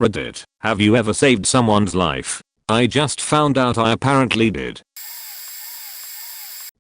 Reddit, have you ever saved someone's life? I just found out I apparently did.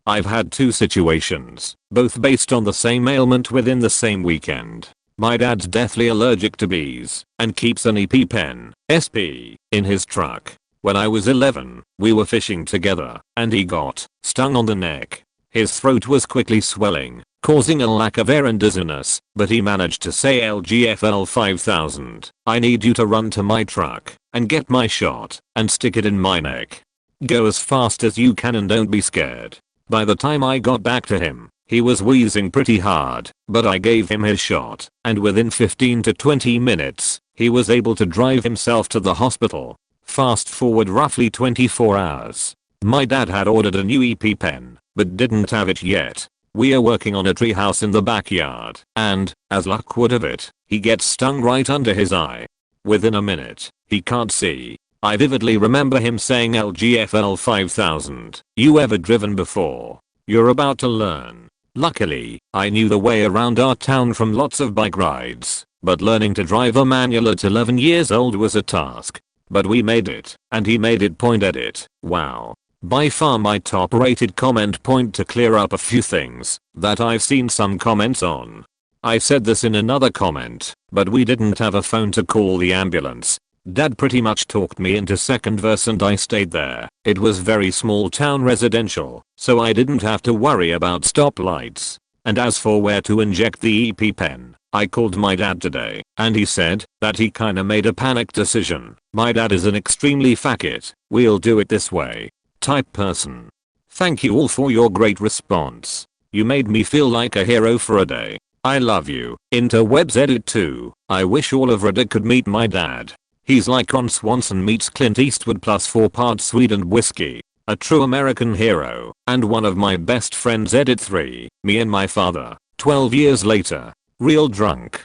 I've had two situations, both based on the same ailment within the same weekend. My dad's deathly allergic to bees and keeps an EpiPen, SP, in his truck. When I was 11, we were fishing together and he got stung on the neck. His throat was quickly swelling, causing a lack of air and dizziness, but he managed to say, "LGFL 5000, I need you to run to my truck and get my shot and stick it in my neck. Go as fast as you can and don't be scared." By the time I got back to him, he was wheezing pretty hard, but I gave him his shot, and within 15 to 20 minutes, he was able to drive himself to the hospital. Fast forward roughly 24 hours. My dad had ordered a new EpiPen, but didn't have it yet. We are working on a treehouse in the backyard, and, as luck would have it, he gets stung right under his eye. Within a minute, he can't see. I vividly remember him saying, "LGFL 5000, you ever driven before? You're about to learn." Luckily, I knew the way around our town from lots of bike rides, but learning to drive a manual at 11 years old was a task. But we made it, and he made it. Edit. Wow. By far my top rated comment point to clear up a few things that I've seen some comments on. I said this in another comment, but we didn't have a phone to call the ambulance. Dad pretty much talked me into second verse and I stayed there. It was very small town residential, so I didn't have to worry about stoplights. And as for where to inject the EpiPen, I called my dad today, and he said that he kinda made a panic decision. My dad is an extremely fuck it, we'll do it this way type person. Thank you all for your great response. You made me feel like a hero for a day. I love you. Interwebs edit 2. I wish all of Reddit could meet my dad. He's like Ron Swanson meets Clint Eastwood plus 4 parts Swede and whiskey. A true American hero, and one of my best friends. Edit 3. Me and my father, 12 years later. Real drunk.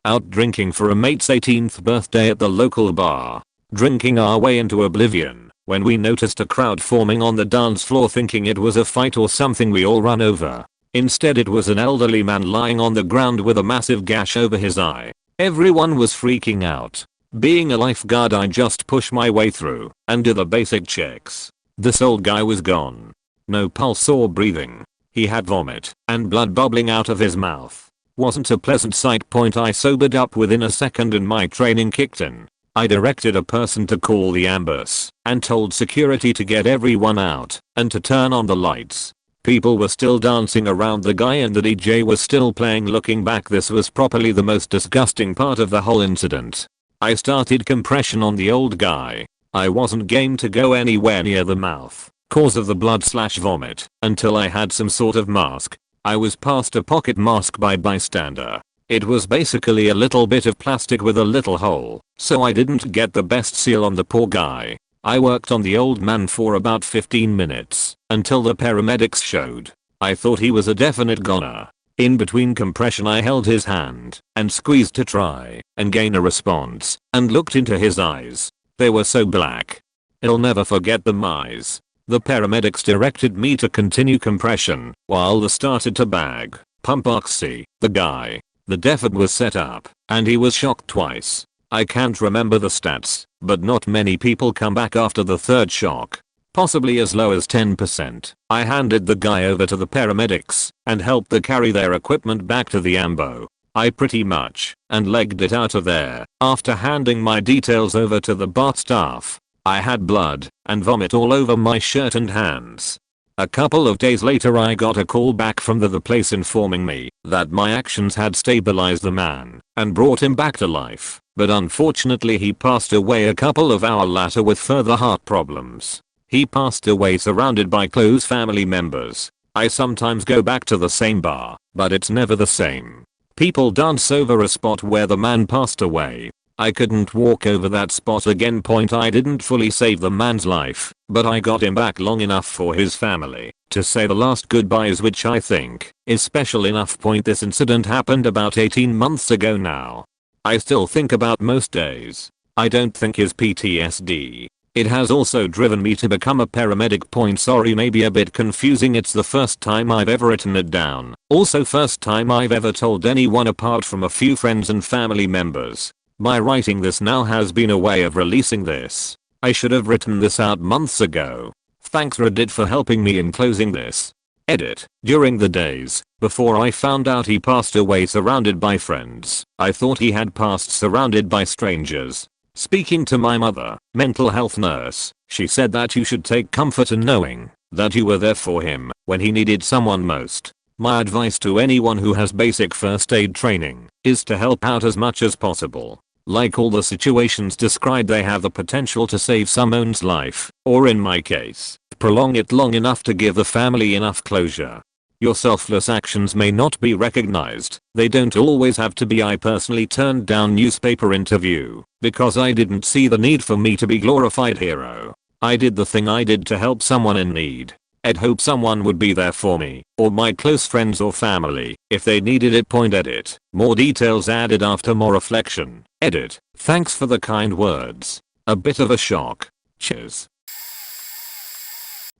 Out drinking for a mate's 18th birthday at the local bar. Drinking our way into oblivion, when we noticed a crowd forming on the dance floor. Thinking it was a fight or something, we all ran over. Instead it was an elderly man lying on the ground with a massive gash over his eye. Everyone was freaking out. Being a lifeguard, I just push my way through and do the basic checks. This old guy was gone. No pulse or breathing. He had vomit and blood bubbling out of his mouth. Wasn't a pleasant sight. I sobered up within a second and my training kicked in. I directed a person to call the ambulance and told security to get everyone out and to turn on the lights. People were still dancing around the guy and the DJ was still playing. Looking back, this was probably the most disgusting part of the whole incident. I started compression on the old guy. I wasn't game to go anywhere near the mouth, cause of the blood/vomit, until I had some sort of mask. I was passed a pocket mask by bystander. It was basically a little bit of plastic with a little hole, so I didn't get the best seal on the poor guy. I worked on the old man for about 15 minutes, until the paramedics showed. I thought he was a definite goner. In between compression I held his hand and squeezed to try and gain a response, and looked into his eyes. They were so black. I'll never forget them eyes. The paramedics directed me to continue compression while they started to bag, pump oxy, the guy. The deficit was set up, and he was shocked twice. I can't remember the stats, but not many people come back after the third shock. Possibly as low as 10%. I handed the guy over to the paramedics and helped them carry their equipment back to the ambo. I pretty much and legged it out of there after handing my details over to the bar staff. I had blood and vomit all over my shirt and hands. A couple of days later I got a call back from the place informing me that my actions had stabilized the man and brought him back to life, but unfortunately he passed away a couple of hours later with further heart problems. He passed away surrounded by close family members. I sometimes go back to the same bar, but it's never the same. People dance over a spot where the man passed away. I couldn't walk over that spot again. I didn't fully save the man's life, but I got him back long enough for his family to say the last goodbyes, which I think is special enough. This incident happened about 18 months ago now. I still think about most days. I don't think his PTSD. It has also driven me to become a paramedic. Sorry, maybe a bit confusing. It's the first time I've ever written it down. Also first time I've ever told anyone apart from a few friends and family members. My writing this now has been a way of releasing this. I should have written this out months ago. Thanks Reddit for helping me in closing this. Edit. During the days before I found out he passed away surrounded by friends, I thought he had passed surrounded by strangers. Speaking to my mother, mental health nurse, she said that you should take comfort in knowing that you were there for him when he needed someone most. My advice to anyone who has basic first aid training is to help out as much as possible. Like all the situations described, they have the potential to save someone's life, or in my case, prolong it long enough to give the family enough closure. Your selfless actions may not be recognized. They don't always have to be. I personally turned down newspaper interview because I didn't see the need for me to be glorified hero. I did the thing I did to help someone in need. I'd hope someone would be there for me, or my close friends or family, if they needed it. Point edit. More details added after more reflection. Edit. Thanks for the kind words. A bit of a shock. Cheers.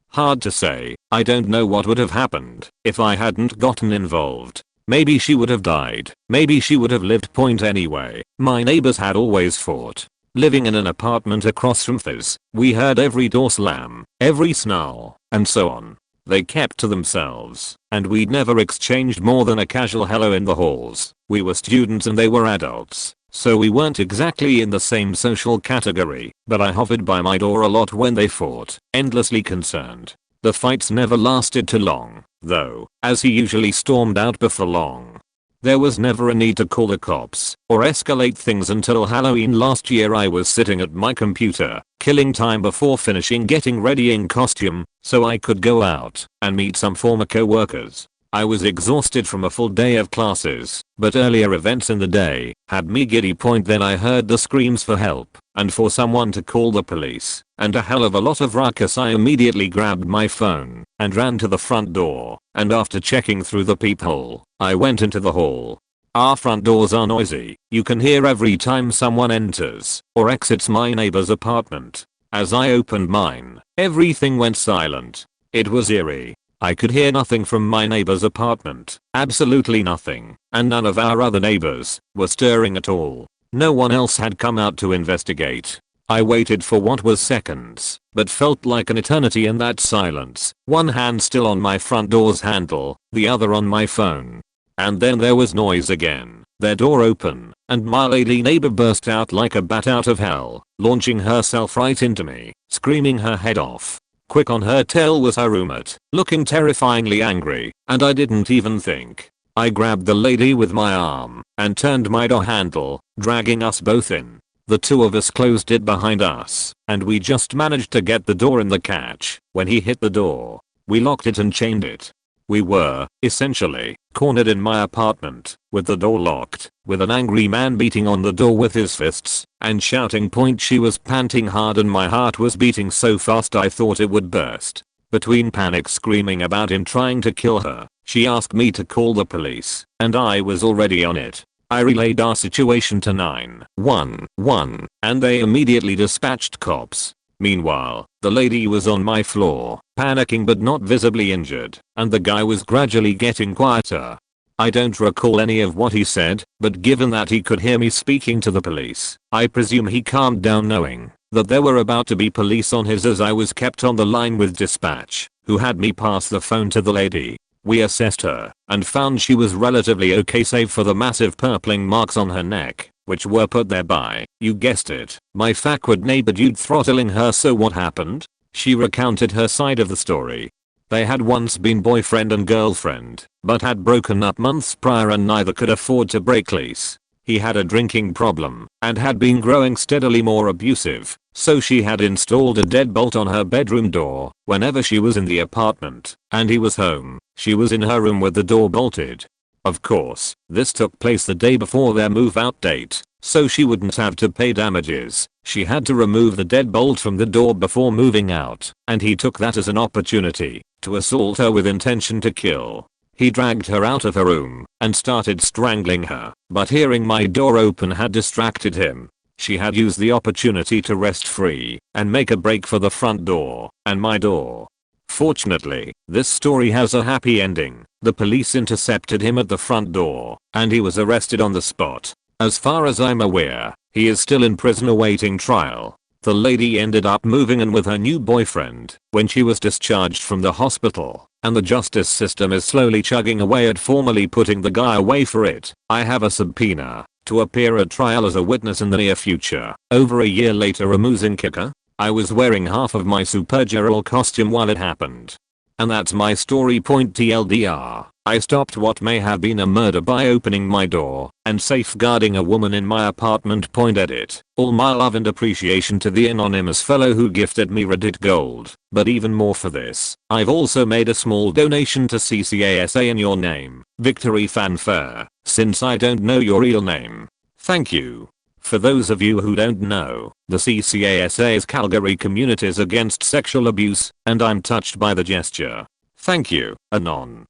Hard to say. I don't know what would have happened if I hadn't gotten involved. Maybe she would have died. Maybe she would have lived. Point anyway. My neighbors had always fought. Living in an apartment across from Fizz, we heard every door slam, every snarl, and so on. They kept to themselves, and we'd never exchanged more than a casual hello in the halls. We were students and they were adults, so we weren't exactly in the same social category, but I hovered by my door a lot when they fought, endlessly concerned. The fights never lasted too long, though, as he usually stormed out before long. There was never a need to call the cops or escalate things until Halloween last year. I was sitting at my computer, killing time before finishing getting ready in costume, so I could go out and meet some former co-workers. I was exhausted from a full day of classes, but earlier events in the day had me giddy. Point then I heard the screams for help and for someone to call the police, and a hell of a lot of ruckus. I immediately grabbed my phone and ran to the front door, and after checking through the peephole, I went into the hall. Our front doors are noisy. You can hear every time someone enters or exits my neighbor's apartment. As I opened mine, everything went silent. It was eerie. I could hear nothing from my neighbor's apartment, absolutely nothing, and none of our other neighbors were stirring at all. No one else had come out to investigate. I waited for what was seconds, but felt like an eternity in that silence, one hand still on my front door's handle, the other on my phone. And then there was noise again, their door open, and my lady neighbor burst out like a bat out of hell, launching herself right into me, screaming her head off. Quick on her tail was her roommate, looking terrifyingly angry, and I didn't even think. I grabbed the lady with my arm and turned my door handle, dragging us both in. The two of us closed it behind us, and we just managed to get the door in the catch when he hit the door. We locked it and chained it. We were, essentially, cornered in my apartment, with the door locked, with an angry man beating on the door with his fists, and shouting. Point she was panting hard and my heart was beating so fast I thought it would burst. Between panic screaming about him trying to kill her, she asked me to call the police, and I was already on it. I relayed our situation to 911, and they immediately dispatched cops. Meanwhile, the lady was on my floor, panicking but not visibly injured, and the guy was gradually getting quieter. I don't recall any of what he said, but given that he could hear me speaking to the police, I presume he calmed down knowing that there were about to be police on his as I was kept on the line with dispatch, who had me pass the phone to the lady. We assessed her and found she was relatively okay save for the massive purpling marks on her neck, which were put there by, you guessed it, my fackward neighbor dude throttling her. So what happened? She recounted her side of the story. They had once been boyfriend and girlfriend, but had broken up months prior and neither could afford to break lease. He had a drinking problem and had been growing steadily more abusive, so she had installed a deadbolt on her bedroom door whenever she was in the apartment and he was home. She was in her room with the door bolted. Of course, this took place the day before their move-out date, so she wouldn't have to pay damages. She had to remove the deadbolt from the door before moving out, and he took that as an opportunity to assault her with intention to kill. He dragged her out of her room and started strangling her, but hearing my door open had distracted him. She had used the opportunity to rest free and make a break for the front door and my door. Fortunately, this story has a happy ending. The police intercepted him at the front door, and he was arrested on the spot. As far as I'm aware, He is still in prison awaiting trial. The lady ended up moving in with her new boyfriend when she was discharged from the hospital, and the justice system is slowly chugging away at formally putting the guy away for it. I have a subpoena to appear at trial as a witness in the near future. Over a year later, amusing kicker, I was wearing half of my Supergirl costume while it happened. And that's my story. TLDR, I stopped what may have been a murder by opening my door and safeguarding a woman in my apartment. Edit. All my love and appreciation to the anonymous fellow who gifted me Reddit gold, but even more for this, I've also made a small donation to CCASA in your name, Victory Fanfare, since I don't know your real name. Thank you. For those of you who don't know, the CCASA is Calgary Communities Against Sexual Abuse, and I'm touched by the gesture. Thank you, Anon.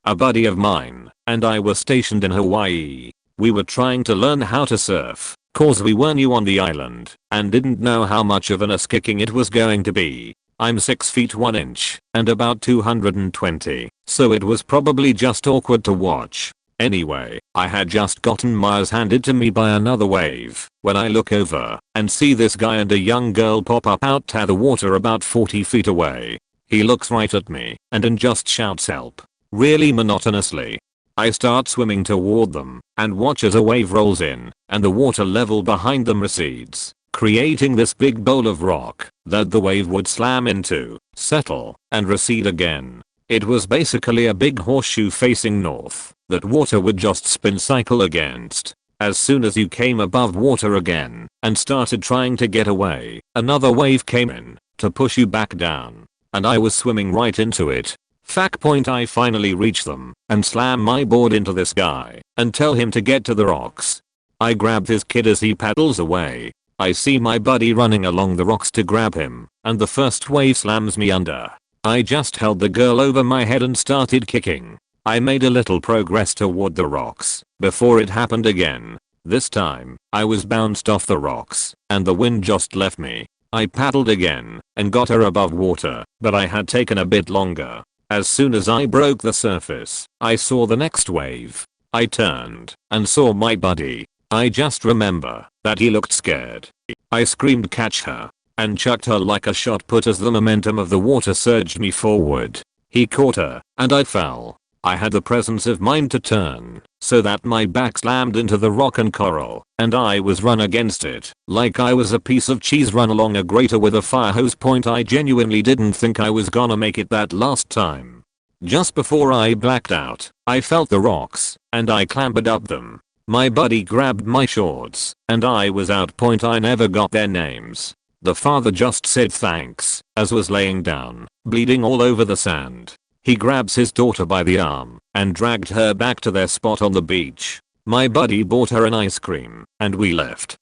A buddy of mine and I were stationed in Hawaii. We were trying to learn how to surf, cause we were new on the island and didn't know how much of an ass kicking it was going to be. I'm 6 feet 1 inch and about 220, so it was probably just awkward to watch. Anyway, I had just gotten my ass handed to me by another wave when I look over and see this guy and a young girl pop up out of the water about 40 feet away. He looks right at me and just shouts help, really monotonously. I start swimming toward them and watch as a wave rolls in and the water level behind them recedes, creating this big bowl of rock that the wave would slam into, settle, and recede again. It was basically a big horseshoe facing north that water would just spin cycle against. As soon as you came above water again and started trying to get away, another wave came in to push you back down. And I was swimming right into it. I finally reach them and slam my board into this guy and tell him to get to the rocks. I grab his kid as he paddles away. I see my buddy running along the rocks to grab him, and the first wave slams me under. I just held the girl over my head and started kicking. I made a little progress toward the rocks before it happened again. This time, I was bounced off the rocks and the wind just left me. I paddled again and got her above water, but I had taken a bit longer. As soon as I broke the surface, I saw the next wave. I turned and saw my buddy. I just remember that he looked scared. I screamed catch her and chucked her like a shot put as the momentum of the water surged me forward. He caught her and I fell. I had the presence of mind to turn so that my back slammed into the rock and coral and I was run against it like I was a piece of cheese run along a grater with a fire hose. I genuinely didn't think I was gonna make it that last time. Just before I blacked out, I felt the rocks and I clambered up them. My buddy grabbed my shorts and I was out. I never got their names. The father just said thanks as was laying down, bleeding all over the sand. He grabs his daughter by the arm and dragged her back to their spot on the beach. My buddy bought her an ice cream and we left.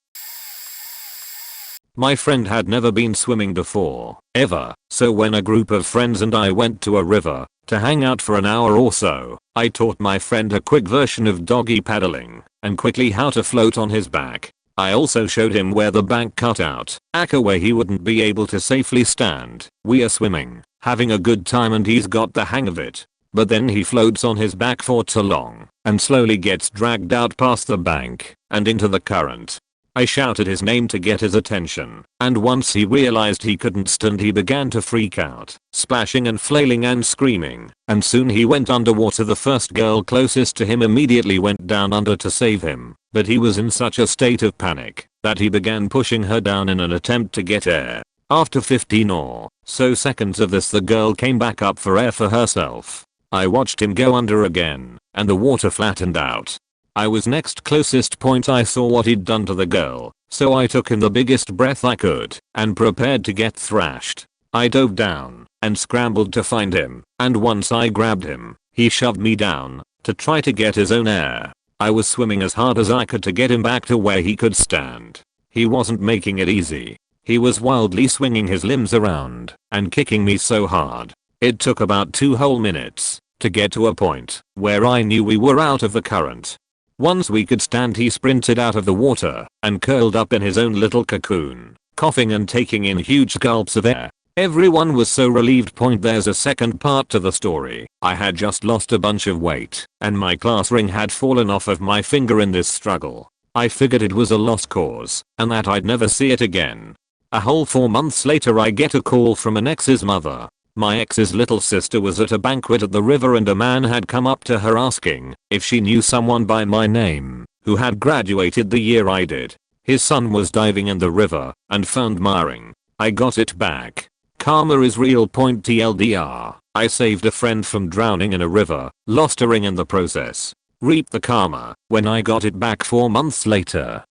My friend had never been swimming before, ever, so when a group of friends and I went to a river to hang out for an hour or so, I taught my friend a quick version of doggy paddling and quickly how to float on his back. I also showed him where the bank cut out, where he wouldn't be able to safely stand. We are swimming, having a good time and he's got the hang of it. But then he floats on his back for too long and slowly gets dragged out past the bank and into the current. I shouted his name to get his attention, and once he realized he couldn't stand he began to freak out, splashing and flailing and screaming, and soon he went underwater. The first girl closest to him immediately went down under to save him, but he was in such a state of panic that he began pushing her down in an attempt to get air. After 15 or so seconds of this, the girl came back up for air for herself. I watched him go under again, and the water flattened out. I was next closest. I saw what he'd done to the girl, so I took in the biggest breath I could and prepared to get thrashed. I dove down and scrambled to find him, and once I grabbed him, he shoved me down to try to get his own air. I was swimming as hard as I could to get him back to where he could stand. He wasn't making it easy. He was wildly swinging his limbs around and kicking me so hard. It took about 2 whole minutes to get to a point where I knew we were out of the current. Once we could stand, he sprinted out of the water and curled up in his own little cocoon, coughing and taking in huge gulps of air. Everyone was so relieved. There's a second part to the story. I had just lost a bunch of weight and my class ring had fallen off of my finger in this struggle. I figured it was a lost cause and that I'd never see it again. A whole 4 months later I get a call from an ex's mother. My ex's little sister was at a banquet at the river and a man had come up to her asking if she knew someone by my name who had graduated the year I did. His son was diving in the river and found my ring. I got it back. Karma is real. TLDR. I saved a friend from drowning in a river, lost a ring in the process. Reaped the karma when I got it back 4 months later.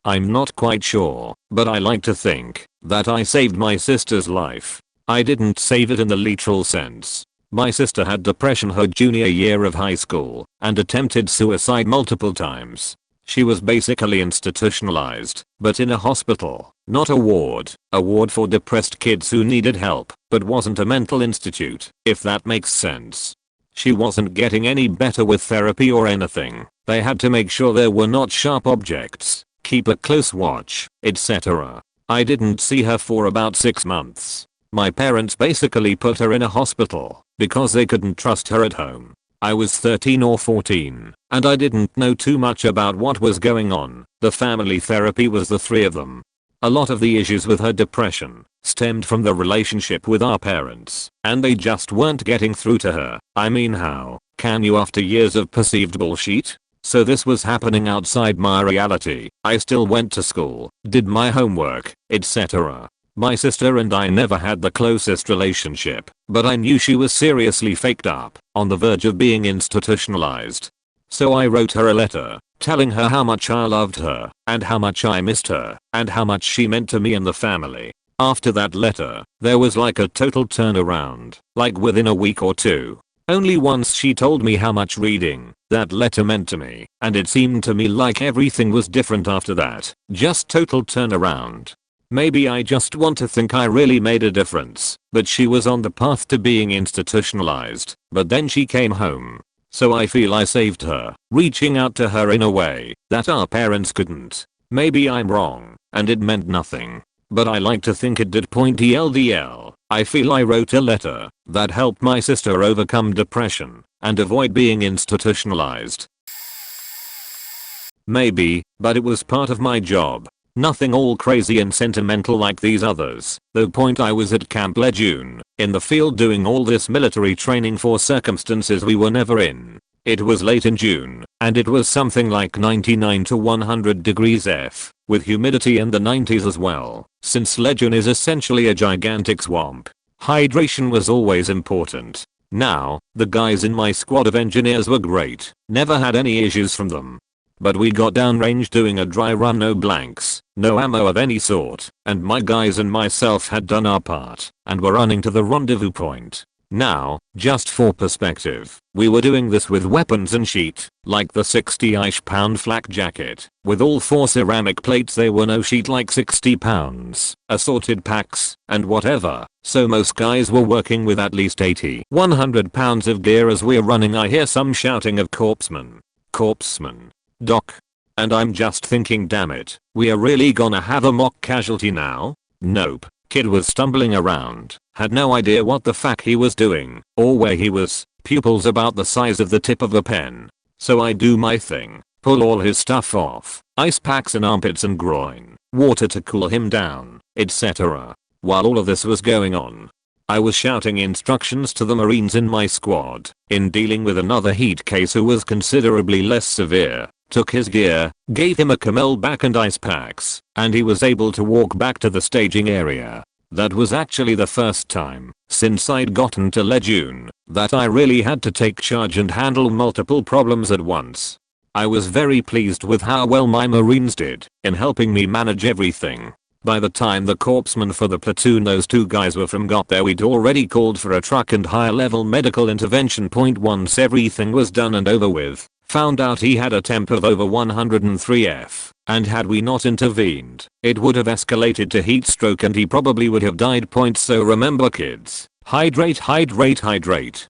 I'm not quite sure, but I like to think that I saved my sister's life. I didn't save it in the literal sense. My sister had depression her junior year of high school and attempted suicide multiple times. She was basically institutionalized, but in a hospital, not a ward for depressed kids who needed help, but wasn't a mental institute, if that makes sense. She wasn't getting any better with therapy or anything. They had to make sure there were not sharp objects, keep a close watch, etc. I didn't see her for about 6 months. My parents basically put her in a hospital because they couldn't trust her at home. I was 13 or 14 and I didn't know too much about what was going on. The family therapy was the 3 of them. A lot of the issues with her depression stemmed from the relationship with our parents and they just weren't getting through to her. I mean, how can you after years of perceived bullshit? So this was happening outside my reality. I still went to school, did my homework, etc. My sister and I never had the closest relationship, but I knew she was seriously faked up, on the verge of being institutionalized. So I wrote her a letter, telling her how much I loved her, and how much I missed her, and how much she meant to me and the family. After that letter, there was like a total turnaround, like within a week or 2. Only once she told me how much reading that letter meant to me, and it seemed to me like everything was different after that. Just total turnaround. Maybe I just want to think I really made a difference, but she was on the path to being institutionalized, but then she came home. So I feel I saved her, reaching out to her in a way that our parents couldn't. Maybe I'm wrong, and it meant nothing, but I like to think it did. TLDL. I feel I wrote a letter that helped my sister overcome depression and avoid being institutionalized. Maybe, but it was part of my job. Nothing all crazy and sentimental like these others. Though I was at Camp Lejeune, in the field doing all this military training for circumstances we were never in. It was late in June, and it was something like 99 to 100 degrees F, with humidity in the 90s as well. Since Lejeune is essentially a gigantic swamp, hydration was always important. Now, the guys in my squad of engineers were great, never had any issues from them. But we got downrange doing a dry run, no blanks, no ammo of any sort, and my guys and myself had done our part and were running to the rendezvous point. Now, just for perspective, we were doing this with weapons and sheet, like the 60-ish pound flak jacket. With all 4 ceramic plates they were no sheet, like 60 pounds, assorted packs, and whatever, so most guys were working with at least 100 pounds of gear. As we're running I hear some shouting of corpseman. Corpseman. Doc. And I'm just thinking, damn it, we are really gonna have a mock casualty now? Nope. Kid was stumbling around, had no idea what the fuck he was doing, or where he was, pupils about the size of the tip of a pen. So I do my thing, pull all his stuff off, ice packs in armpits and groin, water to cool him down, etc. While all of this was going on, I was shouting instructions to the Marines in my squad, in dealing with another heat case who was considerably less severe. Took his gear, gave him a camelback and ice packs, and he was able to walk back to the staging area. That was actually the first time since I'd gotten to Lejeune that I really had to take charge and handle multiple problems at once. I was very pleased with how well my Marines did in helping me manage everything. By the time the corpsman for the platoon those 2 guys were from got there, we'd already called for a truck and higher level medical intervention. Once everything was done and over with, found out he had a temp of over 103 F, and had we not intervened, it would have escalated to heat stroke and he probably would have died. So remember kids, hydrate, hydrate, hydrate.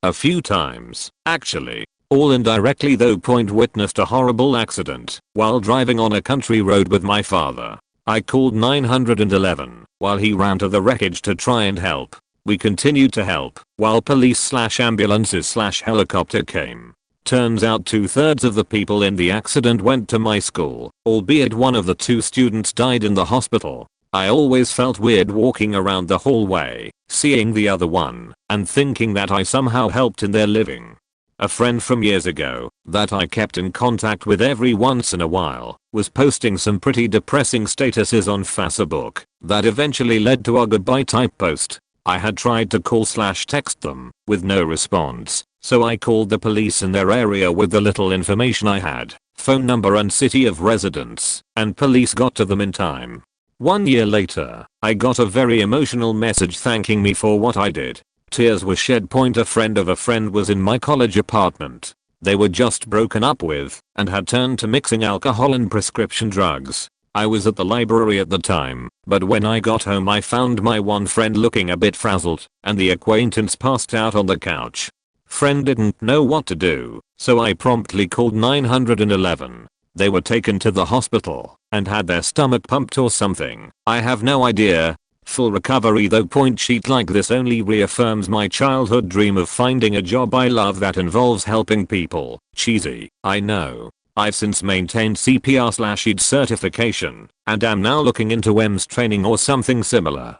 A few times, actually, all indirectly though. Witnessed a horrible accident while driving on a country road with my father. I called 911 while he ran to the wreckage to try and help. We continued to help while police/ambulances/helicopter came. Turns out 2/3 of the people in the accident went to my school, albeit one of the 2 students died in the hospital. I always felt weird walking around the hallway, seeing the other one, and thinking that I somehow helped in their living. A friend from years ago, that I kept in contact with every once in a while, was posting some pretty depressing statuses on Facebook, that eventually led to a goodbye type post. I had tried to call/text them, with no response, so I called the police in their area with the little information I had, phone number and city of residence, and police got to them in time. 1 year later, I got a very emotional message thanking me for what I did. Tears were shed. A friend of a friend was in my college apartment. They were just broken up with, and had turned to mixing alcohol and prescription drugs. I was at the library at the time, but when I got home I found my one friend looking a bit frazzled, and the acquaintance passed out on the couch. Friend didn't know what to do, so I promptly called 911. They were taken to the hospital, and had their stomach pumped or something. I have no idea. Full recovery though. Point sheet like this only reaffirms my childhood dream of finding a job I love that involves helping people. Cheesy, I know. I've since maintained CPR/ED certification, and am now looking into EMS training or something similar.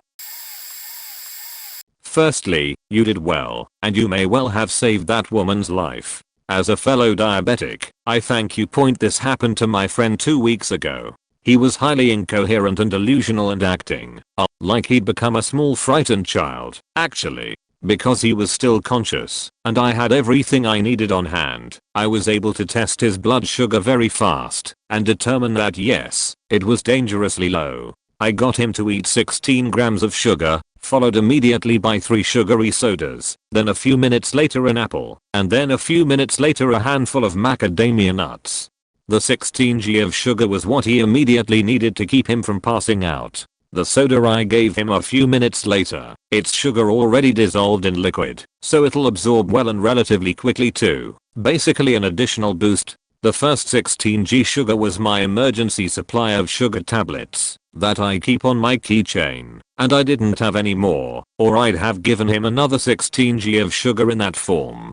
Firstly, you did well, and you may well have saved that woman's life. As a fellow diabetic, I thank you. This happened to my friend 2 weeks ago. He was highly incoherent and delusional and acting like he'd become a small frightened child, actually. Because he was still conscious, and I had everything I needed on hand, I was able to test his blood sugar very fast, and determine that yes, it was dangerously low. I got him to eat 16 grams of sugar, followed immediately by 3 sugary sodas, then a few minutes later an apple, and then a few minutes later a handful of macadamia nuts. The 16 g of sugar was what he immediately needed to keep him from passing out. The soda I gave him a few minutes later, it's sugar already dissolved in liquid, so it'll absorb well and relatively quickly too. Basically an additional boost. The first 16 g sugar was my emergency supply of sugar tablets that I keep on my keychain, and I didn't have any more, or I'd have given him another 16 g of sugar in that form.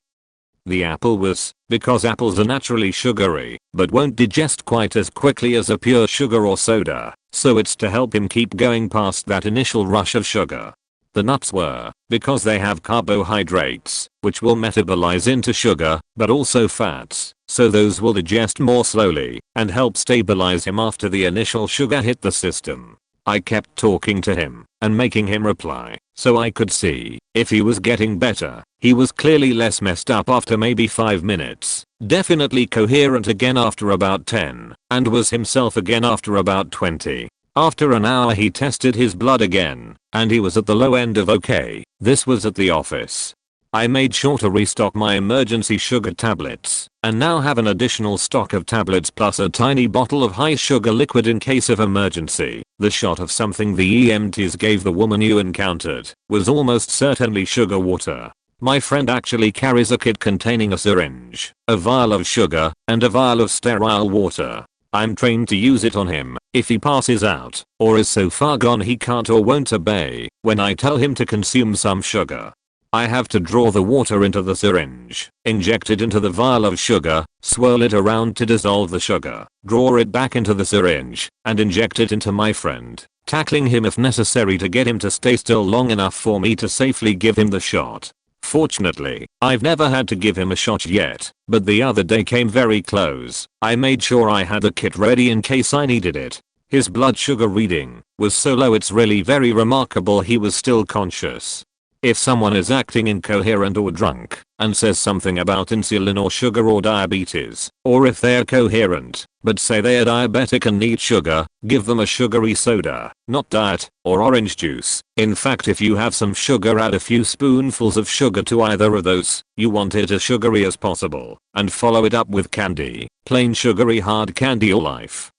The apple was, because apples are naturally sugary, but won't digest quite as quickly as a pure sugar or soda, so it's to help him keep going past that initial rush of sugar. The nuts were, because they have carbohydrates, which will metabolize into sugar, but also fats, so those will digest more slowly, and help stabilize him after the initial sugar hit the system. I kept talking to him, and making him reply, so I could see if he was getting better. He was clearly less messed up after maybe 5 minutes, definitely coherent again after about 10, and was himself again after about 20. After an hour he tested his blood again, and he was at the low end of okay. This was at the office. I made sure to restock my emergency sugar tablets, and now have an additional stock of tablets plus a tiny bottle of high sugar liquid in case of emergency. The shot of something the EMTs gave the woman you encountered was almost certainly sugar water. My friend actually carries a kit containing a syringe, a vial of sugar, and a vial of sterile water. I'm trained to use it on him if he passes out, or is so far gone he can't or won't obey when I tell him to consume some sugar. I have to draw the water into the syringe, inject it into the vial of sugar, swirl it around to dissolve the sugar, draw it back into the syringe, and inject it into my friend, tackling him if necessary to get him to stay still long enough for me to safely give him the shot. Fortunately, I've never had to give him a shot yet, but the other day came very close. I made sure I had the kit ready in case I needed it. His blood sugar reading was so low it's really very remarkable he was still conscious. If someone is acting incoherent or drunk and says something about insulin or sugar or diabetes, or if they are coherent but say they are diabetic and need sugar, give them a sugary soda, not diet or orange juice. In fact, if you have some sugar, add a few spoonfuls of sugar to either of those. You want it as sugary as possible, and follow it up with candy, plain sugary hard candy or life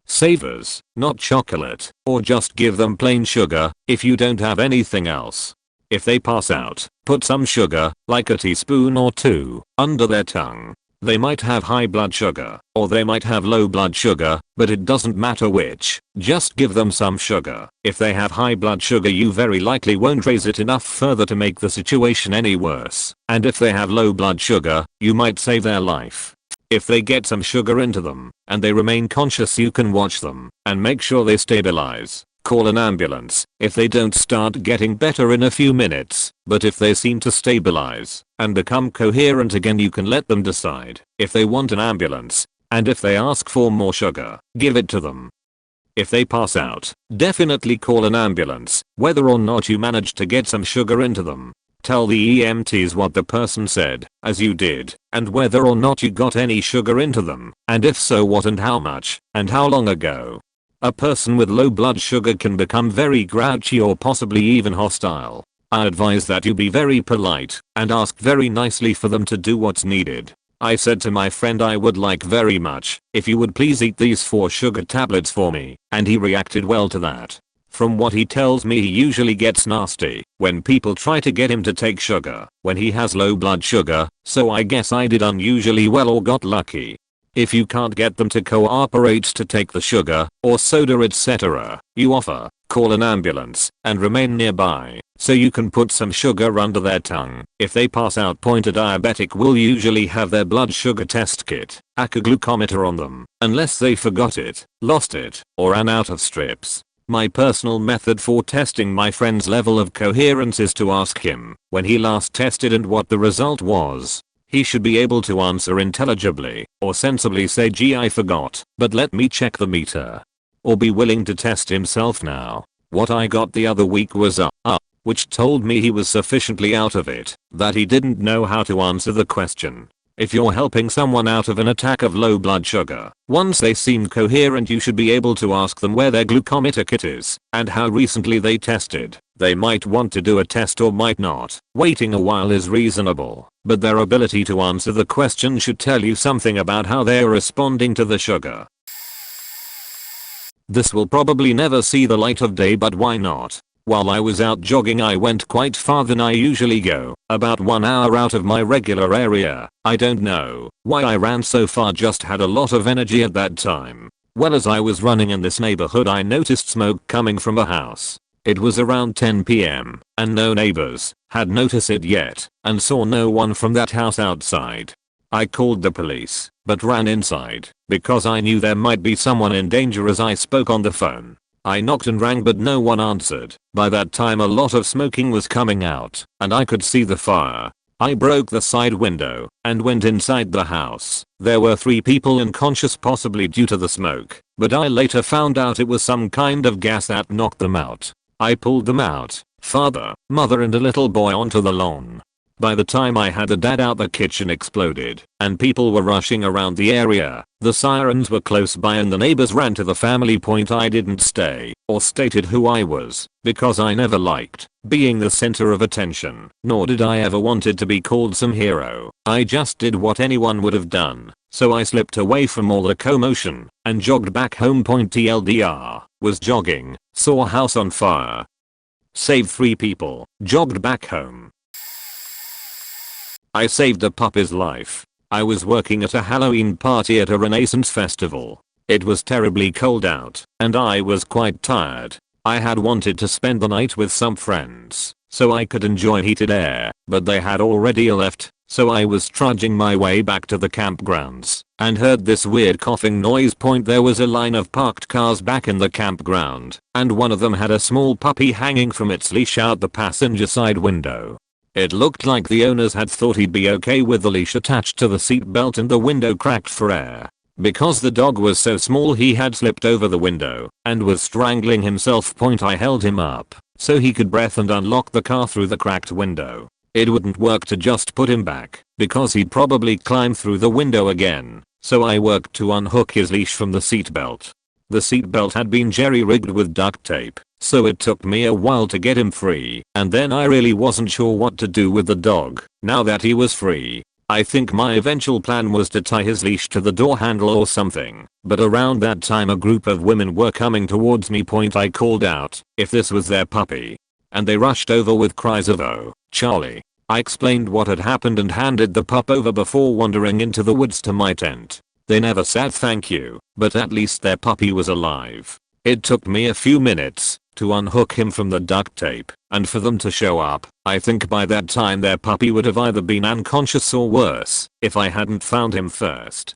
savers, not chocolate, or just give them plain sugar if you don't have anything else. If they pass out, put some sugar, like a teaspoon or 2, under their tongue. They might have high blood sugar, or they might have low blood sugar, but it doesn't matter which, just give them some sugar. If they have high blood sugar, you very likely won't raise it enough further to make the situation any worse. And if they have low blood sugar, you might save their life. If they get some sugar into them, and they remain conscious, you can watch them, and make sure they stabilize. Call an ambulance if they don't start getting better in a few minutes, but if they seem to stabilize and become coherent again, you can let them decide if they want an ambulance, and if they ask for more sugar, give it to them. If they pass out, definitely call an ambulance, whether or not you managed to get some sugar into them. Tell the EMTs what the person said, as you did, and whether or not you got any sugar into them, and if so, what and how much, and how long ago. A person with low blood sugar can become very grouchy or possibly even hostile. I advise that you be very polite and ask very nicely for them to do what's needed. I said to my friend I would like very much if you would please eat these 4 sugar tablets for me, and he reacted well to that. From what he tells me, he usually gets nasty when people try to get him to take sugar when he has low blood sugar, so I guess I did unusually well or got lucky. If you can't get them to cooperate to take the sugar or soda etc., you offer, call an ambulance, and remain nearby so you can put some sugar under their tongue. If they pass out, a diabetic will usually have their blood sugar test kit, a glucometer on them, unless they forgot it, lost it, or ran out of strips. My personal method for testing my friend's level of coherence is to ask him when he last tested and what the result was. He should be able to answer intelligibly or sensibly say, gee, I forgot, but let me check the meter. Or be willing to test himself now. What I got the other week was which told me he was sufficiently out of it that he didn't know how to answer the question. If you're helping someone out of an attack of low blood sugar, once they seem coherent, you should be able to ask them where their glucometer kit is and how recently they tested. They might want to do a test or might not. Waiting a while is reasonable, but their ability to answer the question should tell you something about how they are responding to the sugar. This will probably never see the light of day, but why not? While I was out jogging, I went quite far than I usually go, about 1 hour out of my regular area. I don't know why I ran so far, just had a lot of energy at that time. Well, as I was running in this neighborhood, I noticed smoke coming from a house. It was around 10 PM, and no neighbors had noticed it yet, and saw no one from that house outside. I called the police, but ran inside, because I knew there might be someone in danger as I spoke on the phone. I knocked and rang, but no one answered. By that time a lot of smoking was coming out, and I could see the fire. I broke the side window and went inside the house. There were 3 people unconscious, possibly due to the smoke, but I later found out it was some kind of gas that knocked them out. I pulled them out, father, mother and a little boy, onto the lawn. By the time I had the dad out, the kitchen exploded and people were rushing around the area. The sirens were close by and the neighbors ran to the family. I didn't stay or stated who I was because I never liked being the center of attention, nor did I ever wanted to be called some hero. I just did what anyone would have done. So I slipped away from all the commotion and jogged back home. TLDR, was jogging, saw house on fire, saved 3 people, jogged back home. I saved a puppy's life. I was working at a Halloween party at a Renaissance festival. It was terribly cold out, and I was quite tired. I had wanted to spend the night with some friends, so I could enjoy heated air, but they had already left, so I was trudging my way back to the campgrounds, and heard this weird coughing noise. There was a line of parked cars back in the campground, and one of them had a small puppy hanging from its leash out the passenger side window. It looked like the owners had thought he'd be okay with the leash attached to the seat belt and the window cracked for air. Because the dog was so small, he had slipped over the window and was strangling himself. I held him up so he could breathe and unlock the car through the cracked window. It wouldn't work to just put him back because he'd probably climb through the window again, so I worked to unhook his leash from the seat belt. The seat belt had been jerry-rigged with duct tape, so it took me a while to get him free, and then I really wasn't sure what to do with the dog now that he was free. I think my eventual plan was to tie his leash to the door handle or something, but around that time a group of women were coming towards me. I called out if this was their puppy, and they rushed over with cries of "Oh, Charlie, I explained what had happened and handed the pup over before wandering into the woods to my tent. They never said thank you, but at least their puppy was alive. It took me a few minutes to unhook him from the duct tape and for them to show up. I think by that time their puppy would have either been unconscious or worse if I hadn't found him first.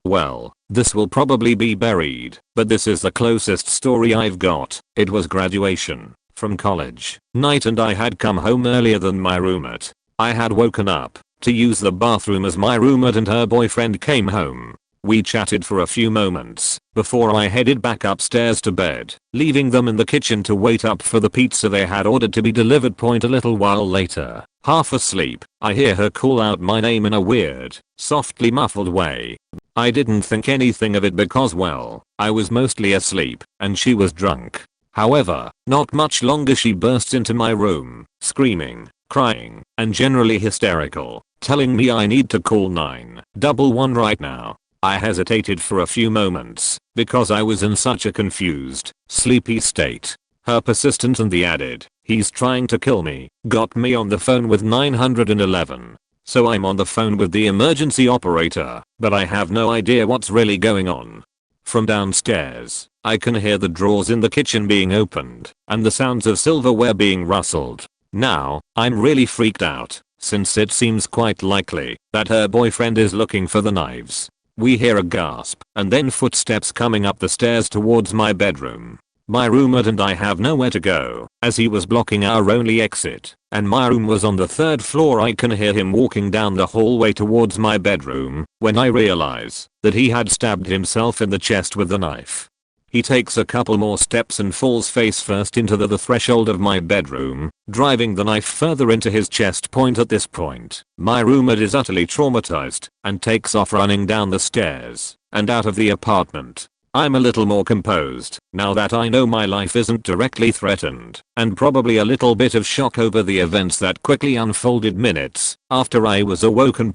Well, this will probably be buried, but this is the closest story I've got. It was graduation from college night and I had come home earlier than my roommate. I had woken up to use the bathroom as my roommate and her boyfriend came home. We chatted for a few moments before I headed back upstairs to bed, leaving them in the kitchen to wait up for the pizza they had ordered to be delivered. A little while later, half asleep, I hear her call out my name in a weird, softly muffled way. I didn't think anything of it because, well, I was mostly asleep and she was drunk. However, not much longer she bursts into my room, screaming, crying, and generally hysterical, telling me I need to call 911 right now. I hesitated for a few moments because I was in such a confused, sleepy state. Her persistence and the added, "He's trying to kill me," got me on the phone with 911. So I'm on the phone with the emergency operator, but I have no idea what's really going on. From downstairs, I can hear the drawers in the kitchen being opened and the sounds of silverware being rustled. Now, I'm really freaked out, since it seems quite likely that her boyfriend is looking for the knives. We hear a gasp and then footsteps coming up the stairs towards my bedroom. My roommate and I have nowhere to go, as he was blocking our only exit, and my room was on the 3rd floor. I can hear him walking down the hallway towards my bedroom when I realize that he had stabbed himself in the chest with the knife. He takes a couple more steps and falls face first into the threshold of my bedroom, driving the knife further into his chest. At this point, my roommate is utterly traumatized and takes off running down the stairs and out of the apartment. I'm a little more composed now that I know my life isn't directly threatened, and probably a little bit of shock over the events that quickly unfolded minutes after I was awoken.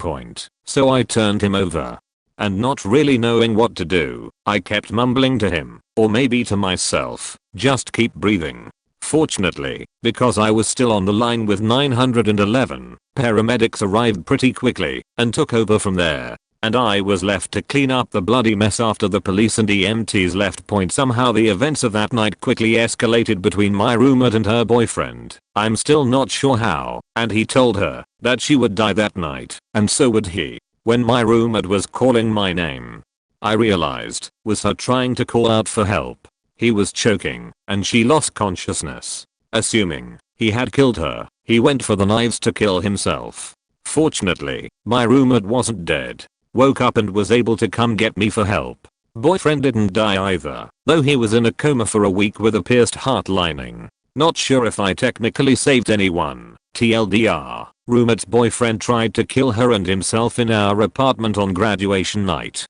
So I turned him over. And not really knowing what to do, I kept mumbling to him, or maybe to myself, "Just keep breathing." Fortunately, because I was still on the line with 911, paramedics arrived pretty quickly and took over from there, and I was left to clean up the bloody mess after the police and EMTs left. Somehow the events of that night quickly escalated between my roommate and her boyfriend. I'm still not sure how, and he told her that she would die that night, and so would he. When my roommate was calling my name, I realized was her trying to call out for help. He was choking, and she lost consciousness. Assuming he had killed her, he went for the knives to kill himself. Fortunately, my roommate wasn't dead. Woke up and was able to come get me for help. Boyfriend didn't die either, though he was in a coma for a week with a pierced heart lining. Not sure if I technically saved anyone. TLDR, roommate's boyfriend tried to kill her and himself in our apartment on graduation night.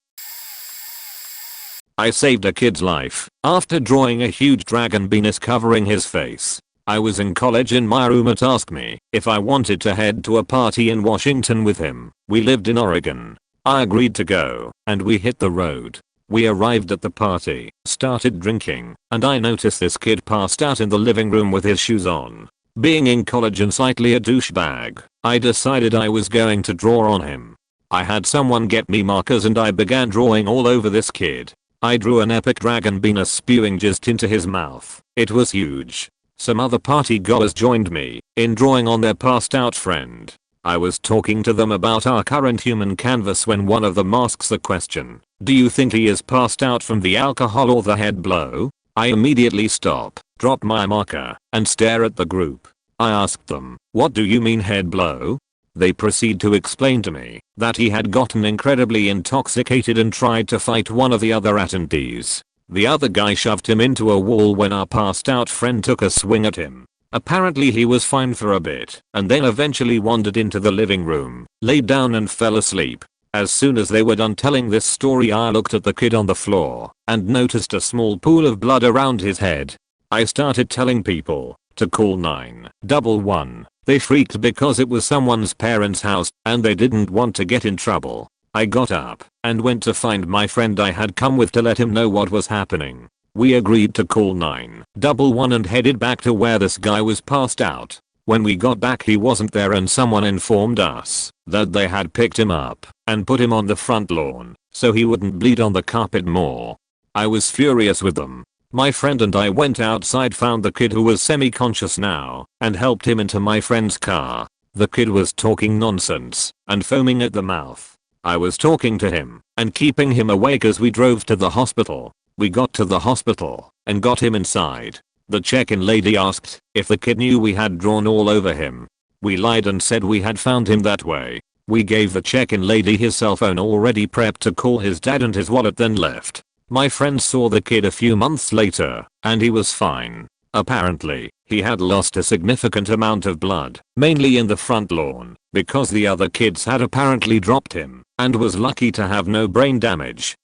I saved a kid's life after drawing a huge dragon penis covering his face. I was in college and my roommate asked me if I wanted to head to a party in Washington with him. We lived in Oregon. I agreed to go, and we hit the road. We arrived at the party, started drinking, and I noticed this kid passed out in the living room with his shoes on. Being in college and slightly a douchebag, I decided I was going to draw on him. I had someone get me markers and I began drawing all over this kid. I drew an epic dragon penis spewing just into his mouth. It was huge. Some other party goers joined me in drawing on their passed out friend. I was talking to them about our current human canvas when one of them asks the question, "Do you think he is passed out from the alcohol or the head blow?" I immediately stop, drop my marker, and stare at the group. I asked them, "What do you mean head blow?" They proceed to explain to me that he had gotten incredibly intoxicated and tried to fight one of the other attendees. The other guy shoved him into a wall when our passed out friend took a swing at him. Apparently he was fine for a bit and then eventually wandered into the living room, laid down and fell asleep. As soon as they were done telling this story, I looked at the kid on the floor and noticed a small pool of blood around his head. I started telling people to call 911. They freaked because it was someone's parents' house and they didn't want to get in trouble. I got up and went to find my friend I had come with to let him know what was happening. We agreed to call 911 and headed back to where this guy was passed out. When we got back he wasn't there and someone informed us that they had picked him up and put him on the front lawn so he wouldn't bleed on the carpet more. I was furious with them. My friend and I went outside, found the kid who was semi-conscious now, and helped him into my friend's car. The kid was talking nonsense and foaming at the mouth. I was talking to him and keeping him awake as we drove to the hospital. We got to the hospital and got him inside. The check-in lady asked if the kid knew we had drawn all over him. We lied and said we had found him that way. We gave the check-in lady his cell phone already prepped to call his dad and his wallet, then left. My friend saw the kid a few months later and he was fine. Apparently, he had lost a significant amount of blood, mainly in the front lawn, because the other kids had apparently dropped him, and was lucky to have no brain damage.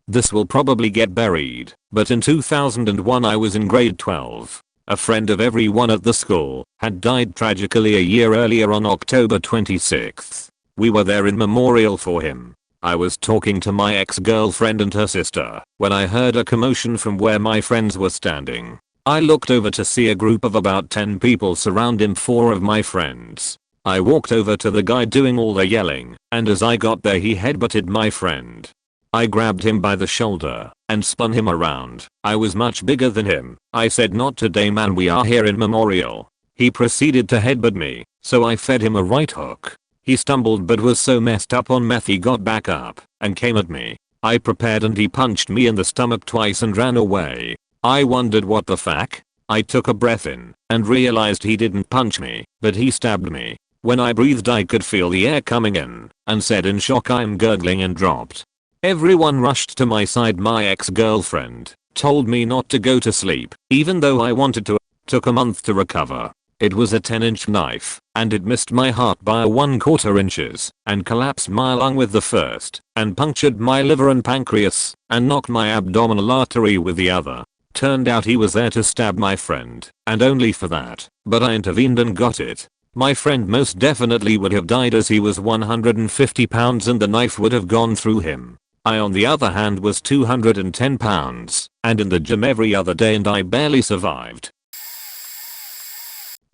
This will probably get buried, but in 2001 I was in grade 12. A friend of everyone at the school had died tragically a year earlier on October 26th. We were there in memorial for him. I was talking to my ex-girlfriend and her sister when I heard a commotion from where my friends were standing. I looked over to see a group of about 10 people surround him, 4 of my friends. I walked over to the guy doing all the yelling, and as I got there he headbutted my friend. I grabbed him by the shoulder and spun him around. I was much bigger than him. I said, "Not today man, we are here in memorial." He proceeded to headbutt me, so I fed him a right hook. He stumbled but was so messed up on meth he got back up and came at me. I prepared and he punched me in the stomach twice and ran away. I wondered what the fuck. I took a breath in and realized he didn't punch me, but he stabbed me. When I breathed I could feel the air coming in and said in shock, "I'm gurgling," and dropped. Everyone rushed to my side. My ex-girlfriend told me not to go to sleep, even though I wanted to. Took a month to recover. It was a 10-inch knife, and it missed my heart by 1/4 inches, and collapsed my lung with the first, and punctured my liver and pancreas, and knocked my abdominal artery with the other. Turned out he was there to stab my friend, and only for that, but I intervened and got it. My friend most definitely would have died as he was 150 pounds and the knife would have gone through him. I on the other hand was 210 pounds, and in the gym every other day, and I barely survived.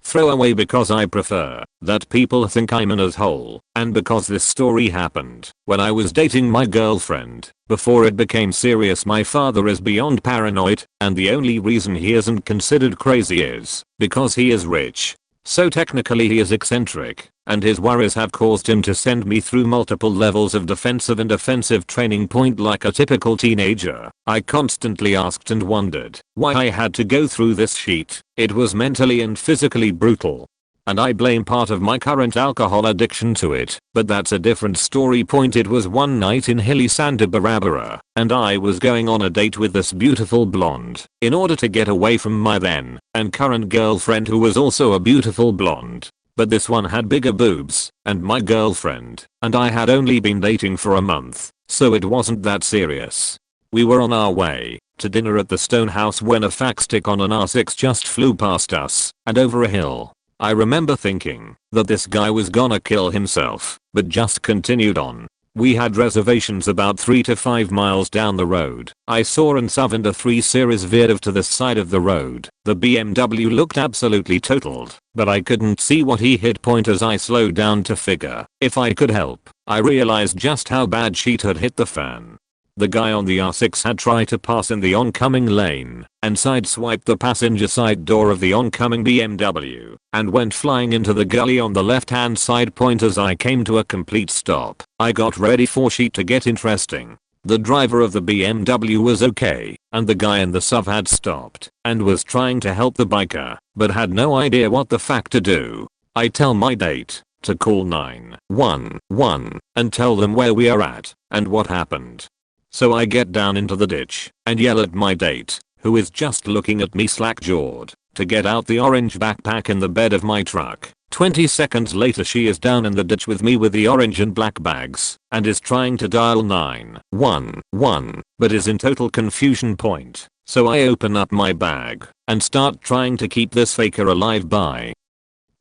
Throw away because I prefer that people think I'm an asshole, and because this story happened when I was dating my girlfriend. Before it became serious, my father is beyond paranoid, and the only reason he isn't considered crazy is because he is rich. So technically he is eccentric, and his worries have caused him to send me through multiple levels of defensive and offensive training. Point like a typical teenager, I constantly asked and wondered why I had to go through this shit. It was mentally and physically brutal. And I blame part of my current alcohol addiction to it, but that's a different story. Point it was one night in hilly Santa Barbara, and I was going on a date with this beautiful blonde in order to get away from my then and current girlfriend, who was also a beautiful blonde. But this one had bigger boobs, and my girlfriend and I had only been dating for a month, so it wasn't that serious. We were on our way to dinner at the Stone House when a fact stick on an R6 just flew past us and over a hill. I remember thinking that this guy was gonna kill himself, but just continued on. We had reservations about 3 to 5 miles down the road. I saw and Suvin a 3 Series veered off to the side of the road. The BMW looked absolutely totaled, but I couldn't see what he hit. Point as I slowed down to figure if I could help, I realized just how bad shit had hit the fan. The guy on the R6 had tried to pass in the oncoming lane and sideswiped the passenger side door of the oncoming BMW and went flying into the gully on the left hand side. Point as I came to a complete stop, I got ready for shit to get interesting. The driver of the BMW was okay, and the guy in the SUV had stopped and was trying to help the biker, but had no idea what the fuck to do. I tell my date to call 911 and tell them where we are at and what happened. So I get down into the ditch and yell at my date, who is just looking at me slack-jawed, to get out the orange backpack in the bed of my truck. 20 seconds later she is down in the ditch with me with the orange and black bags and is trying to dial 911 but is in total confusion. Point. So I open up my bag and start trying to keep this faker alive by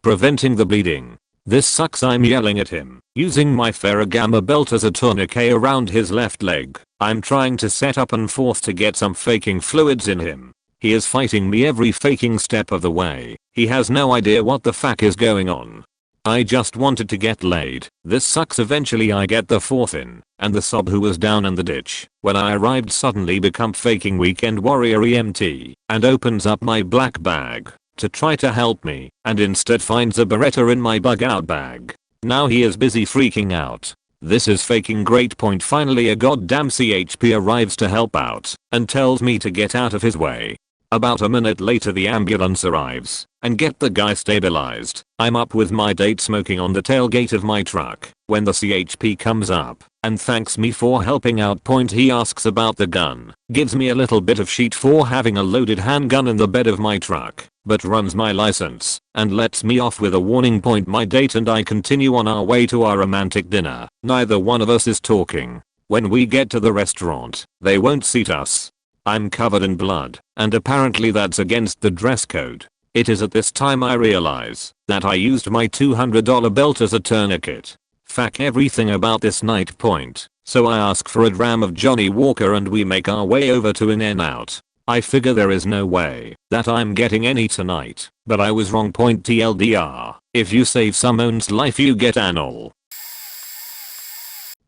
preventing the bleeding. This sucks. I'm yelling at him, using my Ferragamo belt as a tourniquet around his left leg. I'm trying to set up and forth to get some faking fluids in him. He is fighting me every faking step of the way. He has no idea what the fuck is going on. I just wanted to get laid. This sucks. Eventually I get the fourth in, and the sob who was down in the ditch when I arrived suddenly become faking weekend warrior EMT and opens up my black bag to try to help me and instead finds a Beretta in my bug out bag. Now he is busy freaking out. This is faking great point. Finally a goddamn CHP arrives to help out and tells me to get out of his way. About a minute later the ambulance arrives and get the guy stabilized. I'm up with my date smoking on the tailgate of my truck when the CHP comes up and thanks me for helping out. Point he asks about the gun, gives me a little bit of shit for having a loaded handgun in the bed of my truck, but runs my license and lets me off with a warning. Point my date and I continue on our way to our romantic dinner. Neither one of us is talking. When we get to the restaurant, they won't seat us. I'm covered in blood, and apparently that's against the dress code. It is at this time I realize that I used my $200 belt as a tourniquet. Fuck everything about this night. Point. So I ask for a dram of Johnny Walker and we make our way over to an In-N-Out. I figure there is no way that I'm getting any tonight, but I was wrong. Point TLDR, if you save someone's life you get anal.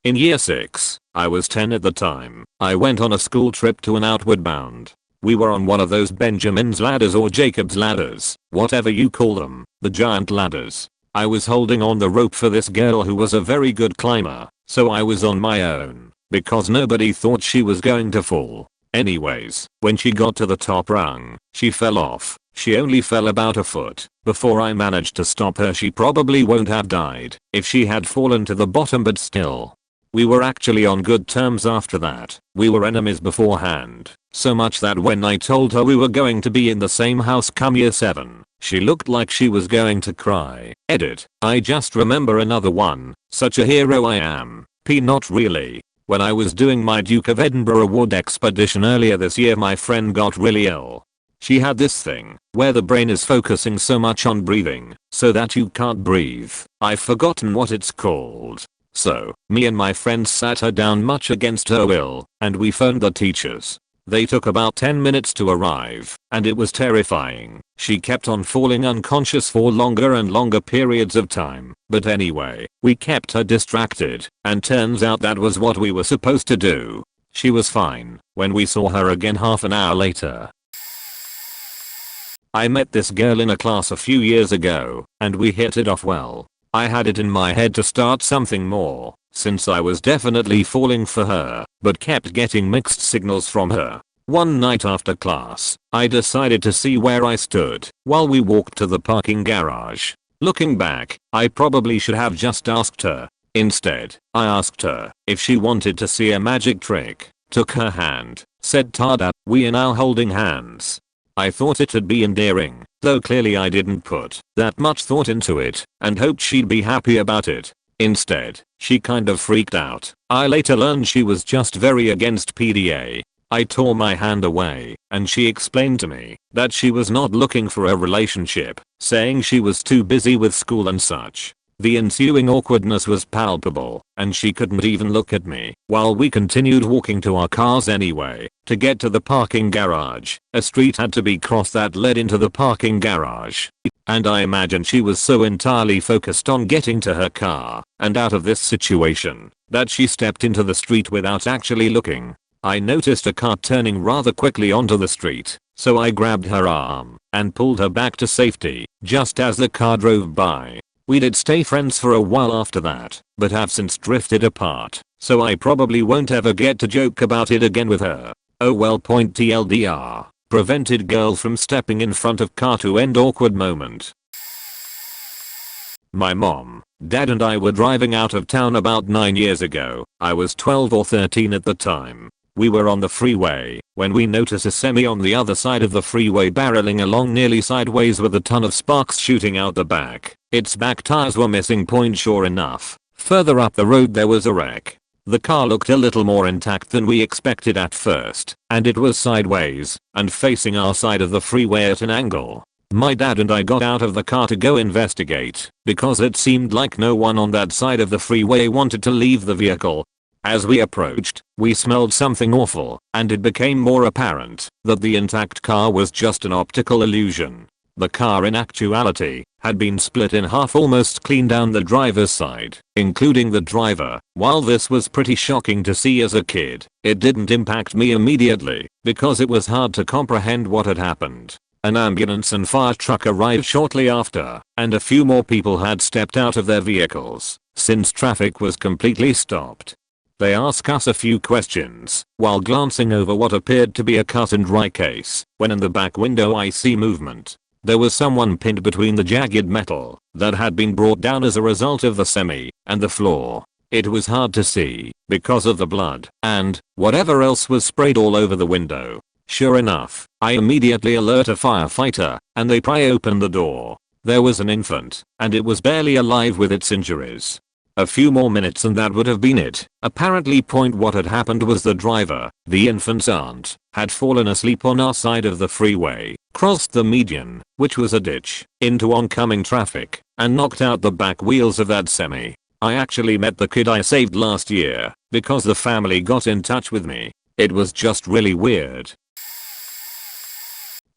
In year 6, I was 10 at the time. I went on a school trip to an Outward Bound. We were on one of those Benjamin's ladders or Jacob's ladders, whatever you call them, the giant ladders. I was holding on the rope for this girl who was a very good climber, so I was on my own, because nobody thought she was going to fall. Anyways, when she got to the top rung, she fell off. She only fell about a foot before I managed to stop her. She probably won't have died if she had fallen to the bottom, but still. We were actually on good terms after that. We were enemies beforehand, so much that when I told her we were going to be in the same house come year 7, she looked like she was going to cry. Edit. I just remember another one. Such a hero I am. P. Not really. When I was doing my Duke of Edinburgh award expedition earlier this year, my friend got really ill. She had this thing where the brain is focusing so much on breathing so that you can't breathe. I've forgotten what it's called. So, me and my friends sat her down much against her will, and we phoned the teachers. They took about 10 minutes to arrive, and it was terrifying. She kept on falling unconscious for longer and longer periods of time, but anyway, we kept her distracted, and turns out that was what we were supposed to do. She was fine when we saw her again half an hour later. I met this girl in a class a few years ago, and we hit it off well. I had it in my head to start something more, since I was definitely falling for her, but kept getting mixed signals from her. One night after class, I decided to see where I stood while we walked to the parking garage. Looking back, I probably should have just asked her. Instead, I asked her if she wanted to see a magic trick, took her hand, said "Tada, we are now holding hands." I thought it'd be endearing, though clearly I didn't put that much thought into it and hoped she'd be happy about it. Instead, she kind of freaked out. I later learned she was just very against PDA. I tore my hand away and she explained to me that she was not looking for a relationship, saying she was too busy with school and such. The ensuing awkwardness was palpable, and she couldn't even look at me while we continued walking to our cars anyway. To get to the parking garage, a street had to be crossed that led into the parking garage. And I imagine she was so entirely focused on getting to her car and out of this situation that she stepped into the street without actually looking. I noticed a car turning rather quickly onto the street, so I grabbed her arm and pulled her back to safety just as the car drove by. We did stay friends for a while after that, but have since drifted apart, so I probably won't ever get to joke about it again with her. Oh well. Point TLDR, prevented girl from stepping in front of car to end awkward moment. My mom, dad and I were driving out of town about 9 years ago. I was 12 or 13 at the time. We were on the freeway when we notice a semi on the other side of the freeway barreling along nearly sideways with a ton of sparks shooting out the back. Its back tires were missing. Point sure enough, further up the road there was a wreck. The car looked a little more intact than we expected at first, and it was sideways and facing our side of the freeway at an angle. My dad and I got out of the car to go investigate because it seemed like no one on that side of the freeway wanted to leave the vehicle. As we approached, we smelled something awful, and it became more apparent that the intact car was just an optical illusion. The car in actuality had been split in half almost clean down the driver's side, including the driver. While this was pretty shocking to see as a kid, it didn't impact me immediately because it was hard to comprehend what had happened. An ambulance and fire truck arrived shortly after, and a few more people had stepped out of their vehicles since traffic was completely stopped. They asked us a few questions while glancing over what appeared to be a cut and dry case, when in the back window I see movement. There was someone pinned between the jagged metal that had been brought down as a result of the semi and the floor. It was hard to see because of the blood and whatever else was sprayed all over the window. Sure enough, I immediately alert a firefighter and they pry open the door. There was an infant and it was barely alive with its injuries. A few more minutes and that would have been it. Apparently what had happened was the driver, the infant's aunt, had fallen asleep on our side of the freeway, crossed the median, which was a ditch, into oncoming traffic, and knocked out the back wheels of that semi. I actually met the kid I saved last year because the family got in touch with me. It was just really weird.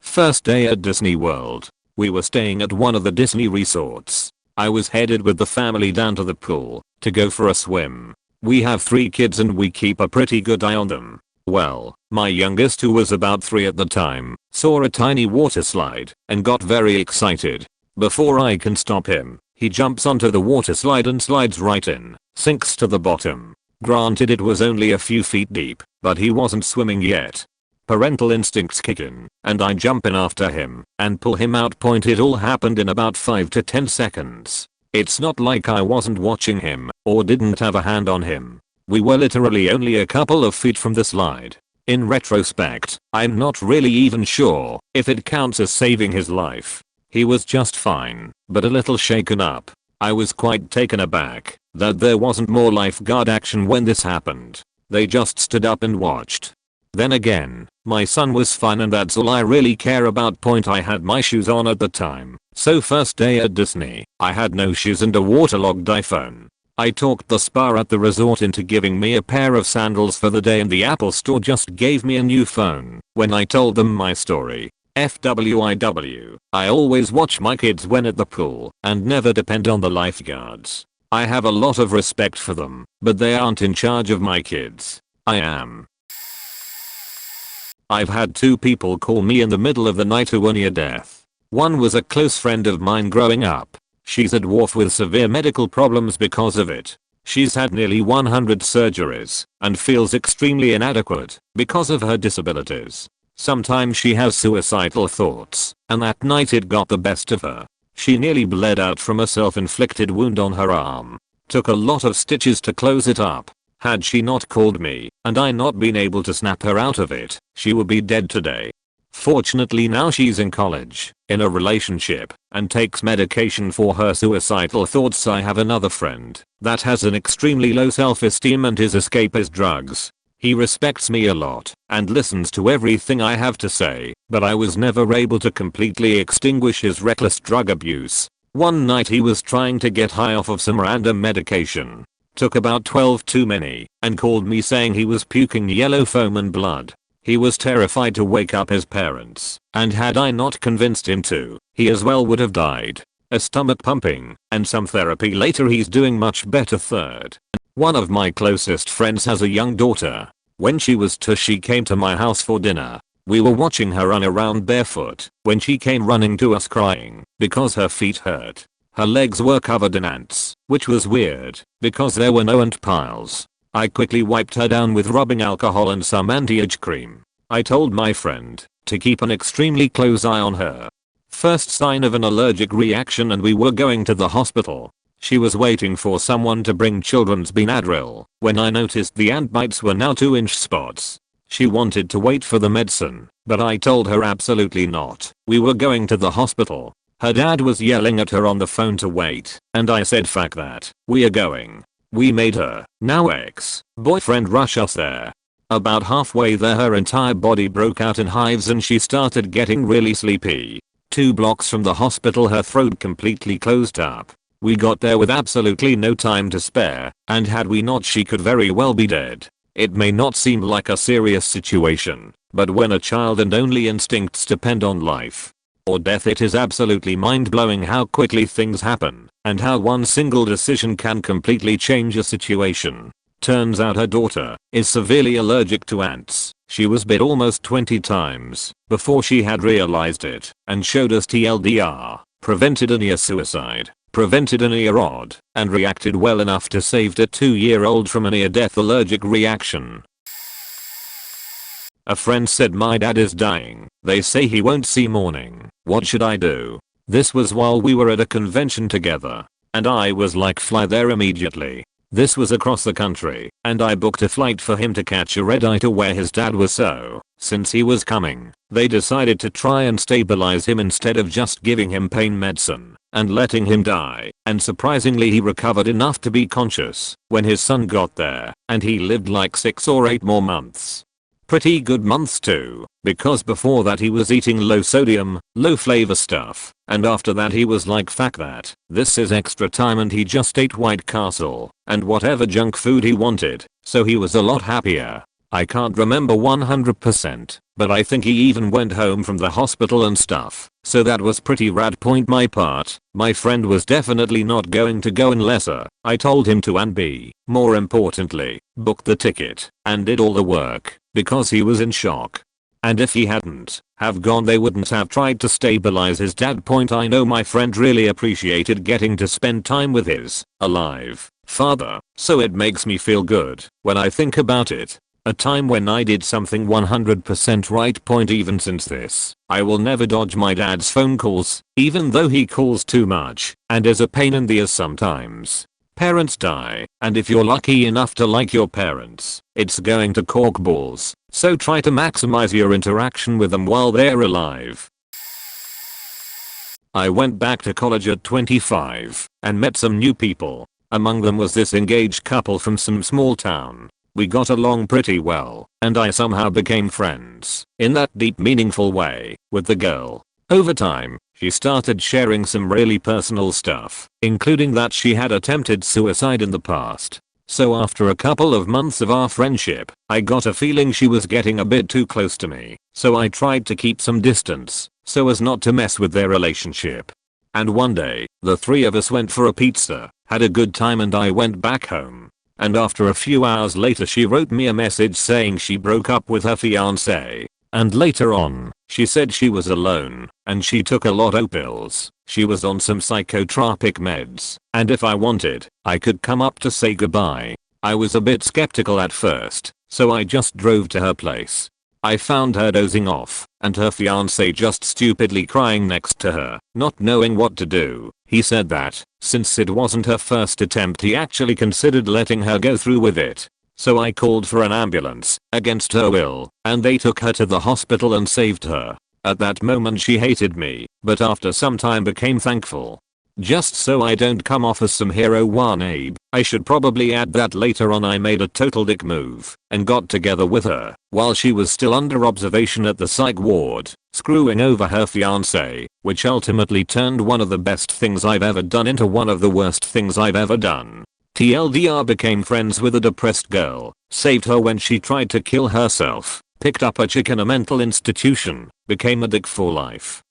First day at Disney World. We were staying at one of the Disney resorts. I was headed with the family down to the pool to go for a swim. We have 3 kids and we keep a pretty good eye on them. Well, my youngest, who was about 3 at the time, saw a tiny water slide and got very excited. Before I can stop him, he jumps onto the water slide and slides right in, sinks to the bottom. Granted, it was only a few feet deep, but he wasn't swimming yet. Parental instincts kick in, and I jump in after him and pull him out. It all happened in about 5 to 10 seconds. It's not like I wasn't watching him or didn't have a hand on him. We were literally only a couple of feet from the slide. In retrospect, I'm not really even sure if it counts as saving his life. He was just fine, but a little shaken up. I was quite taken aback that there wasn't more lifeguard action when this happened. They just stood up and watched. Then again, my son was fine and that's all I really care about. I had my shoes on at the time, so first day at Disney, I had no shoes and a waterlogged iPhone. I talked the spa at the resort into giving me a pair of sandals for the day and the Apple store just gave me a new phone. When I told them my story, FWIW, I always watch my kids when at the pool and never depend on the lifeguards. I have a lot of respect for them, but they aren't in charge of my kids. I am. I've had 2 people call me in the middle of the night who were near death. One was a close friend of mine growing up. She's a dwarf with severe medical problems because of it. She's had nearly 100 surgeries and feels extremely inadequate because of her disabilities. Sometimes she has suicidal thoughts, and that night it got the best of her. She nearly bled out from a self-inflicted wound on her arm. Took a lot of stitches to close it up. Had she not called me and I not been able to snap her out of it, she would be dead today. Fortunately now she's in college, in a relationship, and takes medication for her suicidal thoughts. I have another friend that has an extremely low self-esteem and his escape is drugs. He respects me a lot and listens to everything I have to say, but I was never able to completely extinguish his reckless drug abuse. One night he was trying to get high off of some random medication. Took about 12 too many and called me saying he was puking yellow foam and blood. He was terrified to wake up his parents, and had I not convinced him to, he as well would have died. A stomach pumping and some therapy later he's doing much better. Third, one of my closest friends has a young daughter. When she was 2 she came to my house for dinner. We were watching her run around barefoot when she came running to us crying because her feet hurt. Her legs were covered in ants, which was weird because there were no ant piles. I quickly wiped her down with rubbing alcohol and some anti-age cream. I told my friend to keep an extremely close eye on her. First sign of an allergic reaction and we were going to the hospital. She was waiting for someone to bring children's Benadryl when I noticed the ant bites were now 2-inch spots. She wanted to wait for the medicine, but I told her absolutely not. We were going to the hospital. Her dad was yelling at her on the phone to wait, and I said fuck that, we are going. We made her, now ex-boyfriend, rush us there. About halfway there her entire body broke out in hives and she started getting really sleepy. 2 blocks from the hospital her throat completely closed up. We got there with absolutely no time to spare, and had we not she could very well be dead. It may not seem like a serious situation, but when a child and only instincts depend on life or death, it is absolutely mind-blowing how quickly things happen and how one single decision can completely change a situation. Turns out her daughter is severely allergic to ants. She was bit almost 20 times before she had realized it and showed us TLDR, prevented a near suicide, prevented a near odd, and reacted well enough to save a 2-year-old from a near-death allergic reaction. A friend said my dad is dying. They say he won't see morning. What should I do? This was while we were at a convention together. And I was like, fly there immediately. This was across the country, and I booked a flight for him to catch a red eye to where his dad was, so, since he was coming, they decided to try and stabilize him instead of just giving him pain medicine and letting him die, and surprisingly he recovered enough to be conscious when his son got there, and he lived like 6 or 8 more months. Pretty good months too, because before that he was eating low sodium, low flavor stuff, and after that he was like, fuck that, this is extra time, and he just ate White Castle and whatever junk food he wanted, so he was a lot happier. I can't remember 100%, but I think he even went home from the hospital and stuff, so that was pretty rad. Point my part, my friend was definitely not going to go unless I told him to, and B, more importantly, booked the ticket and did all the work, because he was in shock. And if he hadn't have gone, they wouldn't have tried to stabilize his dad. Point I know my friend really appreciated getting to spend time with his alive father, so it makes me feel good when I think about it. A time when I did something 100% right. Point even since this, I will never dodge my dad's phone calls, even though he calls too much and is a pain in the ass sometimes. Parents die, and if you're lucky enough to like your parents, it's going to cork balls, so try to maximize your interaction with them while they're alive. I went back to college at 25 and met some new people. Among them was this engaged couple from some small town. We got along pretty well, and I somehow became friends, in that deep meaningful way, with the girl. Over time, she started sharing some really personal stuff, including that she had attempted suicide in the past. So after a couple of months of our friendship, I got a feeling she was getting a bit too close to me, so I tried to keep some distance, so as not to mess with their relationship. And one day, the three of us went for a pizza, had a good time, and I went back home. And after a few hours later she wrote me a message saying she broke up with her fiance. And later on, she said she was alone, and she took a lot of pills. She was on some psychotropic meds, and if I wanted, I could come up to say goodbye. I was a bit skeptical at first, so I just drove to her place. I found her dozing off, and her fiance just stupidly crying next to her, not knowing what to do. He said that, since it wasn't her first attempt, he actually considered letting her go through with it. So I called for an ambulance, against her will, and they took her to the hospital and saved her. At that moment she hated me, but after some time became thankful. Just so I don't come off as some hero Abe, I should probably add that later on I made a total dick move and got together with her while she was still under observation at the psych ward, screwing over her fiance, which ultimately turned one of the best things I've ever done into one of the worst things I've ever done. TLDR became friends with a depressed girl, saved her when she tried to kill herself, picked up a chick in a mental institution, became a dick for life.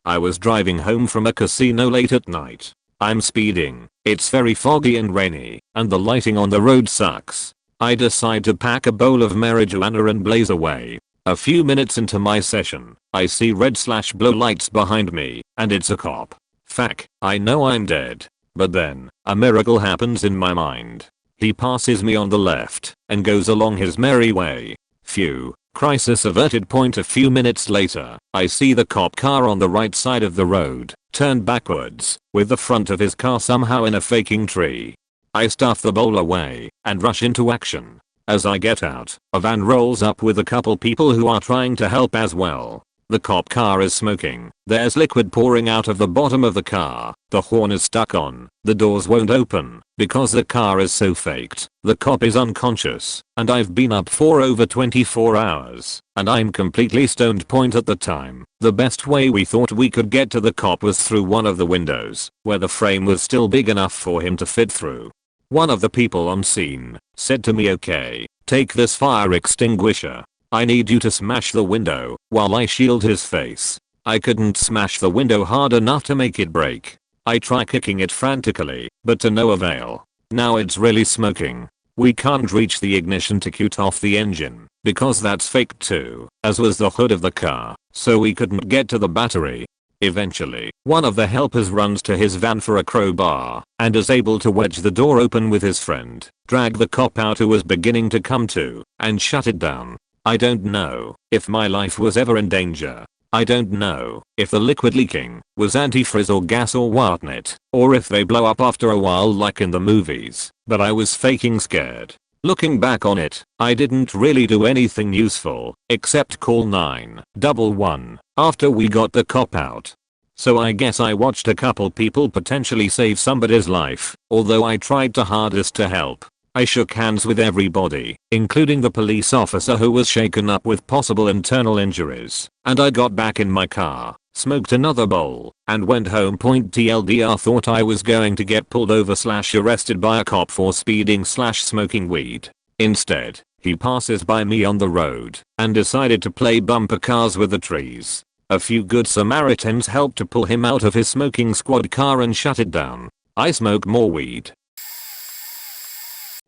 I was driving home from a casino late at night. I'm speeding, it's very foggy and rainy, and the lighting on the road sucks. I decide to pack a bowl of marijuana and blaze away. A few minutes into my session, I see red/blow lights behind me, and it's a cop. Fuck, I know I'm dead. But then, a miracle happens in my mind. He passes me on the left, and goes along his merry way. Phew. Crisis averted. A few minutes later, I see the cop car on the right side of the road, turned backwards, with the front of his car somehow in a faking tree. I stuff the bowl away, and rush into action. As I get out, a van rolls up with a couple people who are trying to help as well. The cop car is smoking. There's liquid pouring out of the bottom of the car. The horn is stuck on. The doors won't open because the car is so faked. The cop is unconscious and I've been up for over 24 hours and I'm completely stoned point at the time. The best way we thought we could get to the cop was through one of the windows where the frame was still big enough for him to fit through. One of the people on scene said to me, "Okay, take this fire extinguisher. I need you to smash the window while I shield his face." I couldn't smash the window hard enough to make it break. I try kicking it frantically, but to no avail. Now it's really smoking. We can't reach the ignition to cut off the engine because that's fake too, as was the hood of the car, so we couldn't get to the battery. Eventually, one of the helpers runs to his van for a crowbar and is able to wedge the door open with his friend, drag the cop out who was beginning to come to, and shut it down. I don't know if my life was ever in danger. I don't know if the liquid leaking was antifreeze or gas or whatnot, or if they blow up after a while like in the movies, but I was faking scared. Looking back on it, I didn't really do anything useful except call 911 after we got the cop out. So I guess I watched a couple people potentially save somebody's life, although I tried the hardest to help. I shook hands with everybody, including the police officer who was shaken up with possible internal injuries, and I got back in my car, smoked another bowl, and went home. TLDR thought I was going to get pulled over / arrested by a cop for speeding / smoking weed. Instead, he passes by me on the road and decided to play bumper cars with the trees. A few good Samaritans helped to pull him out of his smoking squad car and shut it down. I smoke more weed.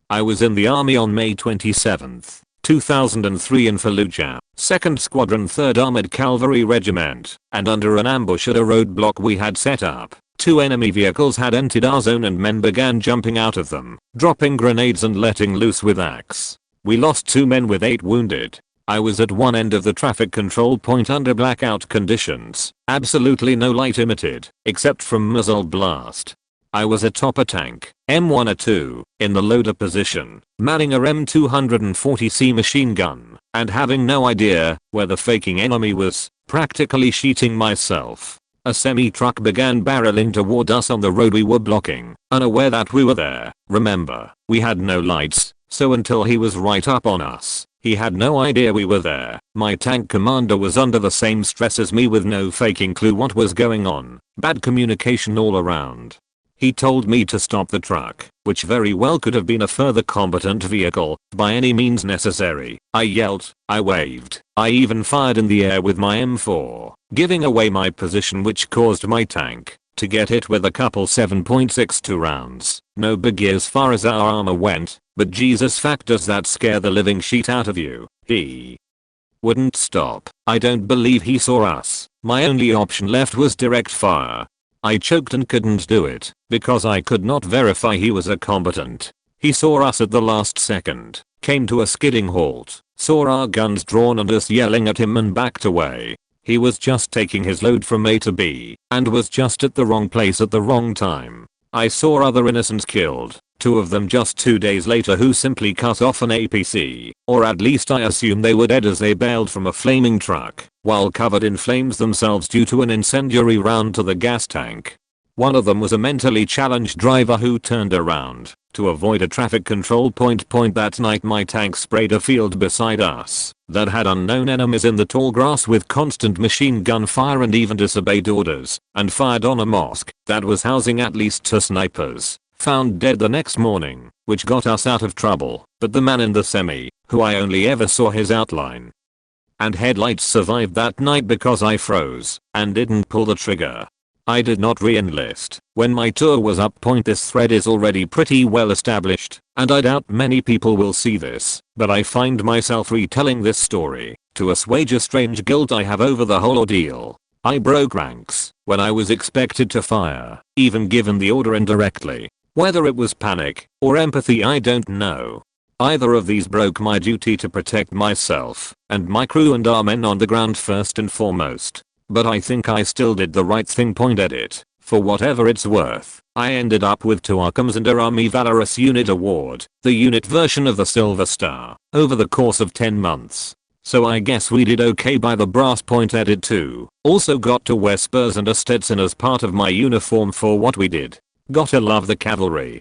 I was in the army on May 27, 2003 in Fallujah, 2nd Squadron 3rd Armored Cavalry Regiment, and under an ambush at a roadblock we had set up, 2 enemy vehicles had entered our zone and men began jumping out of them, dropping grenades and letting loose with axe. We lost 2 men with 8 wounded. I was at one end of the traffic control point under blackout conditions, absolutely no light emitted, except from muzzle blast. I was atop a tank, M1 or 2, in the loader position, manning a M240C machine gun, and having no idea where the faking enemy was, practically sheeting myself. A semi-truck began barreling toward us on the road we were blocking, unaware that we were there. Remember, we had no lights, so until he was right up on us, he had no idea we were there. My tank commander was under the same stress as me with no faking clue what was going on. Bad communication all around. He told me to stop the truck, which very well could have been a further combatant vehicle, by any means necessary. I yelled, I waved, I even fired in the air with my M4, giving away my position which caused my tank to get hit with a couple 7.62 rounds. No biggie as far as our armor went, but Jesus fact does that scare the living shit out of you. He wouldn't stop. I don't believe he saw us. My only option left was direct fire. I choked and couldn't do it because I could not verify he was a combatant. He saw us at the last second, came to a skidding halt, saw our guns drawn and us yelling at him and backed away. He was just taking his load from A to B and was just at the wrong place at the wrong time. I saw other innocents killed, 2 of them just 2 days later who simply cut off an APC, or at least I assume they were dead as they bailed from a flaming truck, while covered in flames themselves due to an incendiary round to the gas tank. One of them was a mentally challenged driver who turned around to avoid a traffic control point. That night my tank sprayed a field beside us that had unknown enemies in the tall grass with constant machine gun fire and even disobeyed orders, and fired on a mosque that was housing at least 2 snipers, found dead the next morning, which got us out of trouble. But the man in the semi, who I only ever saw his outline and headlights, survived that night because I froze and didn't pull the trigger. I did not re-enlist when my tour was up. This thread is already pretty well established, and I doubt many people will see this, but I find myself retelling this story to assuage a strange guilt I have over the whole ordeal. I broke ranks when I was expected to fire, even given the order indirectly. Whether it was panic or empathy I don't know. Either of these broke my duty to protect myself and my crew and our men on the ground first and foremost. But I think I still did the right thing. Edit. For whatever it's worth, I ended up with 2 Arkhams and a Army Valorous Unit Award, the unit version of the Silver Star, over the course of 10 months. so I guess we did okay by the brass point edit too. Also got to wear spurs and a Stetson as part of my uniform for what we did. Gotta love the cavalry.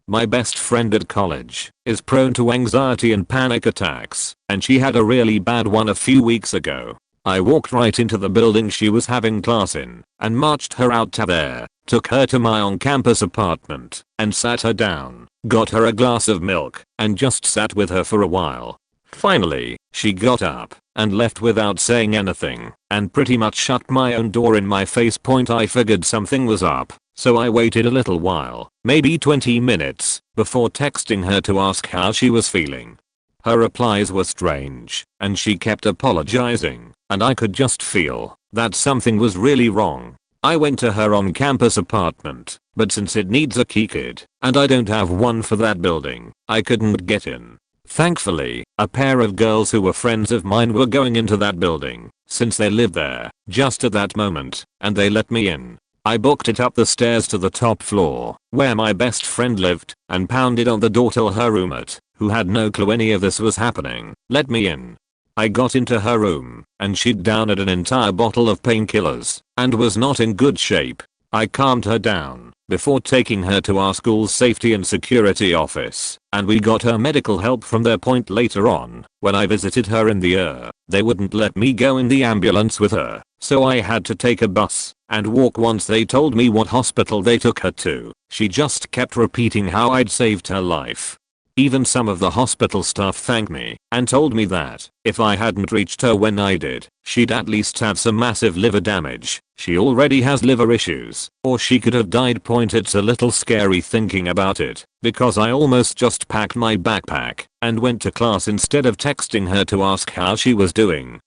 My best friend at college is prone to anxiety and panic attacks, and she had a really bad one a few weeks ago. I walked right into the building she was having class in and marched her out to there, took her to my on-campus apartment and sat her down, got her a glass of milk and just sat with her for a while. Finally, she got up and left without saying anything and pretty much shut my own door in my face. I figured something was up, so I waited a little while, maybe 20 minutes, before texting her to ask how she was feeling. Her replies were strange, and she kept apologizing, and I could just feel that something was really wrong. I went to her on-campus apartment, but since it needs a key card, and I don't have one for that building, I couldn't get in. Thankfully, a pair of girls who were friends of mine were going into that building, since they lived there, just at that moment, and they let me in. I booked it up the stairs to the top floor, where my best friend lived, and pounded on the door till her roommate, who had no clue any of this was happening, let me in. I got into her room, and she'd downed an entire bottle of painkillers, and was not in good shape. I calmed her down, before taking her to our school's safety and security office, and we got her medical help from their point later on. When I visited her in the ER, they wouldn't let me go in the ambulance with her, so I had to take a bus and walk. Once they told me what hospital they took her to, she just kept repeating how I'd saved her life. Even some of the hospital staff thanked me and told me that if I hadn't reached her when I did, she'd at least have some massive liver damage. She already has liver issues, or she could have died. It's a little scary thinking about it, because I almost just packed my backpack and went to class instead of texting her to ask how she was doing.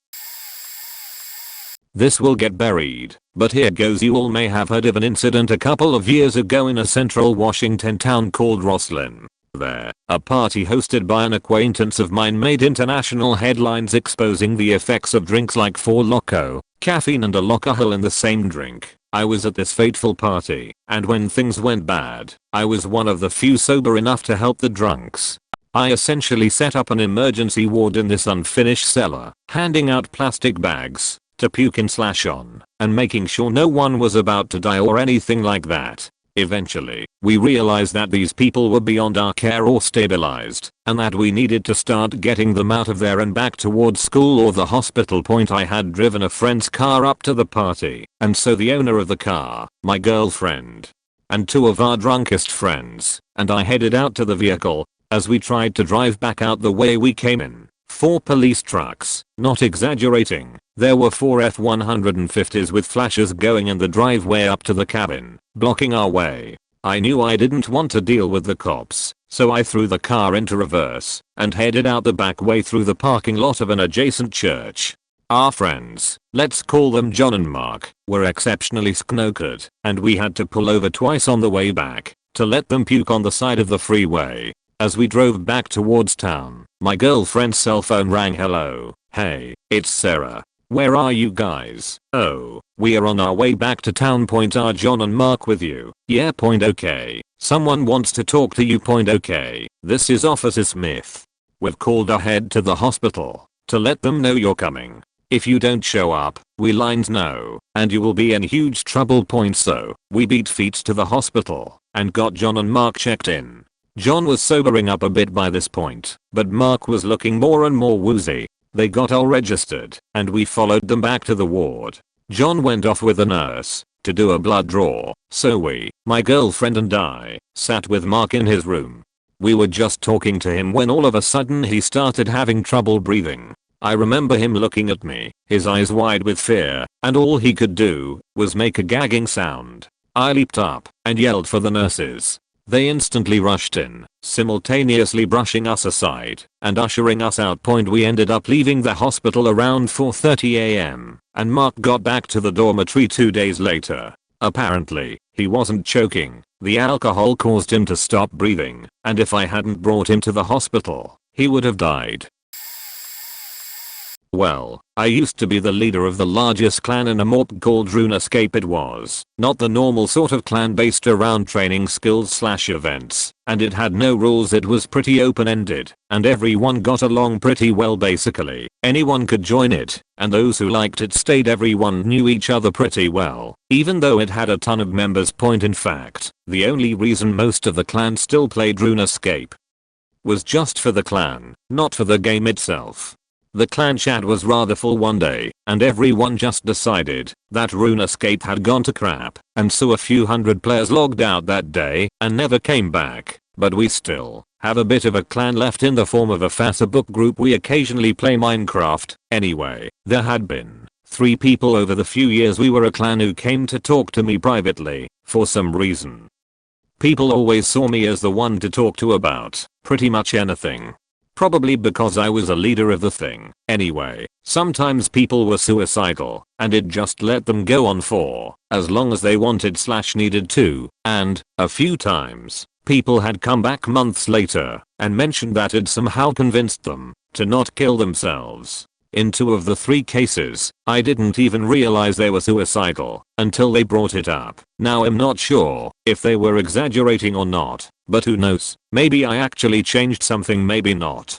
This will get buried, but here goes. You all may have heard of an incident a couple of years ago in a central Washington town called Rosslyn. There, a party hosted by an acquaintance of mine made international headlines exposing the effects of drinks like Four Loko, caffeine and a alcohol in the same drink. I was at this fateful party, and when things went bad, I was one of the few sober enough to help the drunks. I essentially set up an emergency ward in this unfinished cellar, handing out plastic bags to puke in / on, and making sure no one was about to die or anything like that. Eventually, we realized that these people were beyond our care or stabilized, and that we needed to start getting them out of there and back towards school or the hospital. I had driven a friend's car up to the party, and so the owner of the car, my girlfriend, and two of our drunkest friends, and I headed out to the vehicle. As we tried to drive back out the way we came in, 4 police trucks, not exaggerating, there were 4 F-150s with flashes going in the driveway up to the cabin, blocking our way. I knew I didn't want to deal with the cops, so I threw the car into reverse and headed out the back way through the parking lot of an adjacent church. Our friends, let's call them John and Mark, were exceptionally snookered, and we had to pull over twice on the way back to let them puke on the side of the freeway. As we drove back towards town, my girlfriend's cell phone rang. Hello, hey, it's Sarah. Where are you guys? Oh, we are on our way back to town. Are John and Mark with you? Yeah. Okay. Someone wants to talk to you. Okay. This is Officer Smith. We've called ahead to the hospital to let them know you're coming. If you don't show up, we lines know, and you will be in huge trouble. So, we beat feet to the hospital and got John and Mark checked in. John was sobering up a bit by this point, but Mark was looking more and more woozy. They got all registered, and we followed them back to the ward. John went off with the nurse to do a blood draw, so we, my girlfriend and I, sat with Mark in his room. We were just talking to him when all of a sudden he started having trouble breathing. I remember him looking at me, his eyes wide with fear, and all he could do was make a gagging sound. I leaped up and yelled for the nurses. They instantly rushed in, simultaneously brushing us aside and ushering us out. We ended up leaving the hospital around 4:30 AM, and Mark got back to the dormitory 2 days later. Apparently, he wasn't choking. The alcohol caused him to stop breathing, and if I hadn't brought him to the hospital, he would have died. Well, I used to be the leader of the largest clan in a morp called RuneScape. It was not the normal sort of clan based around training skills / events, and it had no rules. It was pretty open-ended, and everyone got along pretty well. Basically, anyone could join it, and those who liked it stayed. Everyone knew each other pretty well, even though it had a ton of members. In fact, the only reason most of the clan still played RuneScape was just for the clan, not for the game itself. The clan chat was rather full one day, and everyone just decided that RuneScape had gone to crap, and so a few hundred players logged out that day and never came back. But we still have a bit of a clan left in the form of a Facebook group. We occasionally play Minecraft. Anyway, there had been 3 people over the few years we were a clan who came to talk to me privately, for some reason. People always saw me as the one to talk to about pretty much anything. Probably because I was a leader of the thing. Anyway, sometimes people were suicidal, and it just let them go on for as long as they wanted / needed to, and a few times, people had come back months later and mentioned that it somehow convinced them to not kill themselves. In 2 of the 3 cases, I didn't even realize they were suicidal until they brought it up. Now I'm not sure if they were exaggerating or not, but who knows, maybe I actually changed something, maybe not.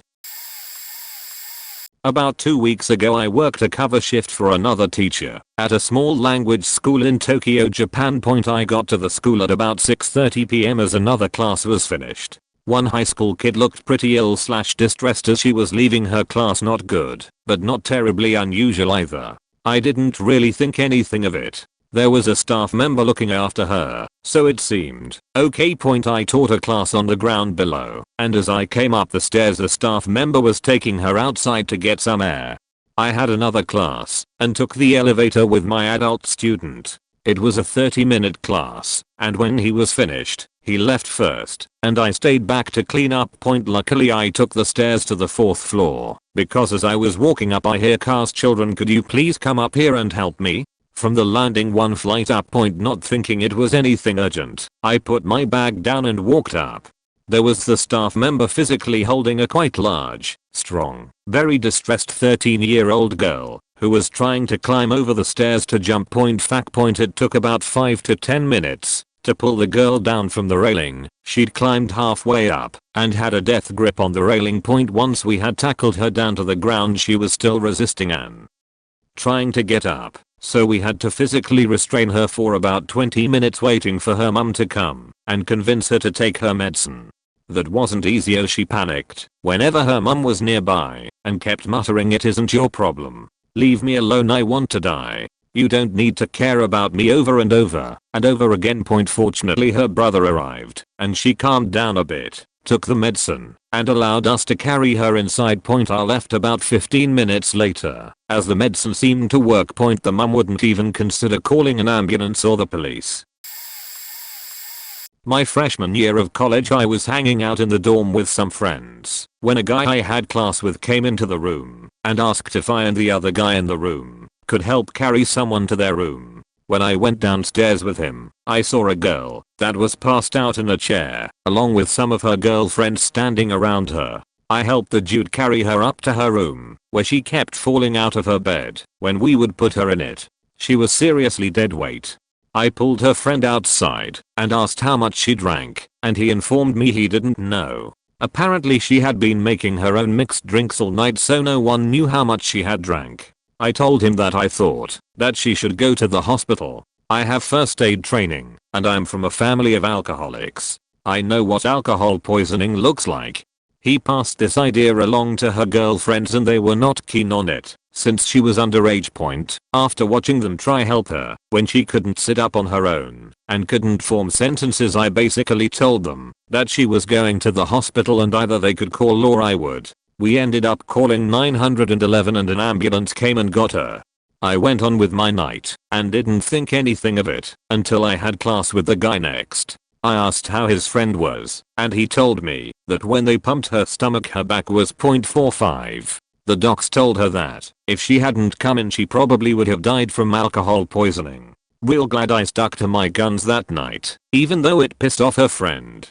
About 2 weeks ago I worked a cover shift for another teacher at a small language school in Tokyo, Japan. I got to the school at about 6:30 p.m. as another class was finished. One high school kid looked pretty ill / distressed as she was leaving her class. Not good, but not terribly unusual either. I didn't really think anything of it. There was a staff member looking after her, so it seemed okay. I taught a class on the ground below, and as I came up the stairs a staff member was taking her outside to get some air. I had another class and took the elevator with my adult student. It was a 30-minute class, and when he was finished, he left first, and I stayed back to clean up. Luckily I took the stairs to the 4th floor, because as I was walking up I hear cars. Children, could you please come up here and help me? From the landing 1 flight up. Not thinking it was anything urgent, I put my bag down and walked up. There was the staff member physically holding a quite large, strong, very distressed 13-year-old girl who was trying to climb over the stairs to jump. It took about 5 to 10 minutes to pull the girl down from the railing. She'd climbed halfway up and had a death grip on the railing. Once we had tackled her down to the ground she was still resisting and trying to get up, so we had to physically restrain her for about 20 minutes waiting for her mum to come and convince her to take her medicine. That wasn't easy as she panicked whenever her mum was nearby and kept muttering, "It isn't your problem. Leave me alone, I want to die. You don't need to care about me," over and over and over again. Fortunately her brother arrived and she calmed down a bit, took the medicine, and allowed us to carry her inside. I left about 15 minutes later, as the medicine seemed to work. The mum wouldn't even consider calling an ambulance or the police. My freshman year of college I was hanging out in the dorm with some friends when a guy I had class with came into the room and asked if I and the other guy in the room could help carry someone to their room. When I went downstairs with him, I saw a girl that was passed out in a chair, along with some of her girlfriends standing around her. I helped the dude carry her up to her room, where she kept falling out of her bed when we would put her in it. She was seriously dead weight. I pulled her friend outside and asked how much she drank, and he informed me he didn't know. Apparently she had been making her own mixed drinks all night, so no one knew how much she had drank. I told him that I thought that she should go to the hospital. I have first aid training, and I'm from a family of alcoholics. I know what alcohol poisoning looks like. He passed this idea along to her girlfriends and they were not keen on it, since she was underage. After watching them try help her when she couldn't sit up on her own and couldn't form sentences, I basically told them that she was going to the hospital and either they could call or I would. We ended up calling 911 and an ambulance came and got her. I went on with my night and didn't think anything of it until I had class with the guy next. I asked how his friend was, and he told me that when they pumped her stomach her back was 0.45. The docs told her that if she hadn't come in she probably would have died from alcohol poisoning. Real glad I stuck to my guns that night, even though it pissed off her friend.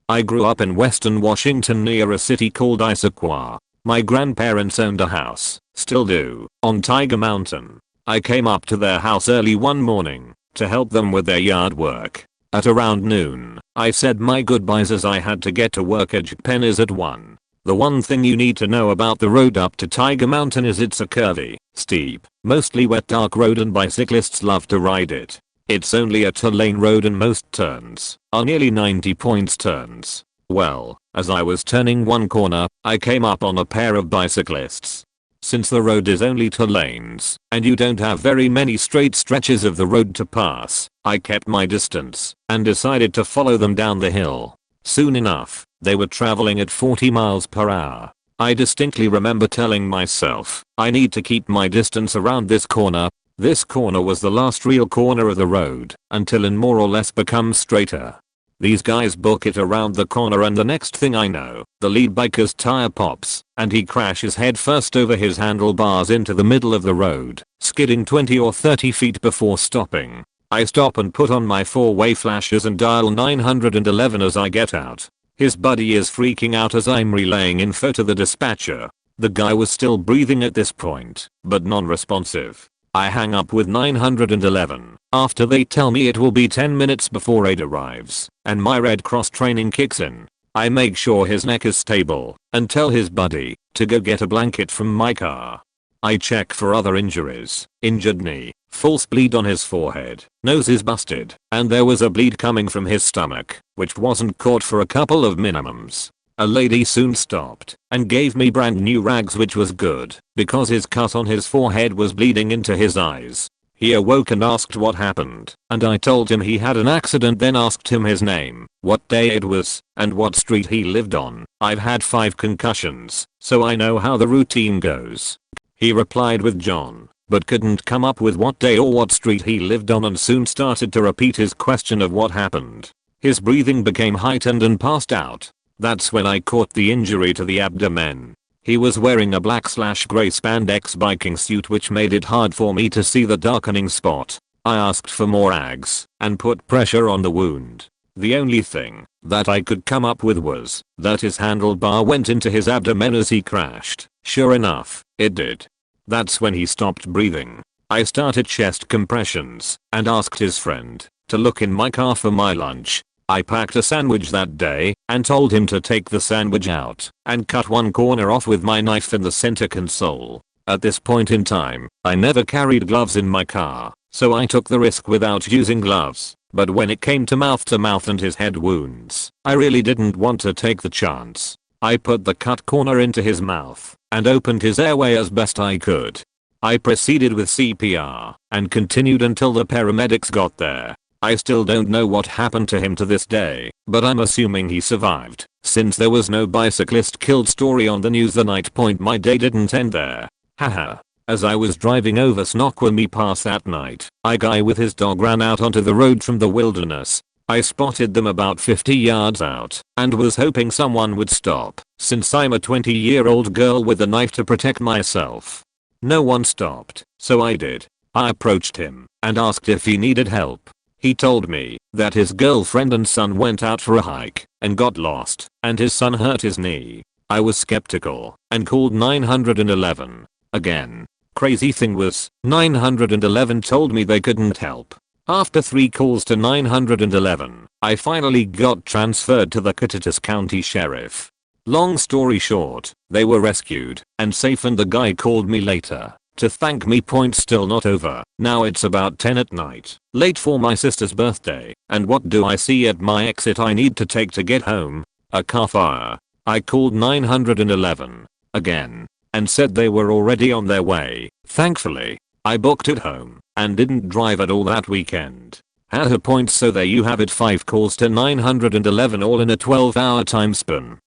I grew up in Western Washington near a city called Issaquah. My grandparents owned a house, still do, on Tiger Mountain. I came up to their house early one morning to help them with their yard work. At around noon, I said my goodbyes as I had to get to work at Penny's at 1. The one thing you need to know about the road up to Tiger Mountain is it's a curvy, steep, mostly wet dark road and bicyclists love to ride it. It's only a 2-lane road and most turns are nearly 90 points turns. Well, as I was turning one corner, I came up on a pair of bicyclists. Since the road is only 2 lanes, and you don't have very many straight stretches of the road to pass, I kept my distance and decided to follow them down the hill. Soon enough, they were traveling at 40 miles per hour. I distinctly remember telling myself, I need to keep my distance around this corner. This corner was the last real corner of the road, until it more or less becomes straighter. These guys book it around the corner and the next thing I know, the lead biker's tire pops, and he crashes head first over his handlebars into the middle of the road, skidding 20 or 30 feet before stopping. I stop and put on my 4-way flashes and dial 911 as I get out. His buddy is freaking out as I'm relaying info to the dispatcher. The guy was still breathing at this point, but non-responsive. I hang up with 911 after they tell me it will be 10 minutes before aid arrives, and my Red Cross training kicks in. I make sure his neck is stable and tell his buddy to go get a blanket from my car. I check for other injuries: injured knee, false bleed on his forehead, nose is busted, and there was a bleed coming from his stomach, which wasn't caught for a couple of minimums. A lady soon stopped and gave me brand new rags, which was good because his cut on his forehead was bleeding into his eyes. He awoke and asked what happened, and I told him he had an accident, then asked him his name, what day it was, and what street he lived on. I've had 5 concussions, so I know how the routine goes. He replied with John, but couldn't come up with what day or what street he lived on, and soon started to repeat his question of what happened. His breathing became heightened and passed out. That's when I caught the injury to the abdomen. He was wearing a black/gray spandex biking suit, which made it hard for me to see the darkening spot. I asked for more rags and put pressure on the wound. The only thing that I could come up with was that his handlebar went into his abdomen as he crashed. Sure enough, it did. That's when he stopped breathing. I started chest compressions and asked his friend to look in my car for my lunch. I packed a sandwich that day and told him to take the sandwich out and cut one corner off with my knife in the center console. At this point in time, I never carried gloves in my car, so I took the risk without using gloves. But when it came to mouth and his head wounds, I really didn't want to take the chance. I put the cut corner into his mouth and opened his airway as best I could. I proceeded with CPR and continued until the paramedics got there. I still don't know what happened to him to this day, but I'm assuming he survived, since there was no bicyclist killed story on the news the night. My day didn't end there. Haha. As I was driving over Snoqualmie Pass that night, a guy with his dog ran out onto the road from the wilderness. I spotted them about 50 yards out and was hoping someone would stop, since I'm a 20-year-old girl with a knife to protect myself. No one stopped, so I did. I approached him and asked if he needed help. He told me that his girlfriend and son went out for a hike and got lost, and his son hurt his knee. I was skeptical and called 911. Again. Crazy thing was, 911 told me they couldn't help. After 3 calls to 911, I finally got transferred to the Cottitas County Sheriff. Long story short, they were rescued and safe, and the guy called me later to thank me. Point still not over. Now it's about 10 at night, late for my sister's birthday, and what do I see at my exit I need to take to get home? A car fire. I called 911 again and said they were already on their way. Thankfully, I booked it home and didn't drive at all that weekend. At her point, so there you have it, 5 calls to 911 all in a 12-hour time span.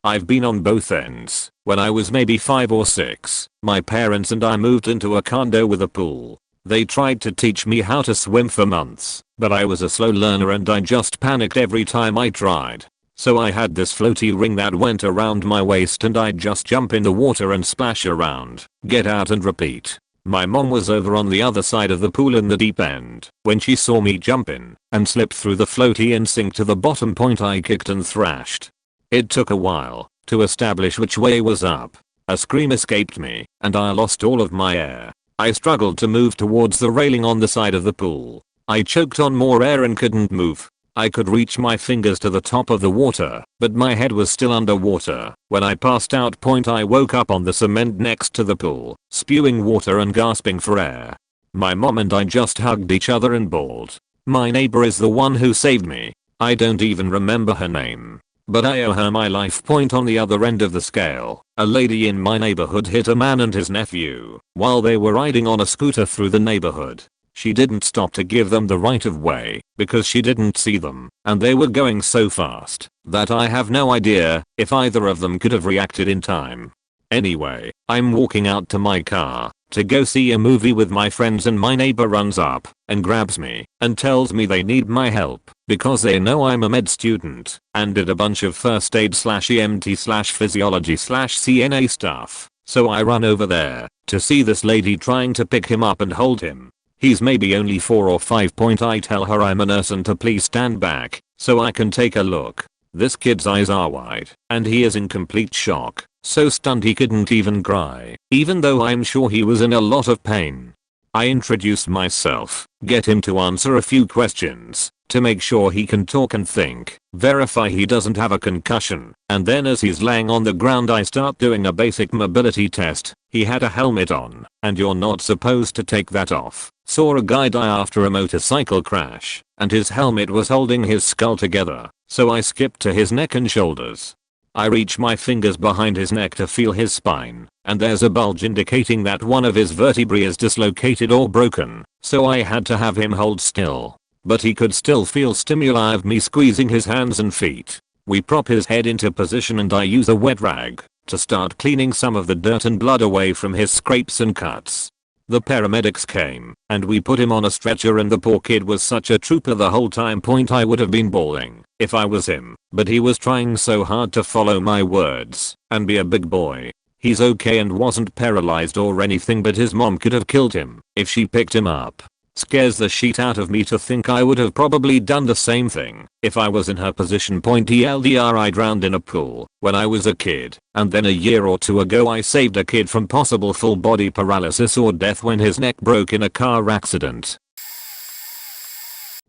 I've been on both ends. When I was maybe 5 or 6, my parents and I moved into a condo with a pool. They tried to teach me how to swim for months, but I was a slow learner and I just panicked every time I tried. So I had this floaty ring that went around my waist and I'd just jump in the water and splash around, get out and repeat. My mom was over on the other side of the pool in the deep end when she saw me jump in and slip through the floaty and sink to the bottom. Point I kicked and thrashed. It took a while, to establish which way was up. A scream escaped me, and I lost all of my air. I struggled to move towards the railing on the side of the pool. I choked on more air and couldn't move. I could reach my fingers to the top of the water, but my head was still underwater. When I passed out, I woke up on the cement next to the pool, spewing water and gasping for air. My mom and I just hugged each other and bawled. My neighbor is the one who saved me. I don't even remember her name, but I owe her my life. On the other end of the scale, a lady in my neighborhood hit a man and his nephew while they were riding on a scooter through the neighborhood. She didn't stop to give them the right of way because she didn't see them, and they were going so fast that I have no idea if either of them could have reacted in time. Anyway, I'm walking out to my car to go see a movie with my friends, and my neighbor runs up and grabs me and tells me they need my help because they know I'm a med student and did a bunch of first aid /EMT /physiology /CNA stuff. So I run over there to see this lady trying to pick him up and hold him. He's maybe only 4 or 5. I tell her I'm a nurse and to please stand back so I can take a look. This kid's eyes are wide and he is in complete shock, so stunned he couldn't even cry, even though I'm sure he was in a lot of pain. I introduce myself, get him to answer a few questions to make sure he can talk and think, verify he doesn't have a concussion, and then as he's laying on the ground I start doing a basic mobility test. He had a helmet on, and you're not supposed to take that off. Saw a guy die after a motorcycle crash, and his helmet was holding his skull together, so I skipped to his neck and shoulders. I reach my fingers behind his neck to feel his spine, and there's a bulge indicating that one of his vertebrae is dislocated or broken, so I had to have him hold still. But he could still feel stimuli of me squeezing his hands and feet. We prop his head into position and I use a wet rag to start cleaning some of the dirt and blood away from his scrapes and cuts. The paramedics came, and we put him on a stretcher, and the poor kid was such a trooper the whole time. I would have been bawling if I was him, but he was trying so hard to follow my words and be a big boy. He's okay and wasn't paralyzed or anything, but his mom could have killed him if she picked him up. Scares the shit out of me to think I would have probably done the same thing if I was in her position. TLDR, I drowned in a pool when I was a kid, and then a year or two ago I saved a kid from possible full body paralysis or death when his neck broke in a car accident.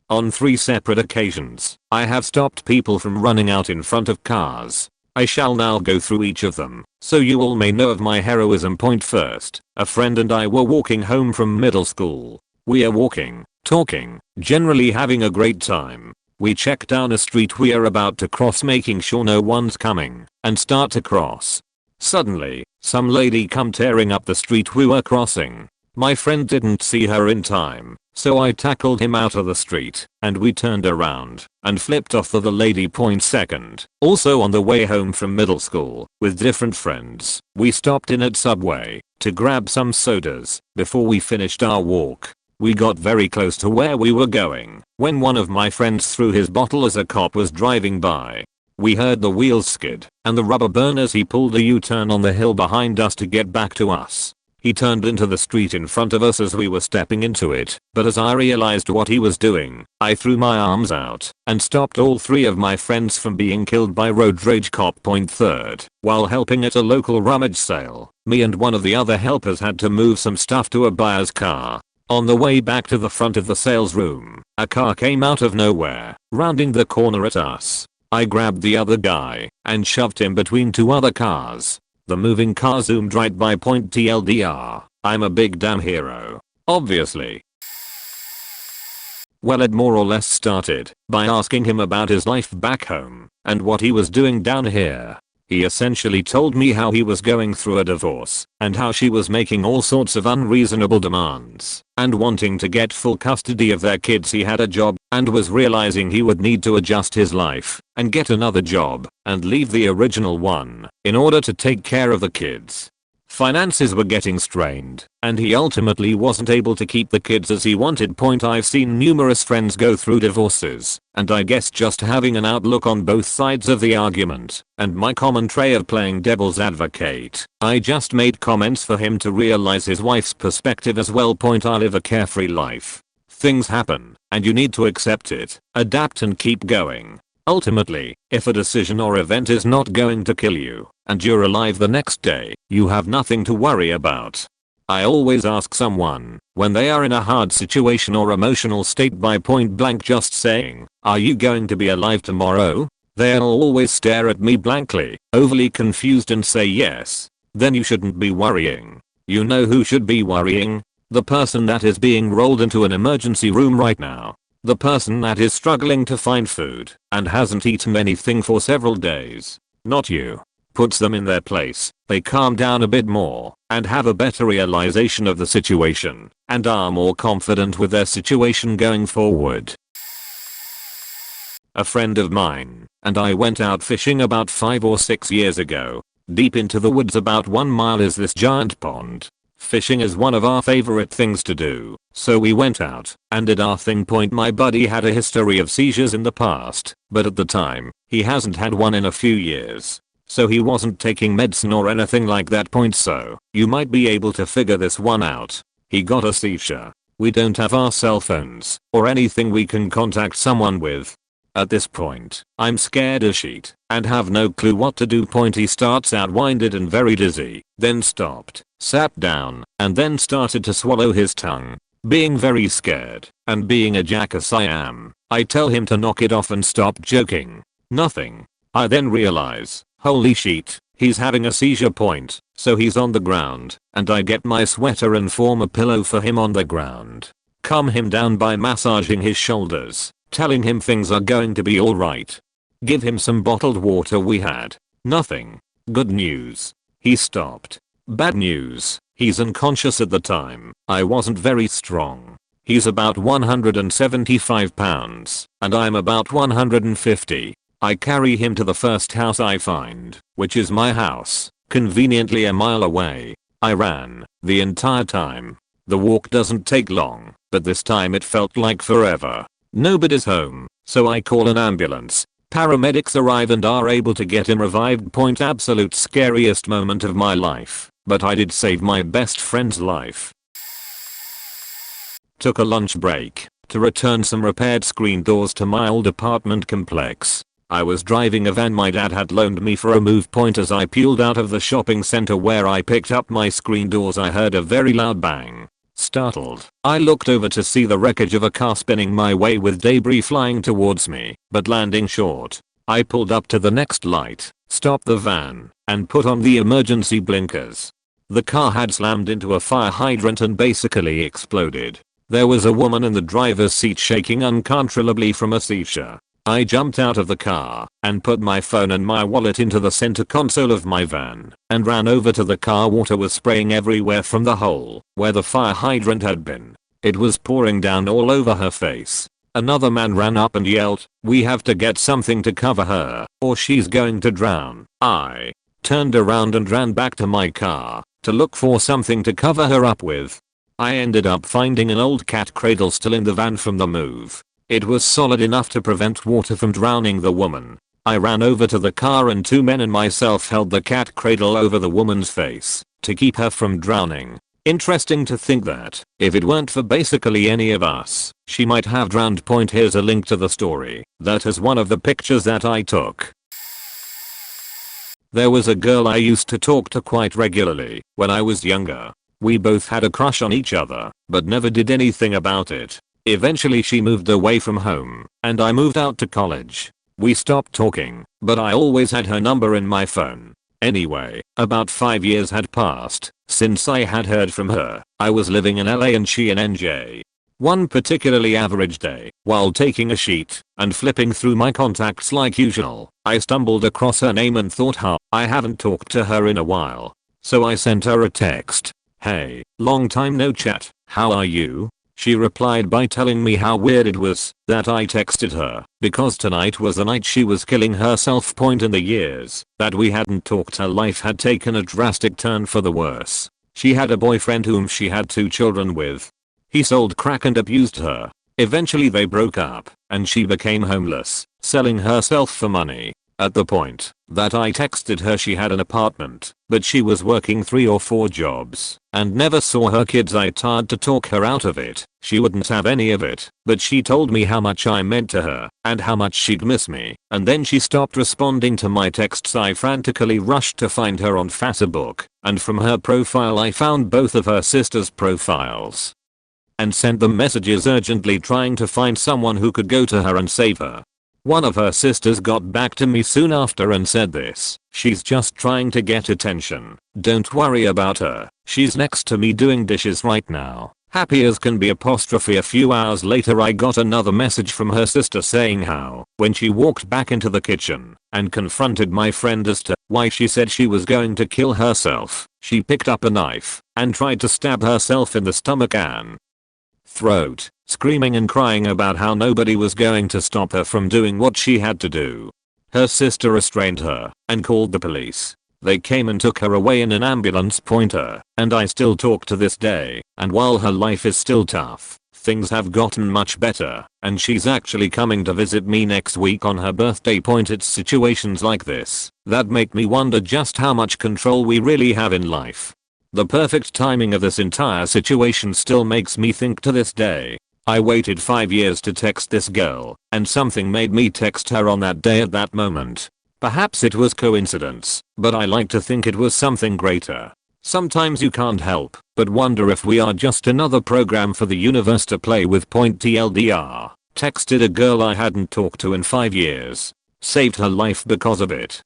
On 3 separate occasions, I have stopped people from running out in front of cars. I shall now go through each of them, so you all may know of my heroism. First, a friend and I were walking home from middle school. We are walking, talking, generally having a great time. We check down a street we are about to cross, making sure no one's coming, and start to cross. Suddenly, some lady come tearing up the street we were crossing. My friend didn't see her in time, so I tackled him out of the street, and we turned around and flipped off for the lady. Second, also on the way home from middle school with different friends, we stopped in at Subway to grab some sodas before we finished our walk. We got very close to where we were going when one of my friends threw his bottle as a cop was driving by. We heard the wheels skid and the rubber burn as he pulled a U-turn on the hill behind us to get back to us. He turned into the street in front of us as we were stepping into it, but as I realized what he was doing, I threw my arms out and stopped all 3 of my friends from being killed by road rage cop. Third, while helping at a local rummage sale, me and one of the other helpers had to move some stuff to a buyer's car. On the way back to the front of the sales room, a car came out of nowhere, rounding the corner at us. I grabbed the other guy and shoved him between 2 other cars. The moving car zoomed right by. TLDR, I'm a big damn hero. Obviously. Well, it more or less started by asking him about his life back home and what he was doing down here. He essentially told me how he was going through a divorce and how she was making all sorts of unreasonable demands and wanting to get full custody of their kids. He had a job and was realizing he would need to adjust his life and get another job and leave the original one in order to take care of the kids. Finances were getting strained, and he ultimately wasn't able to keep the kids as he wanted. I've seen numerous friends go through divorces, and I guess just having an outlook on both sides of the argument, and my common trait of playing devil's advocate, I just made comments for him to realize his wife's perspective as well. I live a carefree life. Things happen, and you need to accept it, adapt and keep going. Ultimately, if a decision or event is not going to kill you, and you're alive the next day, you have nothing to worry about. I always ask someone, when they are in a hard situation or emotional state by point blank just saying, "Are you going to be alive tomorrow?" They'll always stare at me blankly, overly confused and say yes. Then you shouldn't be worrying. You know who should be worrying? The person that is being rolled into an emergency room right now. The person that is struggling to find food and hasn't eaten anything for several days. Not you. Puts them in their place, they calm down a bit more and have a better realization of the situation and are more confident with their situation going forward. A friend of mine and I went out fishing about 5 or 6 years ago. Deep into the woods about 1 mile is this giant pond. Fishing is one of our favorite things to do, so we went out and did our thing. My buddy had a history of seizures in the past, but at the time, he hasn't had one in a few years. So he wasn't taking medicine or anything like that. So you might be able to figure this one out. He got a seizure. We don't have our cell phones or anything we can contact someone with. At this point, I'm scared as shit and have no clue what to do. He starts out winded and very dizzy, then stopped, sat down, and then started to swallow his tongue. Being very scared and being a jackass I am, I tell him to knock it off and stop joking. Nothing. I then realize, holy shit, he's having a seizure. So he's on the ground, and I get my sweater and form a pillow for him on the ground. Calm him down by massaging his shoulders, telling him things are going to be alright. Give him some bottled water. We had nothing. Good news. He stopped. Bad news. He's unconscious at the time. I wasn't very strong. He's about 175 pounds, and I'm about 150. I carry him to the first house I find, which is my house, conveniently a mile away. I ran the entire time. The walk doesn't take long, but this time it felt like forever. Nobody's home, so I call an ambulance. Paramedics arrive and are able to get him revived. Absolute scariest moment of my life, but I did save my best friend's life. Took a lunch break to return some repaired screen doors to my old apartment complex. I was driving a van my dad had loaned me for a move. As I peeled out of the shopping center where I picked up my screen doors, I heard a very loud bang. Startled, I looked over to see the wreckage of a car spinning my way with debris flying towards me, but landing short. I pulled up to the next light, stopped the van, and put on the emergency blinkers. The car had slammed into a fire hydrant and basically exploded. There was a woman in the driver's seat shaking uncontrollably from a seizure. I jumped out of the car and put my phone and my wallet into the center console of my van and ran over to the car. Water was spraying everywhere from the hole where the fire hydrant had been. It was pouring down all over her face. Another man ran up and yelled, "We have to get something to cover her or she's going to drown." I turned around and ran back to my car to look for something to cover her up with. I ended up finding an old cat cradle still in the van from the move. It was solid enough to prevent water from drowning the woman. I ran over to the car and 2 men and myself held the cat cradle over the woman's face to keep her from drowning. Interesting to think that, if it weren't for basically any of us, she might have drowned. Here's a link to the story. That is one of the pictures that I took. There was a girl I used to talk to quite regularly when I was younger. We both had a crush on each other, but never did anything about it. Eventually she moved away from home, and I moved out to college. We stopped talking, but I always had her number in my phone. Anyway, about 5 years had passed since I had heard from her. I was living in LA and she in NJ. One particularly average day, while taking a sheet and flipping through my contacts like usual, I stumbled across her name and thought, I haven't talked to her in a while. So I sent her a text. "Hey, long time no chat, how are you?" She replied by telling me how weird it was that I texted her because tonight was the night she was killing herself. In the years that we hadn't talked, her life had taken a drastic turn for the worse. She had a boyfriend whom she had 2 children with. He sold crack and abused her. Eventually they broke up and she became homeless, selling herself for money. At the point that I texted her, she had an apartment, but she was working 3 or 4 jobs and never saw her kids. I tried to talk her out of it. She wouldn't have any of it, but she told me how much I meant to her and how much she'd miss me, and then she stopped responding to my texts. I frantically rushed to find her on Facebook, and from her profile I found both of her sisters' profiles and sent them messages urgently trying to find someone who could go to her and save her. One of her sisters got back to me soon after and said this: "She's just trying to get attention. Don't worry about her. She's next to me doing dishes right now. Happy as can be." A few hours later I got another message from her sister saying how, when she walked back into the kitchen and confronted my friend as to why she said she was going to kill herself, she picked up a knife and tried to stab herself in the stomach and throat, screaming and crying about how nobody was going to stop her from doing what she had to do. Her sister restrained her and called the police. They came and took her away in an ambulance pointer, and I still talk to this day, and while her life is still tough, things have gotten much better, and she's actually coming to visit me next week on her birthday. It's situations like this that make me wonder just how much control we really have in life. The perfect timing of this entire situation still makes me think to this day. I waited 5 years to text this girl, and something made me text her on that day at that moment. Perhaps it was coincidence, but I like to think it was something greater. Sometimes you can't help but wonder if we are just another program for the universe to play with. TLDR. Texted a girl I hadn't talked to in 5 years. Saved her life because of it.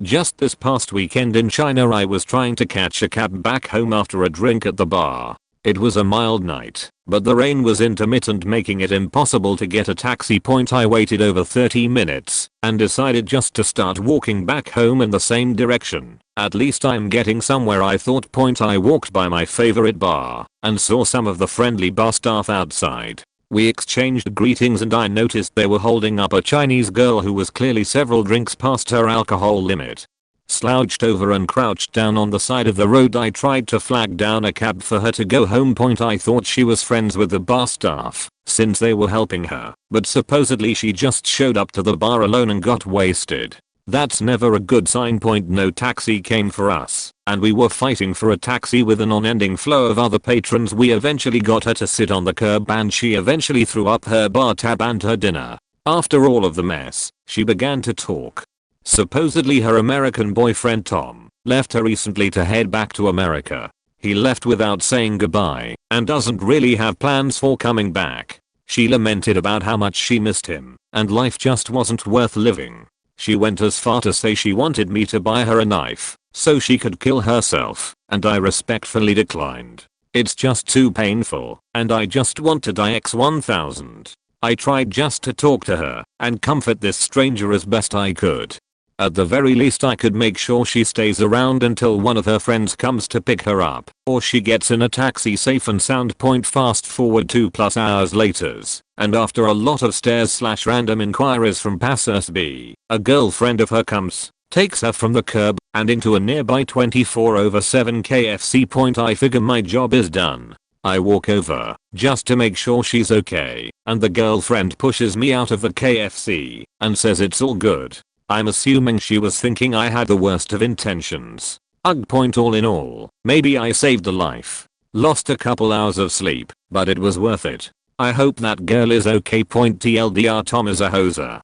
Just this past weekend in China I was trying to catch a cab back home after a drink at the bar. It was a mild night, but the rain was intermittent, making it impossible to get a taxi. I waited over 30 minutes and decided just to start walking back home in the same direction. At least I'm getting somewhere, I thought. I walked by my favorite bar and saw some of the friendly bar staff outside. We exchanged greetings and I noticed they were holding up a Chinese girl who was clearly several drinks past her alcohol limit. Slouched over and crouched down on the side of the road, I tried to flag down a cab for her to go home. I thought she was friends with the bar staff since they were helping her, but supposedly she just showed up to the bar alone and got wasted. That's never a good sign. No taxi came for us, and we were fighting for a taxi with an unending flow of other patrons. We eventually got her to sit on the curb and she eventually threw up her bar tab and her dinner. After all of the mess, she began to talk. Supposedly her American boyfriend Tom left her recently to head back to America. He left without saying goodbye and doesn't really have plans for coming back. She lamented about how much she missed him and life just wasn't worth living. She went as far to say she wanted me to buy her a knife so she could kill herself, and I respectfully declined. It's just too painful, and I just want to die X1000. I tried just to talk to her and comfort this stranger as best I could. At the very least I could make sure she stays around until one of her friends comes to pick her up, or she gets in a taxi safe and sound. Fast forward 2+ hours later, and after a lot of stares/random inquiries from passers-by, a girlfriend of her comes, takes her from the curb and into a nearby 24/7 KFC. I figure my job is done. I walk over just to make sure she's okay, and the girlfriend pushes me out of the KFC and says it's all good. I'm assuming she was thinking I had the worst of intentions. Ugh. All in all, maybe I saved a life. Lost a couple hours of sleep, but it was worth it. I hope that girl is okay. TLDR, Tom is a hoser.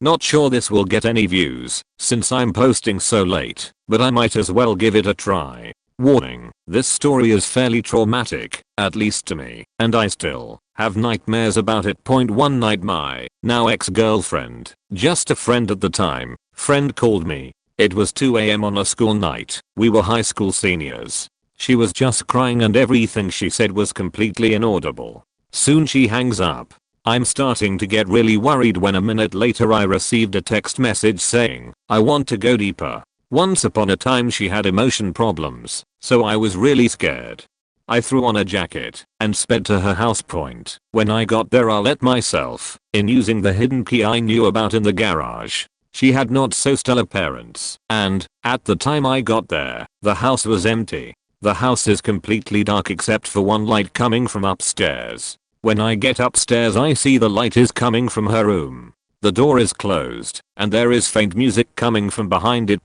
Not sure this will get any views since I'm posting so late, but I might as well give it a try. Warning, this story is fairly traumatic, at least to me, and I still have nightmares about it. One night my now ex-girlfriend, just a friend at the time, friend called me. It was 2 AM on a school night. We were high school seniors. She was just crying and everything she said was completely inaudible. Soon she hangs up. I'm starting to get really worried when a minute later I received a text message saying, "I want to go deeper." Once upon a time she had emotion problems, so I was really scared. I threw on a jacket and sped to her house. When I got there I let myself in using the hidden key I knew about in the garage. She had not so stellar parents, and at the time I got there, the house was empty. The house is completely dark except for one light coming from upstairs. When I get upstairs I see the light is coming from her room. The door is closed, and there is faint music coming from behind it.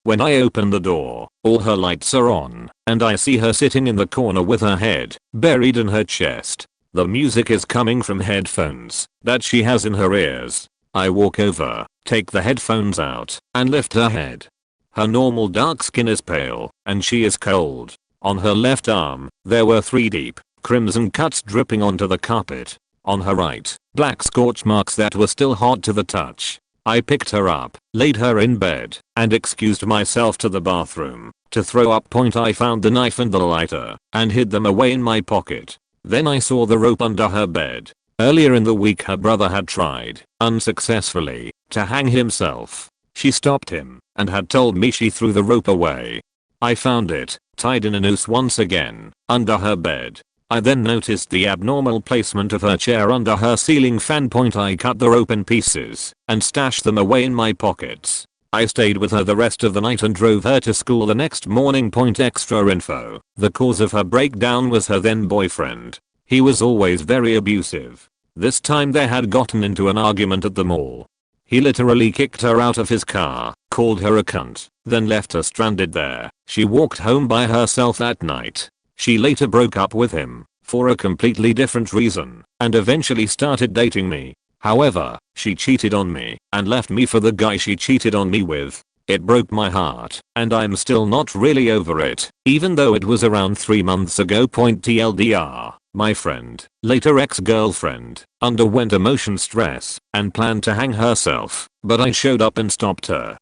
When I open the door, all her lights are on, and I see her sitting in the corner with her head buried in her chest. The music is coming from headphones that she has in her ears. I walk over, take the headphones out, and lift her head. Her normal dark skin is pale, and she is cold. On her left arm, there were 3 deep, crimson cuts dripping onto the carpet. On her right, black scorch marks that were still hot to the touch. I picked her up, laid her in bed, and excused myself to the bathroom. To throw up. I found the knife and the lighter, and hid them away in my pocket. Then I saw the rope under her bed. Earlier in the week her brother had tried, unsuccessfully, to hang himself. She stopped him, and had told me she threw the rope away. I found it, tied in a noose once again, under her bed. I then noticed the abnormal placement of her chair under her ceiling fan. I cut the rope in pieces and stashed them away in my pockets. I stayed with her the rest of the night and drove her to school the next morning. Extra info: the cause of her breakdown was her then boyfriend. He was always very abusive. This time they had gotten into an argument at the mall. He literally kicked her out of his car, called her a cunt, then left her stranded there. She walked home by herself that night. She later broke up with him, for a completely different reason, and eventually started dating me. However, she cheated on me, and left me for the guy she cheated on me with. It broke my heart, and I'm still not really over it, even though it was around 3 months ago. TLDR, my friend, later ex-girlfriend, underwent emotion stress, and planned to hang herself, but I showed up and stopped her.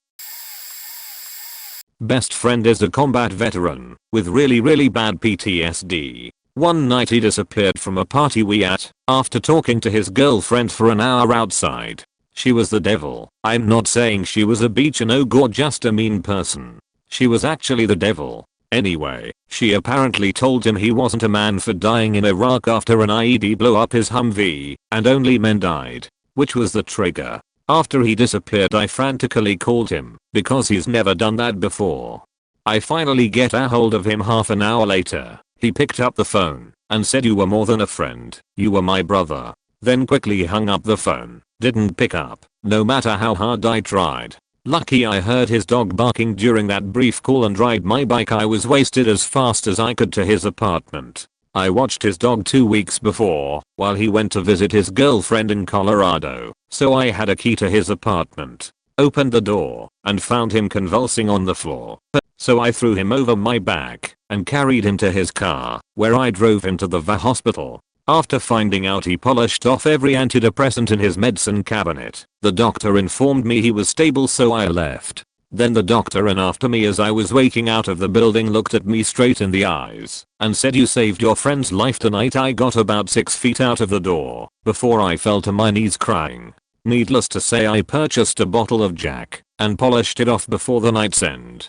Best friend is a combat veteran with really bad PTSD. One night he disappeared from a party we at after talking to his girlfriend for an hour outside. She was the devil. I'm not saying she was a beach and ogre, just a mean person. She was actually the devil. Anyway, she apparently told him he wasn't a man for dying in Iraq after an IED blew up his Humvee, and only men died, which was the trigger. After he disappeared I frantically called him, because he's never done that before. I finally get a hold of him half an hour later. He picked up the phone, and said, "You were more than a friend, you were my brother." Then quickly hung up the phone, didn't pick up, no matter how hard I tried. Lucky I heard his dog barking during that brief call and ride my bike. I was wasted as fast as I could to his apartment. I watched his dog 2 weeks before, while he went to visit his girlfriend in Colorado, so I had a key to his apartment. Opened the door, and found him convulsing on the floor. So I threw him over my back, and carried him to his car, where I drove him to the VA hospital. After finding out he polished off every antidepressant in his medicine cabinet, the doctor informed me he was stable, so I left. Then the doctor ran after me as I was waking out of the building, looked at me straight in the eyes, and said, "You saved your friend's life tonight." I got about 6 feet out of the door before I fell to my knees crying. Needless to say, I purchased a bottle of Jack and polished it off before the night's end.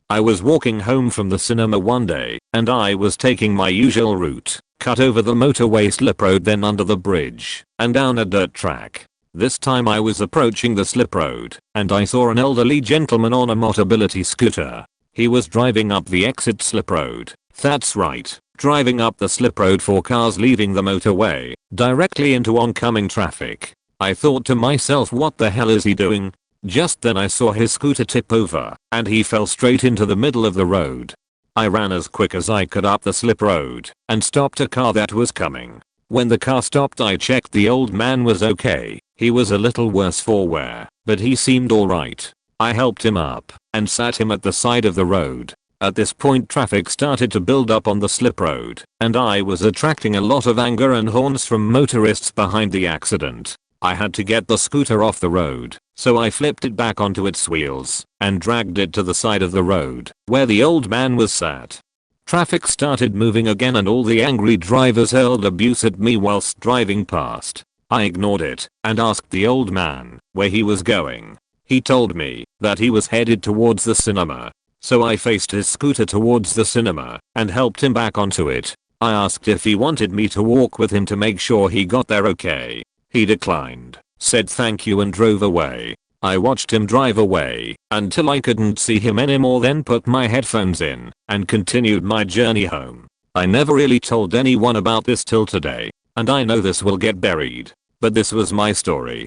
I was walking home from the cinema one day, and I was taking my usual route, cut over the motorway slip road, then under the bridge, and down a dirt track. This time I was approaching the slip road, and I saw an elderly gentleman on a mobility scooter. He was driving up the exit slip road. That's right, driving up the slip road for cars leaving the motorway, directly into oncoming traffic. I thought to myself, what the hell is he doing? Just then I saw his scooter tip over, and he fell straight into the middle of the road. I ran as quick as I could up the slip road, and stopped a car that was coming. When the car stopped, I checked the old man was okay. He was a little worse for wear, but he seemed alright. I helped him up, and sat him at the side of the road. At this point traffic started to build up on the slip road, and I was attracting a lot of anger and horns from motorists behind the accident. I had to get the scooter off the road, so I flipped it back onto its wheels, and dragged it to the side of the road, where the old man was sat. Traffic started moving again, and all the angry drivers hurled abuse at me whilst driving past. I ignored it, and asked the old man where he was going. He told me that he was headed towards the cinema. So I faced his scooter towards the cinema, and helped him back onto it. I asked if he wanted me to walk with him to make sure he got there okay. He declined, said thank you, and drove away. I watched him drive away until I couldn't see him anymore, then put my headphones in and continued my journey home. I never really told anyone about this till today, and I know this will get buried, but this was my story.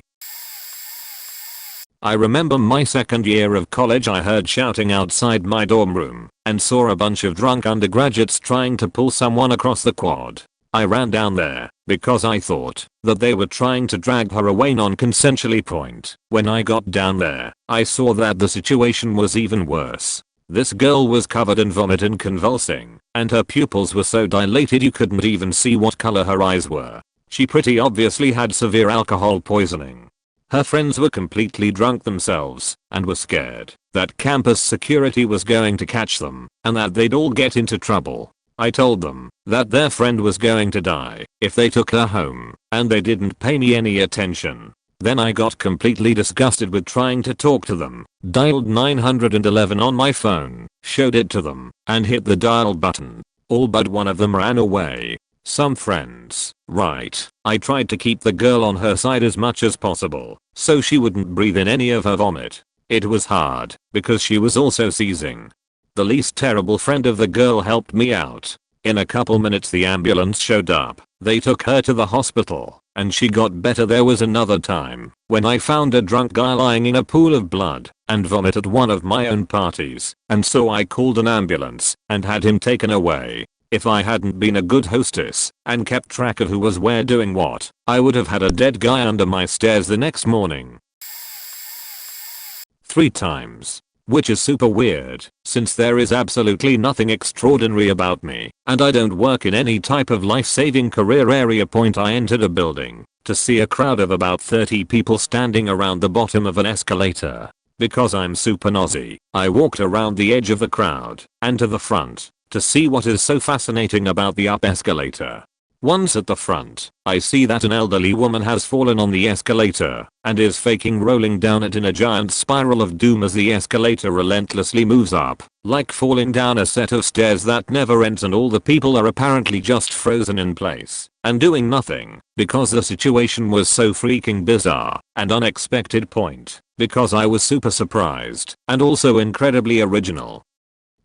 I remember my second year of college. I heard shouting outside my dorm room and saw a bunch of drunk undergraduates trying to pull someone across the quad. I ran down there because I thought that they were trying to drag her away non-consensually. When I got down there, I saw that the situation was even worse. This girl was covered in vomit and convulsing, and her pupils were so dilated you couldn't even see what color her eyes were. She pretty obviously had severe alcohol poisoning. Her friends were completely drunk themselves and were scared that campus security was going to catch them and that they'd all get into trouble. I told them that their friend was going to die if they took her home, and they didn't pay me any attention. Then I got completely disgusted with trying to talk to them, dialed 911 on my phone, showed it to them, and hit the dial button. All but one of them ran away. Some friends, right. I tried to keep the girl on her side as much as possible, so she wouldn't breathe in any of her vomit. It was hard, because she was also seizing. The least terrible friend of the girl helped me out. In a couple minutes the ambulance showed up. They took her to the hospital, and she got better. There was another time when I found a drunk guy lying in a pool of blood and vomit at one of my own parties, and so I called an ambulance and had him taken away. If I hadn't been a good hostess and kept track of who was where doing what, I would have had a dead guy under my stairs the next morning. 3 times. Which is super weird, since there is absolutely nothing extraordinary about me, and I don't work in any type of life-saving career area. I entered a building to see a crowd of about 30 people standing around the bottom of an escalator. Because I'm super nosy, I walked around the edge of the crowd and to the front to see what is so fascinating about the up escalator. Once at the front, I see that an elderly woman has fallen on the escalator and is faking rolling down it in a giant spiral of doom as the escalator relentlessly moves up, like falling down a set of stairs that never ends, and all the people are apparently just frozen in place and doing nothing because the situation was so freaking bizarre and unexpected. Because I was super surprised and also incredibly original.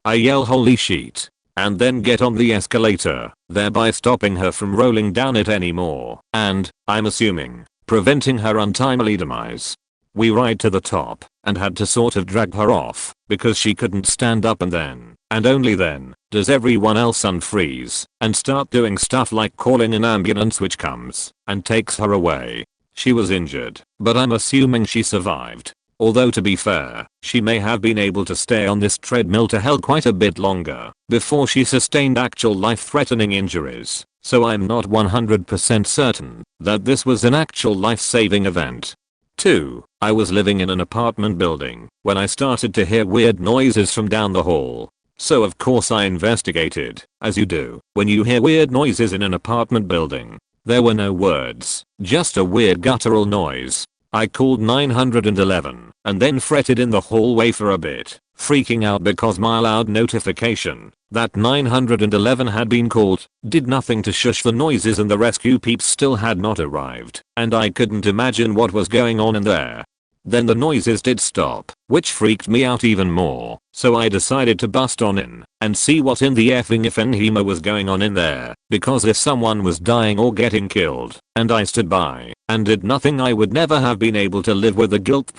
I yell holy shit, and then get on the escalator, thereby stopping her from rolling down it anymore, and, I'm assuming, preventing her untimely demise. We ride to the top, and had to sort of drag her off, because she couldn't stand up, and then, and only then, does everyone else unfreeze, and start doing stuff like calling an ambulance, which comes, and takes her away. She was injured, but I'm assuming she survived. Although to be fair, she may have been able to stay on this treadmill to hell quite a bit longer before she sustained actual life-threatening injuries, so I'm not 100% certain that this was an actual life-saving event. 2. I was living in an apartment building when I started to hear weird noises from down the hall. So of course I investigated, as you do when you hear weird noises in an apartment building. There were no words, just a weird guttural noise. I called 911 and then fretted in the hallway for a bit, freaking out because my loud notification that 911 had been called did nothing to shush the noises, and the rescue peeps still had not arrived, and I couldn't imagine what was going on in there. Then the noises did stop, which freaked me out even more, so I decided to bust on in and see what in the effing ifenhema was going on in there, because if someone was dying or getting killed and I stood by and did nothing, I would never have been able to live with the guilt.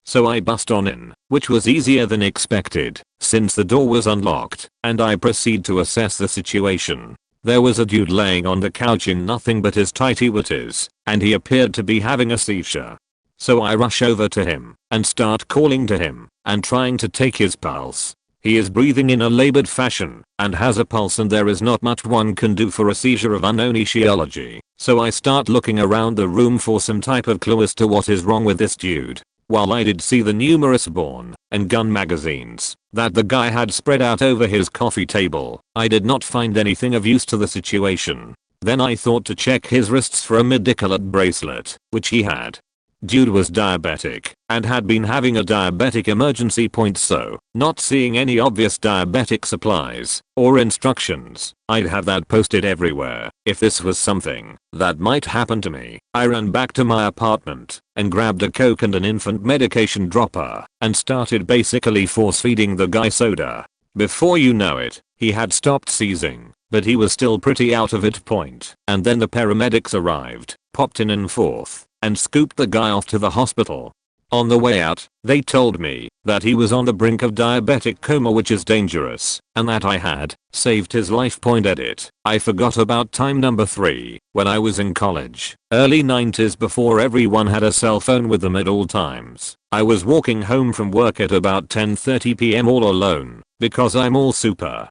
So I bust on in, which was easier than expected since the door was unlocked, and I proceed to assess the situation. There was a dude laying on the couch in nothing but his tighty whities, and he appeared to be having a seizure. So I rush over to him and start calling to him and trying to take his pulse. He is breathing in a labored fashion and has a pulse, and there is not much one can do for a seizure of unknown etiology. So I start looking around the room for some type of clue as to what is wrong with this dude. While I did see the numerous Born and Gun magazines that the guy had spread out over his coffee table, I did not find anything of use to the situation. Then I thought to check his wrists for a mid-decolate bracelet, which he had. Dude was diabetic and had been having a diabetic emergency. So, not seeing any obvious diabetic supplies or instructions, I'd have that posted everywhere if this was something that might happen to me. I ran back to my apartment and grabbed a Coke and an infant medication dropper and started basically force feeding the guy soda. Before you know it, he had stopped seizing, but he was still pretty out of it point. And then the paramedics arrived, popped in and forth, and scooped the guy off to the hospital. On the way out, they told me that he was on the brink of diabetic coma, which is dangerous, and that I had saved his life. Edit. I forgot about time number 3, when I was in college, early 90s, before everyone had a cell phone with them at all times. I was walking home from work at about 10:30 p.m. all alone, because I'm all super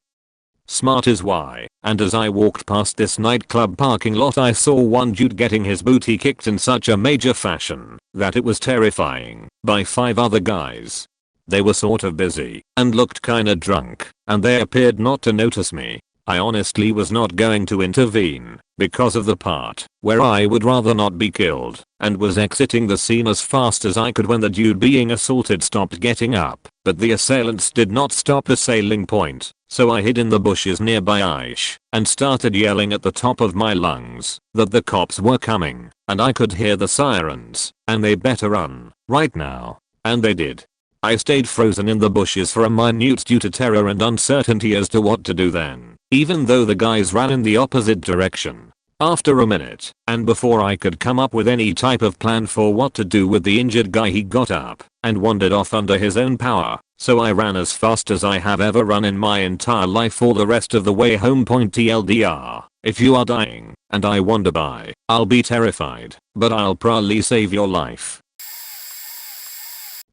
smart is why, and as I walked past this nightclub parking lot, I saw one dude getting his booty kicked in such a major fashion that it was terrifying, by 5 other guys. They were sort of busy and looked kinda drunk, and they appeared not to notice me. I honestly was not going to intervene because of the part where I would rather not be killed, and was exiting the scene as fast as I could when the dude being assaulted stopped getting up, but the assailants did not stop assailing point. So I hid in the bushes nearby and started yelling at the top of my lungs that the cops were coming and I could hear the sirens and they better run right now. And they did. I stayed frozen in the bushes for a minute due to terror and uncertainty as to what to do then, even though the guys ran in the opposite direction. After a minute, and before I could come up with any type of plan for what to do with the injured guy, he got up and wandered off under his own power. So I ran as fast as I have ever run in my entire life all the rest of the way home. TLDR, if you are dying and I wander by, I'll be terrified, but I'll probably save your life.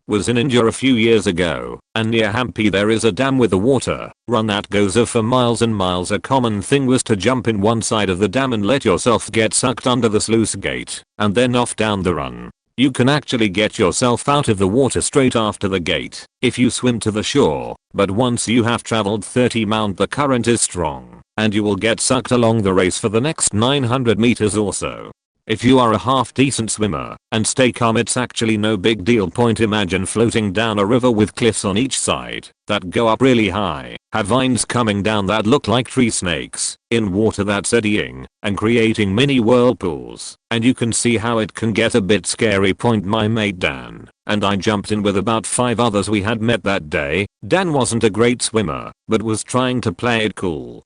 Was in India a few years ago, and near Hampi there is a dam with a water run that goes on for miles and miles. A common thing was to jump in one side of the dam and let yourself get sucked under the sluice gate, and then off down the run. You can actually get yourself out of the water straight after the gate if you swim to the shore, but once you have traveled 30 miles the current is strong, and you will get sucked along the race for the next 900 meters or so. If you are a half decent swimmer and stay calm, it's actually no big deal. Imagine floating down a river with cliffs on each side that go up really high, have vines coming down that look like tree snakes, in water that's eddying and creating mini whirlpools, and you can see how it can get a bit scary. My mate Dan and I jumped in with about 5 others we had met that day. Dan wasn't a great swimmer, but was trying to play it cool,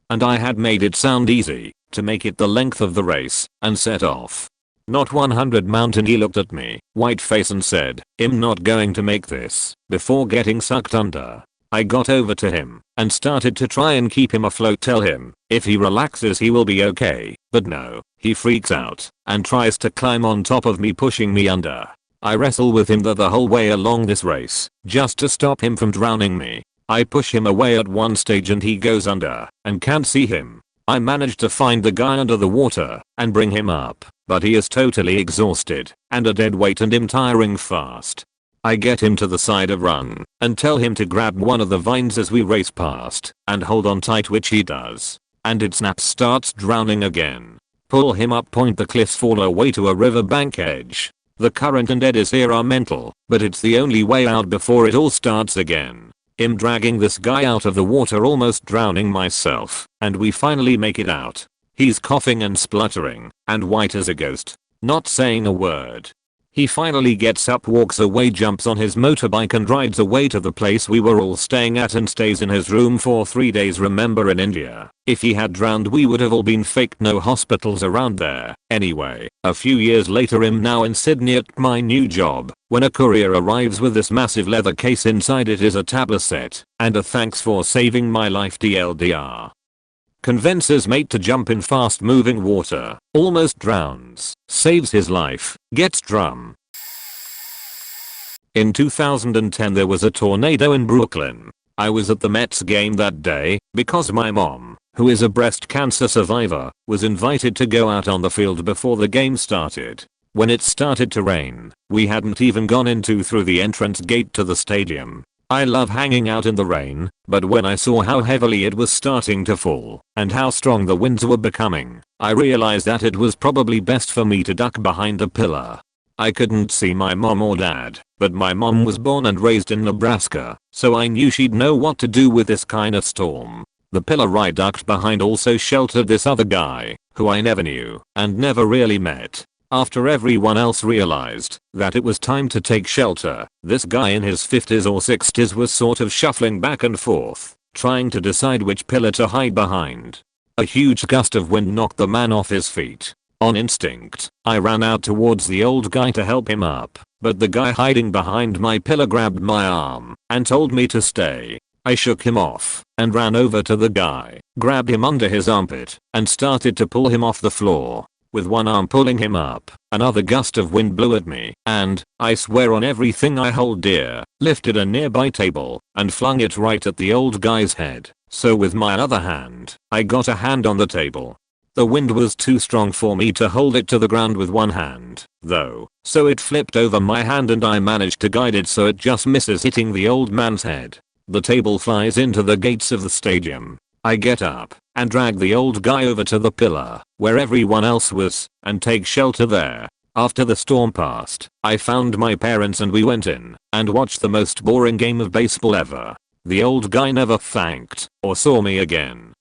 and I had made it sound easy to make it the length of the race and set off. Not 100 mountain. He looked at me, white face, and said, "I'm not going to make this," before getting sucked under. I got over to him and started to try and keep him afloat, tell him if he relaxes he will be okay, but no, he freaks out and tries to climb on top of me, pushing me under. I wrestle with him the whole way along this race just to stop him from drowning me. I push him away at one stage and he goes under and can't see him. I managed to find the guy under the water and bring him up, but he is totally exhausted and a dead weight and him tiring fast. I get him to the side of run and tell him to grab one of the vines as we race past and hold on tight, which he does, and it snaps, starts drowning again. Pull him up. The cliffs fall away to a riverbank edge. The current and eddies here are mental, but it's the only way out before it all starts again. I'm dragging this guy out of the water, almost drowning myself, and we finally make it out. He's coughing and spluttering and white as a ghost, not saying a word. He finally gets up, walks away, jumps on his motorbike and rides away to the place we were all staying at and stays in his room for 3 days. Remember, in India, if he had drowned we would have all been faked. No hospitals around there. Anyway, a few years later, I'm now in Sydney at my new job when a courier arrives with this massive leather case. Inside it is a tablet set and a "thanks for saving my life" TLDR. Convinces mate to jump in fast moving water, almost drowns, saves his life, gets drum. In 2010 there was a tornado in Brooklyn. I was at the Mets game that day because my mom, who is a breast cancer survivor, was invited to go out on the field before the game started. When it started to rain, we hadn't even gone through the entrance gate to the stadium. I love hanging out in the rain, but when I saw how heavily it was starting to fall and how strong the winds were becoming, I realized that it was probably best for me to duck behind a pillar. I couldn't see my mom or dad, but my mom was born and raised in Nebraska, so I knew she'd know what to do with this kind of storm. The pillar I ducked behind also sheltered this other guy, who I never knew and never really met. After everyone else realized that it was time to take shelter, this guy in his 50s or 60s was sort of shuffling back and forth, trying to decide which pillar to hide behind. A huge gust of wind knocked the man off his feet. On instinct, I ran out towards the old guy to help him up, but the guy hiding behind my pillar grabbed my arm and told me to stay. I shook him off and ran over to the guy, grabbed him under his armpit, and started to pull him off the floor. With one arm pulling him up, another gust of wind blew at me, and, I swear on everything I hold dear, lifted a nearby table and flung it right at the old guy's head. So with my other hand, I got a hand on the table. The wind was too strong for me to hold it to the ground with one hand, though, so it flipped over my hand and I managed to guide it so it just misses hitting the old man's head. The table flies into the gates of the stadium. I get up and drag the old guy over to the pillar where everyone else was and take shelter there. After the storm passed, I found my parents and we went in and watched the most boring game of baseball ever. The old guy never thanked or saw me again.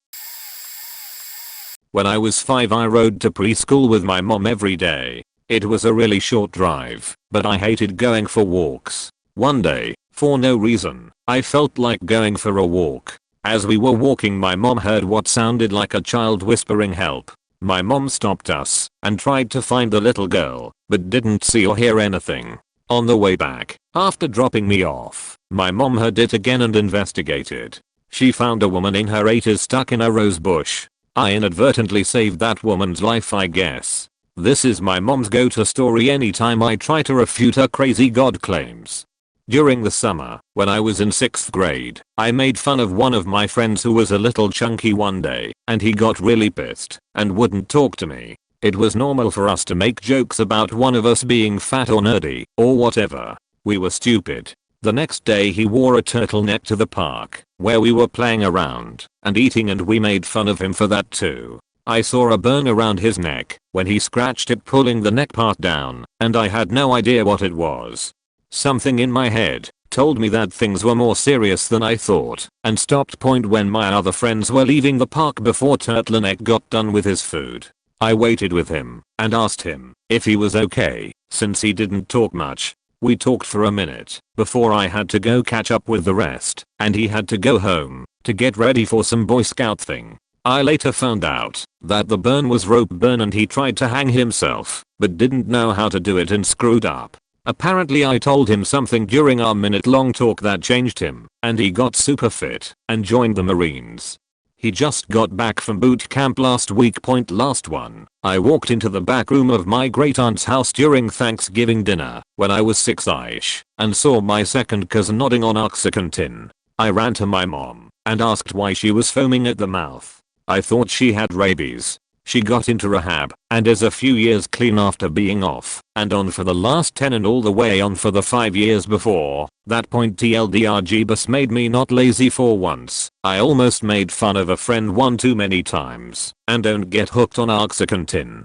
When I was 5 I rode to preschool with my mom every day. It was a really short drive, but I hated going for walks. One day, for no reason, I felt like going for a walk. As we were walking my mom heard what sounded like a child whispering help. My mom stopped us and tried to find the little girl, but didn't see or hear anything. On the way back, after dropping me off, my mom heard it again and investigated. She found a woman in her 80s stuck in a rose bush. I inadvertently saved that woman's life, I guess. This is my mom's go-to story anytime I try to refute her crazy god claims. During the summer, when I was in 6th grade, I made fun of one of my friends who was a little chunky one day, and he got really pissed and wouldn't talk to me. It was normal for us to make jokes about one of us being fat or nerdy or whatever. We were stupid. The next day he wore a turtleneck to the park, where we were playing around and eating, and we made fun of him for that too. I saw a burn around his neck when he scratched it pulling the neck part down, and I had no idea what it was. Something in my head told me that things were more serious than I thought and stopped point when my other friends were leaving the park before Turtleneck got done with his food. I waited with him and asked him if he was okay, since he didn't talk much. We talked for a minute before I had to go catch up with the rest, and he had to go home to get ready for some Boy Scout thing. I later found out that the burn was rope burn and he tried to hang himself but didn't know how to do it and screwed up. Apparently I told him something during our minute-long talk that changed him, and he got super fit and joined the Marines. He just got back from boot camp last week. Last one. I walked into the back room of my great aunt's house during Thanksgiving dinner when I was 6-ish and saw my second cousin nodding on oxycontin. I ran to my mom and asked why she was foaming at the mouth. I thought she had rabies. She got into rehab and is a few years clean after being off and on for the last 10 and all the way on for the 5 years before that point. TLDR, Jeebus made me not lazy for once. I almost made fun of a friend one too many times and don't get hooked on oxycontin.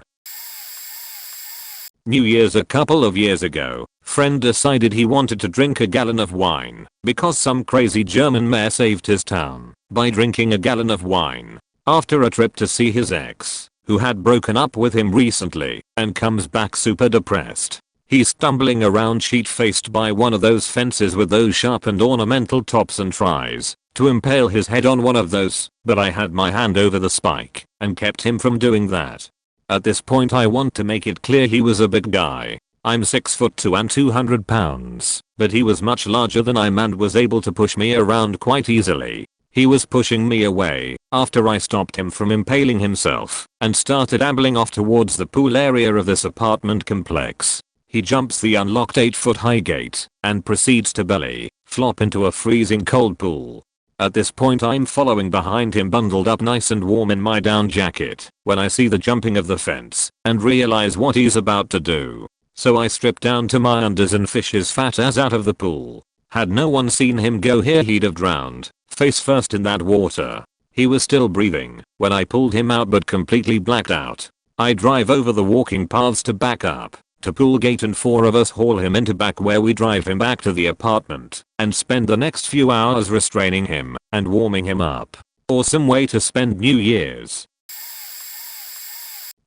New Year's a couple of years ago, friend decided he wanted to drink a gallon of wine because some crazy German mayor saved his town by drinking a gallon of wine. After a trip to see his ex, who had broken up with him recently, and comes back super depressed. He's stumbling around sheet-faced by one of those fences with those sharp and ornamental tops and tries to impale his head on one of those, but I had my hand over the spike and kept him from doing that. At this point I want to make it clear he was a big guy. I'm 6'2" and 200 pounds, but he was much larger than I am and was able to push me around quite easily. He was pushing me away after I stopped him from impaling himself and started ambling off towards the pool area of this apartment complex. He jumps the unlocked 8-foot-high gate and proceeds to belly flop into a freezing cold pool. At this point I'm following behind him bundled up nice and warm in my down jacket when I see the jumping of the fence and realize what he's about to do. So I strip down to my undies and fish his fat ass out of the pool. Had no one seen him go here he'd have drowned, face first in that water. He was still breathing when I pulled him out but completely blacked out. I drive over the walking paths to back up to pool gate and 4 of us haul him into back where we drive him back to the apartment and spend the next few hours restraining him and warming him up. Awesome way to spend New Year's.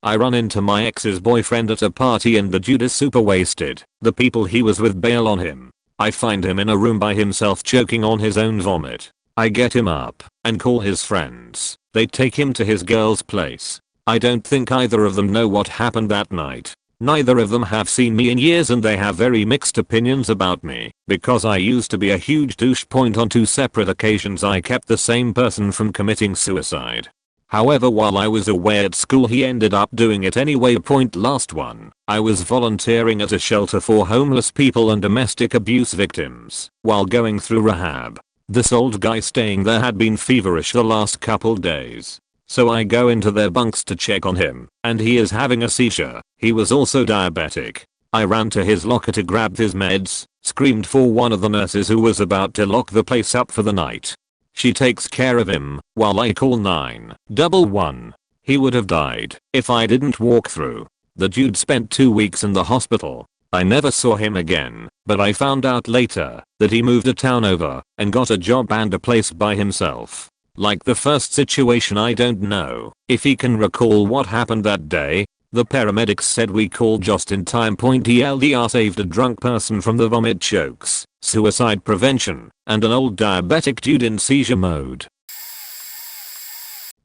I run into my ex's boyfriend at a party and the dude is super wasted. The people he was with bail on him. I find him in a room by himself choking on his own vomit. I get him up and call his friends. They take him to his girl's place. I don't think either of them know what happened that night. Neither of them have seen me in years and they have very mixed opinions about me. Because I used to be a huge douche point on 2 separate occasions I kept the same person from committing suicide. However, while I was away at school he ended up doing it anyway. Last one, I was volunteering at a shelter for homeless people and domestic abuse victims while going through rehab. This old guy staying there had been feverish the last couple days. So I go into their bunks to check on him, and he is having a seizure. He was also diabetic. I ran to his locker to grab his meds, screamed for one of the nurses who was about to lock the place up for the night. She takes care of him, while I call 911. He would have died if I didn't walk through. The dude spent 2 weeks in the hospital. I never saw him again, but I found out later that he moved a town over and got a job and a place by himself. Like the first situation, I don't know if he can recall what happened that day. The paramedics said we called just in time. TLDR saved a drunk person from the vomit chokes, suicide prevention, and an old diabetic dude in seizure mode.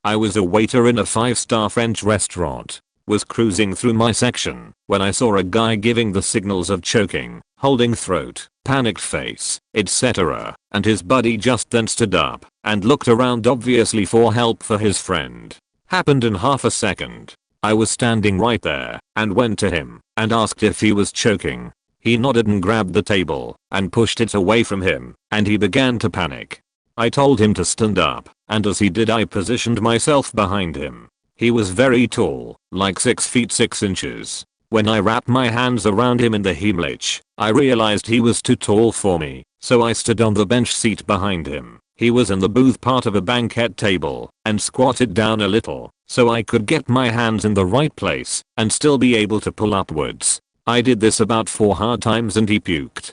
I was a waiter in a 5-star French restaurant. Was cruising through my section when I saw a guy giving the signals of choking, holding throat, panicked face, etc. And his buddy just then stood up and looked around obviously for help for his friend. Happened in half a second. I was standing right there and went to him and asked if he was choking. He nodded and grabbed the table and pushed it away from him and he began to panic. I told him to stand up and as he did I positioned myself behind him. He was very tall, like 6 feet 6 inches. When I wrapped my hands around him in the Heimlich, I realized he was too tall for me, so I stood on the bench seat behind him. He was in the booth part of a banquet table and squatted down a little so I could get my hands in the right place and still be able to pull upwards. I did this about 4 hard times and he puked.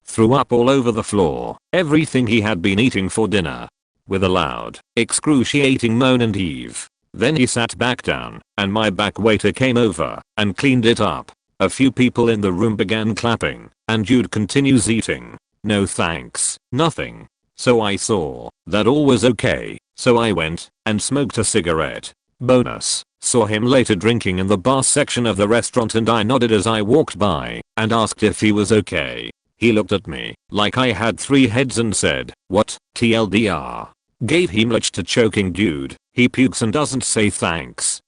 Threw up all over the floor, everything he had been eating for dinner. With a loud, excruciating moan and heave. Then he sat back down, and my back waiter came over and cleaned it up. A few people in the room began clapping, and Jude continues eating. No thanks, nothing. So I saw that all was okay, so I went and smoked a cigarette. Bonus, saw him later drinking in the bar section of the restaurant and I nodded as I walked by and asked if he was okay. He looked at me like I had 3 heads and said, "What, TLDR? Gave Heimlich to choking dude. He pukes and doesn't say thanks."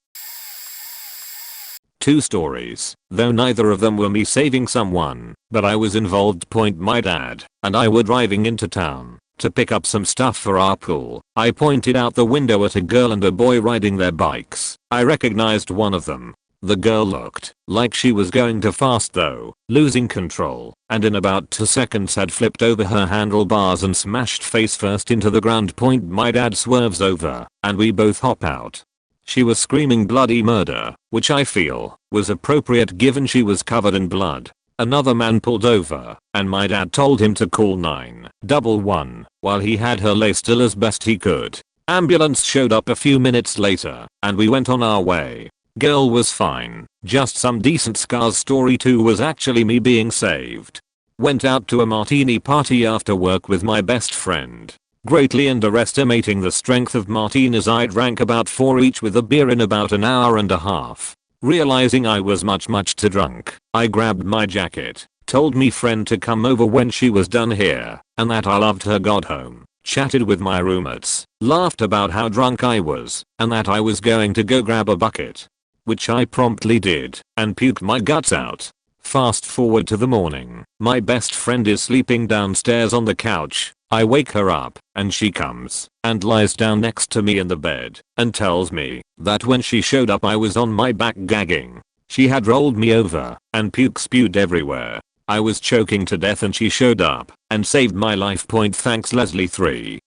2 stories, though neither of them were me saving someone, but I was involved. My dad and I were driving into town to pick up some stuff for our pool. I pointed out the window at a girl and a boy riding their bikes. I recognized one of them. The girl looked like she was going too fast though, losing control, and in about 2 seconds had flipped over her handlebars and smashed face first into the ground. My dad swerves over, and we both hop out. She was screaming bloody murder, which I feel was appropriate given she was covered in blood. Another man pulled over, and my dad told him to call 911 while he had her lay still as best he could. Ambulance showed up a few minutes later, and we went on our way. Girl was fine, just some decent scars. Story 2 was actually me being saved. Went out to a martini party after work with my best friend. Greatly underestimating the strength of martinis, I drank about 4 each with a beer in about an hour and a half. Realizing I was much too drunk, I grabbed my jacket, told me friend to come over when she was done here, and that I loved her. Got home, chatted with my roommates, laughed about how drunk I was, and that I was going to go grab a bucket. Which I promptly did, and puked my guts out. Fast forward to the morning, my best friend is sleeping downstairs on the couch. I wake her up, and she comes and lies down next to me in the bed, and tells me that when she showed up I was on my back gagging. She had rolled me over, and puke spewed everywhere. I was choking to death and she showed up and saved my life. Thanks Leslie. 3.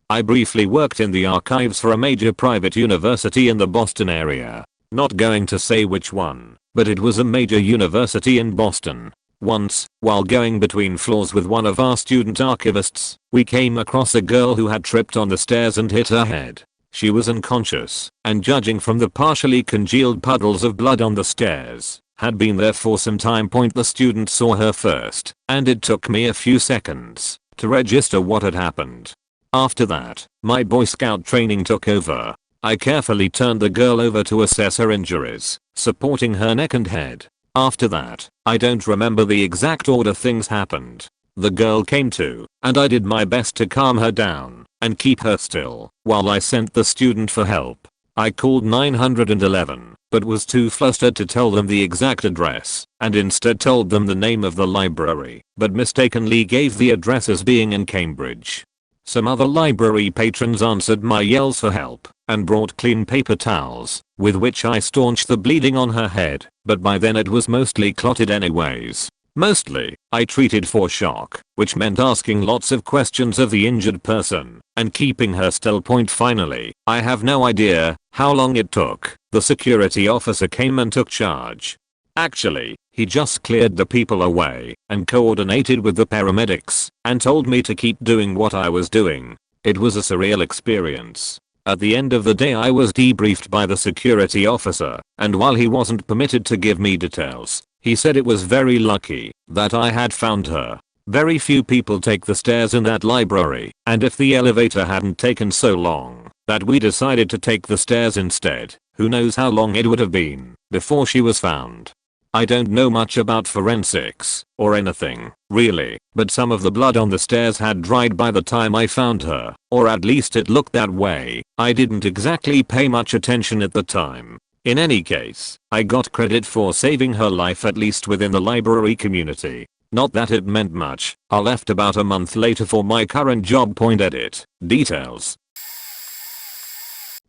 I briefly worked in the archives for a major private university in the Boston area. Not going to say which one, but it was a major university in Boston. Once, while going between floors with one of our student archivists, we came across a girl who had tripped on the stairs and hit her head. She was unconscious, and judging from the partially congealed puddles of blood on the stairs, had been there for some time. The student saw her first, and it took me a few seconds to register what had happened. After that, my Boy Scout training took over. I carefully turned the girl over to assess her injuries, supporting her neck and head. After that, I don't remember the exact order things happened. The girl came to, and I did my best to calm her down and keep her still while I sent the student for help. I called 911, but was too flustered to tell them the exact address, and instead told them the name of the library, but mistakenly gave the address as being in Cambridge. Some other library patrons answered my yells for help and brought clean paper towels, with which I staunched the bleeding on her head, but by then it was mostly clotted anyways. Mostly, I treated for shock, which meant asking lots of questions of the injured person and keeping her still. Finally, I have no idea how long it took. The security officer came and took charge. Actually, he just cleared the people away and coordinated with the paramedics and told me to keep doing what I was doing. It was a surreal experience. At the end of the day I was debriefed by the security officer, and while he wasn't permitted to give me details, he said it was very lucky that I had found her. Very few people take the stairs in that library, and if the elevator hadn't taken so long that we decided to take the stairs instead, who knows how long it would have been before she was found. I don't know much about forensics or anything, really, but some of the blood on the stairs had dried by the time I found her, or at least it looked that way. I didn't exactly pay much attention at the time. In any case, I got credit for saving her life, at least within the library community. Not that it meant much. I left about a month later for my current job. Edit. Details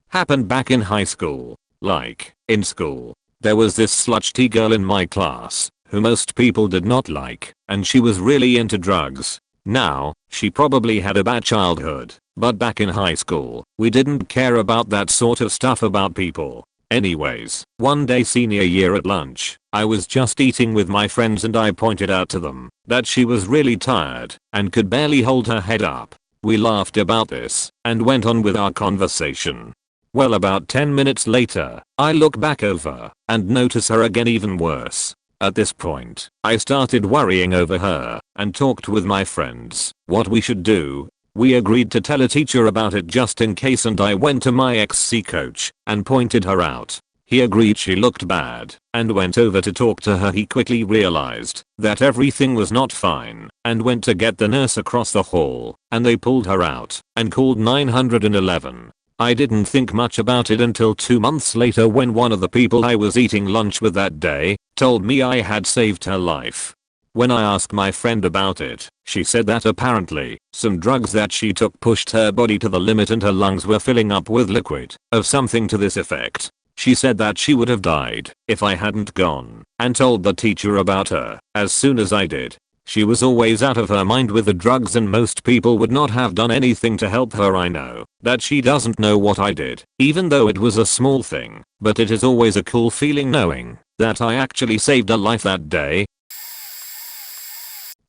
happened back in high school. Like, in school, there was this slutty girl in my class who most people did not like, and she was really into drugs. Now, she probably had a bad childhood, but back in high school, we didn't care about that sort of stuff about people. Anyways, one day senior year at lunch, I was just eating with my friends and I pointed out to them that she was really tired and could barely hold her head up. We laughed about this and went on with our conversation. Well, about 10 minutes later, I look back over and notice her again, even worse. At this point, I started worrying over her and talked with my friends what we should do. We agreed to tell a teacher about it just in case, and I went to my XC coach and pointed her out. He agreed she looked bad and went over to talk to her. He quickly realized that everything was not fine and went to get the nurse across the hall, and they pulled her out and called 911. I didn't think much about it until 2 months later when one of the people I was eating lunch with that day told me I had saved her life. When I asked my friend about it, she said that apparently some drugs that she took pushed her body to the limit and her lungs were filling up with liquid of something to this effect. She said that she would have died if I hadn't gone and told the teacher about her as soon as I did. She was always out of her mind with the drugs, and most people would not have done anything to help her. I know that she doesn't know what I did, even though it was a small thing, but it is always a cool feeling knowing that I actually saved her life that day.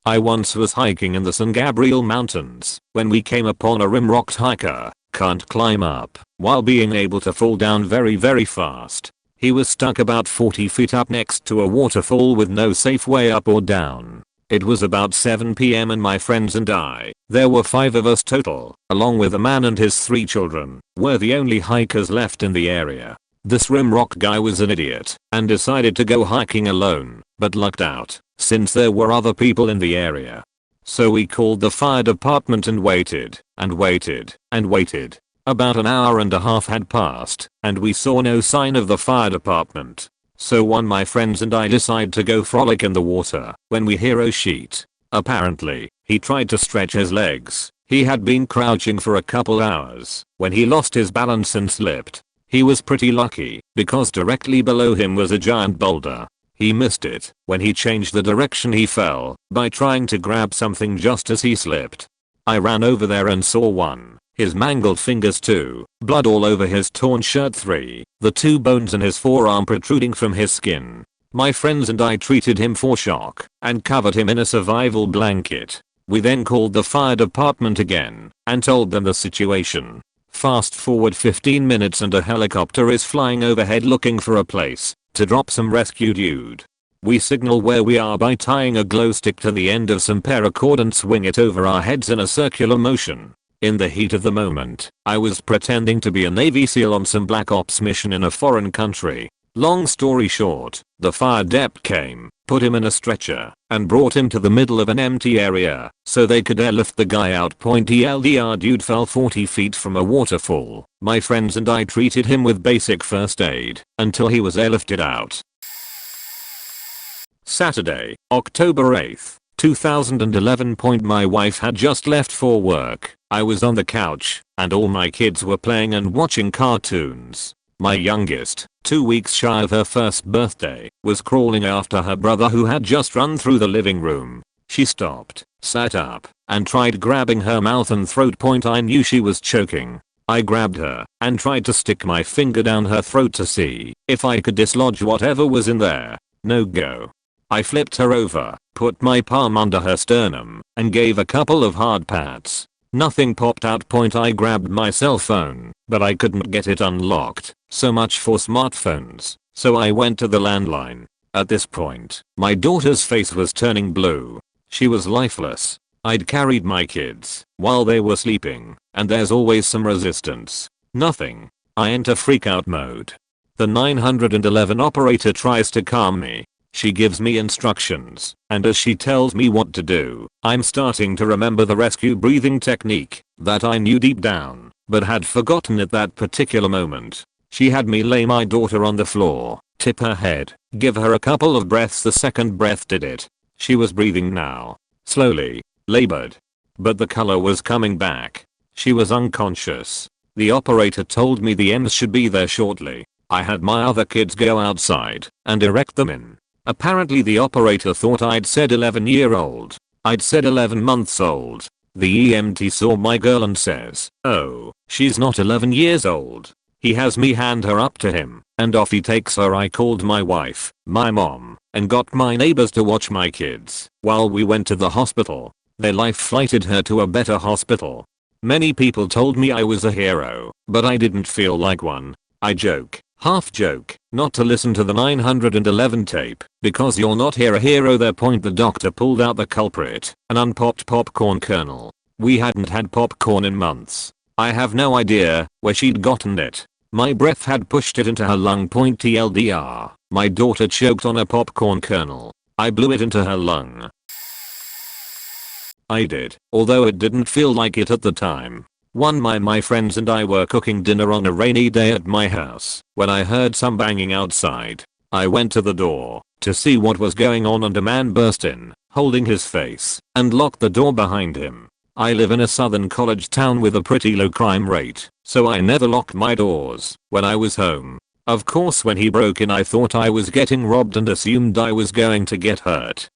I once was hiking in the San Gabriel Mountains when we came upon a rimrocked hiker, can't climb up, while being able to fall down very fast. He was stuck about 40 feet up next to a waterfall with no safe way up or down. It was about 7 PM and my friends and I, there were 5 of us total, along with a man and his 3 children, were the only hikers left in the area. This rimrock guy was an idiot and decided to go hiking alone, but lucked out since there were other people in the area. So we called the fire department and waited and waited and waited. About an hour and a half had passed and we saw no sign of the fire department. So my friends and I decide to go frolic in the water when we hear a sheet. Apparently, he tried to stretch his legs. He had been crouching for a couple hours when he lost his balance and slipped. He was pretty lucky because directly below him was a giant boulder. He missed it when he changed the direction he fell by trying to grab something just as he slipped. I ran over there and saw his mangled fingers, 2, blood all over his torn shirt, 3, the 2 bones in his forearm protruding from his skin. My friends and I treated him for shock and covered him in a survival blanket. We then called the fire department again and told them the situation. Fast forward 15 minutes and a helicopter is flying overhead looking for a place to drop some rescue dude. We signal where we are by tying a glow stick to the end of some paracord and swing it over our heads in a circular motion. In the heat of the moment, I was pretending to be a Navy SEAL on some Black Ops mission in a foreign country. Long story short, the fire dep came, put him in a stretcher, and brought him to the middle of an empty area so they could airlift the guy out. TLDR, dude fell 40 feet from a waterfall. My friends and I treated him with basic first aid until he was airlifted out. Saturday, October 8th, 2011. My wife had just left for work. I was on the couch, and all my kids were playing and watching cartoons. My youngest, 2 weeks shy of her first birthday, was crawling after her brother who had just run through the living room. She stopped, sat up, and tried grabbing her mouth and throat. I knew she was choking. I grabbed her and tried to stick my finger down her throat to see if I could dislodge whatever was in there. No go. I flipped her over, put my palm under her sternum, and gave a couple of hard pats. Nothing popped out. I grabbed my cell phone, but I couldn't get it unlocked. So much for smartphones. So I went to the landline. At this point, my daughter's face was turning blue. She was lifeless. I'd carried my kids while they were sleeping, and there's always some resistance. Nothing. I enter freakout mode. The 911 operator tries to calm me. She gives me instructions, and as she tells me what to do, I'm starting to remember the rescue breathing technique that I knew deep down, but had forgotten at that particular moment. She had me lay my daughter on the floor, tip her head, give her a couple of breaths. The second breath did it. She was breathing now. Slowly. Labored. But the color was coming back. She was unconscious. The operator told me the EMS should be there shortly. I had my other kids go outside and erect them in. Apparently the operator thought I'd said 11-year-old. I'd said 11 months old. The EMT saw my girl and says, "Oh, she's not 11 years old." He has me hand her up to him, and off he takes her. I called my wife, my mom, and got my neighbors to watch my kids while we went to the hospital. They life flighted her to a better hospital. Many people told me I was a hero, but I didn't feel like one. I joke, half joke, not to listen to the 911 tape, because you're not here a hero there. The doctor pulled out the culprit, an unpopped popcorn kernel. We hadn't had popcorn in months. I have no idea where she'd gotten it. My breath had pushed it into her lung. TLDR, my daughter choked on a popcorn kernel. I blew it into her lung. I did, although it didn't feel like it at the time. My friends and I were cooking dinner on a rainy day at my house when I heard some banging outside. I went to the door to see what was going on, and a man burst in, holding his face, and locked the door behind him. I live in a southern college town with a pretty low crime rate, so I never locked my doors when I was home. Of course, when he broke in, I thought I was getting robbed and assumed I was going to get hurt.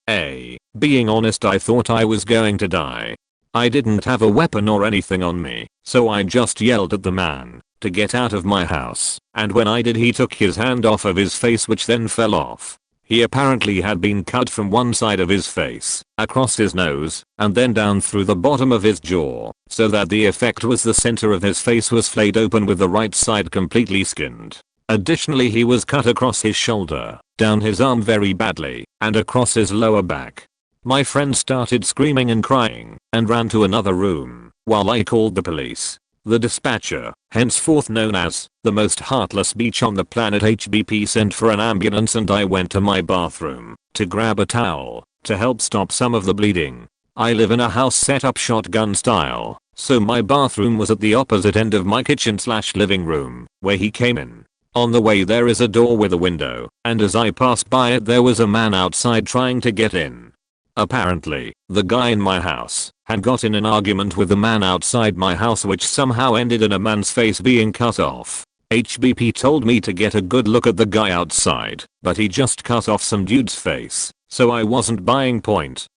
Being honest, I thought I was going to die. I didn't have a weapon or anything on me, so I just yelled at the man to get out of my house, and when I did, he took his hand off of his face, which then fell off. He apparently had been cut from one side of his face, across his nose, and then down through the bottom of his jaw, so that the effect was the center of his face was flayed open with the right side completely skinned. Additionally, he was cut across his shoulder, down his arm very badly, and across his lower back. My friend started screaming and crying, and ran to another room, while I called the police. The dispatcher, henceforth known as the most heartless bitch on the planet, HBP, sent for an ambulance, and I went to my bathroom to grab a towel to help stop some of the bleeding. I live in a house set up shotgun style, so my bathroom was at the opposite end of my kitchen/living room, where he came in. On the way there is a door with a window, and as I passed by it, there was a man outside trying to get in. Apparently, the guy in my house had got in an argument with the man outside my house, which somehow ended in a man's face being cut off. HBP told me to get a good look at the guy outside, but he just cut off some dude's face, so I wasn't buying.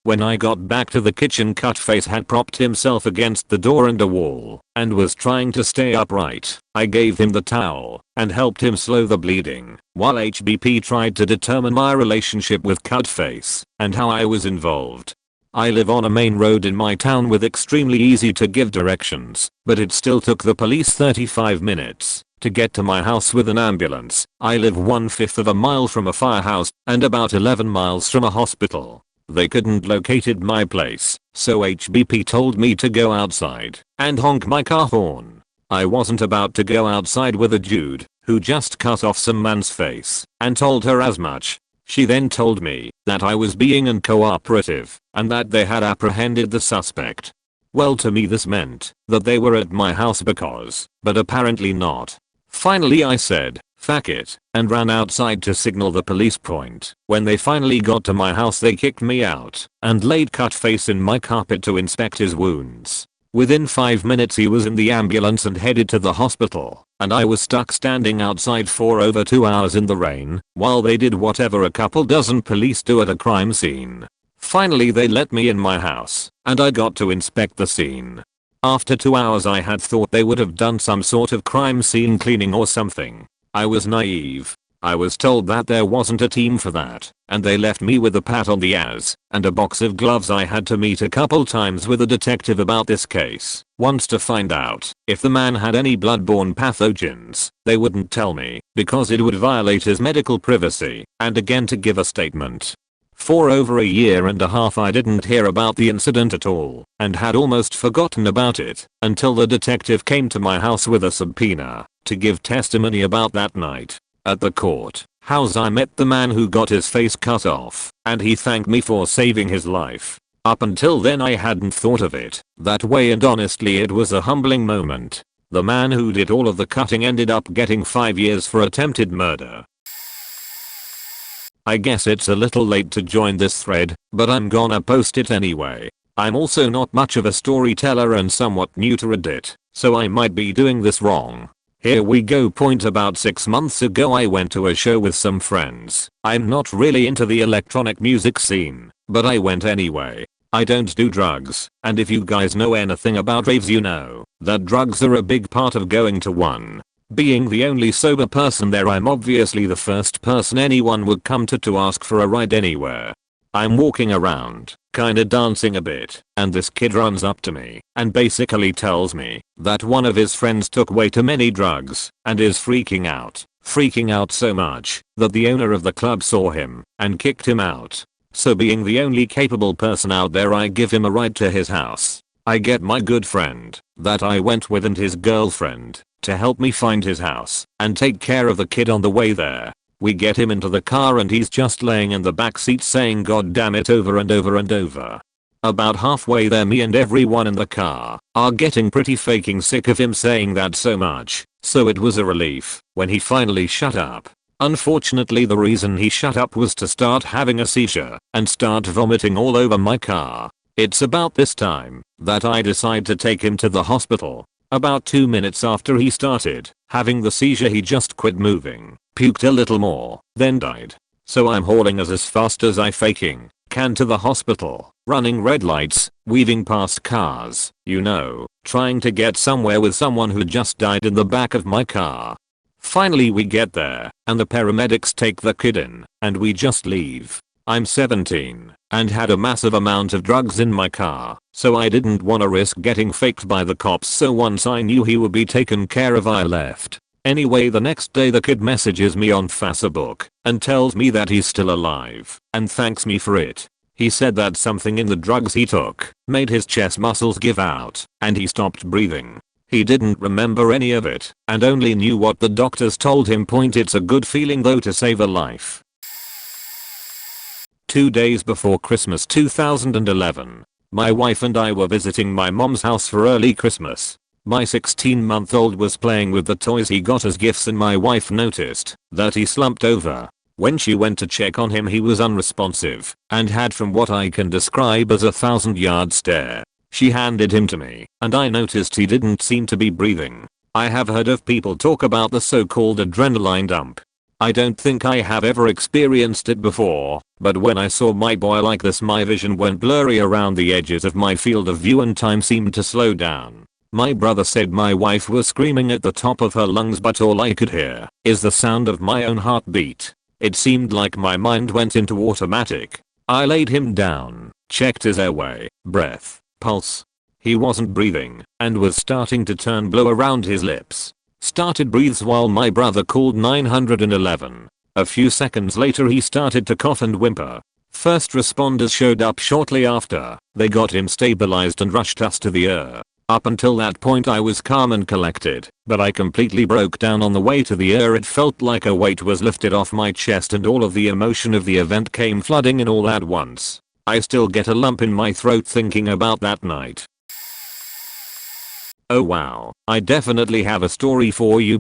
When I got back to the kitchen, Cutface had propped himself against the door and a wall, and was trying to stay upright. I gave him the towel and helped him slow the bleeding, while HBP tried to determine my relationship with Cutface and how I was involved. I live on a main road in my town with extremely easy to give directions, but it still took the police 35 minutes to get to my house with an ambulance. I live 1/5 of a mile from a firehouse and about 11 miles from a hospital. They couldn't locate my place, so HBP told me to go outside and honk my car horn. I wasn't about to go outside with a dude who just cut off some man's face and told her as much. She then told me that I was being uncooperative and that they had apprehended the suspect. Well, to me this meant that they were at my house but apparently not. Finally I said, "Fuck it," and ran outside to signal the police point. When they finally got to my house they kicked me out and laid cut face in my carpet to inspect his wounds. Within 5 minutes he was in the ambulance and headed to the hospital, and I was stuck standing outside for over 2 hours in the rain while they did whatever a couple dozen police do at a crime scene. Finally they let me in my house, and I got to inspect the scene. After 2 hours I had thought they would have done some sort of crime scene cleaning or something. I was naive. I was told that there wasn't a team for that, and they left me with a pat on the ass and a box of gloves. I had to meet a couple times with a detective about this case, once to find out if the man had any bloodborne pathogens. They wouldn't tell me because it would violate his medical privacy, and again to give a statement. For over a year and a half I didn't hear about the incident at all and had almost forgotten about it until the detective came to my house with a subpoena to give testimony about that night. At the court house I met the man who got his face cut off, and he thanked me for saving his life. Up until then I hadn't thought of it that way, and honestly it was a humbling moment. The man who did all of the cutting ended up getting 5 years for attempted murder. I guess it's a little late to join this thread, but I'm gonna post it anyway. I'm also not much of a storyteller and somewhat new to Reddit, so I might be doing this wrong. Here we go. About 6 months ago I went to a show with some friends. I'm not really into the electronic music scene, but I went anyway. I don't do drugs, and if you guys know anything about raves you know that drugs are a big part of going to one. Being the only sober person there, I'm obviously the first person anyone would come to ask for a ride anywhere. I'm walking around, kinda dancing a bit, and this kid runs up to me and basically tells me that one of his friends took way too many drugs and is freaking out so much that the owner of the club saw him and kicked him out. So being the only capable person out there, I give him a ride to his house. I get my good friend that I went with and his girlfriend to help me find his house and take care of the kid on the way there. We get him into the car and he's just laying in the back seat saying "God damn it" over and over and over. About halfway there me and everyone in the car are getting pretty fucking sick of him saying that so much, so it was a relief when he finally shut up. Unfortunately the reason he shut up was to start having a seizure and start vomiting all over my car. It's about this time that I decide to take him to the hospital. About 2 minutes after he started having the seizure he just quit moving, puked a little more, then died. So I'm hauling us as fast as I faking can to the hospital, running red lights, weaving past cars, you know, trying to get somewhere with someone who just died in the back of my car. Finally we get there, and the paramedics take the kid in, and we just leave. I'm 17 and had a massive amount of drugs in my car, so I didn't wanna risk getting faked by the cops, so once I knew he would be taken care of I left. Anyway, the next day the kid messages me on Facebook and tells me that he's still alive and thanks me for it. He said that something in the drugs he took made his chest muscles give out and he stopped breathing. He didn't remember any of it and only knew what the doctors told him. It's a good feeling though to save a life. 2 days before Christmas 2011, my wife and I were visiting my mom's house for early Christmas. My 16-month-old was playing with the toys he got as gifts and my wife noticed that he slumped over. When she went to check on him he was unresponsive and had from what I can describe as a 1,000-yard stare. She handed him to me and I noticed he didn't seem to be breathing. I have heard of people talk about the so-called adrenaline dump. I don't think I have ever experienced it before, but when I saw my boy like this my vision went blurry around the edges of my field of view and time seemed to slow down. My brother said my wife was screaming at the top of her lungs, but all I could hear is the sound of my own heartbeat. It seemed like my mind went into automatic. I laid him down, checked his airway, breath, pulse. He wasn't breathing and was starting to turn blue around his lips. started breathes while my brother called 911. A few seconds later he started to cough and whimper. First responders showed up shortly after. They got him stabilized and rushed us to the ER. Up until that point I was calm and collected, but I completely broke down on the way to the ER. It felt like a weight was lifted off my chest and all of the emotion of the event came flooding in all at once. I still get a lump in my throat thinking about that night. Oh wow, I definitely have a story for you.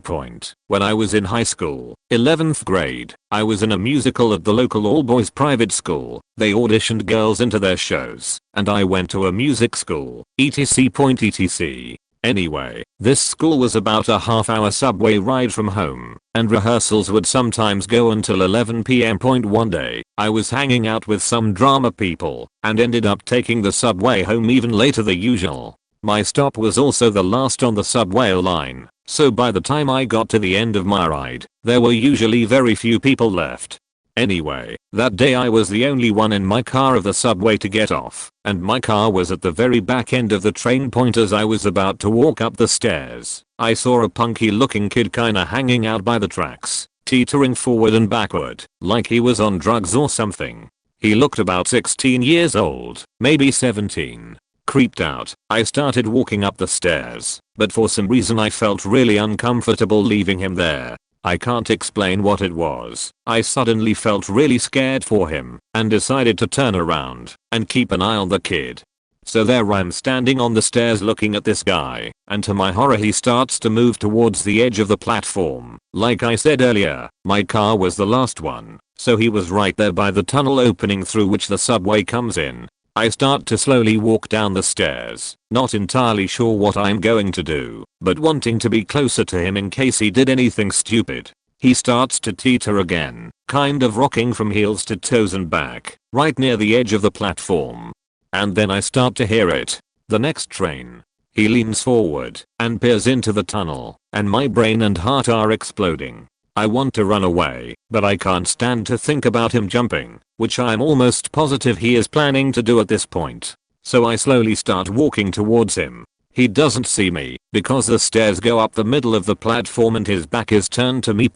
When I was in high school, 11th grade, I was in a musical at the local all-boys private school. They auditioned girls into their shows, and I went to a music school, etc. Anyway, this school was about a half-hour subway ride from home, and rehearsals would sometimes go until 11 p.m. One day, I was hanging out with some drama people, and ended up taking the subway home even later than usual. My stop was also the last on the subway line, so by the time I got to the end of my ride, there were usually very few people left. Anyway, that day I was the only one in my car of the subway to get off, and my car was at the very back end of the train. As I was about to walk up the stairs, I saw a punky looking kid kinda hanging out by the tracks, teetering forward and backward, like he was on drugs or something. He looked about 16 years old, maybe 17. Creeped out, I started walking up the stairs, but for some reason I felt really uncomfortable leaving him there. I can't explain what it was. I suddenly felt really scared for him and decided to turn around and keep an eye on the kid. So there I'm standing on the stairs looking at this guy, and to my horror he starts to move towards the edge of the platform. Like I said earlier, my car was the last one, so he was right there by the tunnel opening through which the subway comes in. I start to slowly walk down the stairs, not entirely sure what I'm going to do, but wanting to be closer to him in case he did anything stupid. He starts to teeter again, kind of rocking from heels to toes and back, right near the edge of the platform. And then I start to hear it. The next train. He leans forward and peers into the tunnel, and my brain and heart are exploding. I want to run away, but I can't stand to think about him jumping, which I'm almost positive he is planning to do at this point. So I slowly start walking towards him. He doesn't see me, because the stairs go up the middle of the platform and his back is turned to me.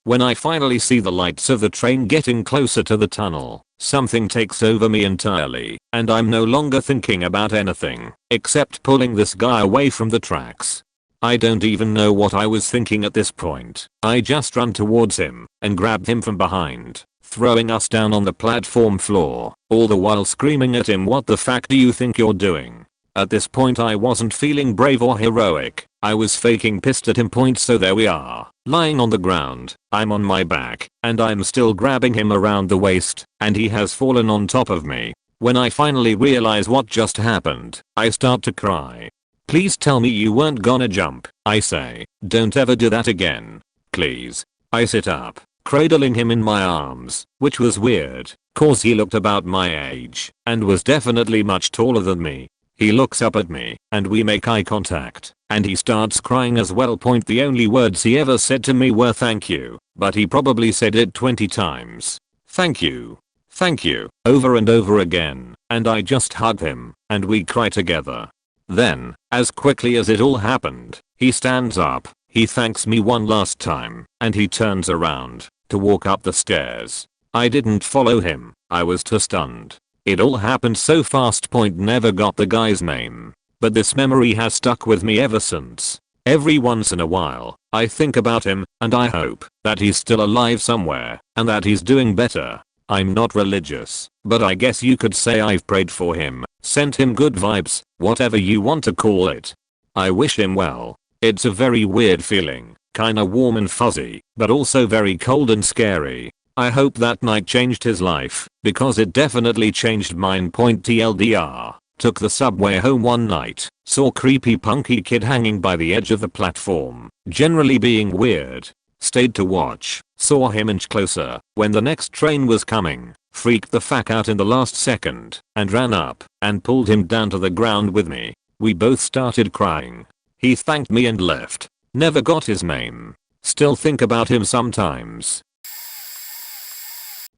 When I finally see the lights of the train getting closer to the tunnel, something takes over me entirely, and I'm no longer thinking about anything, except pulling this guy away from the tracks. I don't even know what I was thinking at this point. I just run towards him and grab him from behind, throwing us down on the platform floor, all the while screaming at him, "What the fuck do you think you're doing?" At this point I wasn't feeling brave or heroic. I was faking pissed at him. So there we are, lying on the ground. I'm on my back, and I'm still grabbing him around the waist, and he has fallen on top of me. When I finally realize what just happened, I start to cry. "Please tell me you weren't gonna jump," I say. "Don't ever do that again. Please." I sit up, cradling him in my arms, which was weird, cause he looked about my age, and was definitely much taller than me. He looks up at me, and we make eye contact, and he starts crying as well. The only words he ever said to me were "thank you," but he probably said it 20 times. "Thank you. Thank you," over and over again, and I just hug him, and we cry together. Then, as quickly as it all happened, he stands up, he thanks me one last time, and he turns around to walk up the stairs. I didn't follow him, I was too stunned. It all happened so fast. Never got the guy's name, but this memory has stuck with me ever since. Every once in a while, I think about him, and I hope that he's still alive somewhere, and that he's doing better. I'm not religious, but I guess you could say I've prayed for him, sent him good vibes, whatever you want to call it. I wish him well. It's a very weird feeling, kinda warm and fuzzy, but also very cold and scary. I hope that night changed his life, because it definitely changed mine. TLDR, took the subway home one night, saw creepy punky kid hanging by the edge of the platform, generally being weird. Stayed to watch, saw him inch closer when the next train was coming, freaked the fuck out in the last second, and ran up and pulled him down to the ground with me. We both started crying. He thanked me and left. Never got his name. Still think about him sometimes.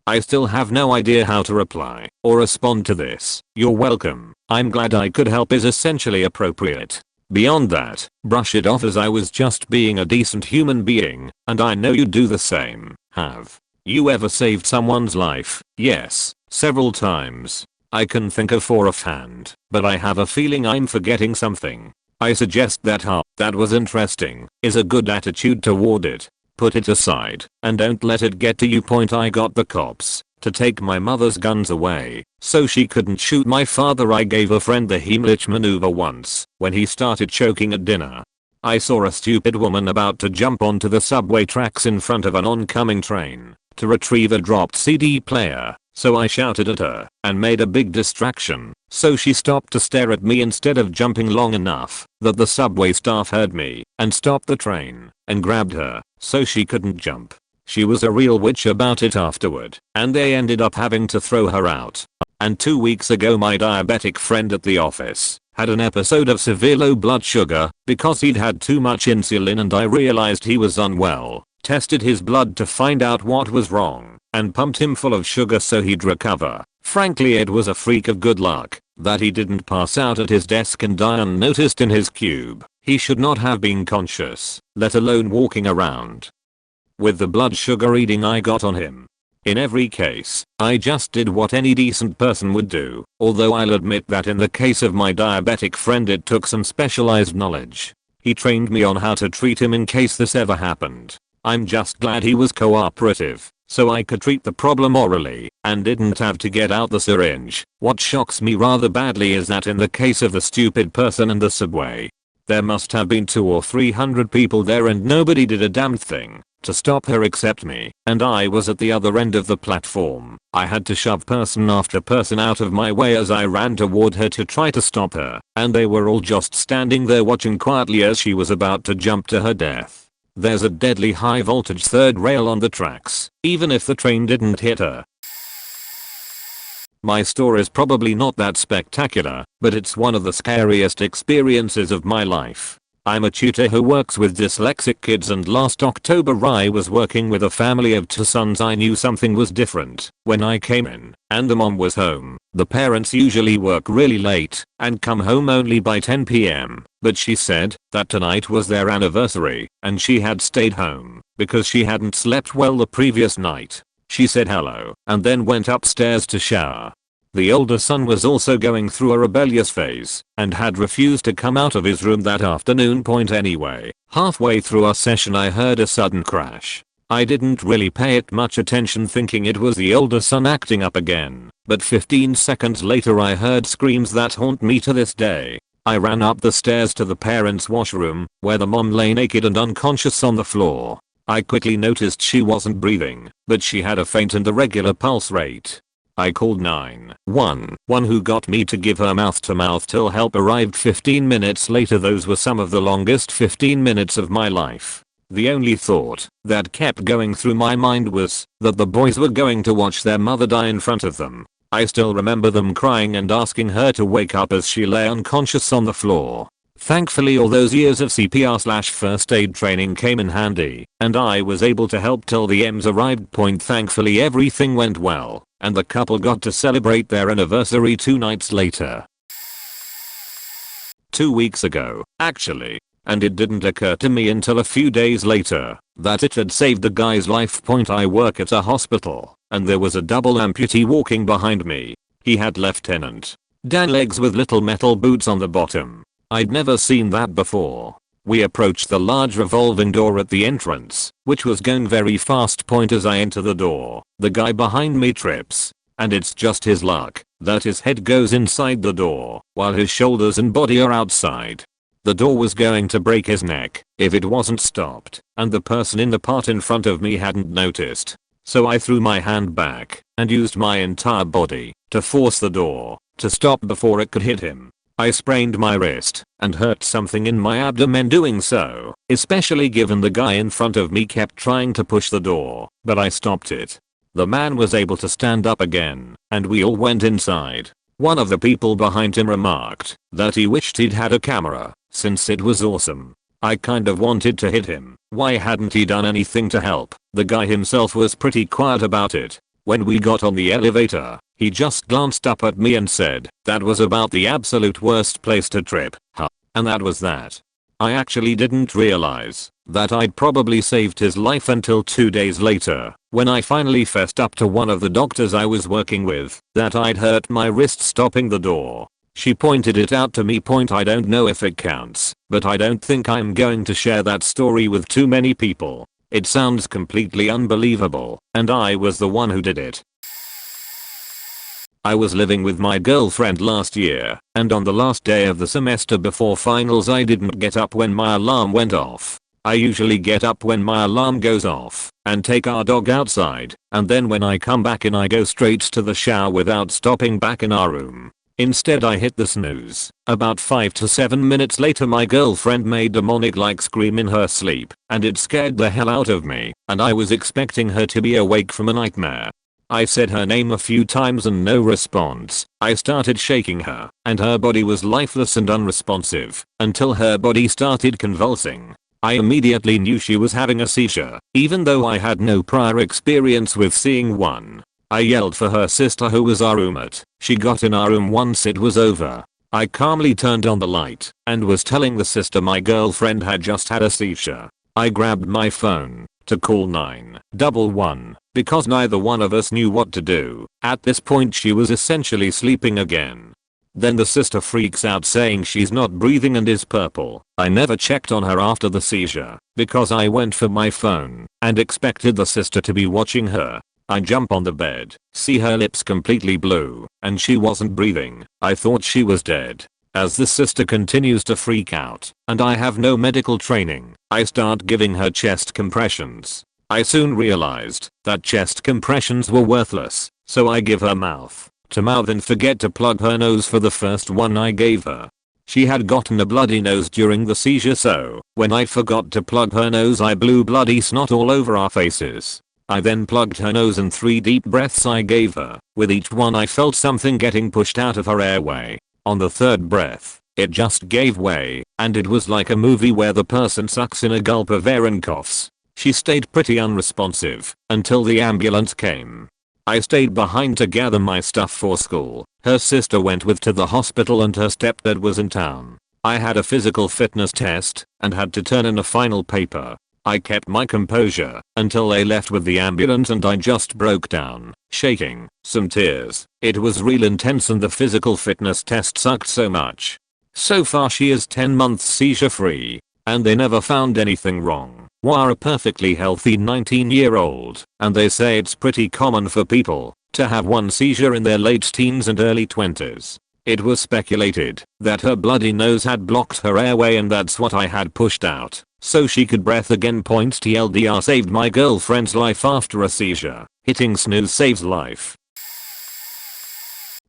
I still have no idea how to reply or respond to this. "You're welcome. I'm glad I could help" is essentially appropriate. Beyond that, brush it off as I was just being a decent human being, and I know you do the same. Have you ever saved someone's life? Yes, several times. I can think of 4 offhand, but I have a feeling I'm forgetting something. I suggest that that was interesting is a good attitude toward it. Put it aside, and don't let it get to you. I got the cops to take my mother's guns away so she couldn't shoot my father. I gave a friend the Heimlich maneuver once when he started choking at dinner. I saw a stupid woman about to jump onto the subway tracks in front of an oncoming train to retrieve a dropped CD player, so I shouted at her and made a big distraction, so she stopped to stare at me instead of jumping long enough that the subway staff heard me and stopped the train and grabbed her so she couldn't jump. She was a real witch about it afterward, and they ended up having to throw her out. And 2 weeks ago my diabetic friend at the office had an episode of severe low blood sugar because he'd had too much insulin, and I realized he was unwell. Tested his blood to find out what was wrong and pumped him full of sugar so he'd recover. Frankly, it was a freak of good luck that he didn't pass out at his desk and die unnoticed in his cube. He should not have been conscious, let alone walking around with the blood sugar reading I got on him. In every case, I just did what any decent person would do, although I'll admit that in the case of my diabetic friend it took some specialized knowledge. He trained me on how to treat him in case this ever happened. I'm just glad he was cooperative, so I could treat the problem orally and didn't have to get out the syringe. What shocks me rather badly is that in the case of the stupid person in the subway, there must have been 200 or 300 people there and nobody did a damn thing to stop her except me, and I was at the other end of the platform. I had to shove person after person out of my way as I ran toward her to try to stop her, and they were all just standing there watching quietly as she was about to jump to her death. There's a deadly high voltage third rail on the tracks, even if the train didn't hit her. My story's probably not that spectacular, but it's one of the scariest experiences of my life. I'm a tutor who works with dyslexic kids, and last October I was working with a family of 2 sons. I knew something was different when I came in, and the mom was home. The parents usually work really late and come home only by 10 p.m. But she said that tonight was their anniversary and she had stayed home because she hadn't slept well the previous night. She said hello and then went upstairs to shower. The older son was also going through a rebellious phase and had refused to come out of his room that afternoon. Anyway, halfway through our session I heard a sudden crash. I didn't really pay it much attention, thinking it was the older son acting up again, but 15 seconds later I heard screams that haunt me to this day. I ran up the stairs to the parents' washroom, where the mom lay naked and unconscious on the floor. I quickly noticed she wasn't breathing, but she had a faint and irregular pulse rate. I called 911, who got me to give her mouth-to-mouth till help arrived 15 minutes later. Those were some of the longest 15 minutes of my life. The only thought that kept going through my mind was that the boys were going to watch their mother die in front of them. I still remember them crying and asking her to wake up as she lay unconscious on the floor. Thankfully all those years of CPR/first aid training came in handy, and I was able to help till the EMS arrived. Thankfully everything went well, and the couple got to celebrate their anniversary 2 nights later. 2 weeks ago, actually. And it didn't occur to me until a few days later that it had saved the guy's life. I work at a hospital, and there was a double amputee walking behind me. He had Lieutenant Dan legs with little metal boots on the bottom. I'd never seen that before. We approached the large revolving door at the entrance, which was going very fast. As I enter the door, the guy behind me trips, and it's just his luck that his head goes inside the door while his shoulders and body are outside. The door was going to break his neck if it wasn't stopped, and the person in the part in front of me hadn't noticed. So I threw my hand back and used my entire body to force the door to stop before it could hit him. I sprained my wrist and hurt something in my abdomen doing so, especially given the guy in front of me kept trying to push the door, but I stopped it. The man was able to stand up again, and we all went inside. One of the people behind him remarked that he wished he'd had a camera, since it was awesome. I kind of wanted to hit him. Why hadn't he done anything to help? The guy himself was pretty quiet about it. When we got on the elevator, he just glanced up at me and said, "That was about the absolute worst place to trip, huh?" And that was that. I actually didn't realize that I'd probably saved his life until 2 days later, when I finally fessed up to one of the doctors I was working with that I'd hurt my wrist stopping the door. She pointed it out to me. I don't know if it counts, but I don't think I'm going to share that story with too many people. It sounds completely unbelievable, and I was the one who did it. I was living with my girlfriend last year, and on the last day of the semester before finals I didn't get up when my alarm went off. I usually get up when my alarm goes off and take our dog outside, and then when I come back in I go straight to the shower without stopping back in our room. Instead I hit the snooze. About 5 to 7 minutes later my girlfriend made a demonic-like scream in her sleep, and it scared the hell out of me, and I was expecting her to be awake from a nightmare. I said her name a few times and no response. I started shaking her, and her body was lifeless and unresponsive, until her body started convulsing. I immediately knew she was having a seizure, even though I had no prior experience with seeing one. I yelled for her sister who was our roommate. She got in our room once it was over. I calmly turned on the light, and was telling the sister my girlfriend had just had a seizure. I grabbed my phone to call 911, because neither one of us knew what to do. At this point she was essentially sleeping again. Then the sister freaks out saying she's not breathing and is purple. I never checked on her after the seizure, because I went for my phone, and expected the sister to be watching her. I jump on the bed, see her lips completely blue, and she wasn't breathing. I thought she was dead. As the sister continues to freak out, and I have no medical training, I start giving her chest compressions. I soon realized that chest compressions were worthless, so I give her mouth to mouth and forget to plug her nose for the first one I gave her. She had gotten a bloody nose during the seizure, so when I forgot to plug her nose I blew bloody snot all over our faces. I then plugged her nose and 3 deep breaths I gave her. With each one I felt something getting pushed out of her airway. On the 3rd breath, it just gave way, and it was like a movie where the person sucks in a gulp of air and coughs. She stayed pretty unresponsive until the ambulance came. I stayed behind to gather my stuff for school. Her sister went with to the hospital and her stepdad was in town. I had a physical fitness test and had to turn in a final paper. I kept my composure until they left with the ambulance and I just broke down, shaking, some tears. It was real intense and the physical fitness test sucked so much. So far she is 10 months seizure free, and they never found anything wrong. We're a perfectly healthy 19-year-old, and they say it's pretty common for people to have one seizure in their late teens and early 20s. It was speculated that her bloody nose had blocked her airway and that's what I had pushed out, so she could breathe again. TLDR saved my girlfriend's life after a seizure. Hitting snooze saves life.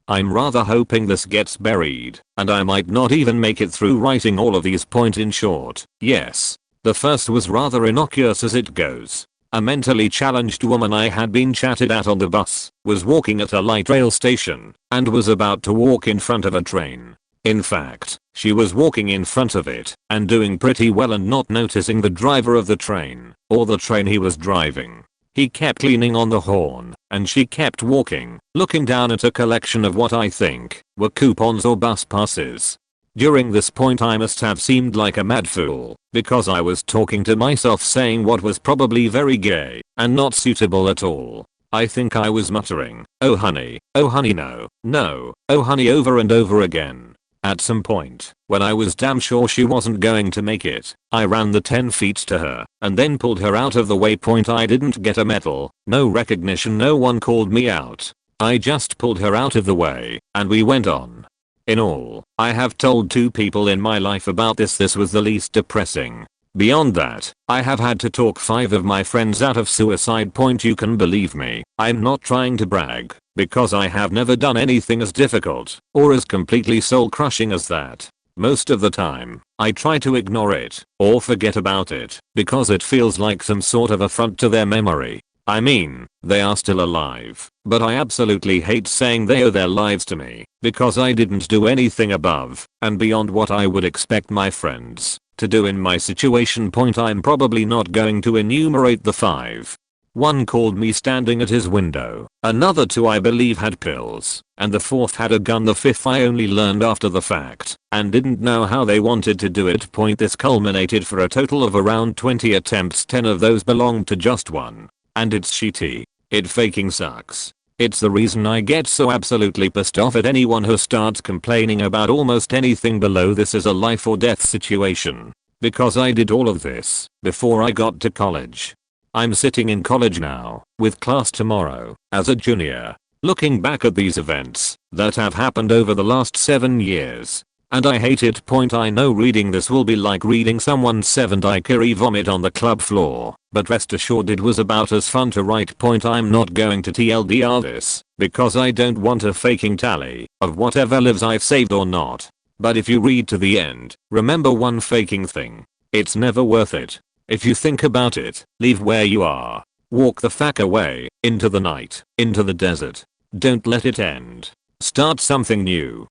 I'm rather hoping this gets buried, and I might not even make it through writing all of these. In short, yes. The first was rather innocuous as it goes. A mentally challenged woman I had been chatted at on the bus was walking at a light rail station and was about to walk in front of a train. In fact, she was walking in front of it and doing pretty well and not noticing the driver of the train or the train he was driving. He kept leaning on the horn and she kept walking, looking down at a collection of what I think were coupons or bus passes. During this point I must have seemed like a mad fool because I was talking to myself saying what was probably very gay and not suitable at all. I think I was muttering, oh honey, no, no, oh honey over and over again. At some point, when I was damn sure she wasn't going to make it, I ran the 10 feet to her and then pulled her out of the way. I didn't get a medal, no recognition, no one called me out. I just pulled her out of the way and we went on. In all, I have told 2 people in my life about this. This was the least depressing. Beyond that, I have had to talk 5 of my friends out of suicide. You can believe me, I'm not trying to brag, because I have never done anything as difficult or as completely soul crushing as that. Most of the time, I try to ignore it or forget about it because it feels like some sort of affront to their memory. I mean, they are still alive, but I absolutely hate saying they owe their lives to me because I didn't do anything above and beyond what I would expect my friends to do in my situation. I'm probably not going to enumerate the 5. One called me standing at his window, another two I believe had pills, and the fourth had a gun. The fifth I only learned after the fact and didn't know how they wanted to do it. This culminated for a total of around 20 attempts. 10 of those belonged to just one. And it's shitty. It faking sucks. It's the reason I get so absolutely pissed off at anyone who starts complaining about almost anything below this is a life or death situation. Because I did all of this before I got to college. I'm sitting in college now, with class tomorrow, as a junior, looking back at these events that have happened over the last 7 years. And I hate it. I know reading this will be like reading someone's 7th daiquiri vomit on the club floor, but rest assured it was about as fun to write. I'm not going to TLDR this, because I don't want a faking tally of whatever lives I've saved or not. But if you read to the end, remember one faking thing. It's never worth it. If you think about it, leave where you are. Walk the fuck away, into the night, into the desert. Don't let it end. Start something new.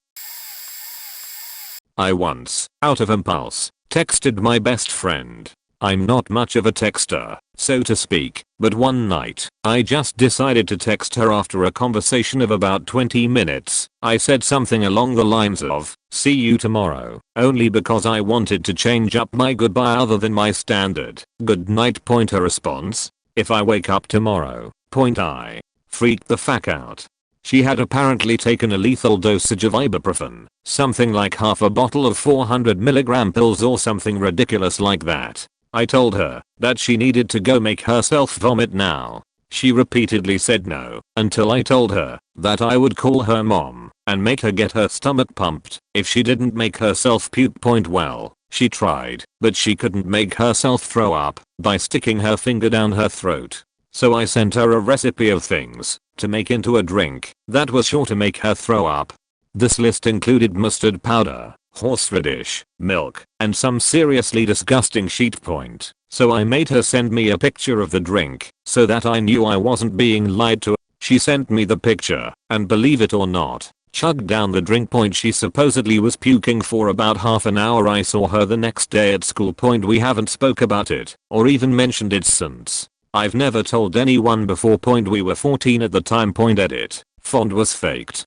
I once, out of impulse, texted my best friend. I'm not much of a texter, so to speak, but one night, I just decided to text her. After a conversation of about 20 minutes, I said something along the lines of, "See you tomorrow," only because I wanted to change up my goodbye other than my standard good night. Her response, "If I wake up tomorrow," I freaked the fuck out. She had apparently taken a lethal dosage of ibuprofen, something like half a bottle of 400mg pills or something ridiculous like that. I told her that she needed to go make herself vomit now. She repeatedly said no, until I told her that I would call her mom and make her get her stomach pumped if she didn't make herself puke. Well, she tried, but she couldn't make herself throw up by sticking her finger down her throat. So I sent her a recipe of things to make into a drink that was sure to make her throw up. This list included mustard powder, horseradish, milk, and some seriously disgusting shit. So I made her send me a picture of the drink so that I knew I wasn't being lied to. She sent me the picture, and believe it or not, chugged down the drink. She supposedly was puking for about half an hour. I saw her the next day at school. We haven't spoke about it or even mentioned it since. I've never told anyone before. We were 14 at the time. Edit. Font was faked.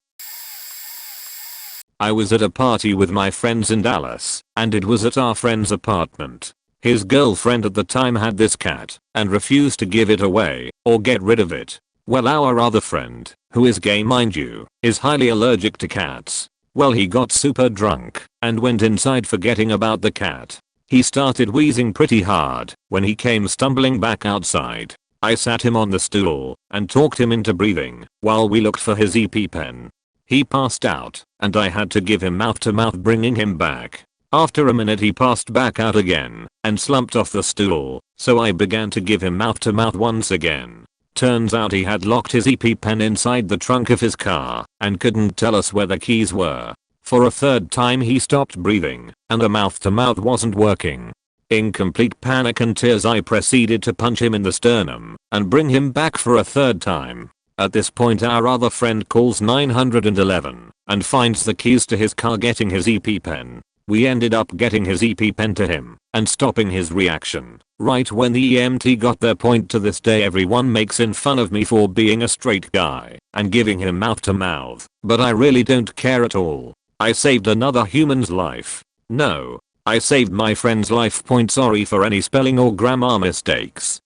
I was at a party with my friends in Dallas, and it was at our friend's apartment. His girlfriend at the time had this cat, and refused to give it away, or get rid of it. Well, our other friend, who is gay mind you, is highly allergic to cats. Well, he got super drunk, and went inside forgetting about the cat. He started wheezing pretty hard when he came stumbling back outside. I sat him on the stool, and talked him into breathing, while we looked for his EpiPen. He passed out, and I had to give him mouth-to-mouth bringing him back. After a minute he passed back out again, and slumped off the stool, so I began to give him mouth-to-mouth once again. Turns out he had locked his EpiPen inside the trunk of his car, and couldn't tell us where the keys were. For a third time he stopped breathing, and the mouth-to-mouth wasn't working. In complete panic and tears I proceeded to punch him in the sternum, and bring him back for a third time. At this point our other friend calls 911 and finds the keys to his car, getting his EpiPen. We ended up getting his EpiPen to him and stopping his reaction right when the EMT got there. To this day everyone makes fun of me for being a straight guy and giving him mouth to mouth, but I really don't care at all. I saved another human's life. No, I saved my friend's life. Sorry for any spelling or grammar mistakes.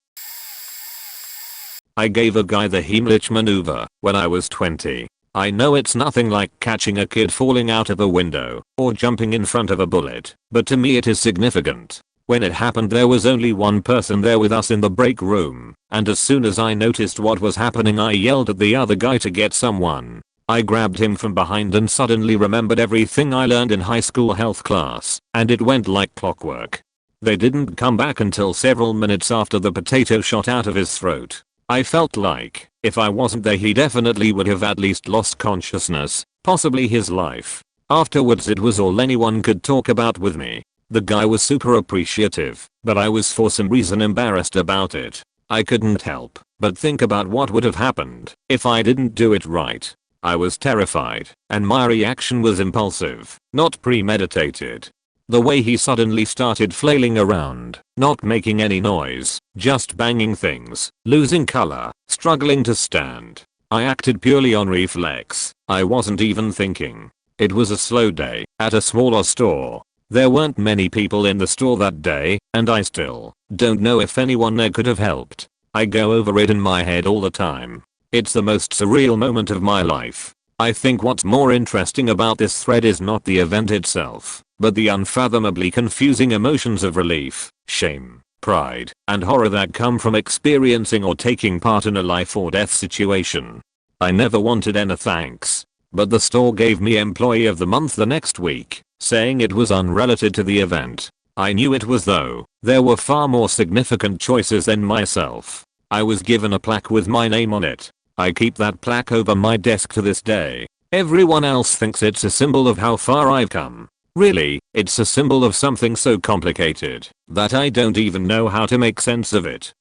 I gave a guy the Heimlich maneuver when I was 20. I know it's nothing like catching a kid falling out of a window or jumping in front of a bullet, but to me it is significant. When it happened there was only one person there with us in the break room, and as soon as I noticed what was happening I yelled at the other guy to get someone. I grabbed him from behind and suddenly remembered everything I learned in high school health class, and it went like clockwork. They didn't come back until several minutes after the potato shot out of his throat. I felt like, if I wasn't there he definitely would have at least lost consciousness, possibly his life. Afterwards it was all anyone could talk about with me. The guy was super appreciative, but I was for some reason embarrassed about it. I couldn't help but think about what would have happened if I didn't do it right. I was terrified, and my reaction was impulsive, not premeditated. The way he suddenly started flailing around, not making any noise, just banging things, losing color, struggling to stand. I acted purely on reflex. I wasn't even thinking. It was a slow day at a smaller store. There weren't many people in the store that day, and I still don't know if anyone there could have helped. I go over it in my head all the time. It's the most surreal moment of my life. I think what's more interesting about this thread is not the event itself, but the unfathomably confusing emotions of relief, shame, pride, and horror that come from experiencing or taking part in a life or death situation. I never wanted any thanks, but the store gave me Employee of the Month the next week, saying it was unrelated to the event. I knew it was though. There were far more significant choices than myself. I was given a plaque with my name on it. I keep that plaque over my desk to this day. Everyone else thinks it's a symbol of how far I've come. Really, it's a symbol of something so complicated that I don't even know how to make sense of it.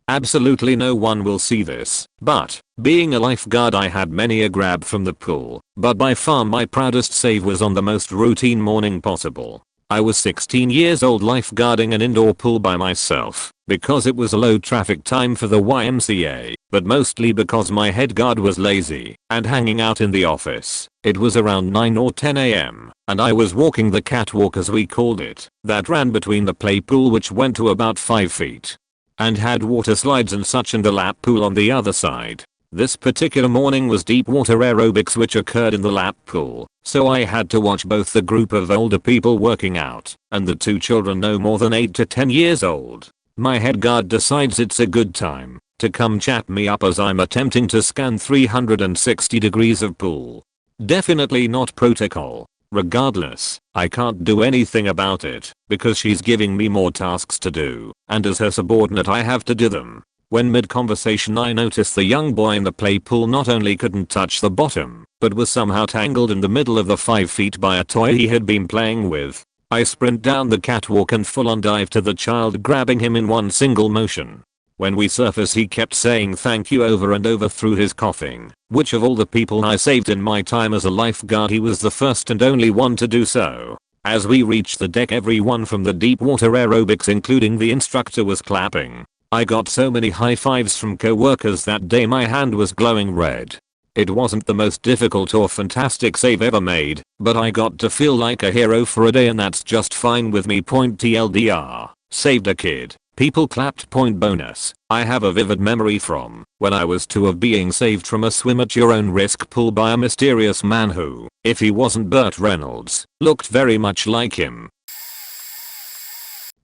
Absolutely no one will see this, but being a lifeguard I had many a grab from the pool, but by far my proudest save was on the most routine morning possible. I was 16 years old lifeguarding an indoor pool by myself because it was a low traffic time for the YMCA, but mostly because my head guard was lazy and hanging out in the office. It was around 9 or 10 AM, and I was walking the catwalk as we called it, that ran between the play pool which went to about 5 feet. And had water slides and such and a lap pool on the other side. This particular morning was deep water aerobics which occurred in the lap pool, so I had to watch both the group of older people working out and the 2 children no more than 8 to 10 years old. My head guard decides it's a good time to come chat me up as I'm attempting to scan 360 degrees of pool. Definitely not protocol. Regardless, I can't do anything about it because she's giving me more tasks to do, and as her subordinate I have to do them. When mid-conversation I noticed the young boy in the play pool not only couldn't touch the bottom, but was somehow tangled in the middle of the 5 feet by a toy he had been playing with. I sprint down the catwalk and full-on dive to the child, grabbing him in one single motion. When we surface he kept saying thank you over and over through his coughing, which of all the people I saved in my time as a lifeguard he was the first and only one to do so. As we reached the deck everyone from the deep water aerobics including the instructor was clapping. I got so many high fives from co-workers that day my hand was glowing red. It wasn't the most difficult or fantastic save ever made, but I got to feel like a hero for a day and that's just fine with me. TLDR. Saved a kid. People clapped. Bonus. I have a vivid memory from when I was 2 of being saved from a swim at your own risk pool by a mysterious man who, if he wasn't Burt Reynolds, looked very much like him.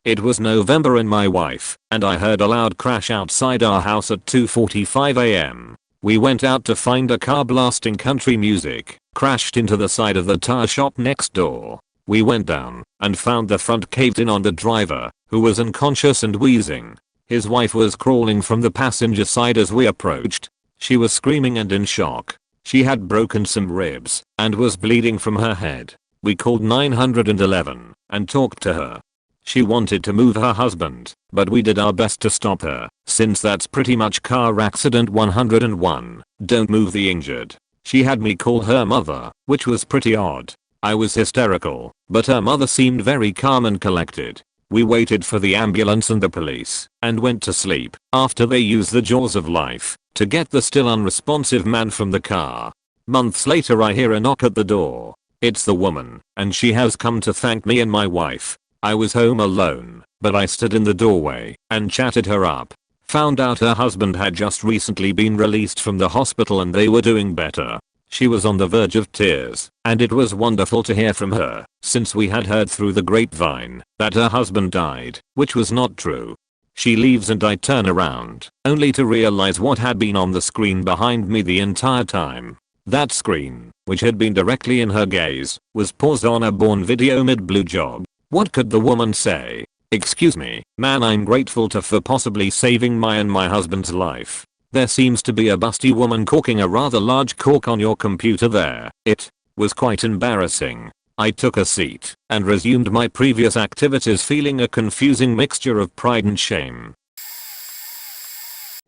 It was November and my wife and I heard a loud crash outside our house at 2:45 AM. We went out to find a car blasting country music, crashed into the side of the tire shop next door. We went down and found the front caved in on the driver, who was unconscious and wheezing. His wife was crawling from the passenger side as we approached. She was screaming and in shock. She had broken some ribs and was bleeding from her head. We called 911 and talked to her. She wanted to move her husband, but we did our best to stop her, since that's pretty much car accident 101, don't move the injured. She had me call her mother, which was pretty odd. I was hysterical, but her mother seemed very calm and collected. We waited for the ambulance and the police, and went to sleep after they used the jaws of life to get the still unresponsive man from the car. Months later I hear a knock at the door. It's the woman, and she has come to thank me and my wife. I was home alone, but I stood in the doorway and chatted her up. Found out her husband had just recently been released from the hospital and they were doing better. She was on the verge of tears, and it was wonderful to hear from her, since we had heard through the grapevine that her husband died, which was not true. She leaves and I turn around, only to realize what had been on the screen behind me the entire time. That screen, which had been directly in her gaze, was paused on a born video mid-blue job. What could the woman say? Excuse me, man, I'm grateful for possibly saving my and my husband's life. There seems to be a busty woman corking a rather large cork on your computer there. It was quite embarrassing. I took a seat and resumed my previous activities feeling a confusing mixture of pride and shame.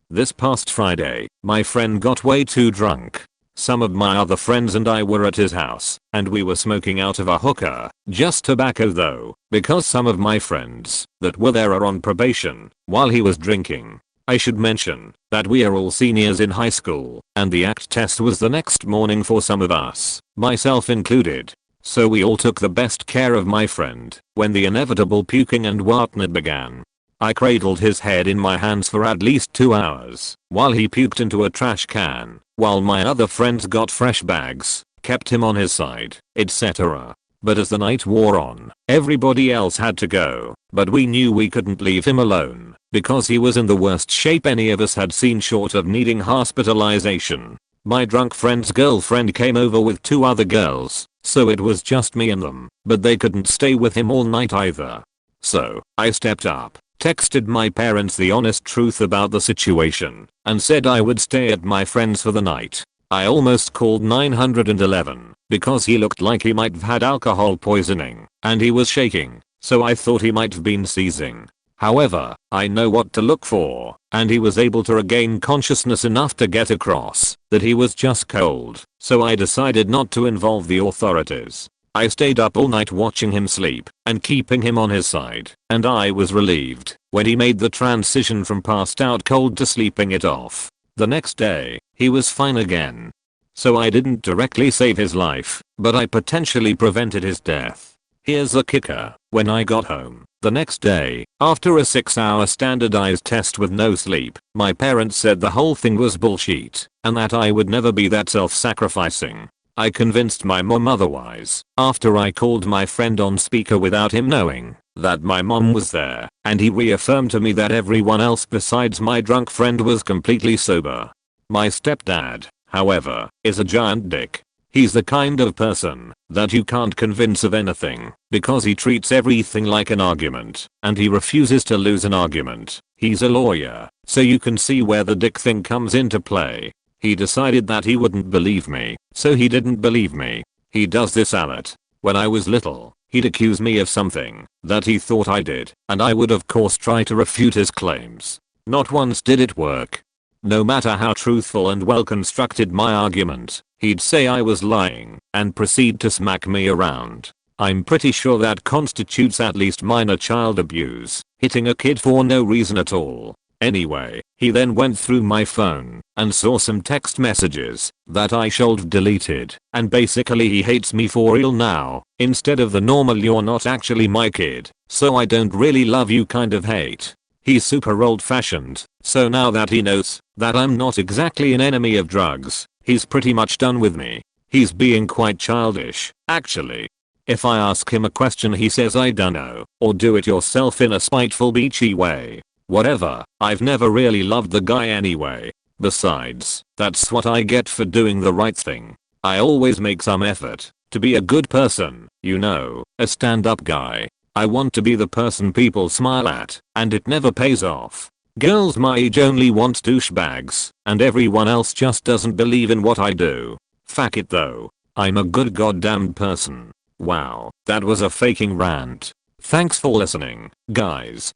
This past Friday, my friend got way too drunk. Some of my other friends and I were at his house, and we were smoking out of a hookah, just tobacco though, because some of my friends that were there are on probation while he was drinking. I should mention that we are all seniors in high school, and the ACT test was the next morning for some of us, myself included. So we all took the best care of my friend when the inevitable puking and whatnot began. I cradled his head in my hands for at least 2 hours while he puked into a trash can, while my other friends got fresh bags, kept him on his side, etc. But as the night wore on, everybody else had to go, but we knew we couldn't leave him alone because he was in the worst shape any of us had seen short of needing hospitalization. My drunk friend's girlfriend came over with 2 other girls, so it was just me and them, but they couldn't stay with him all night either. So I stepped up, texted my parents the honest truth about the situation, and said I would stay at my friend's for the night. I almost called 911 because he looked like he might have had alcohol poisoning and he was shaking, so I thought he might have been seizing. However, I know what to look for, and he was able to regain consciousness enough to get across that he was just cold, so I decided not to involve the authorities. I stayed up all night watching him sleep and keeping him on his side, and I was relieved when he made the transition from passed out cold to sleeping it off. The next day, he was fine again. So I didn't directly save his life, but I potentially prevented his death. Here's the kicker: when I got home the next day, after a 6-hour standardized test with no sleep, my parents said the whole thing was bullshit and that I would never be that self-sacrificing. I convinced my mom otherwise after I called my friend on speaker without him knowing that my mom was there, and he reaffirmed to me that everyone else besides my drunk friend was completely sober. My stepdad, however, is a giant dick. He's the kind of person that you can't convince of anything because he treats everything like an argument, and he refuses to lose an argument. He's a lawyer, so you can see where the dick thing comes into play. He decided that he wouldn't believe me, so he didn't believe me. He does this a lot. When I was little, he'd accuse me of something that he thought I did, and I would of course try to refute his claims. Not once did it work. No matter how truthful and well constructed my argument, he'd say I was lying and proceed to smack me around. I'm pretty sure that constitutes at least minor child abuse, hitting a kid for no reason at all. Anyway, he then went through my phone and saw some text messages that I should deleted, and basically he hates me for real now, instead of the normal "you're not actually my kid, so I don't really love you" kind of hate. He's super old fashioned, so now that he knows that I'm not exactly an enemy of drugs, he's pretty much done with me. He's being quite childish, actually. If I ask him a question he says I dunno, or do it yourself in a spiteful beachy way. Whatever, I've never really loved the guy anyway. Besides, that's what I get for doing the right thing. I always make some effort to be a good person, you know, a stand-up guy. I want to be the person people smile at, and it never pays off. Girls my age only want douchebags, and everyone else just doesn't believe in what I do. Fuck it though. I'm a good goddamn person. Wow, that was a faking rant. Thanks for listening, guys.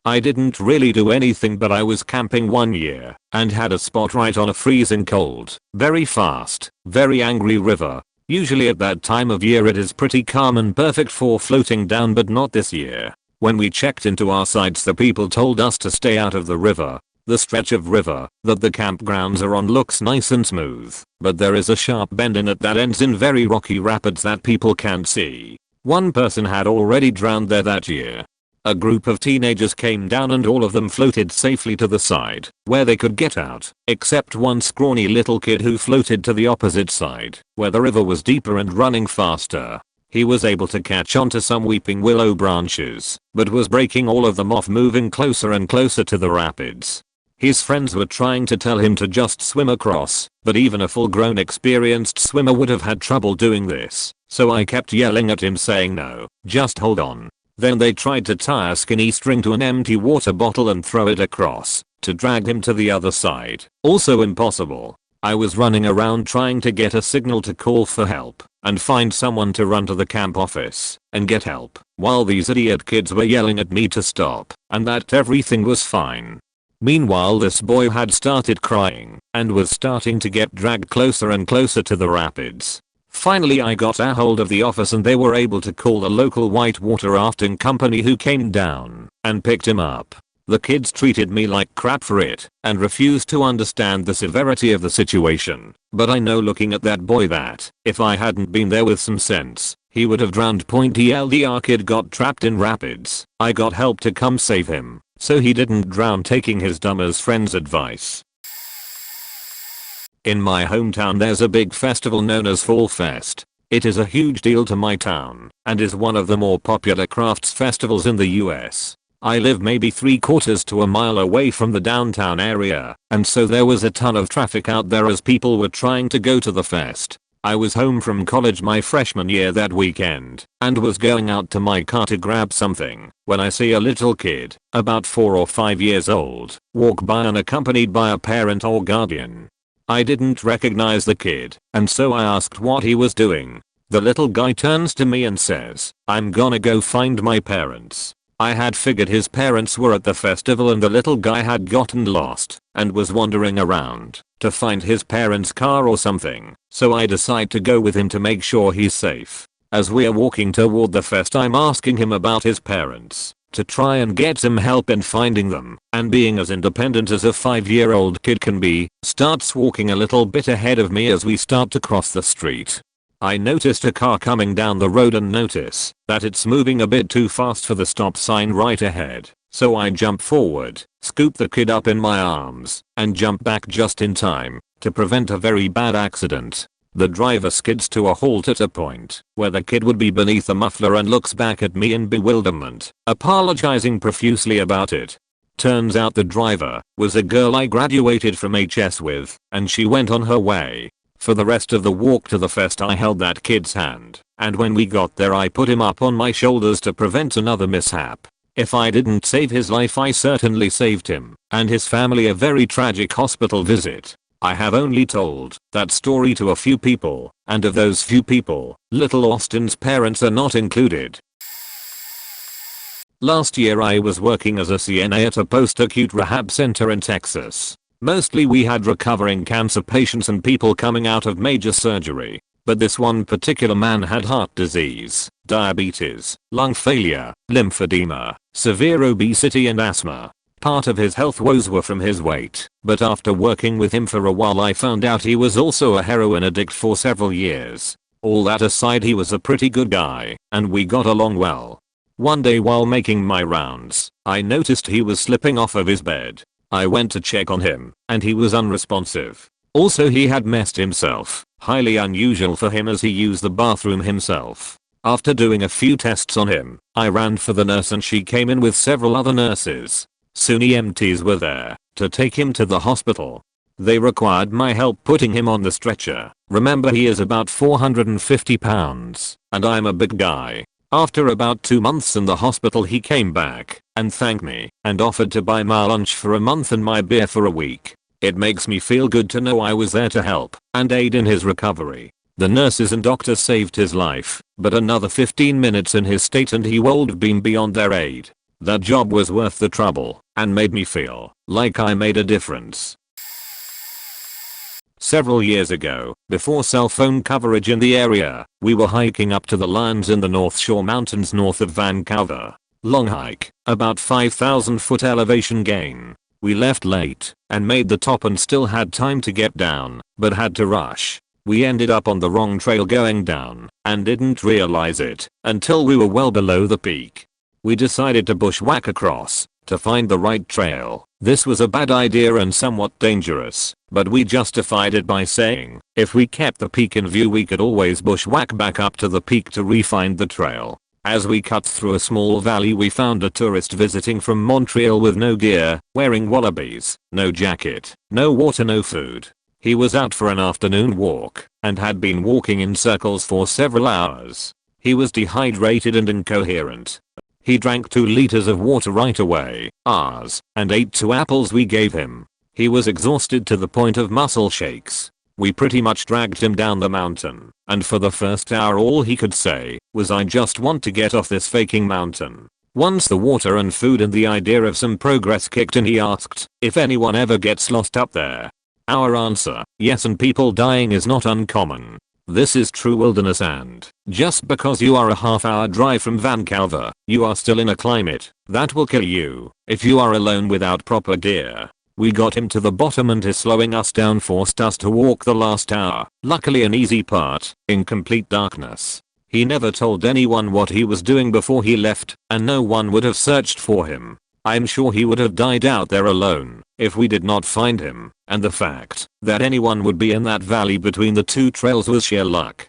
I didn't really do anything, but I was camping one year and had a spot right on a freezing cold, very fast, very angry river. Usually at that time of year it is pretty calm and perfect for floating down, but not this year. When we checked into our sites, the people told us to stay out of the river. The stretch of river that the campgrounds are on looks nice and smooth, but there is a sharp bend in it that ends in very rocky rapids that people can't see. One person had already drowned there that year. A group of teenagers came down and all of them floated safely to the side where they could get out, except one scrawny little kid who floated to the opposite side where the river was deeper and running faster. He was able to catch onto some weeping willow branches, but was breaking all of them off, moving closer and closer to the rapids. His friends were trying to tell him to just swim across, but even a full-grown experienced swimmer would have had trouble doing this, so I kept yelling at him saying no, just hold on. Then they tried to tie a skinny string to an empty water bottle and throw it across to drag him to the other side. Also impossible. I was running around trying to get a signal to call for help and find someone to run to the camp office and get help, while these idiot kids were yelling at me to stop and that everything was fine. Meanwhile, this boy had started crying and was starting to get dragged closer and closer to the rapids. Finally I got a hold of the office and they were able to call the local whitewater rafting company who came down and picked him up. The kids treated me like crap for it and refused to understand the severity of the situation, but I know looking at that boy that, if I hadn't been there with some sense, he would have drowned. Our kid got trapped in rapids. I got help to come save him, so he didn't drown, taking his dumbass friend's advice. In my hometown there's a big festival known as Fall Fest. It is a huge deal to my town and is one of the more popular crafts festivals in the US. I live maybe 3/4 to a mile away from the downtown area, and so there was a ton of traffic out there as people were trying to go to the fest. I was home from college my freshman year that weekend and was going out to my car to grab something when I see a little kid, about 4 or 5 years old, walk by unaccompanied by a parent or guardian. I didn't recognize the kid, and so I asked what he was doing. The little guy turns to me and says, "I'm gonna go find my parents." I had figured his parents were at the festival and the little guy had gotten lost and was wandering around to find his parents' car or something, so I decide to go with him to make sure he's safe. As we are walking toward the fest I'm asking him about his parents to try and get some help in finding them, and being as independent as a 5-year-old kid can be, starts walking a little bit ahead of me as we start to cross the street. I noticed a car coming down the road and notice that it's moving a bit too fast for the stop sign right ahead, so I jump forward, scoop the kid up in my arms, and jump back just in time to prevent a very bad accident. The driver skids to a halt at a point where the kid would be beneath a muffler and looks back at me in bewilderment, apologizing profusely about it. Turns out the driver was a girl I graduated from HS with, and she went on her way. For the rest of the walk to the fest I held that kid's hand, and when we got there I put him up on my shoulders to prevent another mishap. If I didn't save his life I certainly saved him and his family a very tragic hospital visit. I have only told that story to a few people, and of those few people, little Austin's parents are not included. Last year I was working as a CNA at a post-acute rehab center in Texas. Mostly we had recovering cancer patients and people coming out of major surgery. But this one particular man had heart disease, diabetes, lung failure, lymphedema, severe obesity and asthma. Part of his health woes were from his weight, but after working with him for a while I found out he was also a heroin addict for several years. All that aside he was a pretty good guy, and we got along well. One day while making my rounds, I noticed he was slipping off of his bed. I went to check on him, and he was unresponsive. Also he had messed himself, highly unusual for him as he used the bathroom himself. After doing a few tests on him, I ran for the nurse and she came in with several other nurses. Soon EMTs were there to take him to the hospital. They required my help putting him on the stretcher. Remember he is about 450 pounds, and I'm a big guy. After about 2 months in the hospital he came back and thanked me and offered to buy my lunch for a month and my beer for a week. It makes me feel good to know I was there to help and aid in his recovery. The nurses and doctors saved his life, but another 15 minutes in his state and he would have been beyond their aid. That job was worth the trouble and made me feel like I made a difference. Several years ago, before cell phone coverage in the area, we were hiking up to the Lions in the North Shore Mountains north of Vancouver. Long hike, about 5,000 foot elevation gain. We left late and made the top and still had time to get down, but had to rush. We ended up on the wrong trail going down and didn't realize it until we were well below the peak. We decided to bushwhack across to find the right trail. This was a bad idea and somewhat dangerous, but we justified it by saying if we kept the peak in view we could always bushwhack back up to the peak to re-find the trail. As we cut through a small valley we found a tourist visiting from Montreal with no gear, wearing wallabies, no jacket, no water, no food. He was out for an afternoon walk and had been walking in circles for several hours. He was dehydrated and incoherent. He drank 2 liters of water right away, and ate 2 apples we gave him. He was exhausted to the point of muscle shakes. We pretty much dragged him down the mountain, and for the first hour all he could say was I just want to get off this faking mountain. Once the water and food and the idea of some progress kicked in he asked if anyone ever gets lost up there. Our answer, yes, and people dying is not uncommon. This is true wilderness, and just because you are a half-hour drive from Vancouver, you are still in a climate that will kill you if you are alone without proper gear. We got him to the bottom, and his slowing us down forced us to walk the last hour, luckily an easy part, in complete darkness. He never told anyone what he was doing before he left, and no one would have searched for him. I'm sure he would have died out there alone if we did not find him, and the fact that anyone would be in that valley between the two trails was sheer luck.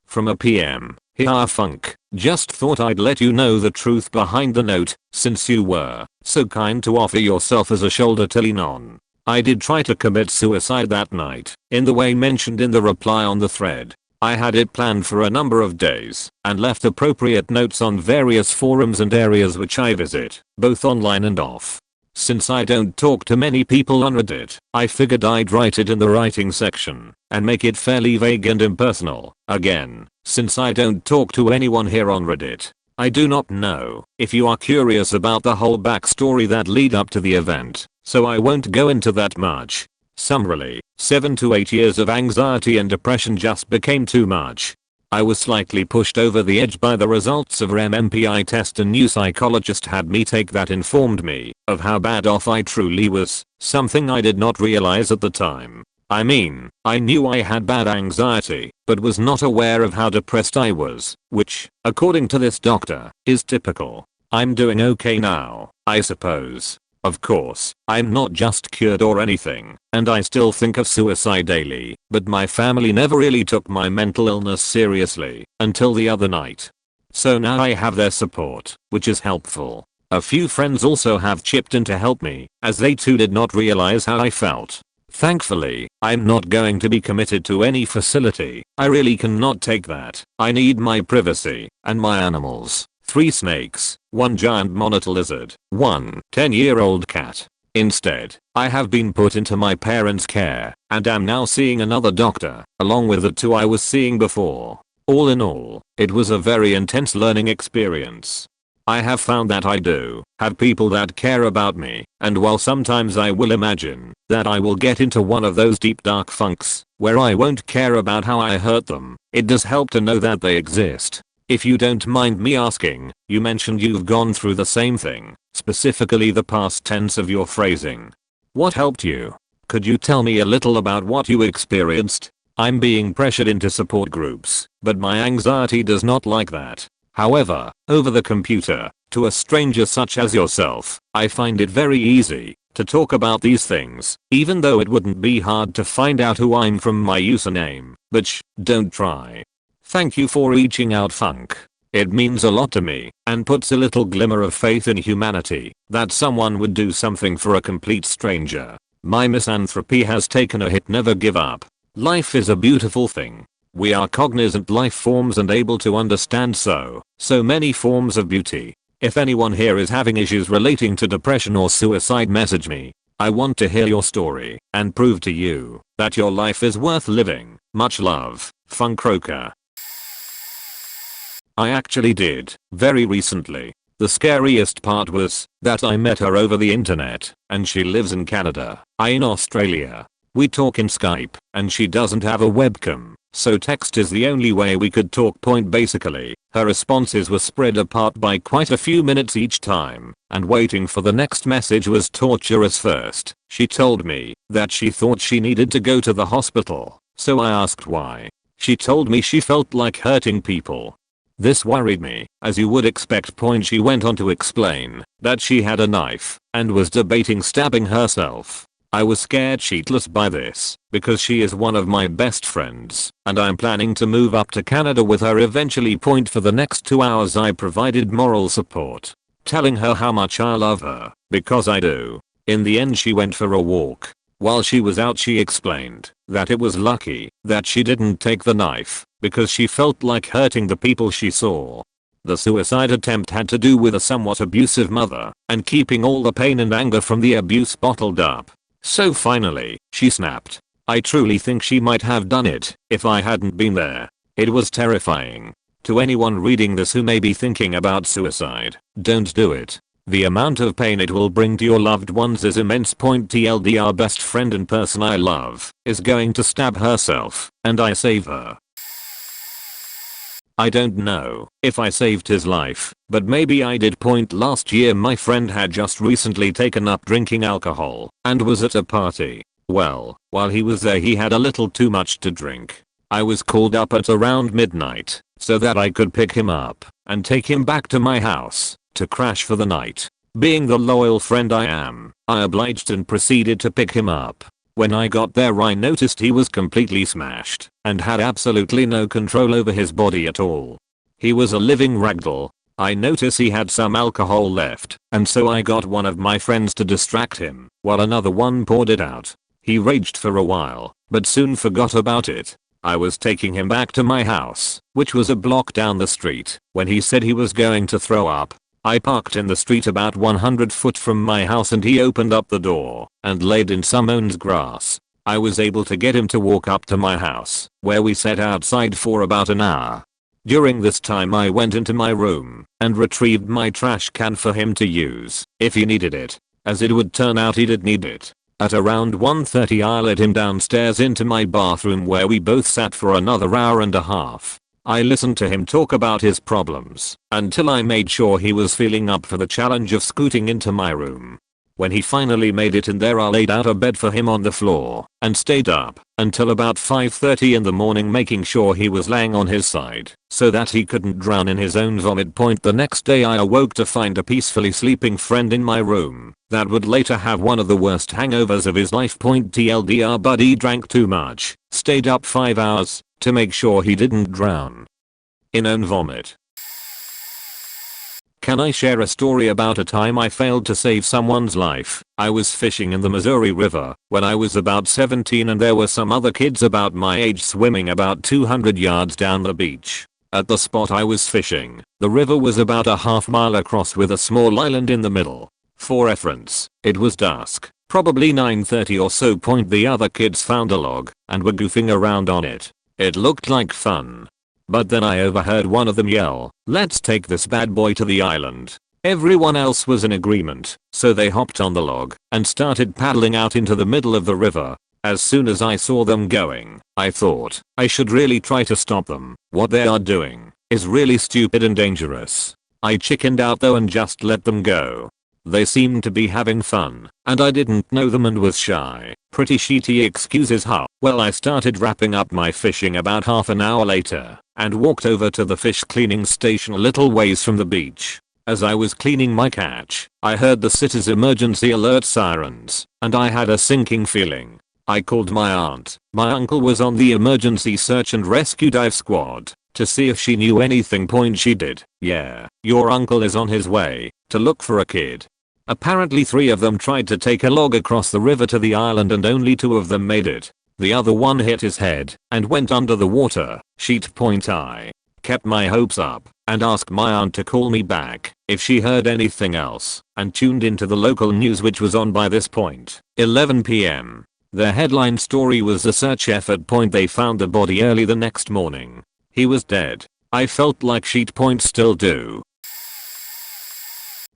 From a PM, "Hiya Funk, just thought I'd let you know the truth behind the note, since you were so kind to offer yourself as a shoulder to lean on. I did try to commit suicide that night, in the way mentioned in the reply on the thread. I had it planned for a number of days, and left appropriate notes on various forums and areas which I visit, both online and off. Since I don't talk to many people on Reddit, I figured I'd write it in the writing section, and make it fairly vague and impersonal. Again, since I don't talk to anyone here on Reddit, I do not know if you are curious about the whole backstory that lead up to the event, so I won't go into that much. Summarily, 7 to 8 years of anxiety and depression just became too much. I was slightly pushed over the edge by the results of MMPI test a new psychologist had me take that informed me of how bad off I truly was, something I did not realize at the time. I mean, I knew I had bad anxiety, but was not aware of how depressed I was, which, according to this doctor, is typical. I'm doing okay now, I suppose. Of course, I'm not just cured or anything, and I still think of suicide daily, but my family never really took my mental illness seriously until the other night. So now I have their support, which is helpful. A few friends also have chipped in to help me, as they too did not realize how I felt. Thankfully, I'm not going to be committed to any facility. I really cannot take that. I need my privacy, and my animals. 3 snakes, 1 giant monitor lizard, 1 10-year-old cat. Instead, I have been put into my parents' care, and am now seeing another doctor, along with the 2 I was seeing before. All in all, it was a very intense learning experience. I have found that I do have people that care about me, and while sometimes I will imagine that I will get into one of those deep dark funks, where I won't care about how I hurt them, it does help to know that they exist. If you don't mind me asking, you mentioned you've gone through the same thing, specifically the past tense of your phrasing. What helped you? Could you tell me a little about what you experienced? I'm being pressured into support groups, but my anxiety does not like that. However, over the computer, to a stranger such as yourself, I find it very easy to talk about these things, even though it wouldn't be hard to find out who I'm from my username, but don't try. Thank you for reaching out, Funk. It means a lot to me, and puts a little glimmer of faith in humanity, that someone would do something for a complete stranger. My misanthropy has taken a hit. Never give up. Life is a beautiful thing. We are cognizant life forms and able to understand so many forms of beauty. If anyone here is having issues relating to depression or suicide, message me. I want to hear your story, and prove to you that your life is worth living. Much love, Funk Croker. I actually did, very recently. The scariest part was that I met her over the internet, and she lives in Canada. I in Australia. We talk in Skype, and she doesn't have a webcam, so text is the only way we could talk. Point basically, her responses were spread apart by quite a few minutes each time, and waiting for the next message was torturous. First, she told me that she thought she needed to go to the hospital, so I asked why. She told me she felt like hurting people. This worried me, as you would expect. She went on to explain that she had a knife and was debating stabbing herself. I was scared shitless by this, because she is one of my best friends, and I'm planning to move up to Canada with her eventually. For the next 2 hours I provided moral support, telling her how much I love her, because I do. In the end she went for a walk. While she was out she explained that it was lucky that she didn't take the knife, because she felt like hurting the people she saw. The suicide attempt had to do with a somewhat abusive mother, and keeping all the pain and anger from the abuse bottled up. So finally, she snapped. I truly think she might have done it if I hadn't been there. It was terrifying. To anyone reading this who may be thinking about suicide, don't do it. The amount of pain it will bring to your loved ones is immense. TLDR best friend and person I love is going to stab herself, and I save her. I don't know if I saved his life, but maybe I did. Last year my friend had just recently taken up drinking alcohol and was at a party. Well, while he was there he had a little too much to drink. I was called up at around midnight so that I could pick him up and take him back to my house to crash for the night. Being the loyal friend I am, I obliged and proceeded to pick him up. When I got there I noticed he was completely smashed and had absolutely no control over his body at all. He was a living ragdoll. I noticed he had some alcohol left, and so I got one of my friends to distract him while another one poured it out. He raged for a while, but soon forgot about it. I was taking him back to my house, which was a block down the street, when he said he was going to throw up. I parked in the street about 100 foot from my house and he opened up the door and laid in some own's grass. I was able to get him to walk up to my house, where we sat outside for about an hour. During this time I went into my room and retrieved my trash can for him to use if he needed it. As it would turn out he did need it. At around 1:30 I led him downstairs into my bathroom where we both sat for another hour and a half. I listened to him talk about his problems until I made sure he was feeling up for the challenge of scooting into my room. When he finally made it in there I laid out a bed for him on the floor and stayed up until about 5:30 in the morning making sure he was laying on his side so that he couldn't drown in his own vomit. The next day I awoke to find a peacefully sleeping friend in my room that would later have one of the worst hangovers of his life. TLDR buddy drank too much, stayed up 5 hours to make sure he didn't drown in own vomit. Can I share a story about a time I failed to save someone's life? I was fishing in the Missouri River when I was about 17 and there were some other kids about my age swimming about 200 yards down the beach. At the spot I was fishing, the river was about a half mile across with a small island in the middle. For reference, it was dusk, probably 9:30 or so. The other kids found a log and were goofing around on it. It looked like fun. But then I overheard one of them yell, "Let's take this bad boy to the island." Everyone else was in agreement, so they hopped on the log and started paddling out into the middle of the river. As soon as I saw them going, I thought, I should really try to stop them. What they are doing is really stupid and dangerous. I chickened out though and just let them go. They seemed to be having fun, and I didn't know them and was shy. Pretty shitty excuses, huh? Well, I started wrapping up my fishing about half an hour later and walked over to the fish cleaning station a little ways from the beach. As I was cleaning my catch, I heard the city's emergency alert sirens, and I had a sinking feeling. I called my aunt. My uncle was on the emergency search and rescue dive squad to see if she knew anything. She did. Yeah, your uncle is on his way to look for a kid. Apparently 3 of them tried to take a log across the river to the island and only 2 of them made it. The other one hit his head and went under the water. I kept my hopes up and asked my aunt to call me back if she heard anything else and tuned into the local news, which was on by this point, 11 p.m. The headline story was a search effort. They found the body early the next morning. He was dead. I felt like shit. Still do.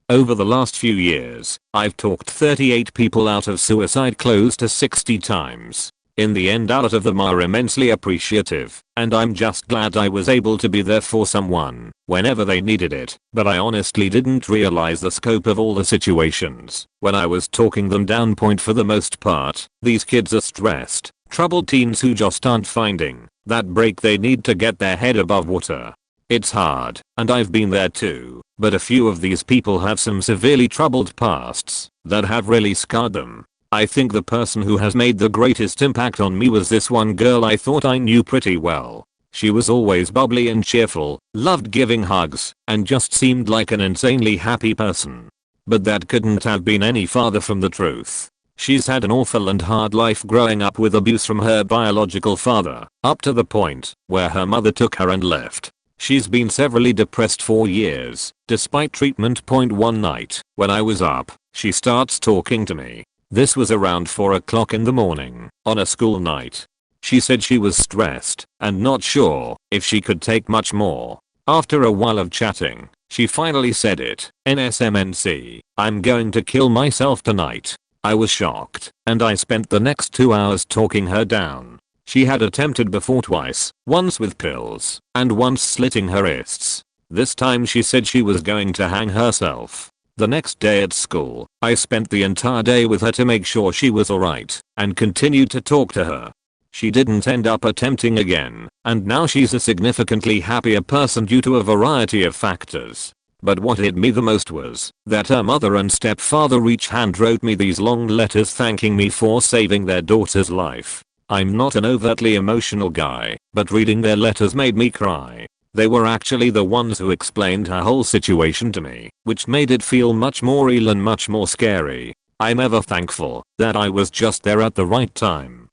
Over the last few years, I've talked 38 people out of suicide close to 60 times. In the end, out of them are immensely appreciative, and I'm just glad I was able to be there for someone whenever they needed it. But I honestly didn't realize the scope of all the situations when I was talking them down. For the most part, these kids are stressed, troubled teens who just aren't finding that break they need to get their head above water. It's hard, and I've been there too, but a few of these people have some severely troubled pasts that have really scarred them. I think the person who has made the greatest impact on me was this one girl I thought I knew pretty well. She was always bubbly and cheerful, loved giving hugs, and just seemed like an insanely happy person. But that couldn't have been any farther from the truth. She's had an awful and hard life growing up with abuse from her biological father, up to the point where her mother took her and left. She's been severely depressed for years, despite treatment. One night, when I was up, she starts talking to me. This was around 4 o'clock in the morning, on a school night. She said she was stressed and not sure if she could take much more. After a while of chatting, she finally said it. NSMNC, I'm going to kill myself tonight. I was shocked, and I spent the next 2 hours talking her down. She had attempted before twice, once with pills, and once slitting her wrists. This time she said she was going to hang herself. The next day at school, I spent the entire day with her to make sure she was alright, and continued to talk to her. She didn't end up attempting again, and now she's a significantly happier person due to a variety of factors. But what hit me the most was that her mother and stepfather each hand wrote me these long letters thanking me for saving their daughter's life. I'm not an overtly emotional guy, but reading their letters made me cry. They were actually the ones who explained her whole situation to me, which made it feel much more real and much more scary. I'm ever thankful that I was just there at the right time.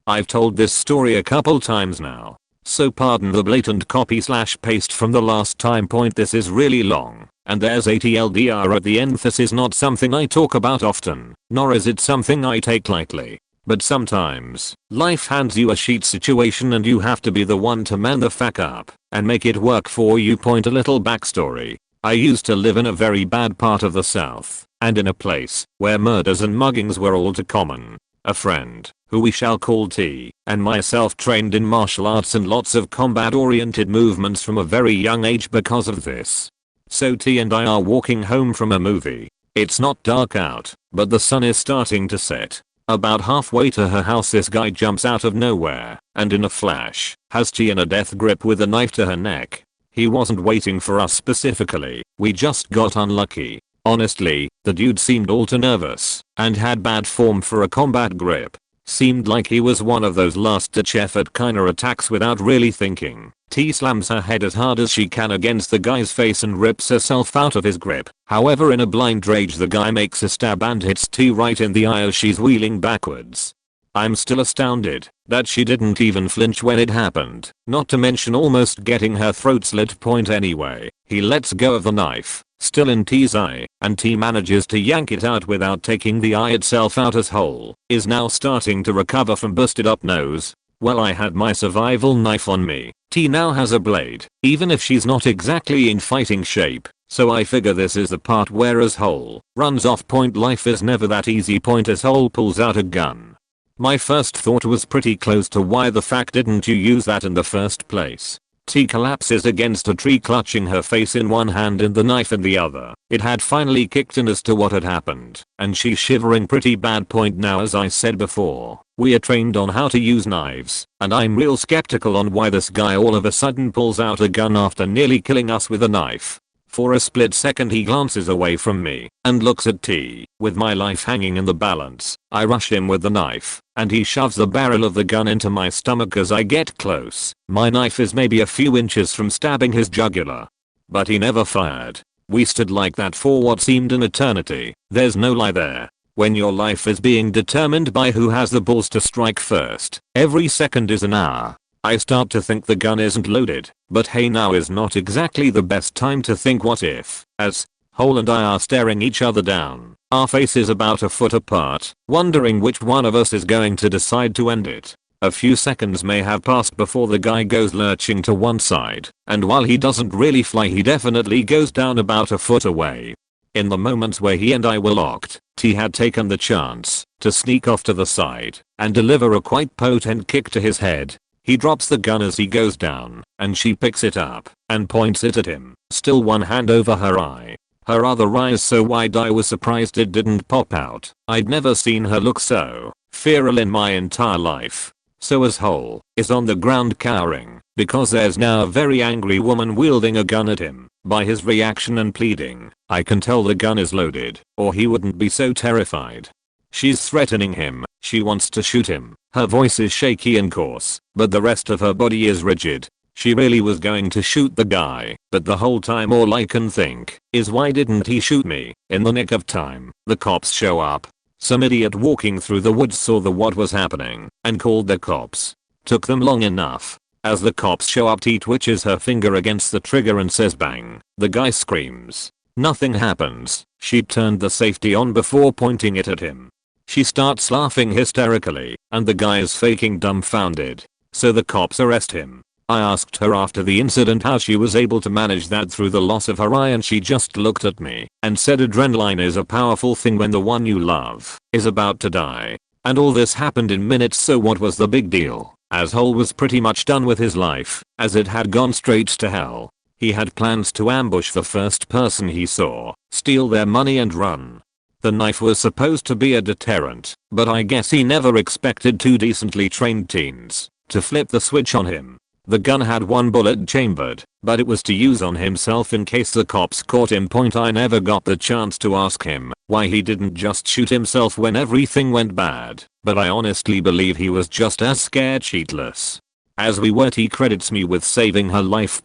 I've told this story a couple times now, so pardon the blatant copy/paste from the last time. This is really long, and there's a TLDR at the end. This is not something I talk about often, nor is it something I take lightly. But sometimes, life hands you a shit situation and you have to be the one to man the fuck up and make it work for you. A little backstory. I used to live in a very bad part of the South, and in a place where murders and muggings were all too common. A friend, who we shall call T, and myself trained in martial arts and lots of combat-oriented movements from a very young age because of this. So T and I are walking home from a movie. It's not dark out, but the sun is starting to set. About halfway to her house, this guy jumps out of nowhere, and in a flash, has T in a death grip with a knife to her neck. He wasn't waiting for us specifically, we just got unlucky. Honestly, the dude seemed all too nervous, and had bad form for a combat grip. Seemed like he was one of those last-ditch effort kinda attacks without really thinking. T slams her head as hard as she can against the guy's face and rips herself out of his grip. However, in a blind rage, the guy makes a stab and hits T right in the eye as she's wheeling backwards. I'm still astounded that she didn't even flinch when it happened, not to mention almost getting her throat slit. Anyway, he lets go of the knife, still in T's eye, and T manages to yank it out without taking the eye itself out, as whole is now starting to recover from busted up nose. Well, I had my survival knife on me. T now has a blade, even if she's not exactly in fighting shape, so I figure this is the part where as whole runs off. Life is never that easy. As whole pulls out a gun. My first thought was pretty close to why the fuck didn't you use that in the first place. T collapses against a tree, clutching her face in one hand and the knife in the other. It had finally kicked in as to what had happened, and she's shivering pretty bad. Now, as I said before, we are trained on how to use knives, and I'm real skeptical on why this guy all of a sudden pulls out a gun after nearly killing us with a knife. For a split second he glances away from me and looks at T. With my life hanging in the balance, I rush him with the knife, and he shoves the barrel of the gun into my stomach as I get close. My knife is maybe a few inches from stabbing his jugular. But he never fired. We stood like that for what seemed an eternity. There's no lie there. When your life is being determined by who has the balls to strike first, every second is an hour. I start to think the gun isn't loaded, but hey, now is not exactly the best time to think what if, as Hole and I are staring each other down, our faces about a foot apart, wondering which one of us is going to decide to end it. A few seconds may have passed before the guy goes lurching to one side, and while he doesn't really fly, he definitely goes down about a foot away. In the moments where he and I were locked, T had taken the chance to sneak off to the side and deliver a quite potent kick to his head. He drops the gun as he goes down, and she picks it up and points it at him, still one hand over her eye. Her other eye is so wide I was surprised it didn't pop out. I'd never seen her look so feral in my entire life. So as Hole is on the ground cowering, because there's now a very angry woman wielding a gun at him. By his reaction and pleading, I can tell the gun is loaded, or he wouldn't be so terrified. She's threatening him. She wants to shoot him. Her voice is shaky and coarse, but the rest of her body is rigid. She really was going to shoot the guy, but the whole time all I can think is, why didn't he shoot me? In the nick of time, the cops show up. Some idiot walking through the woods saw what was happening and called the cops. Took them long enough. As the cops show up, T twitches her finger against the trigger and says bang. The guy screams. Nothing happens. She turned the safety on before pointing it at him. She starts laughing hysterically, and the guy is faking dumbfounded. So the cops arrest him. I asked her after the incident how she was able to manage that through the loss of her eye, and she just looked at me and said adrenaline is a powerful thing when the one you love is about to die. And all this happened in minutes, so what was the big deal? Asshole was pretty much done with his life, as it had gone straight to hell. He had plans to ambush the first person he saw, steal their money and run. The knife was supposed to be a deterrent, but I guess he never expected two decently trained teens to flip the switch on him. The gun had one bullet chambered, but it was to use on himself in case the cops caught him. I never got the chance to ask him why he didn't just shoot himself when everything went bad, but I honestly believe he was just as scared shitless. As we were, he credits me with saving her life.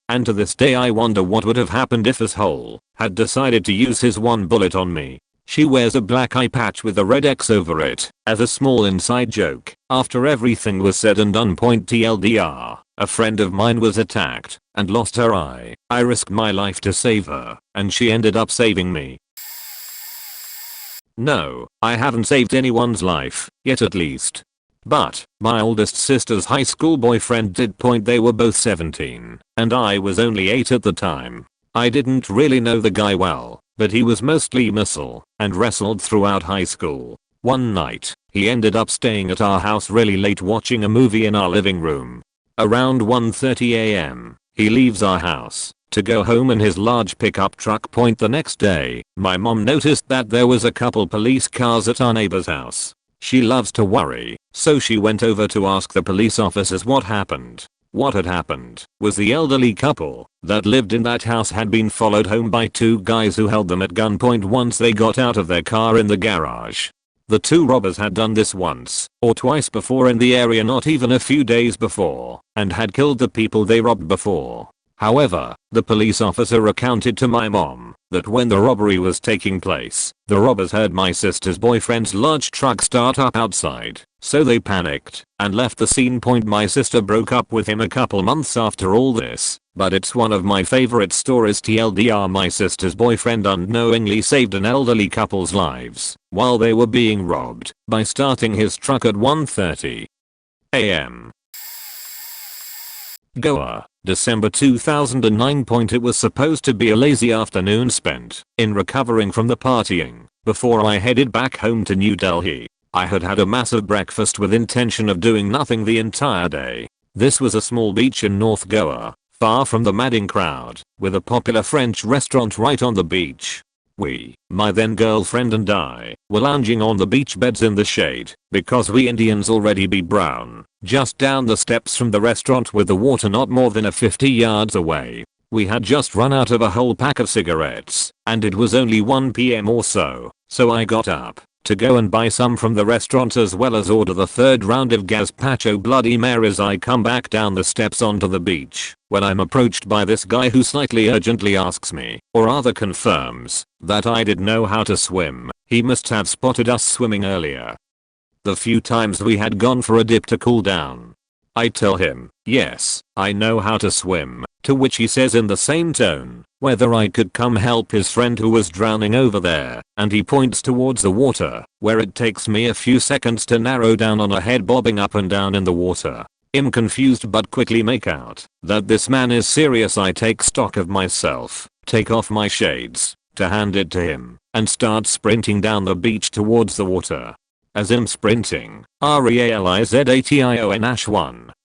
And to this day I wonder what would have happened if asshole had decided to use his one bullet on me. She wears a black eye patch with a red X over it, as a small inside joke. After everything was said and done. TLDR, a friend of mine was attacked and lost her eye. I risked my life to save her, and she ended up saving me. No, I haven't saved anyone's life, yet at least. But my oldest sister's high school boyfriend did. They were both 17, and I was only 8 at the time. I didn't really know the guy well, but he was mostly missile and wrestled throughout high school. One night, he ended up staying at our house really late watching a movie in our living room. Around 1:30 AM, he leaves our house to go home in his large pickup truck. The next day, my mom noticed that there was a couple police cars at our neighbor's house. She loves to worry, so she went over to ask the police officers what happened. What had happened was the elderly couple that lived in that house had been followed home by two guys who held them at gunpoint once they got out of their car in the garage. The two robbers had done this once or twice before in the area, not even a few days before, and had killed the people they robbed before. However, the police officer recounted to my mom that when the robbery was taking place, the robbers heard my sister's boyfriend's large truck start up outside, so they panicked and left the scene. My sister broke up with him a couple months after all this, but it's one of my favorite stories. TLDR, my sister's boyfriend unknowingly saved an elderly couple's lives while they were being robbed by starting his truck at 1:30 AM. Goa, December 2009. It was supposed to be a lazy afternoon spent in recovering from the partying before I headed back home to New Delhi. I had had a massive breakfast with intention of doing nothing the entire day. This was a small beach in North Goa, far from the madding crowd, with a popular French restaurant right on the beach. My then girlfriend and I, were lounging on the beach beds in the shade, because we Indians already be brown, just down the steps from the restaurant with the water not more than 50 yards away. We had just run out of a whole pack of cigarettes, and it was only 1 PM or so I got up to go and buy some from the restaurant as well as order the third round of gazpacho Bloody Marys. I come back down the steps onto the beach when I'm approached by this guy who slightly urgently asks me, or rather confirms, that I did know how to swim. He must have spotted us swimming earlier. The few times we had gone for a dip to cool down. I tell him, yes, I know how to swim, to which he says in the same tone, whether I could come help his friend who was drowning over there, and he points towards the water, where it takes me a few seconds to narrow down on a head bobbing up and down in the water. I'm confused but quickly make out that this man is serious. I take stock of myself, take off my shades, to hand it to him, and start sprinting down the beach towards the water. As I'm sprinting, realization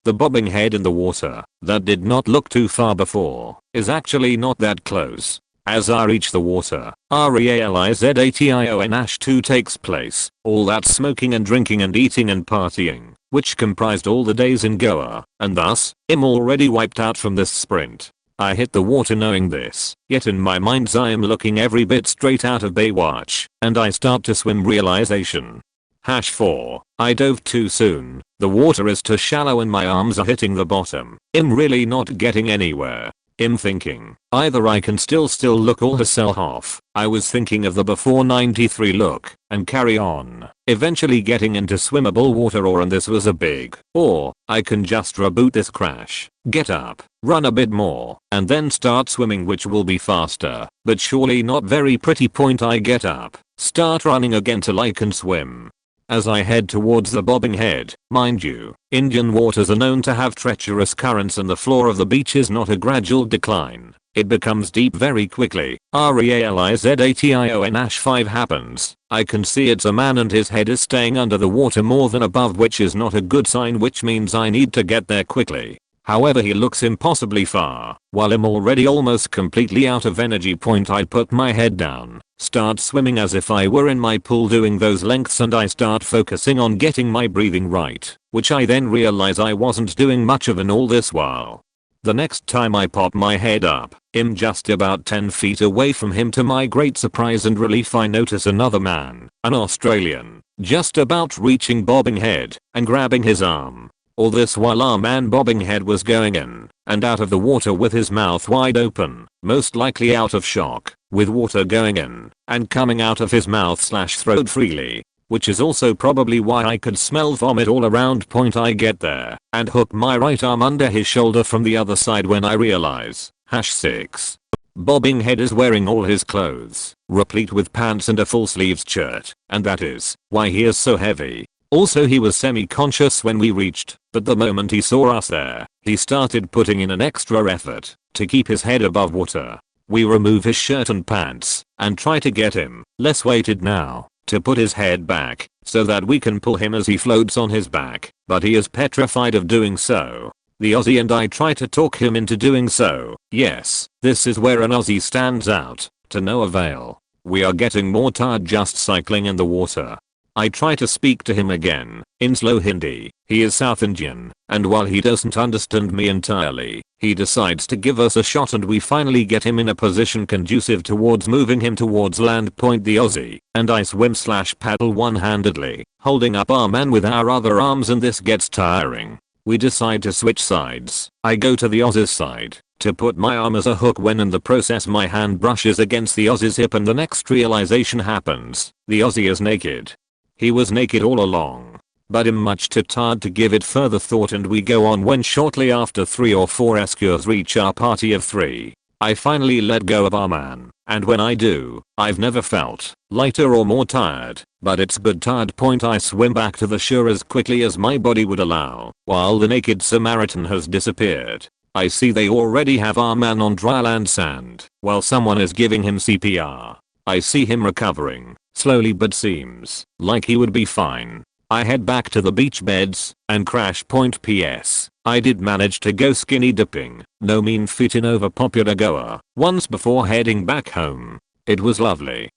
the bobbing head in the water, that did not look too far before, is actually not that close. As I reach the water, realization 2 takes place, all that smoking and drinking and eating and partying, which comprised all the days in Goa, and thus, I'm already wiped out from this sprint. I hit the water knowing this, yet in my mind I am looking every bit straight out of Baywatch, and I start to swim. Realization. #4. I dove too soon. The water is too shallow and my arms are hitting the bottom. I'm really not getting anywhere. I'm thinking, either I can still look or herself off. I was thinking of the before 93 look and carry on, eventually getting into swimmable water, or and this was a big, or I can just reboot this crash, get up, run a bit more, and then start swimming, which will be faster, but surely not very pretty. I get up, start running again till I can swim. as I head towards the bobbing head. Mind you, Indian waters are known to have treacherous currents and the floor of the beach is not a gradual decline. It becomes deep very quickly. Realization Ash 5 happens. I can see it's a man and his head is staying under the water more than above, which is not a good sign, which means I need to get there quickly. However, he looks impossibly far. While I'm already almost completely out of energy, I put my head down, start swimming as if I were in my pool doing those lengths, and I start focusing on getting my breathing right, which I then realize I wasn't doing much of in all this while. The next time I pop my head up, I'm just about 10 feet away from him. To my great surprise and relief, I notice another man, an Australian, just about reaching bobbing head and grabbing his arm. All this while our man bobbing head was going in and out of the water with his mouth wide open, most likely out of shock, with water going in and coming out of his mouth/throat freely. Which is also probably why I could smell vomit all around. I get there and hook my right arm under his shoulder from the other side when I realize, #6. Bobbing head is wearing all his clothes, replete with pants and a full sleeves shirt, and that is why he is so heavy. Also, he was semi-conscious when we reached, but the moment he saw us there, he started putting in an extra effort to keep his head above water. We remove his shirt and pants and try to get him, less weighted now, to put his head back so that we can pull him as he floats on his back, but he is petrified of doing so. The Aussie and I try to talk him into doing so. Yes, this is where an Aussie stands out, to no avail. We are getting more tired just cycling in the water. I try to speak to him again, in slow Hindi. He is South Indian, and while he doesn't understand me entirely, he decides to give us a shot and we finally get him in a position conducive towards moving him towards land. The Aussie and I swim/paddle one-handedly, holding up our man with our other arms, and this gets tiring. We decide to switch sides. I go to the Aussie's side to put my arm as a hook when in the process my hand brushes against the Aussie's hip, and the next realization happens. The Aussie is naked. He was naked all along, but I'm much too tired to give it further thought, and we go on when shortly after 3 or 4 rescuers reach our party of 3. I finally let go of our man, and when I do, I've never felt lighter or more tired, but it's good tired. I swim back to the shore as quickly as my body would allow, while the naked Samaritan has disappeared. I see they already have our man on dry land sand, while someone is giving him CPR. I see him recovering, slowly, but seems like he would be fine. I head back to the beach beds and crash. PS. I did manage to go skinny dipping, no mean feat in overpopular Goa, once before heading back home. It was lovely.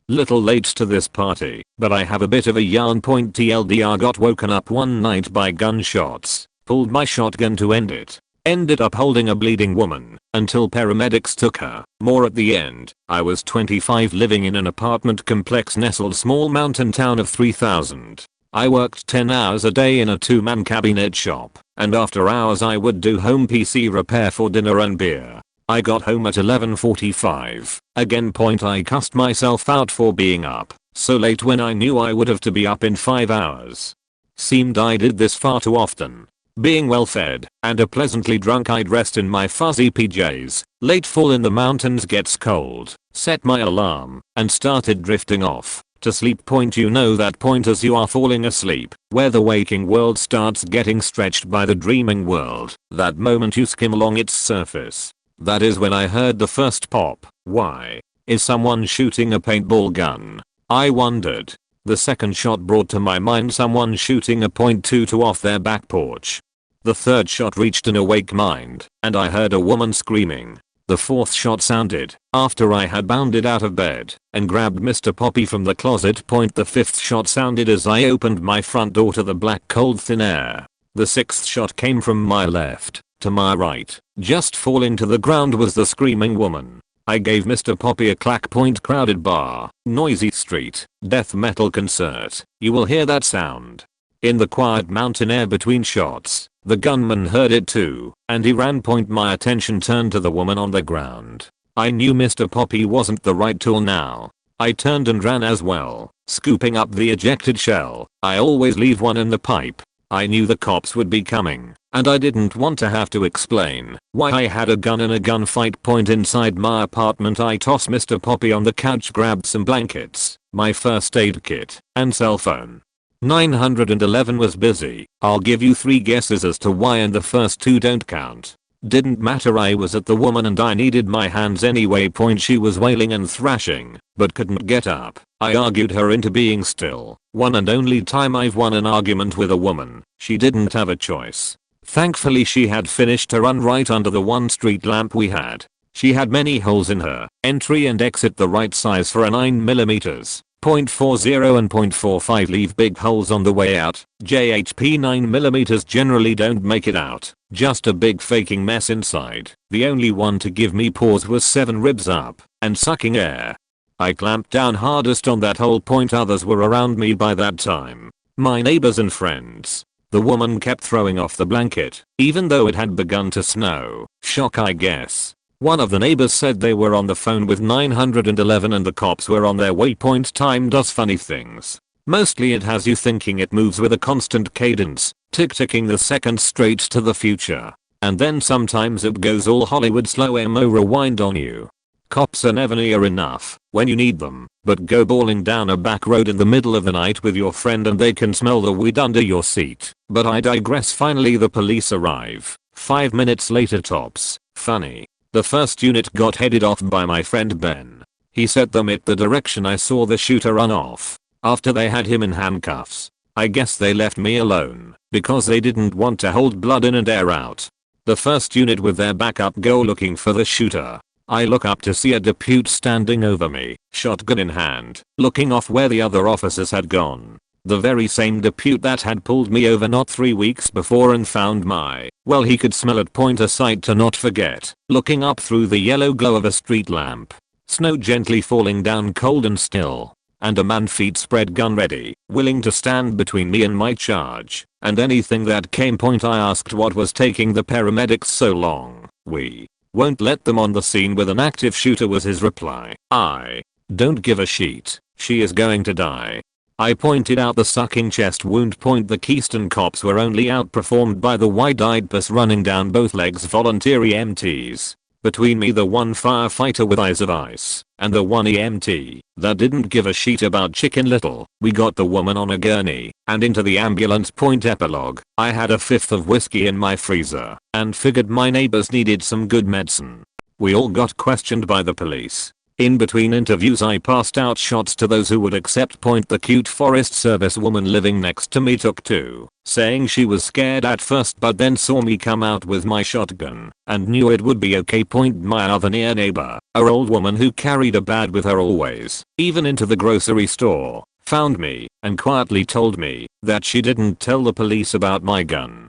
Little late to this party, but I have a bit of a yarn. TLDR got woken up one night by gunshots, pulled my shotgun to end it. Ended up holding a bleeding woman until paramedics took her. More at the end. I was 25, living in an apartment complex nestled small mountain town of 3,000. I worked 10 hours a day in a 2-man cabinet shop, and after hours I would do home PC repair for dinner and beer. I got home at 11:45. Again, I cussed myself out for being up so late when I knew I would have to be up in 5 hours. Seemed I did this far too often. Being well fed and a pleasantly drunk, I'd rest in my fuzzy PJs. Late fall in the mountains gets cold. Set my alarm and started drifting off to sleep. You know that point as you are falling asleep, where the waking world starts getting stretched by the dreaming world. That moment you skim along its surface. That is when I heard the first pop. Why? Is someone shooting a paintball gun? I wondered. The second shot brought to my mind someone shooting a .22 off their back porch. The third shot reached an awake mind, and I heard a woman screaming. The fourth shot sounded after I had bounded out of bed and grabbed Mr. Poppy from the closet. The fifth shot sounded as I opened my front door to the black cold thin air. The sixth shot came from my left. To my right, just falling to the ground, was the screaming woman. I gave Mr. Poppy a clack. Crowded bar, noisy street, death metal concert. You will hear that sound. In the quiet mountain air between shots, the gunman heard it too, and he ran. My attention turned to the woman on the ground. I knew Mr. Poppy wasn't the right tool now. I turned and ran as well, scooping up the ejected shell. I always leave one in the pipe. I knew the cops would be coming, and I didn't want to have to explain why I had a gun in a gunfight point inside my apartment. I tossed Mr. Poppy on the couch, grabbed some blankets, my first aid kit, and cell phone. 911 was busy. I'll give you 3 guesses as to why, and the first 2 don't count. Didn't matter, I was at the woman and I needed my hands anyway. Point, she was wailing and thrashing, but couldn't get up. I argued her into being still. One and only time I've won an argument with a woman. She didn't have a choice. Thankfully she had finished her run right under the one street lamp we had. She had many holes in her entry and exit, the right size for a 9mm. .40 and .45 leave big holes on the way out. JHP 9mm generally don't make it out. Just a big faking mess inside. The only one to give me pause was 7 ribs up and sucking air. I clamped down hardest on that hole. Others were around me by that time. My neighbors and friends. The woman kept throwing off the blanket, even though it had begun to snow. Shock, I guess. One of the neighbors said they were on the phone with 911 and the cops were on their way. Time does funny things. Mostly it has you thinking it moves with a constant cadence, ticking the seconds straight to the future. And then sometimes it goes all Hollywood slow-mo rewind on you. Cops are never near enough when you need them, but go bawling down a back road in the middle of the night with your friend and they can smell the weed under your seat. But I digress. Finally the police arrive. 5 minutes later tops. Funny. The first unit got headed off by my friend Ben. He set them at the direction I saw the shooter run off. After they had him in handcuffs, I guess they left me alone because they didn't want to hold blood in and air out. The first unit with their backup go looking for the shooter. I look up to see a depute standing over me, shotgun in hand, looking off where the other officers had gone. The very same depute that had pulled me over not 3 weeks before and found my, well, he could smell it. A sight to not forget. Looking up through the yellow glow of a street lamp. Snow gently falling down, cold and still. And a man, feet spread, gun ready, willing to stand between me and my charge, and anything that came. I asked what was taking the paramedics so long. We won't let them on the scene with an active shooter, was his reply. I don't give a shit. She is going to die. I pointed out the sucking chest wound. The Keystone cops were only outperformed by the wide-eyed puss running down both legs volunteer EMTs. Between me, the one firefighter with eyes of ice, and the one EMT that didn't give a shit about Chicken Little, we got the woman on a gurney and into the ambulance. Epilogue. I had a 5th of whiskey in my freezer and figured my neighbors needed some good medicine. We all got questioned by the police. In between interviews I passed out shots to those who would accept. The cute Forest Service woman living next to me took 2, saying she was scared at first but then saw me come out with my shotgun and knew it would be okay. My other near neighbor, a old woman who carried a bag with her always, even into the grocery store, found me and quietly told me that she didn't tell the police about my gun.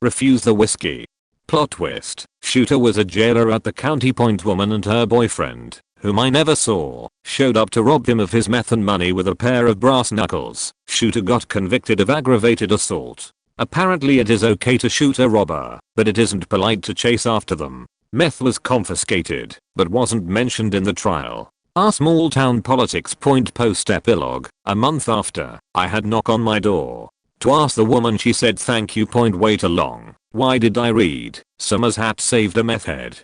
Refuse the whiskey. Plot twist. Shooter was a jailer at the county. Woman and her boyfriend, whom I never saw, showed up to rob him of his meth and money with a pair of brass knuckles. Shooter got convicted of aggravated assault. Apparently it is okay to shoot a robber, but it isn't polite to chase after them. Meth was confiscated, but wasn't mentioned in the trial. Our small town politics. Post epilogue. A month after, I had knock on my door. To ask the woman, she said thank you. Wait along. Why did I read? Summer's hat saved a meth head.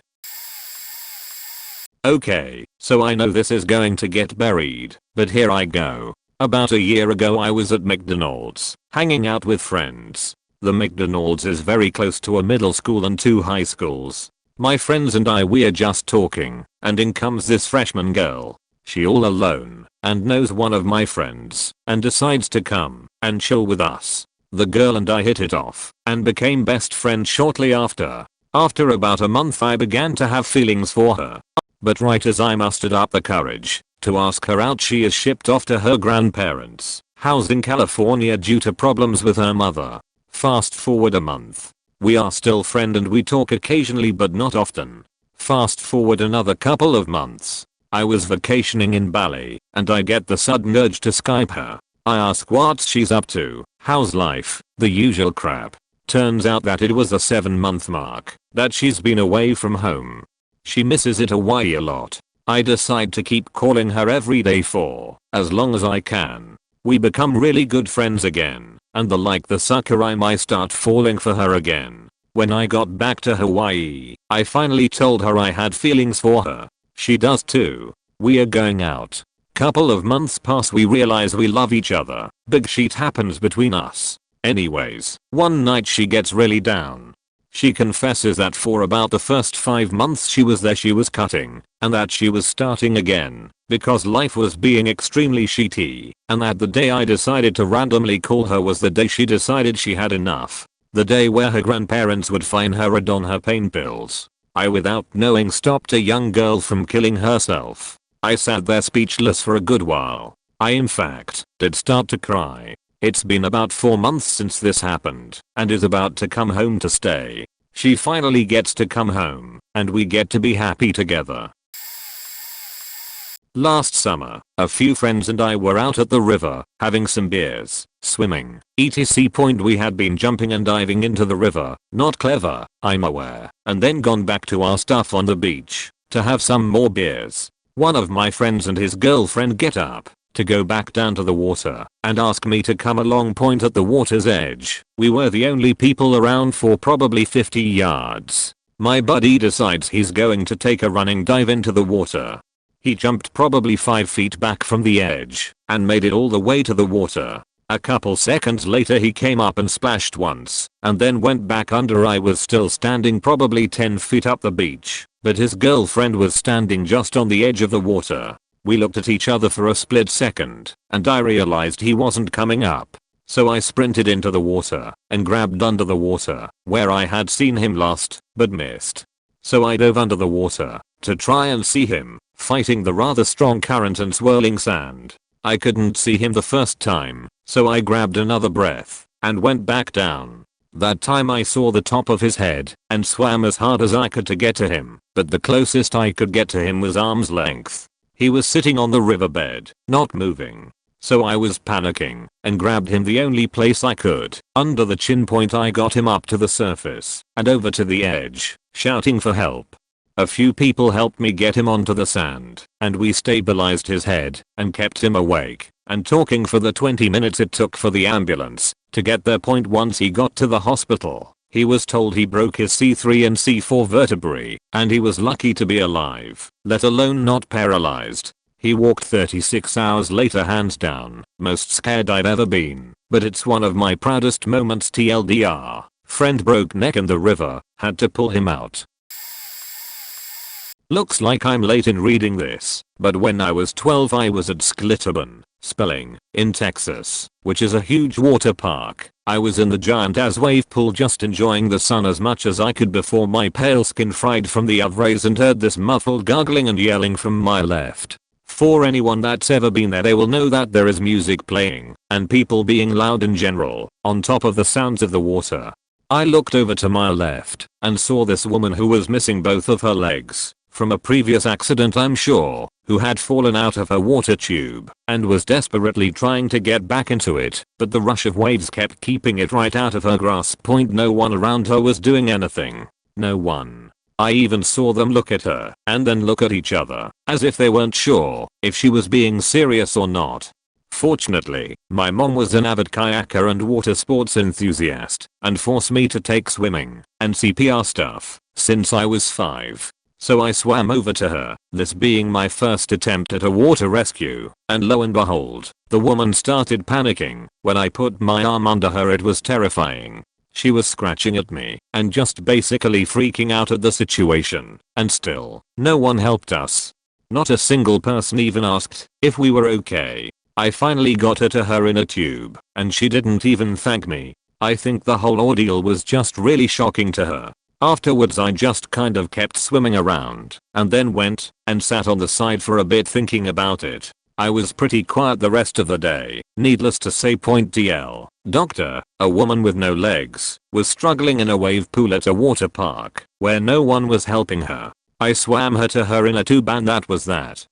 Okay, so I know this is going to get buried, but here I go. About a year ago I was at McDonald's, hanging out with friends. The McDonald's is very close to a middle school and 2 high schools. My friends and I, we're just talking, and in comes this freshman girl. She all alone, and knows one of my friends, and decides to come and chill with us. The girl and I hit it off, and became best friends shortly after. After about a month I began to have feelings for her. But right as I mustered up the courage to ask her out, she is shipped off to her grandparents' house in California due to problems with her mother. Fast forward a month. We are still friends and we talk occasionally but not often. Fast forward another couple of months. I was vacationing in Bali and I get the sudden urge to Skype her. I ask what she's up to, how's life, the usual crap. Turns out that it was the 7-month mark that she's been away from home. She misses it Hawaii a lot. I decide to keep calling her every day for as long as I can. We become really good friends again, and the sucker I might start falling for her again. When I got back to Hawaii, I finally told her I had feelings for her. She does too. We are going out. Couple of months pass, we realize we love each other. Big shit happens between us. Anyways, one night she gets really down. She confesses that for about the first 5 months she was there she was cutting, and that she was starting again, because life was being extremely shitty, and that the day I decided to randomly call her was the day she decided she had enough. The day where her grandparents would fine her and on her pain pills. I, without knowing, stopped a young girl from killing herself. I sat there speechless for a good while. I in fact did start to cry. It's been about 4 months since this happened, and is about to come home to stay. She finally gets to come home, and we get to be happy together. Last summer, a few friends and I were out at the river, having some beers, swimming, etc. We had been jumping and diving into the river, not clever, I'm aware, and then gone back to our stuff on the beach, to have some more beers. One of my friends and his girlfriend get up to go back down to the water and ask me to come along point at the water's edge. We were the only people around for probably 50 yards. My buddy decides he's going to take a running dive into the water. He jumped probably 5 feet back from the edge and made it all the way to the water. A couple seconds later he came up and splashed once and then went back under. I was still standing probably 10 feet up the beach, but his girlfriend was standing just on the edge of the water. We looked at each other for a split second, and I realized he wasn't coming up. So I sprinted into the water and grabbed under the water, where I had seen him last, but missed. So I dove under the water to try and see him, fighting the rather strong current and swirling sand. I couldn't see him the first time, so I grabbed another breath and went back down. That time I saw the top of his head and swam as hard as I could to get to him, but the closest I could get to him was arm's length. He was sitting on the riverbed, not moving. So I was panicking and grabbed him the only place I could. Under the chin point I got him up to the surface and over to the edge, shouting for help. A few people helped me get him onto the sand, and we stabilized his head and kept him awake and talking for the 20 minutes it took for the ambulance to get there. Once he got to the hospital, he was told he broke his C3 and C4 vertebrae, and he was lucky to be alive, let alone not paralyzed. He walked 36 hours later, hands down, most scared I've ever been, but it's one of my proudest moments. TLDR, friend broke neck in the river, had to pull him out. Looks like I'm late in reading this, but when I was 12 I was at Schlitterbahn, spelling, in Texas, which is a huge water park. I was in the giant ass wave pool just enjoying the sun as much as I could before my pale skin fried from the UV rays and heard this muffled gargling and yelling from my left. For anyone that's ever been there, they will know that there is music playing and people being loud in general, on top of the sounds of the water. I looked over to my left and saw this woman who was missing both of her legs. From a previous accident I'm sure, who had fallen out of her water tube and was desperately trying to get back into it, but the rush of waves kept keeping it right out of her grasp. No one around her was doing anything. No one. I even saw them look at her and then look at each other, as if they weren't sure if she was being serious or not. Fortunately, my mom was an avid kayaker and water sports enthusiast and forced me to take swimming and CPR stuff since I was 5. So I swam over to her, this being my first attempt at a water rescue, and lo and behold, the woman started panicking. When I put my arm under her it was terrifying. She was scratching at me and just basically freaking out at the situation, and still, no one helped us. Not a single person even asked if we were okay. I finally got her to her in a tube, and she didn't even thank me. I think the whole ordeal was just really shocking to her. Afterwards I just kind of kept swimming around and then went and sat on the side for a bit thinking about it. I was pretty quiet the rest of the day. Needless to say, TL. Doctor, a woman with no legs, was struggling in a wave pool at a water park where no one was helping her. I swam her to her in a tube and that was that.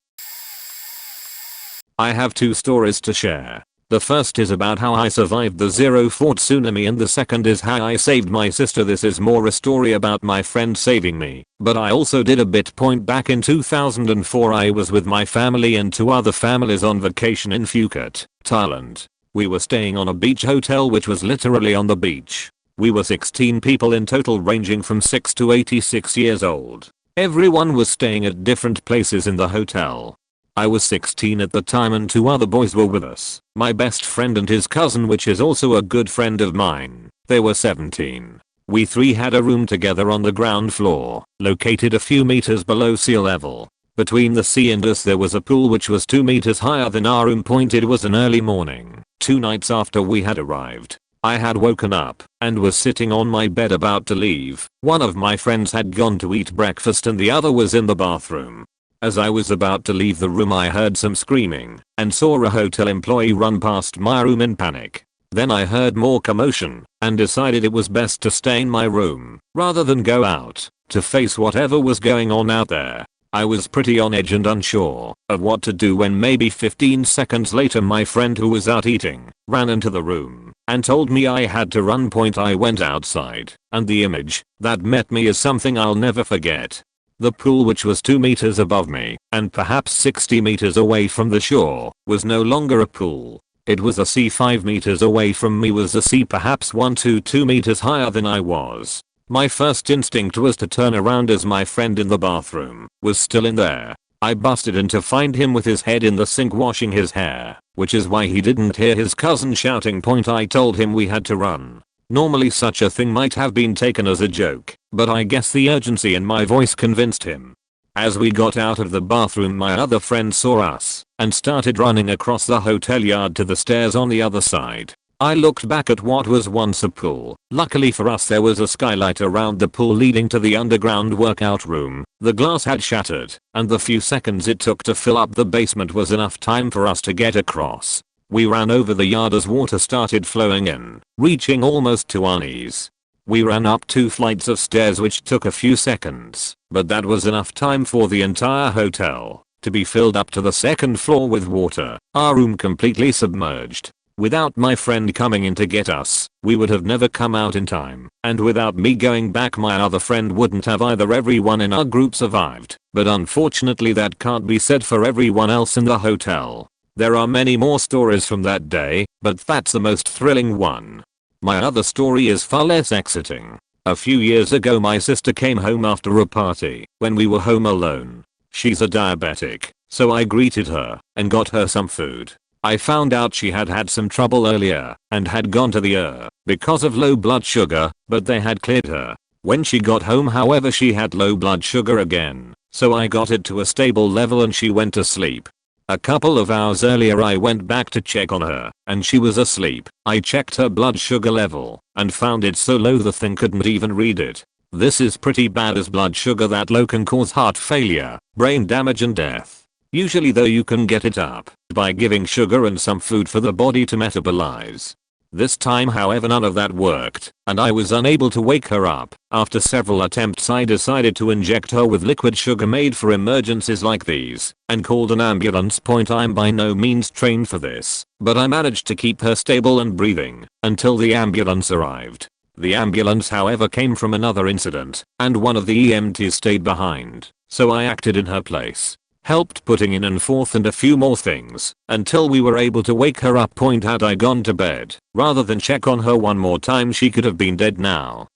I have 2 stories to share. The first is about how I survived the 04 tsunami and the second is how I saved my sister. This is more a story about my friend saving me, but I also did a bit. Back in 2004 I was with my family and 2 other families on vacation in Phuket, Thailand. We were staying on a beach hotel which was literally on the beach. We were 16 people in total ranging from 6 to 86 years old. Everyone was staying at different places in the hotel. I was 16 at the time and 2 other boys were with us, my best friend and his cousin which is also a good friend of mine. They were 17. We 3 had a room together on the ground floor, located a few meters below sea level. Between the sea and us there was a pool which was 2 meters higher than our room. It was an early morning, 2 nights after we had arrived. I had woken up and was sitting on my bed about to leave. One of my friends had gone to eat breakfast and the other was in the bathroom. As I was about to leave the room I heard some screaming and saw a hotel employee run past my room in panic. Then I heard more commotion and decided it was best to stay in my room rather than go out to face whatever was going on out there. I was pretty on edge and unsure of what to do when maybe 15 seconds later my friend who was out eating ran into the room and told me I had to run. I went outside and the image that met me is something I'll never forget. The pool, which was 2 meters above me and perhaps 60 meters away from the shore, was no longer a pool. It was a sea. 5 meters away from me was a sea perhaps 1 to 2 meters higher than I was. My first instinct was to turn around as my friend in the bathroom was still in there. I busted in to find him with his head in the sink washing his hair, which is why he didn't hear his cousin shouting. I told him we had to run. Normally such a thing might have been taken as a joke, but I guess the urgency in my voice convinced him. As we got out of the bathroom my other friend saw us and started running across the hotel yard to the stairs on the other side. I looked back at what was once a pool. Luckily for us there was a skylight around the pool leading to the underground workout room. The glass had shattered and the few seconds it took to fill up the basement was enough time for us to get across. We ran over the yard as water started flowing in, reaching almost to our knees. We ran up 2 flights of stairs which took a few seconds, but that was enough time for the entire hotel to be filled up to the 2nd floor with water, our room completely submerged. Without my friend coming in to get us, we would have never come out in time, and without me going back my other friend wouldn't have either. Everyone in our group survived, but unfortunately that can't be said for everyone else in the hotel. There are many more stories from that day, but that's the most thrilling one. My other story is far less exciting. A few years ago my sister came home after a party when we were home alone. She's a diabetic, so I greeted her and got her some food. I found out she had had some trouble earlier and had gone to the ER because of low blood sugar, but they had cleared her. When she got home however she had low blood sugar again, so I got it to a stable level and she went to sleep. A couple of hours earlier I went back to check on her and she was asleep. I checked her blood sugar level and found it so low the thing couldn't even read it. This is pretty bad as blood sugar that low can cause heart failure, brain damage and death. Usually though you can get it up by giving sugar and some food for the body to metabolize. This time however none of that worked and I was unable to wake her up. After several attempts I decided to inject her with liquid sugar made for emergencies like these and called an ambulance. I'm by no means trained for this, but I managed to keep her stable and breathing until the ambulance arrived. The ambulance however came from another incident and one of the EMTs stayed behind, so I acted in her place. Helped putting in and forth and a few more things until we were able to wake her up. Had I gone to bed rather than check on her one more time she could have been dead now.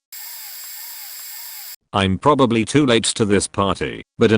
I'm probably too late to this party, but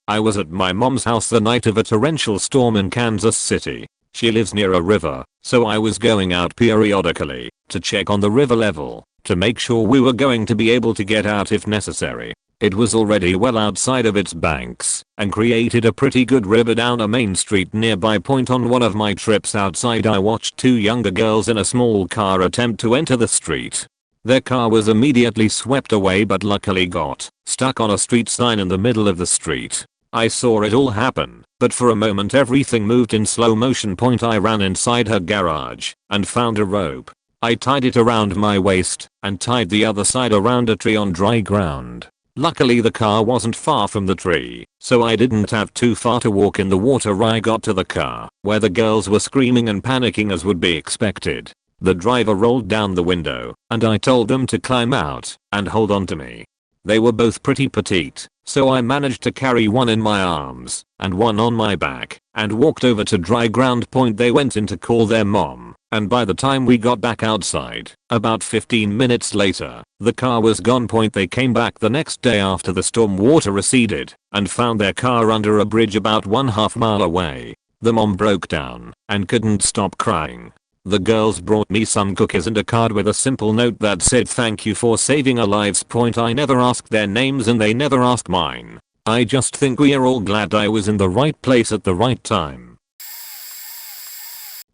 I was at my mom's house the night of a torrential storm in Kansas City. She lives near a river, so I was going out periodically to check on the river level to make sure we were going to be able to get out if necessary. It was already well outside of its banks and created a pretty good river down a main street nearby. On one of my trips outside I watched 2 younger girls in a small car attempt to enter the street. Their car was immediately swept away but luckily got stuck on a street sign in the middle of the street. I saw it all happen, but for a moment everything moved in slow motion. I ran inside her garage and found a rope. I tied it around my waist and tied the other side around a tree on dry ground. Luckily the car wasn't far from the tree, so I didn't have too far to walk in the water. I got to the car, where the girls were screaming and panicking as would be expected. The driver rolled down the window, and I told them to climb out and hold on to me. They were both pretty petite, so I managed to carry one in my arms and one on my back, and walked over to dry ground. They went in to call their mom, and by the time we got back outside, about 15 minutes later, the car was gone. They came back the next day after the storm water receded and found their car under a bridge about 1/2 mile away. The mom broke down and couldn't stop crying. The girls brought me some cookies and a card with a simple note that said thank you for saving our lives. I never asked their names and they never asked mine. I just think we are all glad I was in the right place at the right time.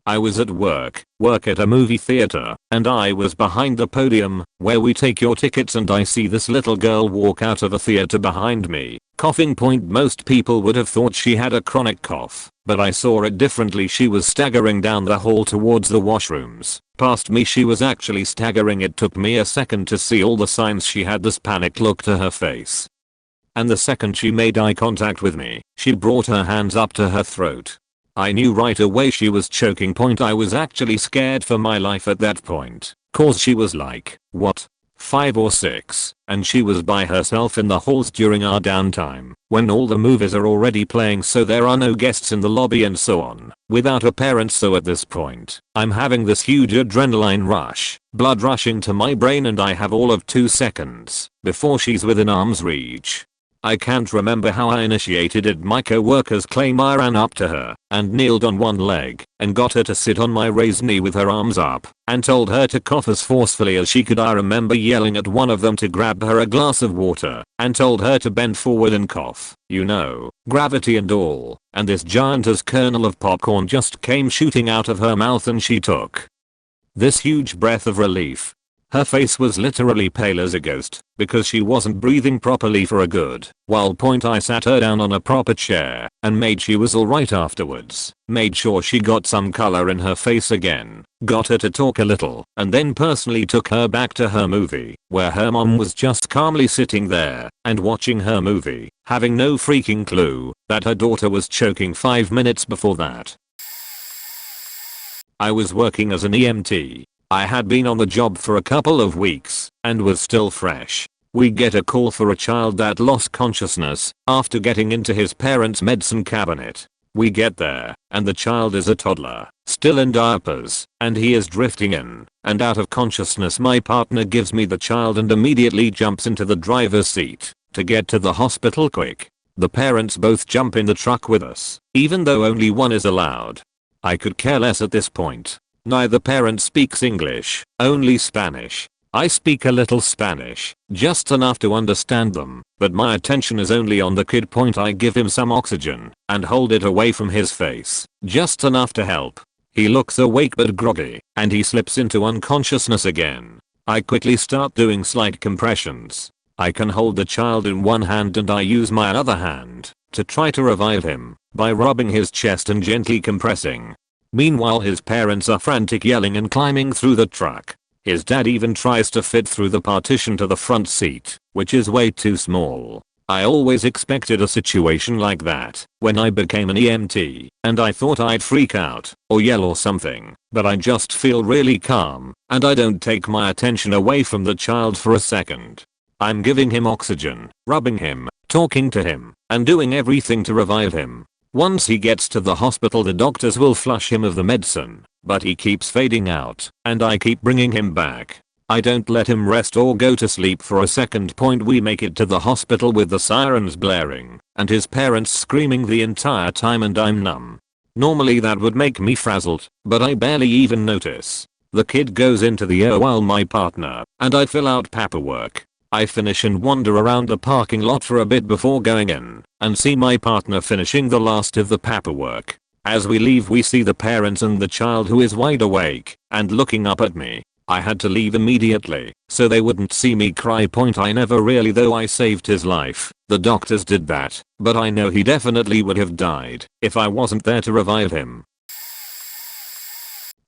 I was at work at a movie theater, and I was behind the podium where we take your tickets, and I see this little girl walk out of a theater behind me, coughing. Most people would have thought she had a chronic cough, but I saw it differently. She was staggering down the hall towards the washrooms. Past me she was actually staggering. It took me a second to see all the signs. She had this panicked look to her face. And the second she made eye contact with me, she brought her hands up to her throat. I knew right away she was choking. I was actually scared for my life at that point, cause she was like, what, 5 or 6, and she was by herself in the halls during our downtime, when all the movies are already playing so there are no guests in the lobby and so on, without a parent. So at this point, I'm having this huge adrenaline rush, blood rushing to my brain, and I have all of 2 seconds before she's within arm's reach. I can't remember how I initiated it. My co-workers claim I ran up to her and kneeled on one leg and got her to sit on my raised knee with her arms up and told her to cough as forcefully as she could. I remember yelling at one of them to grab her a glass of water and told her to bend forward and cough. You know, gravity and all, and this giant as kernel of popcorn just came shooting out of her mouth, and she took this huge breath of relief. Her face was literally pale as a ghost because she wasn't breathing properly for a good while. I sat her down on a proper chair and made she was alright afterwards, made sure she got some color in her face again, got her to talk a little, and then personally took her back to her movie where her mom was just calmly sitting there and watching her movie, having no freaking clue that her daughter was choking 5 minutes before that. I was working as an EMT. I had been on the job for a couple of weeks and was still fresh. We get a call for a child that lost consciousness after getting into his parents' medicine cabinet. We get there and the child is a toddler, still in diapers, and he is drifting in and out of consciousness. My partner gives me the child and immediately jumps into the driver's seat to get to the hospital quick. The parents both jump in the truck with us, even though only one is allowed. I could care less at this point. Neither parent speaks English, only Spanish. I speak a little Spanish, just enough to understand them, but my attention is only on the kid. I give him some oxygen and hold it away from his face, just enough to help. He looks awake but groggy, and he slips into unconsciousness again. I quickly start doing slight compressions. I can hold the child in one hand and I use my other hand to try to revive him by rubbing his chest and gently compressing. Meanwhile his parents are frantic, yelling and climbing through the truck. His dad even tries to fit through the partition to the front seat, which is way too small. I always expected a situation like that when I became an EMT, and I thought I'd freak out or yell or something, but I just feel really calm and I don't take my attention away from the child for a second. I'm giving him oxygen, rubbing him, talking to him, and doing everything to revive him. Once he gets to the hospital the doctors will flush him of the medicine, but he keeps fading out and I keep bringing him back. I don't let him rest or go to sleep for a second. We make it to the hospital with the sirens blaring and his parents screaming the entire time, and I'm numb. Normally that would make me frazzled, but I barely even notice. The kid goes into the ER while my partner and I fill out paperwork. I finish and wander around the parking lot for a bit before going in and see my partner finishing the last of the paperwork. As we leave we see the parents and the child, who is wide awake and looking up at me. I had to leave immediately so they wouldn't see me cry. I never really, though I saved his life. The doctors did that, but I know he definitely would have died if I wasn't there to revive him.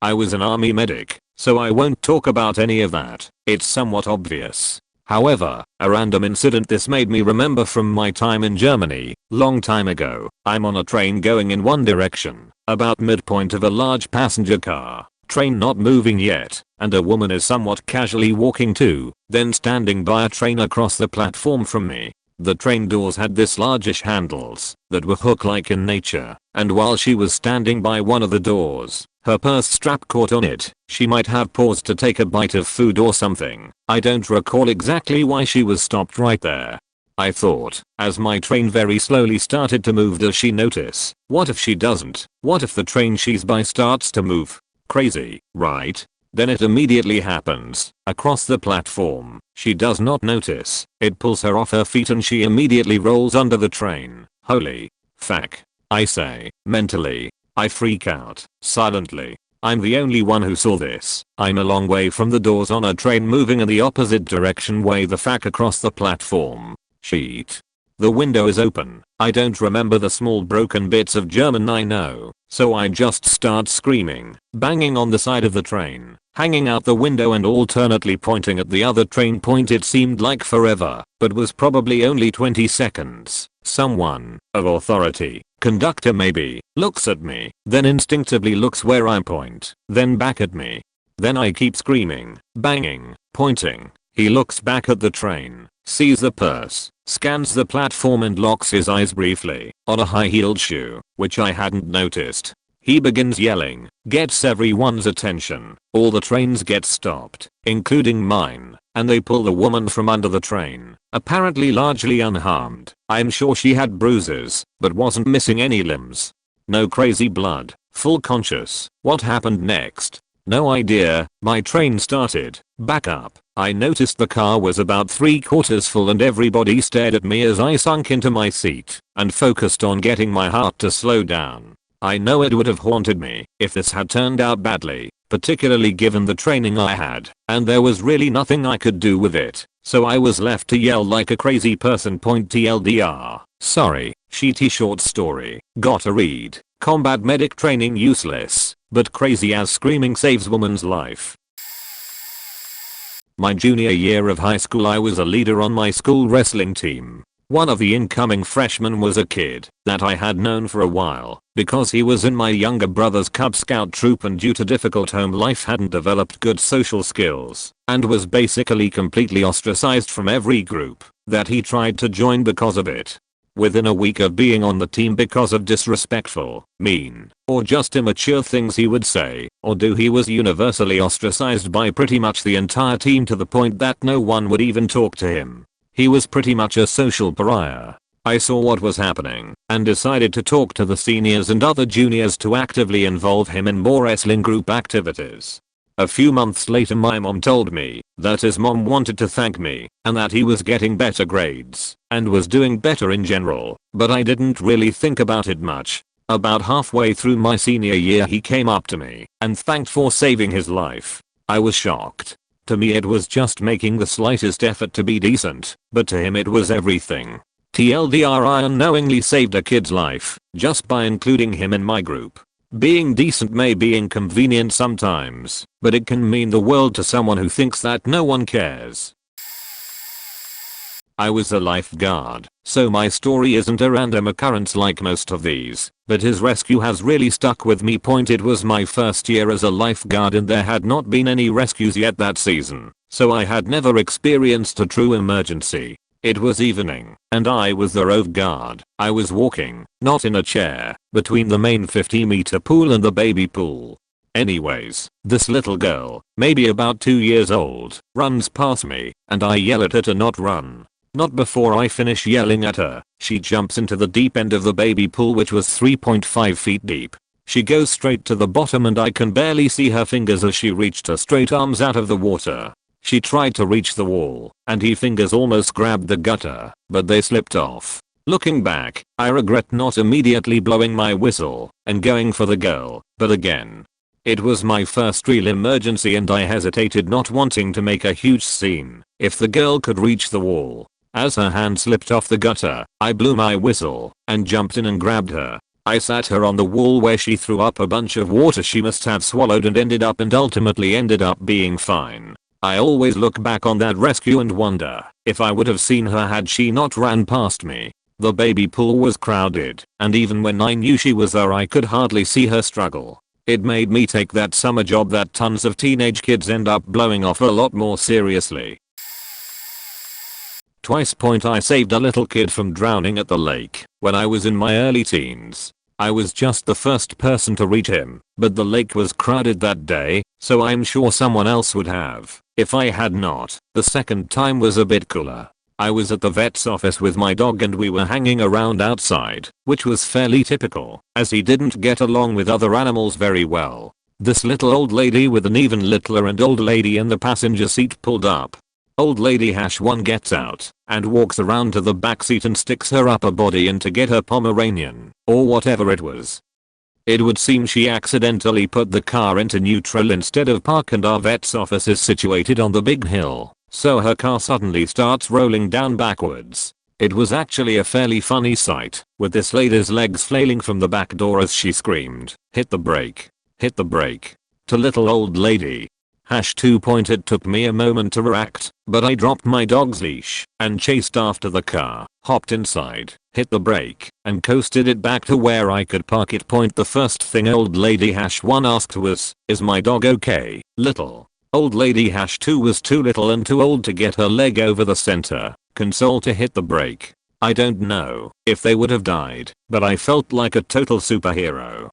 I was an army medic, so I won't talk about any of that. It's somewhat obvious. However, a random incident this made me remember from my time in Germany, long time ago. I'm on a train going in one direction, about midpoint of a large passenger car, train not moving yet, and a woman is somewhat casually walking to, then standing by a train across the platform from me. The train doors had this largish handles that were hook-like in nature, and while she was standing by one of the doors, her purse strap caught on it. She might have paused to take a bite of food or something. I don't recall exactly why she was stopped right there. I thought, as my train very slowly started to move, does she notice? What if she doesn't? What if the train she's by starts to move? Crazy, right? Then it immediately happens. Across the platform, she does not notice. It pulls her off her feet and she immediately rolls under the train. Holy fuck, I say, mentally. I freak out, silently. I'm the only one who saw this. I'm a long way from the doors on a train moving in the opposite direction way the fuck across the platform. Shit. The window is open. I don't remember the small broken bits of German I know, so I just start screaming, banging on the side of the train, hanging out the window and alternately pointing at the other train point. It seemed like forever, but was probably only 20 seconds. Someone, of authority, conductor maybe, looks at me, then instinctively looks where I point, then back at me. Then I keep screaming, banging, pointing. He looks back at the train, sees the purse, scans the platform and locks his eyes briefly on a high-heeled shoe, which I hadn't noticed. He begins yelling, gets everyone's attention. All the trains get stopped, including mine, and they pull the woman from under the train, apparently largely unharmed. I'm sure she had bruises, but wasn't missing any limbs. No crazy blood, full conscious. What happened next? No idea. My train started back up. I noticed the car was about 3/4 full and everybody stared at me as I sunk into my seat and focused on getting my heart to slow down. I know it would have haunted me if this had turned out badly, particularly given the training I had, and there was really nothing I could do with it, so I was left to yell like a crazy person. TLDR. Sorry, shitty short story. Gotta read. Combat medic training useless, but crazy as screaming saves woman's life. My junior year of high school I was a leader on my school wrestling team. One of the incoming freshmen was a kid that I had known for a while because he was in my younger brother's Cub Scout troop and due to difficult home life hadn't developed good social skills and was basically completely ostracized from every group that he tried to join because of it. Within a week of being on the team because of disrespectful, mean, or just immature things he would say or do, he was universally ostracized by pretty much the entire team to the point that no one would even talk to him. He was pretty much a social pariah. I saw what was happening and decided to talk to the seniors and other juniors to actively involve him in more wrestling group activities. A few months later my mom told me that his mom wanted to thank me and that he was getting better grades and was doing better in general, but I didn't really think about it much. About halfway through my senior year he came up to me and thanked for saving his life. I was shocked. To me it was just making the slightest effort to be decent, but to him it was everything. TLDR, I unknowingly saved a kid's life just by including him in my group. Being decent may be inconvenient sometimes, but it can mean the world to someone who thinks that no one cares. I was a lifeguard, so my story isn't a random occurrence like most of these, but his rescue has really stuck with me. It was my first year as a lifeguard and there had not been any rescues yet that season, so I had never experienced a true emergency. It was evening, and I was the road guard. I was walking, not in a chair, between the main 50-meter pool and the baby pool. Anyways, this little girl, maybe about 2 years old, runs past me, and I yell at her to not run. Not before I finish yelling at her, she jumps into the deep end of the baby pool, which was 3.5 feet deep. She goes straight to the bottom and I can barely see her fingers as she reached her straight arms out of the water. She tried to reach the wall, and her fingers almost grabbed the gutter, but they slipped off. Looking back, I regret not immediately blowing my whistle and going for the girl, but again, it was my first real emergency and I hesitated, not wanting to make a huge scene. If the girl could reach the wall. As her hand slipped off the gutter, I blew my whistle and jumped in and grabbed her. I sat her on the wall where she threw up a bunch of water she must have swallowed and ultimately ended up being fine. I always look back on that rescue and wonder if I would have seen her had she not ran past me. The baby pool was crowded, and even when I knew she was there I could hardly see her struggle. It made me take that summer job that tons of teenage kids end up blowing off a lot more seriously. Twice. I saved a little kid from drowning at the lake when I was in my early teens. I was just the first person to reach him, but the lake was crowded that day, so I'm sure someone else would have. If I had not, the second time was a bit cooler. I was at the vet's office with my dog and we were hanging around outside, which was fairly typical, as he didn't get along with other animals very well. This little old lady with an even littler and old lady in the passenger seat pulled up. Old lady #1 gets out and walks around to the back seat and sticks her upper body in to get her Pomeranian, or whatever it was. It would seem she accidentally put the car into neutral instead of park, and our vet's office is situated on the big hill, so her car suddenly starts rolling down backwards. It was actually a fairly funny sight, with this lady's legs flailing from the back door as she screamed, "Hit the brake! Hit the brake!" to little old lady. #2. It took me a moment to react, but I dropped my dog's leash and chased after the car, hopped inside, hit the brake, and coasted it back to where I could park it. The first thing old lady #1 asked was, "Is my dog okay, little?" Old lady #2 was too little and too old to get her leg over the center console to hit the brake. I don't know if they would have died, but I felt like a total superhero.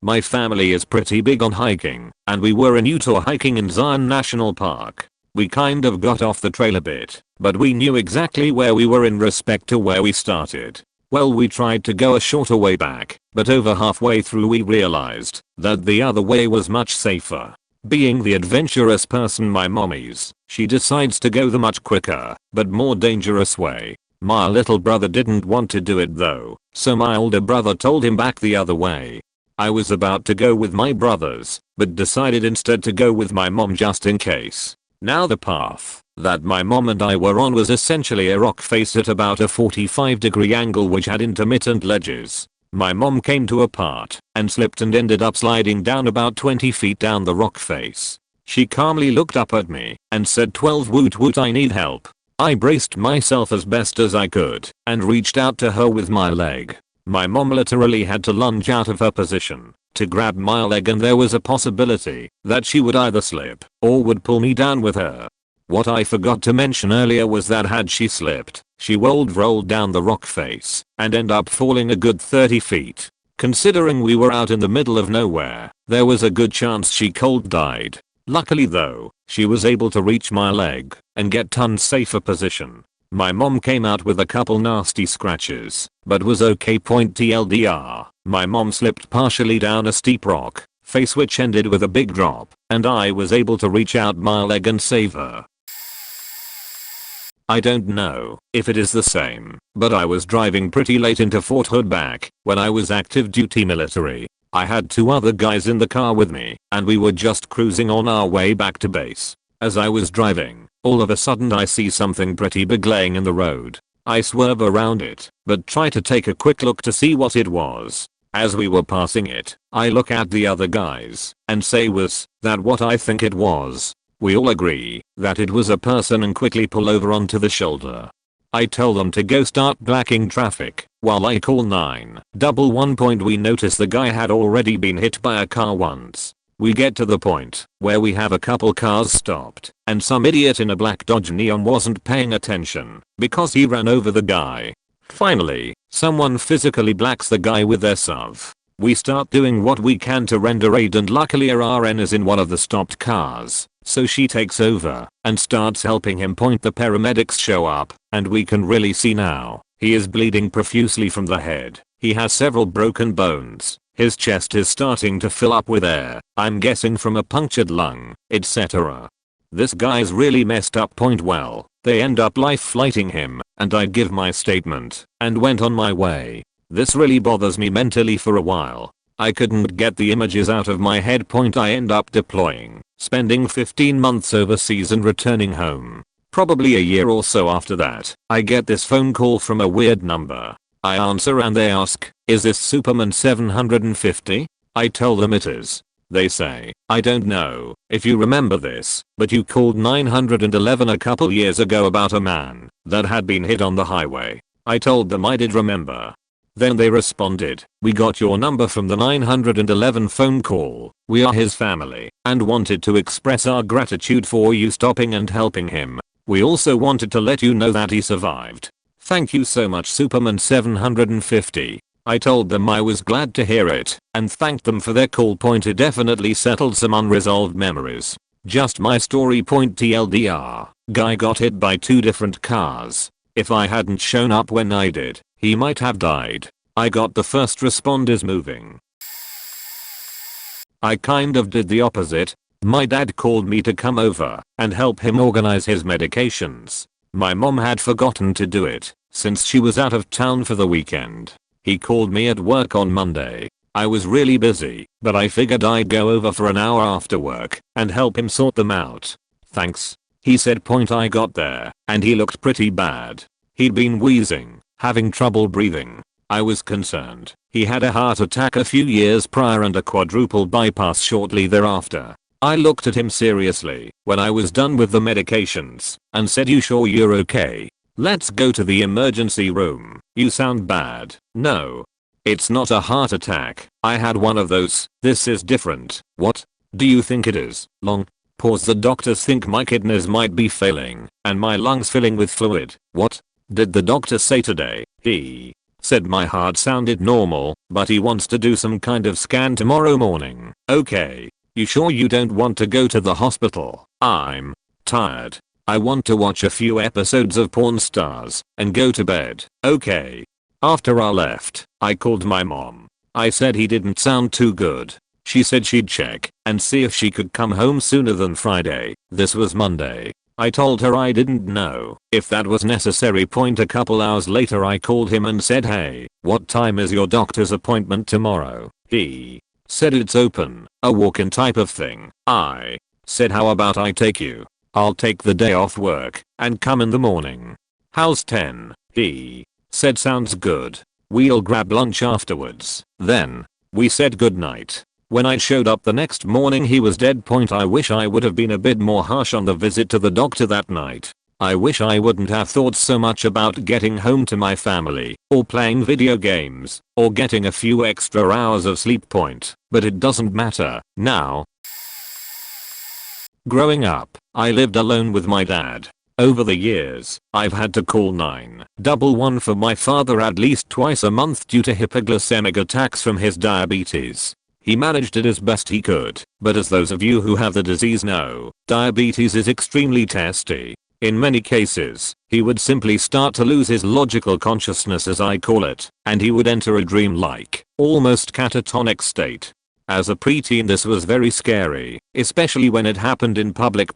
My family is pretty big on hiking, and we were in Utah hiking in Zion National Park. We kind of got off the trail a bit, but we knew exactly where we were in respect to where we started. Well, we tried to go a shorter way back, but over halfway through we realized that the other way was much safer. Being the adventurous person my mom is, she decides to go the much quicker, but more dangerous way. My little brother didn't want to do it though, so my older brother told him back the other way. I was about to go with my brothers, but decided instead to go with my mom just in case. Now the path that my mom and I were on was essentially a rock face at about a 45-degree angle which had intermittent ledges. My mom came to a part and slipped and ended up sliding down about 20 feet down the rock face. She calmly looked up at me and said, "12 woot woot, I need help." I braced myself as best as I could and reached out to her with my leg. My mom literally had to lunge out of her position to grab my leg, and there was a possibility that she would either slip or would pull me down with her. What I forgot to mention earlier was that had she slipped, she would roll down the rock face and end up falling a good 30 feet. Considering we were out in the middle of nowhere, there was a good chance she cold died. Luckily though, she was able to reach my leg and get ton safer position. My mom came out with a couple nasty scratches, but was okay. TLDR, my mom slipped partially down a steep rock face which ended with a big drop, and I was able to reach out my leg and save her. I don't know if it is the same, but I was driving pretty late into Fort Hood back when I was active duty military. I had 2 other guys in the car with me, and we were just cruising on our way back to base. As I was driving, all of a sudden I see something pretty big laying in the road. I swerve around it, but try to take a quick look to see what it was. As we were passing it, I look at the other guys and say, "Was that what I think it was?" We all agree that it was a person and quickly pull over onto the shoulder. I tell them to go start blocking traffic while I call 911. We notice the guy had already been hit by a car once. We get to the point where we have a couple cars stopped, and some idiot in a black Dodge Neon wasn't paying attention because he ran over the guy. Finally, someone physically blacks the guy with their SUV. We start doing what we can to render aid, and luckily our RN is in one of the stopped cars, so she takes over and starts helping him. The paramedics show up, and we can really see now he is bleeding profusely from the head. He has several broken bones. His chest is starting to fill up with air, I'm guessing from a punctured lung, etc. This guy's really messed up. Well, they end up life flighting him, and I give my statement and went on my way. This really bothers me mentally for a while. I couldn't get the images out of my head. I end up deploying, spending 15 months overseas and returning home. Probably a year or so after that, I get this phone call from a weird number. I answer and they ask, "Is this Superman 750? I tell them it is. They say, "I don't know if you remember this, but you called 911 a couple years ago about a man that had been hit on the highway." I told them I did remember. Then they responded, "We got your number from the 911 phone call. We are his family and wanted to express our gratitude for you stopping and helping him. We also wanted to let you know that he survived. Thank you so much, Superman 750. I told them I was glad to hear it and thanked them for their call. It definitely settled some unresolved memories. Just my story. TLDR, guy got hit by 2 different cars. If I hadn't shown up when I did, he might have died. I got the first responders moving. I kind of did the opposite. My dad called me to come over and help him organize his medications. My mom had forgotten to do it since she was out of town for the weekend. He called me at work on Monday. I was really busy, but I figured I'd go over for an hour after work and help him sort them out. Thanks, he said. I got there and he looked pretty bad. He'd been wheezing, having trouble breathing. I was concerned. He had a heart attack a few years prior and a quadruple bypass shortly thereafter. I looked at him seriously when I was done with the medications and said, "You sure you're okay? Let's go to the emergency room. You sound bad." "No. It's not a heart attack. I had one of those. This is different." "What do you think it is?" Long pause. "The doctors think my kidneys might be failing and my lungs filling with fluid." "What did the doctor say today?" "He said my heart sounded normal, but he wants to do some kind of scan tomorrow morning." "Okay. You sure you don't want to go to the hospital?" "I'm tired. I want to watch a few episodes of Porn Stars and go to bed." "Okay." After I left, I called my mom. I said he didn't sound too good. She said she'd check and see if she could come home sooner than Friday. This was Monday. I told her I didn't know if that was necessary. A couple hours later I called him and said, "Hey, what time is your doctor's appointment tomorrow?" He said it's open, a walk-in type of thing. I said, "How about I take you? I'll take the day off work and come in the morning." "How's 10? He said, "Sounds good. We'll grab lunch afterwards." Then we said goodnight. When I showed up the next morning he was dead. I wish I would have been a bit more harsh on the visit to the doctor that night. I wish I wouldn't have thought so much about getting home to my family or playing video games or getting a few extra hours of sleep. But it doesn't matter now. Growing up, I lived alone with my dad. Over the years, I've had to call 911 for my father at least twice a month due to hypoglycemic attacks from his diabetes. He managed it as best he could, but as those of you who have the disease know, diabetes is extremely testy. In many cases, he would simply start to lose his logical consciousness, as I call it, and he would enter a dreamlike, almost catatonic state. As a preteen this was very scary, especially when it happened in public.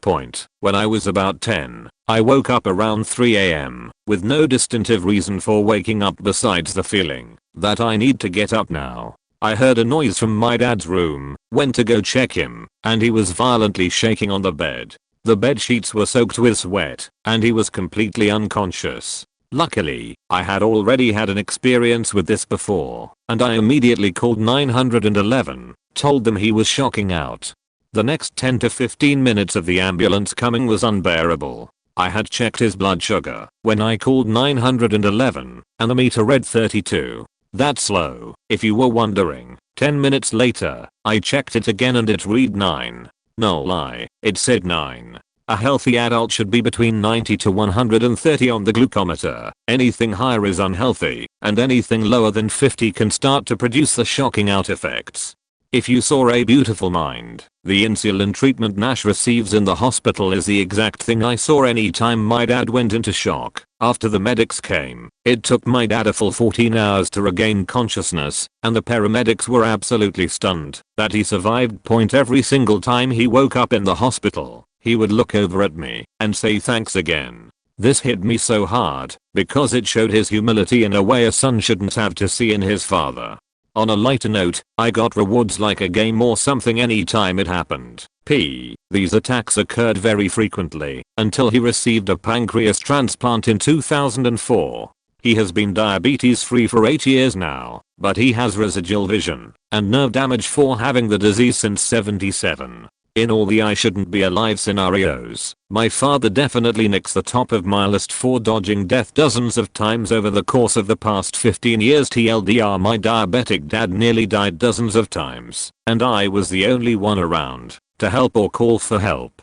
When I was about 10, I woke up around 3 AM, with no distinctive reason for waking up besides the feeling that I need to get up now. I heard a noise from my dad's room, went to go check him, and he was violently shaking on the bed. The bed sheets were soaked with sweat, and he was completely unconscious. Luckily, I had already had an experience with this before, and I immediately called 911, told them he was shocking out. The next 10 to 15 minutes of the ambulance coming was unbearable. I had checked his blood sugar when I called 911, and the meter read 32. That's low, if you were wondering. 10 minutes later, I checked it again and it read 9. No lie, it said 9. A healthy adult should be between 90 to 130 on the glucometer. Anything higher is unhealthy, and anything lower than 50 can start to produce the shocking out effects. If you saw a beautiful mind, the insulin treatment Nash receives in the hospital is the exact thing I saw anytime my dad went into shock. After the medics came, it took my dad a full 14 hours to regain consciousness, and the paramedics were absolutely stunned that he survived. Every single time he woke up in the hospital, he would look over at me and say thanks again. This hit me so hard because it showed his humility in a way a son shouldn't have to see in his father. On a lighter note, I got rewards like a game or something anytime it happened. These attacks occurred very frequently until he received a pancreas transplant in 2004. He has been diabetes free for 8 years now, but he has residual vision and nerve damage for having the disease since 77. In all the I shouldn't be alive scenarios, my father definitely nicks the top of my list for dodging death dozens of times over the course of the past 15 years. TLDR, my diabetic dad nearly died dozens of times, and I was the only one around to help or call for help.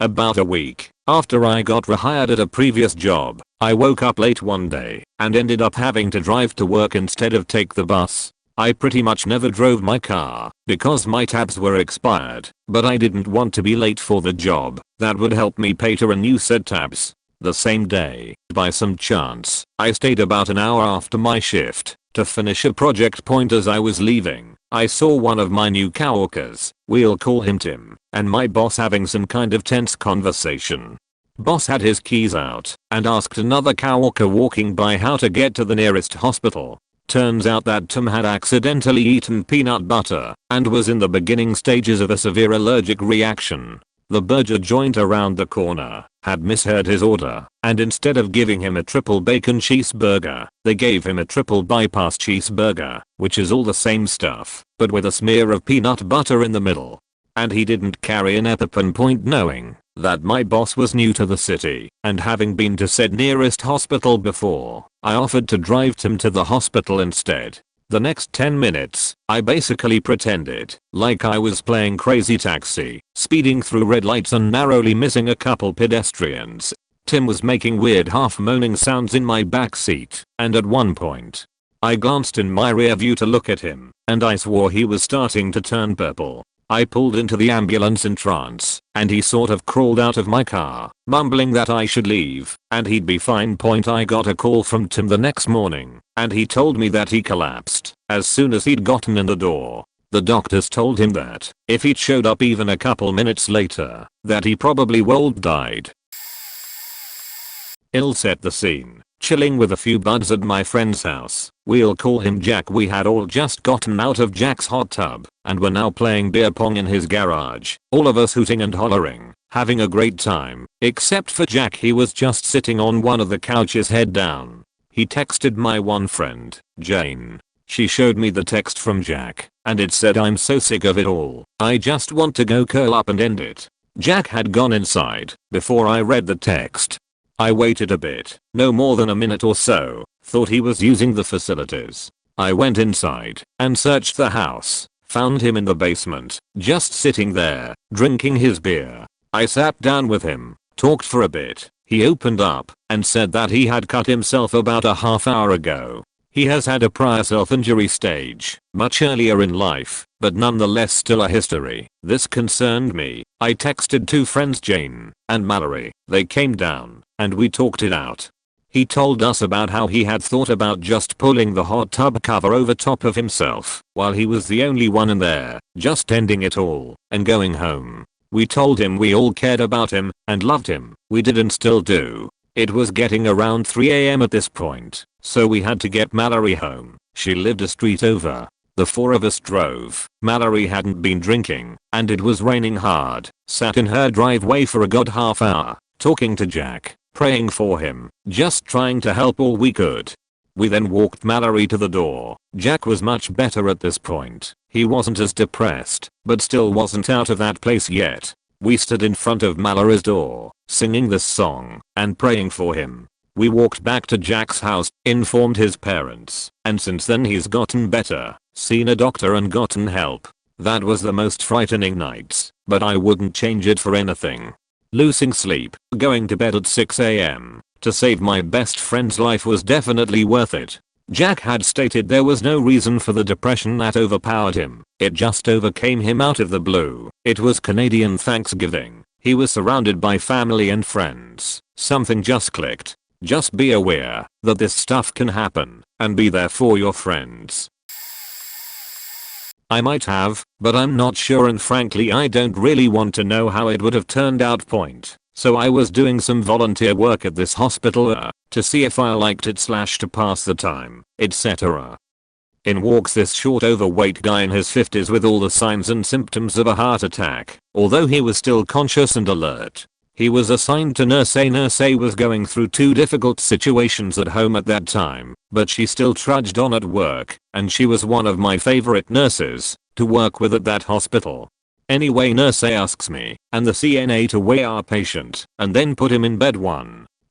About a week after I got rehired at a previous job, I woke up late one day and ended up having to drive to work instead of take the bus. I pretty much never drove my car because my tabs were expired, but I didn't want to be late for the job that would help me pay to renew said tabs. The same day, by some chance, I stayed about an hour after my shift to finish a project point. As I was leaving, I saw one of my new coworkers, we'll call him Tim, and my boss having some kind of tense conversation. Boss had his keys out and asked another coworker walking by how to get to the nearest hospital. Turns out that Tim had accidentally eaten peanut butter and was in the beginning stages of a severe allergic reaction. The burger joint around the corner had misheard his order, and instead of giving him a triple bacon cheeseburger, they gave him a triple bypass cheeseburger, which is all the same stuff, but with a smear of peanut butter in the middle. And he didn't carry an EpiPen point, knowing that my boss was new to the city and having been to said nearest hospital before. I offered to drive Tim to the hospital instead. The next 10 minutes, I basically pretended like I was playing crazy taxi, speeding through red lights and narrowly missing a couple pedestrians. Tim was making weird half-moaning sounds in my backseat, and at one point, I glanced in my rear view to look at him, and I swore he was starting to turn purple. I pulled into the ambulance in trance, and he sort of crawled out of my car, mumbling that I should leave, and he'd be fine. I got a call from Tim the next morning, and he told me that he collapsed as soon as he'd gotten in the door. The doctors told him that if he'd showed up even a couple minutes later, that he probably would died. I'll set the scene. Chilling with a few buds at my friend's house, we'll call him Jack. We had all just gotten out of Jack's hot tub and were now playing beer pong in his garage, all of us hooting and hollering, having a great time, except for Jack. He was just sitting on one of the couches head down. He texted my one friend, Jane. She showed me the text from Jack, and it said, "I'm so sick of it all. I just want to go curl up and end it." Jack had gone inside before I read the text. I waited a bit, no more than a minute or so, thought he was using the facilities. I went inside and searched the house, found him in the basement, just sitting there, drinking his beer. I sat down with him, talked for a bit. He opened up and said that he had cut himself about a half hour ago. He has had a prior self-injury stage much earlier in life, but nonetheless still a history. This concerned me. I texted two friends, Jane and Mallory. They came down and we talked it out. He told us about how he had thought about just pulling the hot tub cover over top of himself while he was the only one in there, just ending it all and going home. We told him we all cared about him and loved him. We did and still do. It was getting around 3 AM at this point, so we had to get Mallory home. She lived a street over. The four of us drove. Mallory hadn't been drinking, and it was raining hard. Sat in her driveway for a good half hour, talking to Jack, praying for him, just trying to help all we could. We then walked Mallory to the door. Jack was much better at this point. He wasn't as depressed, but still wasn't out of that place yet. We stood in front of Mallory's door, singing this song and praying for him. We walked back to Jack's house, informed his parents, and since then he's gotten better, seen a doctor and gotten help. That was the most frightening nights, but I wouldn't change it for anything. Losing sleep, going to bed at 6 AM to save my best friend's life was definitely worth it. Jack had stated there was no reason for the depression that overpowered him. It just overcame him out of the blue. It was Canadian Thanksgiving. He was surrounded by family and friends. Something just clicked. Just be aware that this stuff can happen and be there for your friends. I might have, but I'm not sure, and frankly I don't really want to know how it would have turned out. So I was doing some volunteer work at this hospital to see if I liked it / to pass the time, etc. In walks this short overweight guy in his 50s with all the signs and symptoms of a heart attack, although he was still conscious and alert. He was assigned to nurse A. Nurse A was going through 2 difficult situations at home at that time, but she still trudged on at work, and she was one of my favorite nurses to work with at that hospital. Anyway, nurse A asks me and the CNA to weigh our patient and then put him in bed.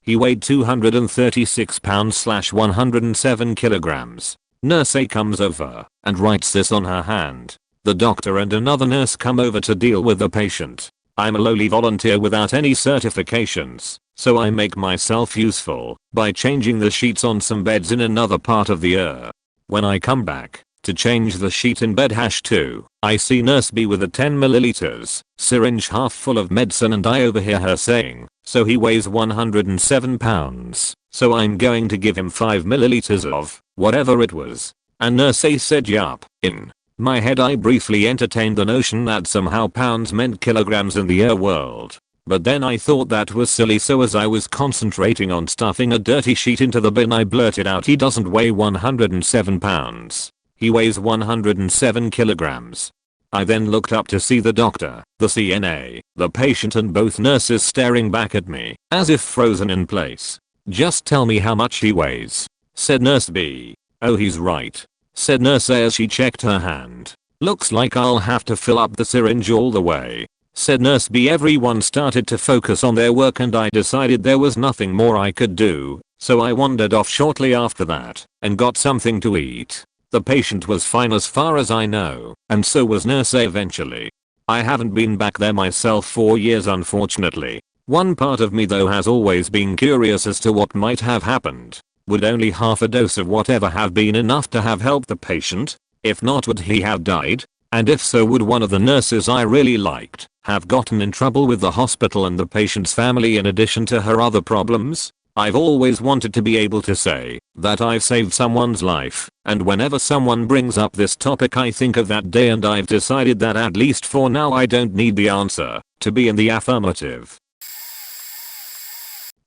He weighed 236 pounds / 107 kilograms. Nurse A comes over and writes this on her hand. The doctor and another nurse come over to deal with the patient. I'm a lowly volunteer without any certifications, so I make myself useful by changing the sheets on some beds in another part of the ER. When I come back to change the sheet in bed #2, I see Nurse B with a 10 milliliters syringe half full of medicine and I overhear her saying, "So he weighs 107 pounds, so I'm going to give him 5 milliliters of whatever it was." And Nurse A said yup. In my head I briefly entertained the notion that somehow pounds meant kilograms in the ER world. But then I thought that was silly, so as I was concentrating on stuffing a dirty sheet into the bin I blurted out, "He doesn't weigh 107 pounds. He weighs 107 kilograms." I then looked up to see the doctor, the CNA, the patient and both nurses staring back at me, as if frozen in place. "Just tell me how much he weighs," said Nurse B. "Oh, he's right," said Nurse A as she checked her hand. "Looks like I'll have to fill up the syringe all the way," said Nurse B. Everyone started to focus on their work and I decided there was nothing more I could do, so I wandered off shortly after that and got something to eat. The patient was fine as far as I know, and so was Nurse A eventually. I haven't been back there myself for years unfortunately. One part of me though has always been curious as to what might have happened. Would only half a dose of whatever have been enough to have helped the patient? If not, would he have died? And if so, would one of the nurses I really liked have gotten in trouble with the hospital and the patient's family in addition to her other problems? I've always wanted to be able to say that I've saved someone's life, and whenever someone brings up this topic I think of that day, and I've decided that at least for now I don't need the answer to be in the affirmative.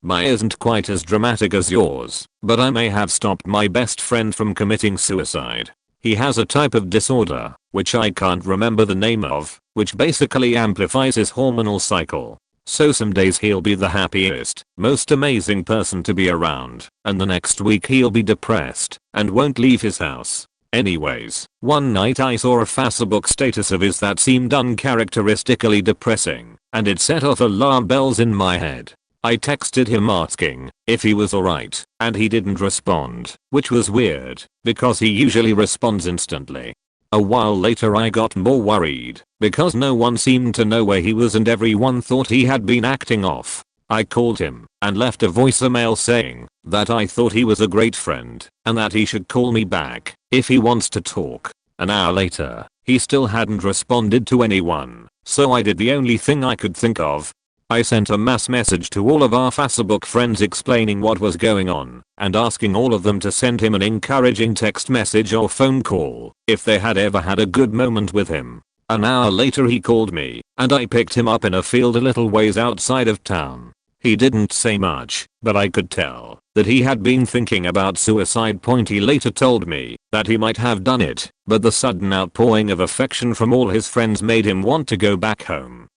Mine isn't quite as dramatic as yours, but I may have stopped my best friend from committing suicide. He has a type of disorder, which I can't remember the name of, which basically amplifies his hormonal cycle. So some days he'll be the happiest, most amazing person to be around, and the next week he'll be depressed and won't leave his house. Anyways, one night I saw a Facebook status of his that seemed uncharacteristically depressing, and it set off alarm bells in my head. I texted him asking if he was alright, and he didn't respond, which was weird, because he usually responds instantly. A while later I got more worried, because no one seemed to know where he was and everyone thought he had been acting off. I called him and left a voicemail saying that I thought he was a great friend and that he should call me back if he wants to talk. An hour later, he still hadn't responded to anyone, so I did the only thing I could think of. I sent a mass message to all of our Facebook friends explaining what was going on and asking all of them to send him an encouraging text message or phone call if they had ever had a good moment with him. An hour later he called me and I picked him up in a field a little ways outside of town. He didn't say much, but I could tell that he had been thinking about suicide. He later told me that he might have done it, but the sudden outpouring of affection from all his friends made him want to go back home.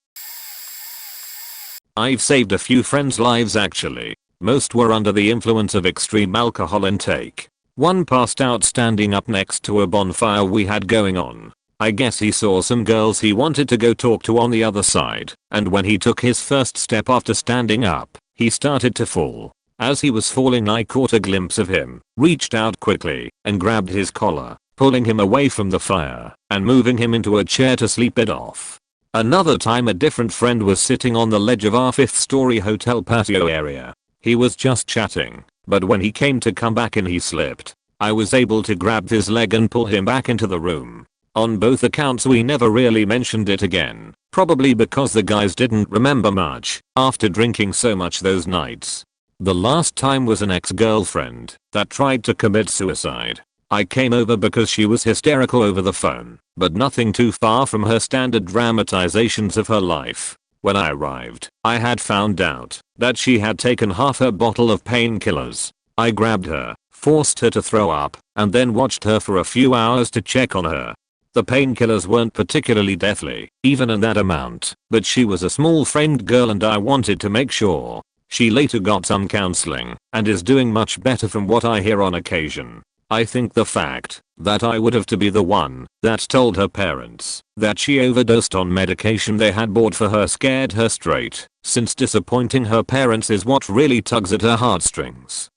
I've saved a few friends' lives actually. Most were under the influence of extreme alcohol intake. One passed out standing up next to a bonfire we had going on. I guess he saw some girls he wanted to go talk to on the other side, and when he took his first step after standing up, he started to fall. As he was falling I caught a glimpse of him, reached out quickly, and grabbed his collar, pulling him away from the fire, and moving him into a chair to sleep it off. Another time a different friend was sitting on the ledge of our 5th-story hotel patio area. He was just chatting, but when he came to come back in he slipped. I was able to grab his leg and pull him back into the room. On both accounts we never really mentioned it again, probably because the guys didn't remember much after drinking so much those nights. The last time was an ex-girlfriend that tried to commit suicide. I came over because she was hysterical over the phone, but nothing too far from her standard dramatizations of her life. When I arrived, I had found out that she had taken half her bottle of painkillers. I grabbed her, forced her to throw up, and then watched her for a few hours to check on her. The painkillers weren't particularly deathly, even in that amount, but she was a small-framed girl and I wanted to make sure. She later got some counseling and is doing much better from what I hear on occasion. I think the fact that I would have to be the one that told her parents that she overdosed on medication they had bought for her scared her straight, since disappointing her parents is what really tugs at her heartstrings.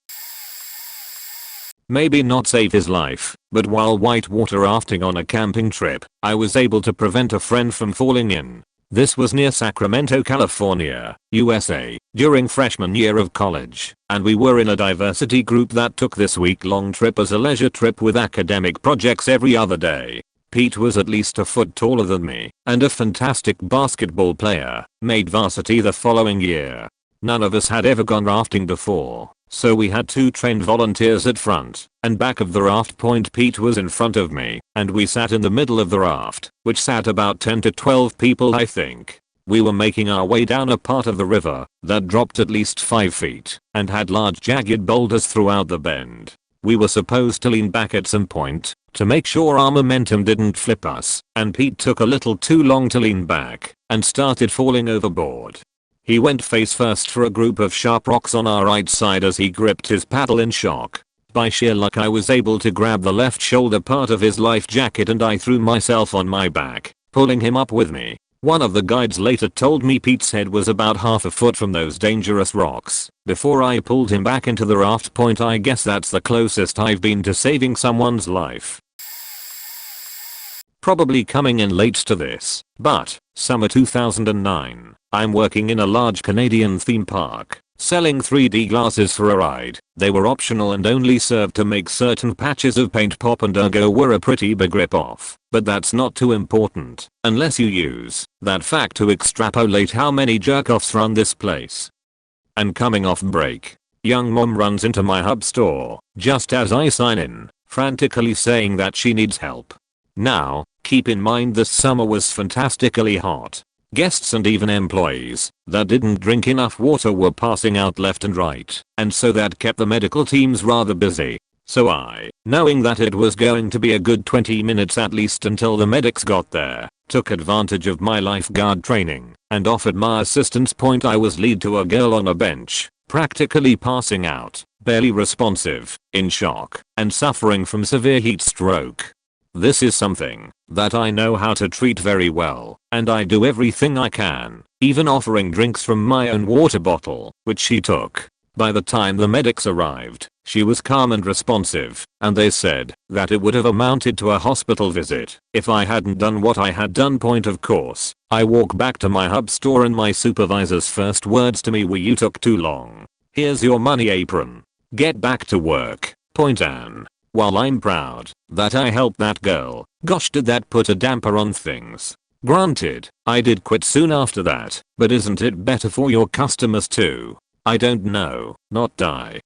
Maybe not save his life, but while whitewater rafting on a camping trip, I was able to prevent a friend from falling in. This was near Sacramento, California, USA, during freshman year of college, and we were in a diversity group that took this week-long trip as a leisure trip with academic projects every other day. Pete was at least a foot taller than me, and a fantastic basketball player, made varsity the following year. None of us had ever gone rafting before, so we had 2 trained volunteers at front and back of the raft point. Pete was in front of me, and we sat in the middle of the raft, which sat about 10 to 12 people I think. We were making our way down a part of the river that dropped at least 5 feet and had large jagged boulders throughout the bend. We were supposed to lean back at some point to make sure our momentum didn't flip us, and Pete took a little too long to lean back and started falling overboard. He went face first for a group of sharp rocks on our right side as he gripped his paddle in shock. By sheer luck I was able to grab the left shoulder part of his life jacket and I threw myself on my back, pulling him up with me. One of the guides later told me Pete's head was about half a foot from those dangerous rocks before I pulled him back into the raft point. I guess that's the closest I've been to saving someone's life. Probably coming in late to this, but summer 2009, I'm working in a large Canadian theme park, selling 3D glasses for a ride. They were optional and only served to make certain patches of paint pop and ergo were a pretty big rip-off, but that's not too important, unless you use that fact to extrapolate how many jerk-offs run this place. And coming off break, young mom runs into my hub store, just as I sign in, frantically saying that she needs help. Now, keep in mind this summer was fantastically hot. Guests and even employees that didn't drink enough water were passing out left and right, and so that kept the medical teams rather busy. So I, knowing that it was going to be a good 20 minutes at least until the medics got there, took advantage of my lifeguard training and offered my assistance. I was lead to a girl on a bench, practically passing out, barely responsive, in shock, and suffering from severe heat stroke. This is something that I know how to treat very well, and I do everything I can, even offering drinks from my own water bottle, which she took. By the time the medics arrived, she was calm and responsive, and they said that it would have amounted to a hospital visit if I hadn't done what I had done. Of course, I walk back to my hub store and my supervisor's first words to me were, "You took too long. Here's your money apron. Get back to work." Ann. While I'm proud that I helped that girl, gosh did that put a damper on things. Granted, I did quit soon after that, but isn't it better for your customers too? I don't know, not die.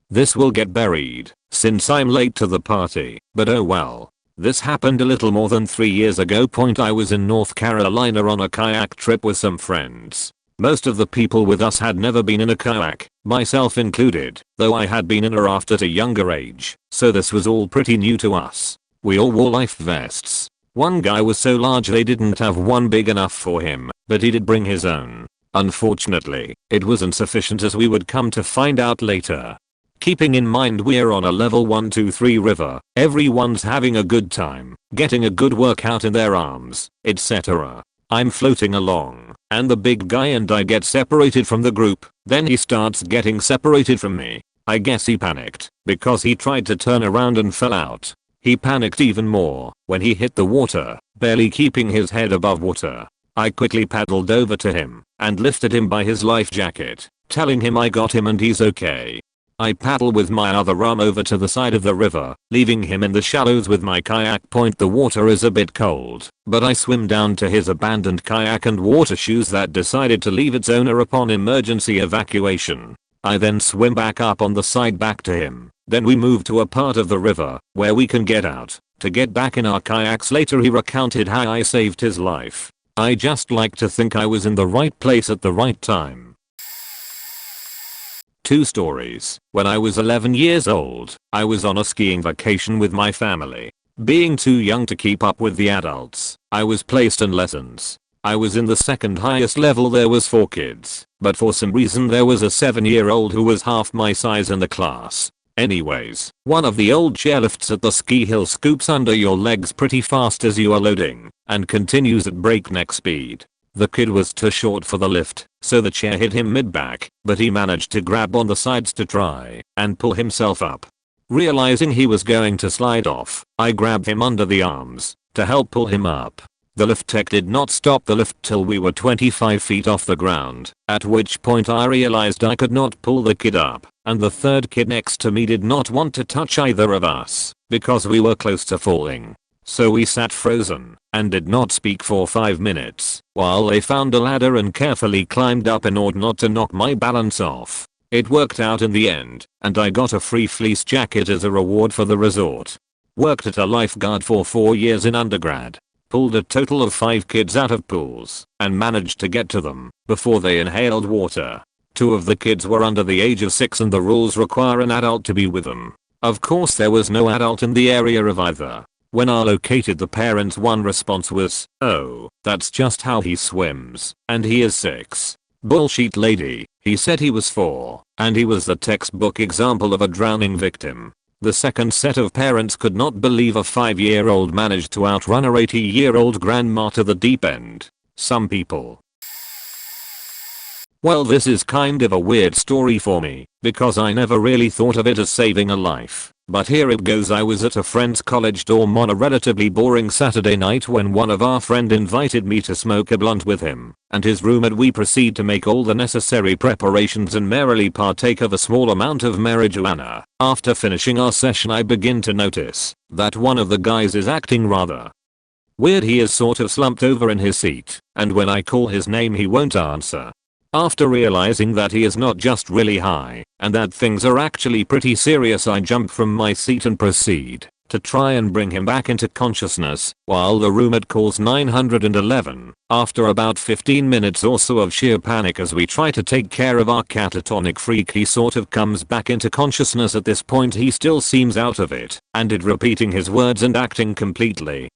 This will get buried, since I'm late to the party, but oh well. This happened a little more than 3 years ago. I was in North Carolina on a kayak trip with some friends. Most of the people with us had never been in a kayak, myself included, though I had been in a raft at a younger age, so this was all pretty new to us. We all wore life vests. One guy was so large they didn't have one big enough for him, but he did bring his own. Unfortunately, it wasn't sufficient, as we would come to find out later. Keeping in mind we're on a level 123 river, everyone's having a good time, getting a good workout in their arms, etc. I'm floating along, and the big guy and I get separated from the group, then he starts getting separated from me. I guess he panicked, because he tried to turn around and fell out. He panicked even more when he hit the water, barely keeping his head above water. I quickly paddled over to him and lifted him by his life jacket, telling him I got him and he's okay. I paddle with my other arm over to the side of the river, leaving him in the shallows with my kayak. The water is a bit cold, but I swim down to his abandoned kayak and water shoes that decided to leave its owner upon emergency evacuation. I then swim back up on the side back to him. Then we move to a part of the river where we can get out to get back in our kayaks. Later he recounted how I saved his life. I just like to think I was in the right place at the right time. 2 stories. When I was 11 years old, I was on a skiing vacation with my family. Being too young to keep up with the adults, I was placed in lessons. I was in the second highest level. There was 4 kids, but for some reason there was a 7-year-old who was half my size in the class. Anyways, one of the old chairlifts at the ski hill scoops under your legs pretty fast as you are loading, and continues at breakneck speed. The kid was too short for the lift, so the chair hit him mid-back, but he managed to grab on the sides to try and pull himself up. Realizing he was going to slide off, I grabbed him under the arms to help pull him up. The lift tech did not stop the lift till we were 25 feet off the ground, at which point I realized I could not pull the kid up, and the third kid next to me did not want to touch either of us, because we were close to falling. So we sat frozen, and did not speak for 5 minutes, while they found a ladder and carefully climbed up in order not to knock my balance off. It worked out in the end, and I got a free fleece jacket as a reward for the resort. Worked at a lifeguard for 4 years in undergrad. Pulled a total of 5 kids out of pools, and managed to get to them, before they inhaled water. 2 of the kids were under the age of 6 and the rules require an adult to be with them. Of course there was no adult in the area of either. When I located the parents, one response was, "Oh, that's just how he swims, and he is 6. Bullshit lady, he said he was 4, and he was the textbook example of a drowning victim. The second set of parents could not believe a 5-year-old managed to outrun her 80-year-old grandma to the deep end. Some people. Well, this is kind of a weird story for me, because I never really thought of it as saving a life. But here it goes. I was at a friend's college dorm on a relatively boring Saturday night when one of our friend invited me to smoke a blunt with him and his roommate. We proceed to make all the necessary preparations and merrily partake of a small amount of marijuana. After finishing our session, I begin to notice that one of the guys is acting rather weird. He is sort of slumped over in his seat, and when I call his name he won't answer. After realizing that he is not just really high, and that things are actually pretty serious, I jump from my seat and proceed to try and bring him back into consciousness, while the roommate calls 911. After about 15 minutes or so of sheer panic as we try to take care of our catatonic freak, he sort of comes back into consciousness. At this point he still seems out of it, and repeating his words and acting completely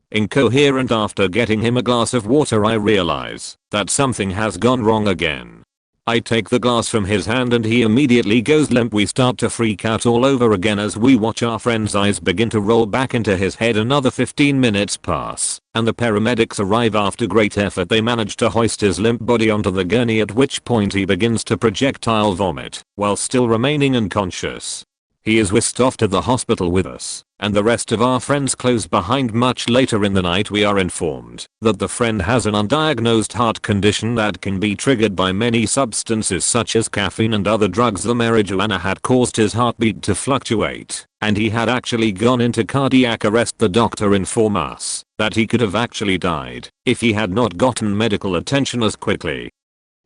incoherent. After getting him a glass of water, I realize that something has gone wrong again. I take the glass from his hand and he immediately goes limp. We start to freak out all over again as we watch our friend's eyes begin to roll back into his head. Another 15 minutes pass, and the paramedics arrive. After great effort they manage to hoist his limp body onto the gurney, at which point he begins to projectile vomit while still remaining unconscious. He is whisked off to the hospital with us, and the rest of our friends close behind. Much later in the night we are informed that the friend has an undiagnosed heart condition that can be triggered by many substances such as caffeine and other drugs. The marijuana had caused his heartbeat to fluctuate, and he had actually gone into cardiac arrest. The doctor informed us that he could have actually died if he had not gotten medical attention as quickly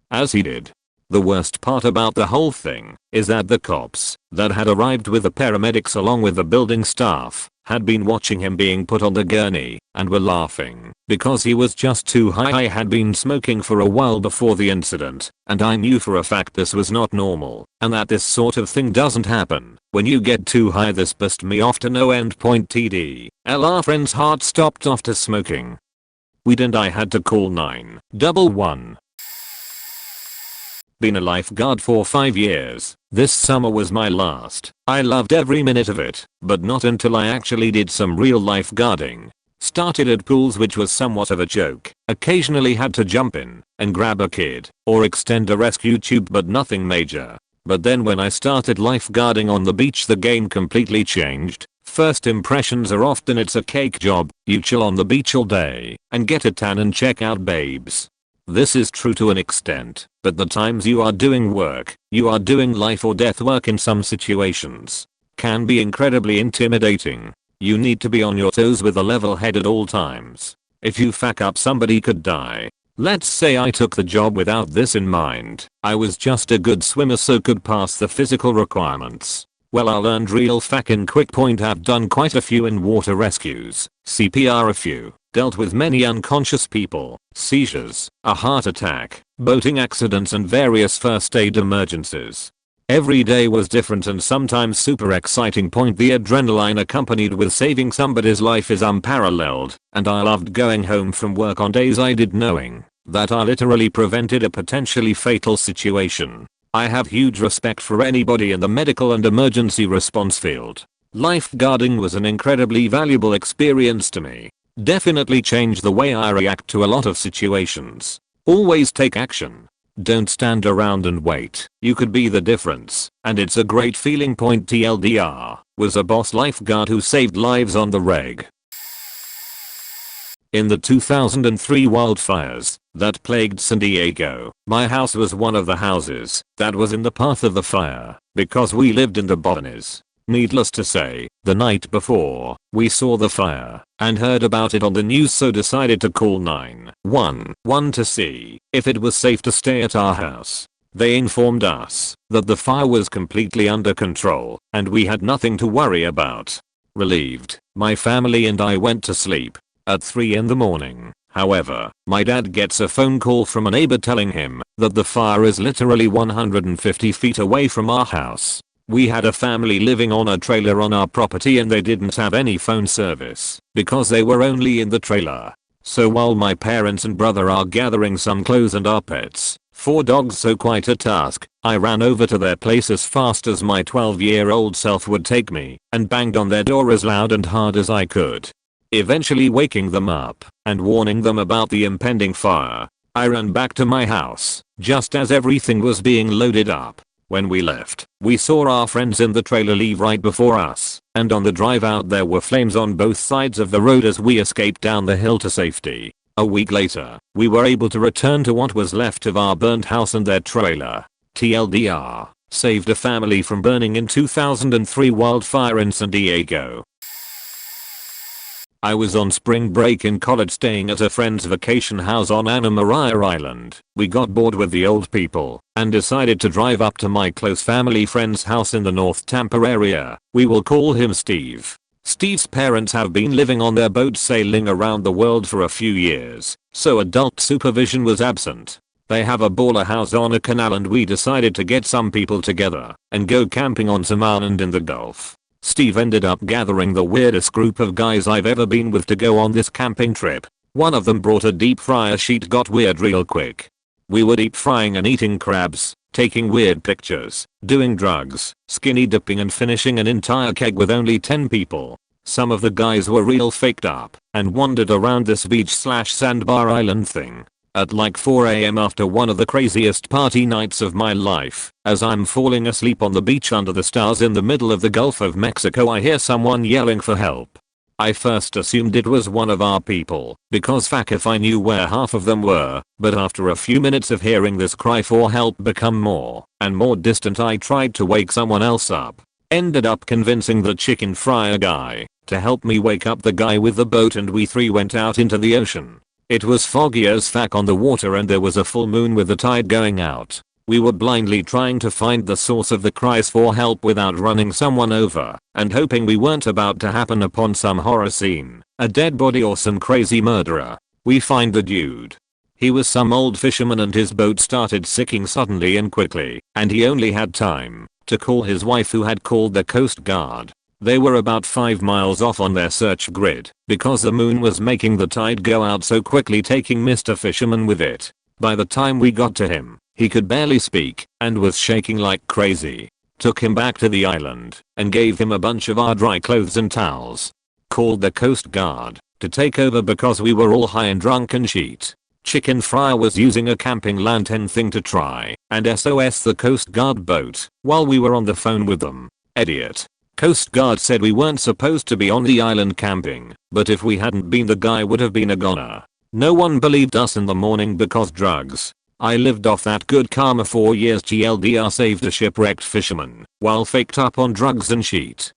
as he did. The worst part about the whole thing is that the cops that had arrived with the paramedics along with the building staff had been watching him being put on the gurney and were laughing because he was just too high. I had been smoking for a while before the incident, and I knew for a fact this was not normal and that this sort of thing doesn't happen when you get too high. This pissed me off to no end. TDL, our friend's heart stopped after smoking weed and I had to call 911. Been a lifeguard for 5 years. This summer was my last. I loved every minute of it, but not until I actually did some real lifeguarding. Started at pools, which was somewhat of a joke. Occasionally had to jump in and grab a kid or extend a rescue tube, but nothing major. But then when I started lifeguarding on the beach, the game completely changed. First impressions are often it's a cake job. You chill on the beach all day and get a tan and check out babes. This is true to an extent, but the times you are doing work, you are doing life or death work in some situations, can be incredibly intimidating. You need to be on your toes with a level head at all times. If you fuck up, somebody could die. Let's say I took the job without this in mind. I was just a good swimmer, so could pass the physical requirements. Well, I learned real fucking quick. Have done quite a few in water rescues, CPR a few, dealt with many unconscious people, seizures, a heart attack, boating accidents and various first aid emergencies. Every day was different and sometimes super exciting. The adrenaline accompanied with saving somebody's life is unparalleled, and I loved going home from work on days I did, knowing that I literally prevented a potentially fatal situation. I have huge respect for anybody in the medical and emergency response field. Lifeguarding was an incredibly valuable experience to me. Definitely changed the way I react to a lot of situations. Always take action. Don't stand around and wait. You could be the difference, and it's a great feeling. TLDR was a boss lifeguard who saved lives on the reg. In the 2003 wildfires that plagued San Diego, my house was one of the houses that was in the path of the fire because we lived in the Botanies. Needless to say, the night before, we saw the fire and heard about it on the news, so decided to call 911 to see if it was safe to stay at our house. They informed us that the fire was completely under control and we had nothing to worry about. Relieved, my family and I went to sleep. At 3 in the morning, however, my dad gets a phone call from a neighbor telling him that the fire is literally 150 feet away from our house. We had a family living on a trailer on our property and they didn't have any phone service because they were only in the trailer. So while my parents and brother are gathering some clothes and our pets, 4 dogs, so quite a task, I ran over to their place as fast as my 12-year-old self would take me and banged on their door as loud and hard as I could. Eventually waking them up and warning them about the impending fire. I ran back to my house just as everything was being loaded up. When we left, we saw our friends in the trailer leave right before us, and on the drive out there were flames on both sides of the road as we escaped down the hill to safety. A week later, we were able to return to what was left of our burnt house and their trailer. TLDR, saved a family from burning in 2003 wildfire in San Diego. I was on spring break in college staying at a friend's vacation house on Anna Maria Island. We got bored with the old people and decided to drive up to my close family friend's house in the North Tampa area. We will call him Steve. Steve's parents have been living on their boat sailing around the world for a few years, so adult supervision was absent. They have a baller house on a canal and we decided to get some people together and go camping on some island in the Gulf. Steve ended up gathering the weirdest group of guys I've ever been with to go on this camping trip. One of them brought a deep fryer. Sheet got weird real quick. We were deep frying and eating crabs, taking weird pictures, doing drugs, skinny dipping and finishing an entire keg with only 10 people. Some of the guys were real faked up and wandered around this beach/sandbar island thing. At like 4 AM after one of the craziest party nights of my life, as I'm falling asleep on the beach under the stars in the middle of the Gulf of Mexico, I hear someone yelling for help. I first assumed it was one of our people, because fuck if I knew where half of them were, but after a few minutes of hearing this cry for help become more and more distant, I tried to wake someone else up. Ended up convincing the chicken fryer guy to help me wake up the guy with the boat and we 3 went out into the ocean. It was foggy as fuck on the water and there was a full moon with the tide going out. We were blindly trying to find the source of the cries for help without running someone over and hoping we weren't about to happen upon some horror scene, a dead body or some crazy murderer. We find the dude. He was some old fisherman and his boat started sinking suddenly and quickly, and he only had time to call his wife who had called the Coast Guard. They were about 5 miles off on their search grid because the moon was making the tide go out so quickly, taking Mr. Fisherman with it. By the time we got to him, he could barely speak and was shaking like crazy. Took him back to the island and gave him a bunch of our dry clothes and towels. Called the Coast Guard to take over because we were all high and drunk and shit. Chicken Fryer was using a camping lantern thing to try and SOS the Coast Guard boat while we were on the phone with them. Idiot. Coast Guard said we weren't supposed to be on the island camping, but if we hadn't been, the guy would have been a goner. No one believed us in the morning because drugs. I lived off that good karma 4 years. TLDR, saved a shipwrecked fisherman while faked up on drugs and shit.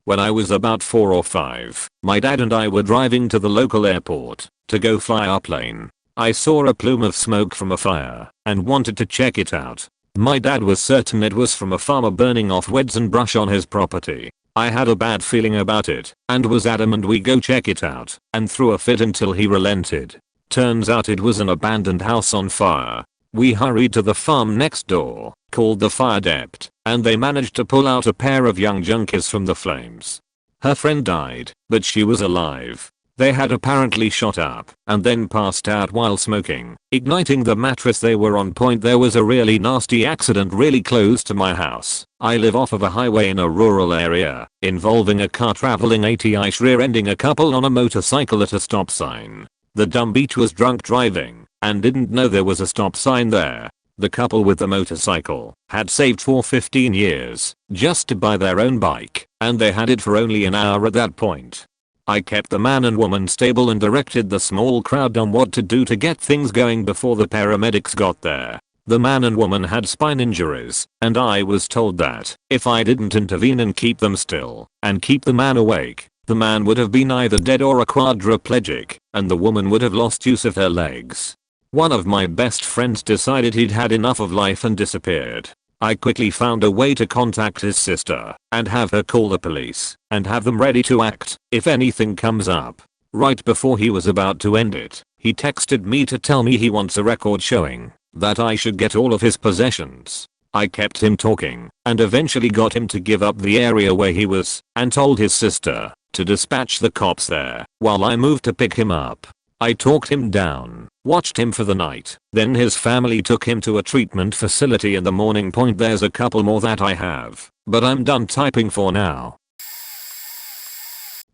When I was about 4 or 5, my dad and I were driving to the local airport to go fly our plane. I saw a plume of smoke from a fire and wanted to check it out. My dad was certain it was from a farmer burning off weeds and brush on his property. I had a bad feeling about it and was adamant we go check it out and threw a fit until he relented. Turns out it was an abandoned house on fire. We hurried to the farm next door, called the fire dept, and they managed to pull out a pair of young junkies from the flames. Her friend died, but she was alive. They had apparently shot up and then passed out while smoking, igniting the mattress they were on. There was a really nasty accident really close to my house. I live off of a highway in a rural area, involving a car traveling 80ish rear-ending a couple on a motorcycle at a stop sign. The dumb bitch was drunk driving and didn't know there was a stop sign there. The couple with the motorcycle had saved for 15 years just to buy their own bike, and they had it for only an hour at that point. I kept the man and woman stable and directed the small crowd on what to do to get things going before the paramedics got there. The man and woman had spine injuries, and I was told that if I didn't intervene and keep them still and keep the man awake, the man would have been either dead or a quadriplegic, and the woman would have lost use of her legs. One of my best friends decided he'd had enough of life and disappeared. I quickly found a way to contact his sister and have her call the police and have them ready to act if anything comes up. Right before he was about to end it, he texted me to tell me he wants a record showing that I should get all of his possessions. I kept him talking and eventually got him to give up the area where he was and told his sister to dispatch the cops there while I moved to pick him up. I talked him down, watched him for the night, then his family took him to a treatment facility in the morning. There's a couple more that I have, but I'm done typing for now.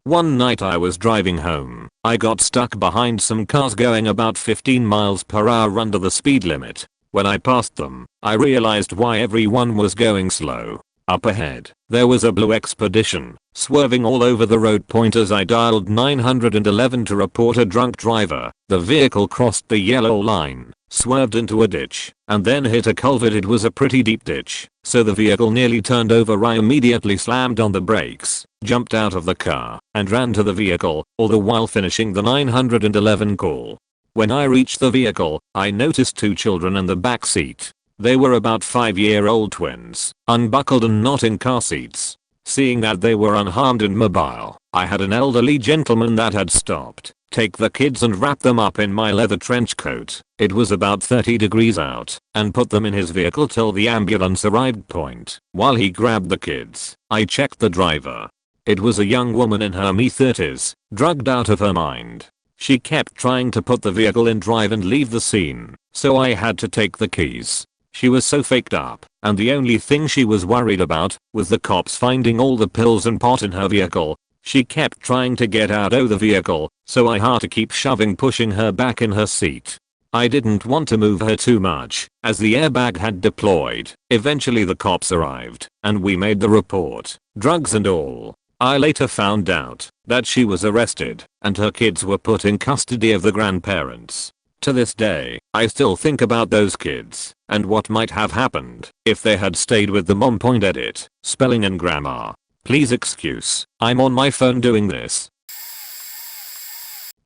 One night I was driving home. I got stuck behind some cars going about 15 miles per hour under the speed limit. When I passed them, I realized why everyone was going slow. Up ahead, there was a blue Expedition, swerving all over the road. As I dialed 911 to report a drunk driver, the vehicle crossed the yellow line, swerved into a ditch, and then hit a culvert. It was a pretty deep ditch, so the vehicle nearly turned over. I immediately slammed on the brakes, jumped out of the car, and ran to the vehicle, all the while finishing the 911 call. When I reached the vehicle, I noticed two children in the back seat. They were about 5-year-old twins, unbuckled and not in car seats. Seeing that they were unharmed and mobile, I had an elderly gentleman that had stopped take the kids and wrap them up in my leather trench coat. It was about 30 degrees out, and put them in his vehicle till the ambulance arrived. While he grabbed the kids, I checked the driver. It was a young woman in her mid-30s, drugged out of her mind. She kept trying to put the vehicle in drive and leave the scene, so I had to take the keys. She was so faked up, and the only thing she was worried about was the cops finding all the pills and pot in her vehicle. She kept trying to get out of the vehicle, so I had to keep pushing her back in her seat. I didn't want to move her too much, as the airbag had deployed. Eventually the cops arrived, and we made the report, drugs and all. I later found out that she was arrested, and her kids were put in custody of the grandparents. To this day, I still think about those kids and what might have happened if they had stayed with the mom. Edit, spelling and grammar. Please excuse, I'm on my phone doing this.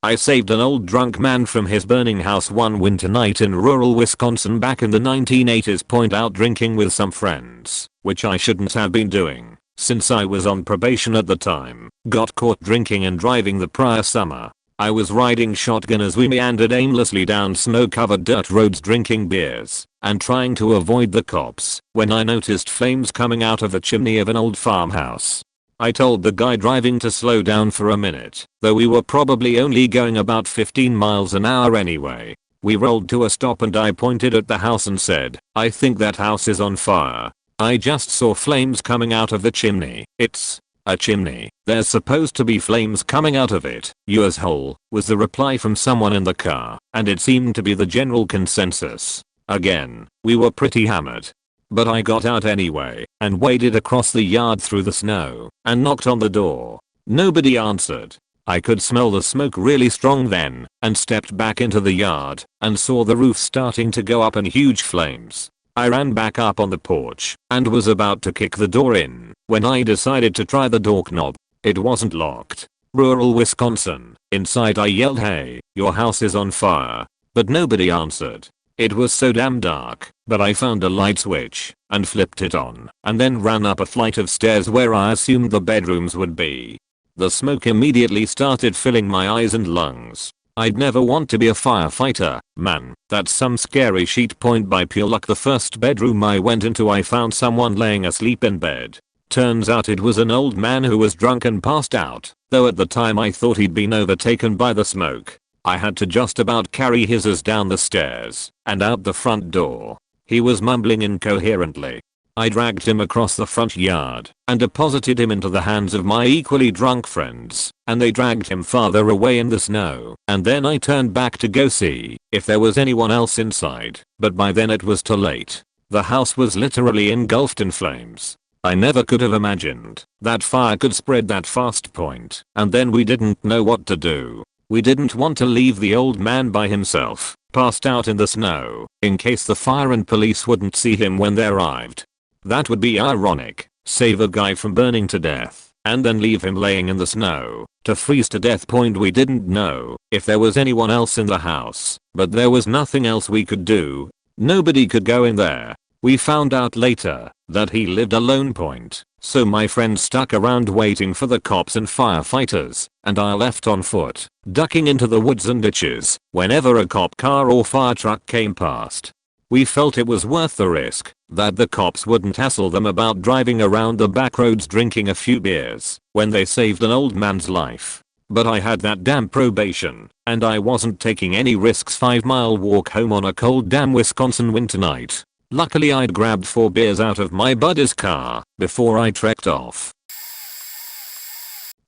I saved an old drunk man from his burning house one winter night in rural Wisconsin back in the 1980s. Out drinking with some friends, which I shouldn't have been doing since I was on probation at the time. Got caught drinking and driving the prior summer. I was riding shotgun as we meandered aimlessly down snow-covered dirt roads drinking beers and trying to avoid the cops when I noticed flames coming out of the chimney of an old farmhouse. I told the guy driving to slow down for a minute, though we were probably only going about 15 miles an hour anyway. We rolled to a stop and I pointed at the house and said, "I think that house is on fire. I just saw flames coming out of the chimney." "It's a chimney. There's supposed to be flames coming out of it, you asshole," was the reply from someone in the car, and it seemed to be the general consensus. Again, we were pretty hammered. But I got out anyway, and waded across the yard through the snow, and knocked on the door. Nobody answered. I could smell the smoke really strong then, and stepped back into the yard, and saw the roof starting to go up in huge flames. I ran back up on the porch, and was about to kick the door in, when I decided to try the door knob. It wasn't locked. Rural Wisconsin. Inside I yelled, "Hey, your house is on fire." But nobody answered. It was so damn dark, but I found a light switch, and flipped it on, and then ran up a flight of stairs where I assumed the bedrooms would be. The smoke immediately started filling my eyes and lungs. I'd never want to be a firefighter, man. That's some scary shit. By pure luck, the first bedroom I went into I found someone laying asleep in bed. Turns out it was an old man who was drunk and passed out, though at the time I thought he'd been overtaken by the smoke. I had to just about carry his ass down the stairs and out the front door. He was mumbling incoherently. I dragged him across the front yard and deposited him into the hands of my equally drunk friends, and they dragged him farther away in the snow, and then I turned back to go see if there was anyone else inside, but by then it was too late. The house was literally engulfed in flames. I never could have imagined that fire could spread that fast point, and then we didn't know what to do. We didn't want to leave the old man by himself, passed out in the snow, in case the fire and police wouldn't see him when they arrived. That would be ironic. Save a guy from burning to death, and then leave him laying in the snow to freeze to death. Point we didn't know if there was anyone else in the house, but there was nothing else we could do. Nobody could go in there. We found out later that he lived alone. Point. So my friend stuck around waiting for the cops and firefighters, and I left on foot, ducking into the woods and ditches whenever a cop car or fire truck came past. We felt it was worth the risk, that the cops wouldn't hassle them about driving around the back roads drinking a few beers when they saved an old man's life. But I had that damn probation, and I wasn't taking any risks. 5-mile walk home on a cold damn Wisconsin winter night. Luckily I'd grabbed 4 beers out of my buddy's car before I trekked off.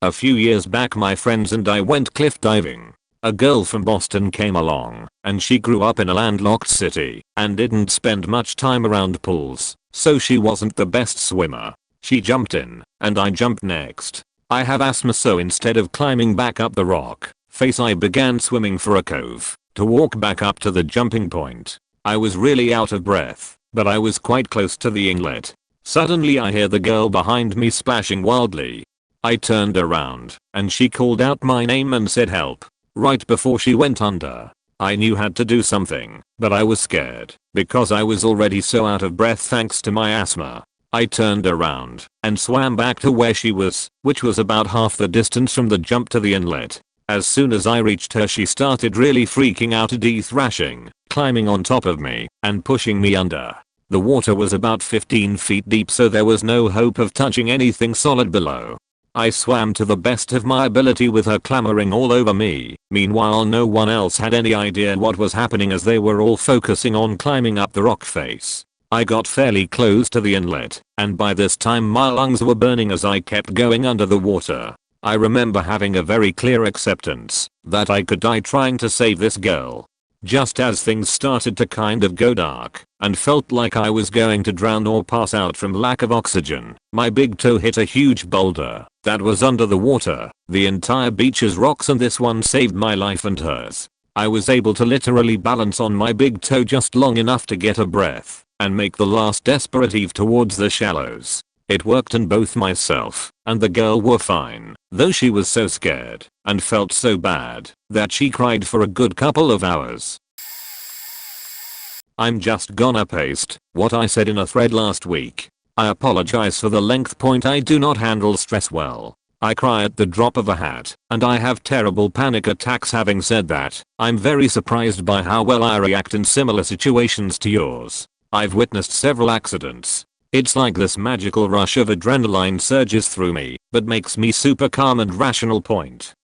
A few years back my friends and I went cliff diving. A girl from Boston came along, and she grew up in a landlocked city and didn't spend much time around pools, so she wasn't the best swimmer. She jumped in, and I jumped next. I have asthma, so instead of climbing back up the rock face I began swimming for a cove to walk back up to the jumping point. I was really out of breath, but I was quite close to the inlet. Suddenly I hear the girl behind me splashing wildly. I turned around, and she called out my name and said help. Right before she went under. I knew had to do something, but I was scared because I was already so out of breath thanks to my asthma. I turned around and swam back to where she was, which was about half the distance from the jump to the inlet. As soon as I reached her she started really freaking out, thrashing, climbing on top of me, and pushing me under. The water was about 15 feet deep, so there was no hope of touching anything solid below. I swam to the best of my ability with her clambering all over me. Meanwhile no one else had any idea what was happening as they were all focusing on climbing up the rock face. I got fairly close to the inlet, and by this time my lungs were burning as I kept going under the water. I remember having a very clear acceptance that I could die trying to save this girl. Just as things started to kind of go dark and felt like I was going to drown or pass out from lack of oxygen, my big toe hit a huge boulder that was under the water. The entire beach is rocks and this one saved my life and hers. I was able to literally balance on my big toe just long enough to get a breath and make the last desperate heave towards the shallows. It worked and both myself and the girl were fine, though she was so scared and felt so bad that she cried for a good couple of hours. I'm just gonna paste what I said in a thread last week. I apologize for the length. I do not handle stress well. I cry at the drop of a hat, and I have terrible panic attacks. Having said that, I'm very surprised by how well I react in similar situations to yours. I've witnessed several accidents. It's like this magical rush of adrenaline surges through me, but makes me super calm and rational.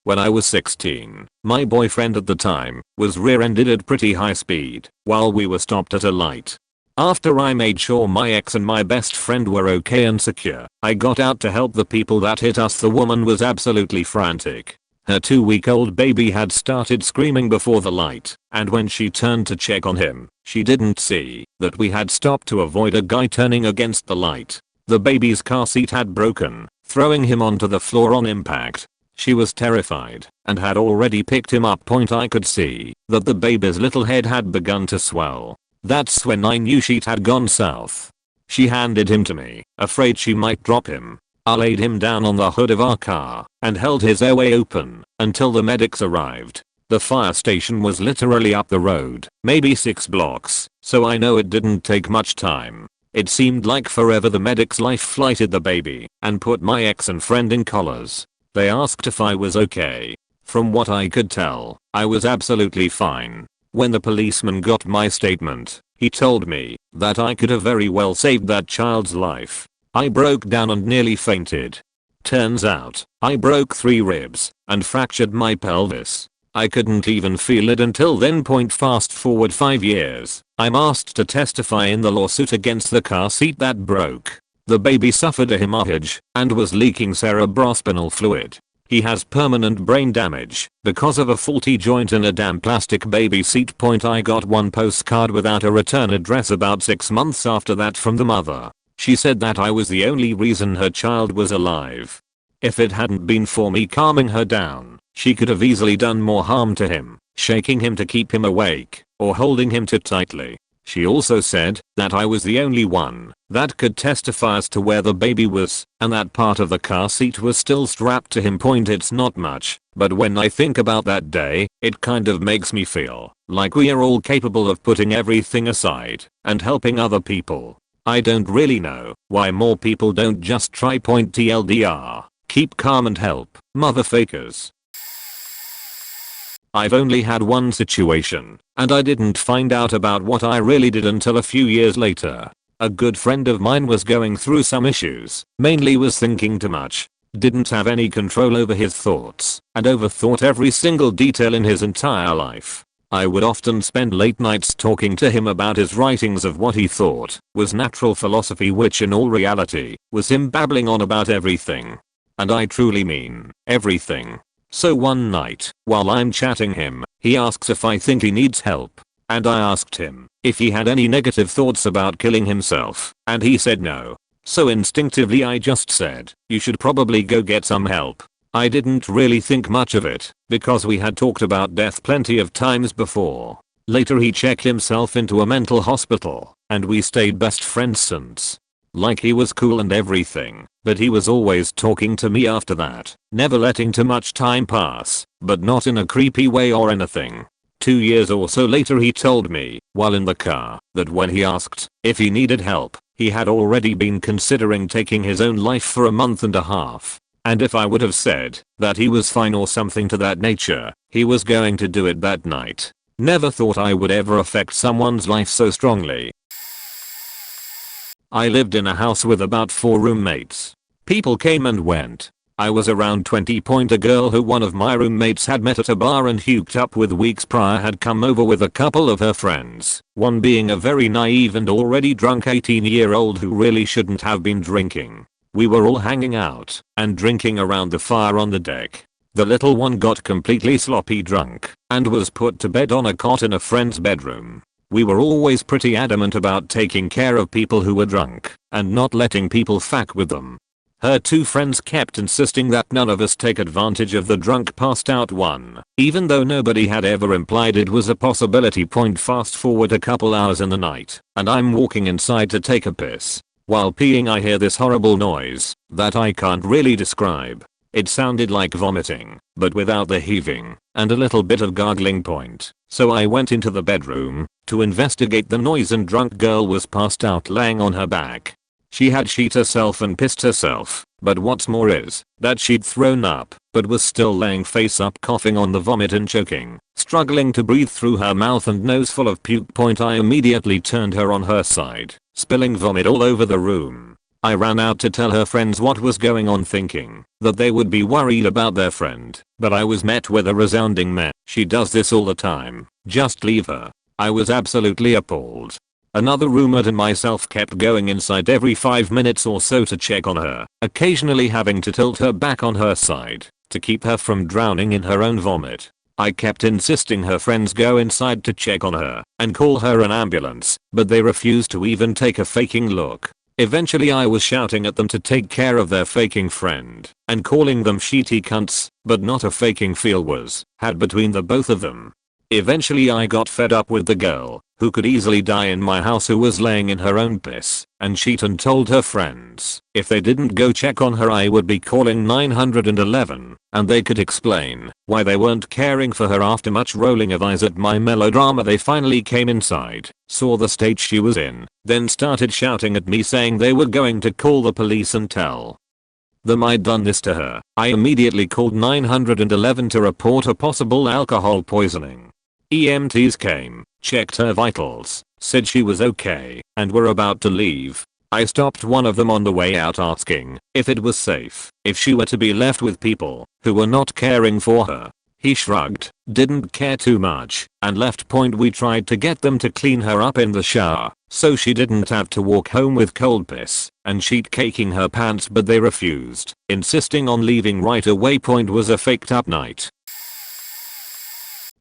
When I was 16, my boyfriend at the time was rear-ended at pretty high speed while we were stopped at a light. After I made sure my ex and my best friend were okay and secure, I got out to help the people that hit us. The woman was absolutely frantic. Her 2-week-old baby had started screaming before the light, and when she turned to check on him, she didn't see that we had stopped to avoid a guy turning against the light. The baby's car seat had broken, throwing him onto the floor on impact. She was terrified and had already picked him up. I could see that the baby's little head had begun to swell. That's when I knew shit had gone south. She handed him to me, afraid she might drop him. I laid him down on the hood of our car and held his airway open until the medics arrived. The fire station was literally up the road, maybe 6 blocks, so I know it didn't take much time. It seemed like forever. The medics life flighted the baby and put my ex and friend in collars. They asked if I was okay. From what I could tell, I was absolutely fine. When the policeman got my statement, he told me that I could have very well saved that child's life. I broke down and nearly fainted. Turns out, I broke 3 ribs and fractured my pelvis. I couldn't even feel it until then. Fast forward 5 years, I'm asked to testify in the lawsuit against the car seat that broke. The baby suffered a hemorrhage and was leaking cerebrospinal fluid. He has permanent brain damage because of a faulty joint in a damn plastic baby seat. I got one postcard without a return address about 6 months after that from the mother. She said that I was the only reason her child was alive. If it hadn't been for me calming her down, she could have easily done more harm to him, shaking him to keep him awake, or holding him too tightly. She also said that I was the only one that could testify as to where the baby was, and that part of the car seat was still strapped to him. It's not much, but when I think about that day, it kind of makes me feel like we are all capable of putting everything aside and helping other people. I don't really know why more people don't just try. TLDR, keep calm and help, motherfuckers. I've only had one situation, and I didn't find out about what I really did until a few years later. A good friend of mine was going through some issues, mainly was thinking too much, didn't have any control over his thoughts, and overthought every single detail in his entire life. I would often spend late nights talking to him about his writings of what he thought was natural philosophy, which in all reality was him babbling on about everything. And I truly mean everything. So one night, while I'm chatting him, he asks if I think he needs help. And I asked him if he had any negative thoughts about killing himself, and he said no. So instinctively I just said, you should probably go get some help. I didn't really think much of it, because we had talked about death plenty of times before. Later he checked himself into a mental hospital, and we stayed best friends since. Like, he was cool and everything, but he was always talking to me after that, never letting too much time pass, but not in a creepy way or anything. 2 years or so later he told me, while in the car, that when he asked if he needed help, he had already been considering taking his own life for a month and a half. And if I would have said that he was fine or something to that nature, he was going to do it that night. Never thought I would ever affect someone's life so strongly. I lived in a house with about 4 roommates. People came and went. I was around 20. A girl who one of my roommates had met at a bar and hooked up with weeks prior had come over with a couple of her friends, one being a very naive and already drunk 18-year-old who really shouldn't have been drinking. We were all hanging out and drinking around the fire on the deck. The little one got completely sloppy drunk and was put to bed on a cot in a friend's bedroom. We were always pretty adamant about taking care of people who were drunk and not letting people fuck with them. Her 2 friends kept insisting that none of us take advantage of the drunk passed out one, even though nobody had ever implied it was a possibility. Fast forward a couple hours in the night, and I'm walking inside to take a piss. While peeing I hear this horrible noise that I can't really describe. It sounded like vomiting, but without the heaving, and a little bit of gargling. So I went into the bedroom to investigate the noise, and drunk girl was passed out laying on her back. She had shit herself and pissed herself, but what's more is that she'd thrown up, but was still laying face up coughing on the vomit and choking, struggling to breathe through her mouth and nose full of puke. I immediately turned her on her side, spilling vomit all over the room. I ran out to tell her friends what was going on, thinking that they would be worried about their friend, but I was met with a resounding meh. She does this all the time, just leave her. I was absolutely appalled. Another roommate and myself kept going inside every 5 minutes or so to check on her, occasionally having to tilt her back on her side to keep her from drowning in her own vomit. I kept insisting her friends go inside to check on her and call her an ambulance, but they refused to even take a faking look. Eventually I was shouting at them to take care of their faking friend and calling them shitty cunts, but not a faking feel was had between the both of them. Eventually I got fed up with the girl, who could easily die in my house, who was laying in her own piss and shit, and told her friends if they didn't go check on her I would be calling 911 and they could explain why they weren't caring for her. After much rolling of eyes at my melodrama, they finally came inside, saw the state she was in, then started shouting at me saying they were going to call the police and tell them I'd done this to her. I immediately called 911 to report a possible alcohol poisoning. EMTs came, checked her vitals, said she was okay, and were about to leave. I stopped one of them on the way out asking if it was safe if she were to be left with people who were not caring for her. He shrugged, didn't care too much, and left. We tried to get them to clean her up in the shower so she didn't have to walk home with cold piss and sheet caking her pants, but they refused, insisting on leaving right away. Was a faked up night.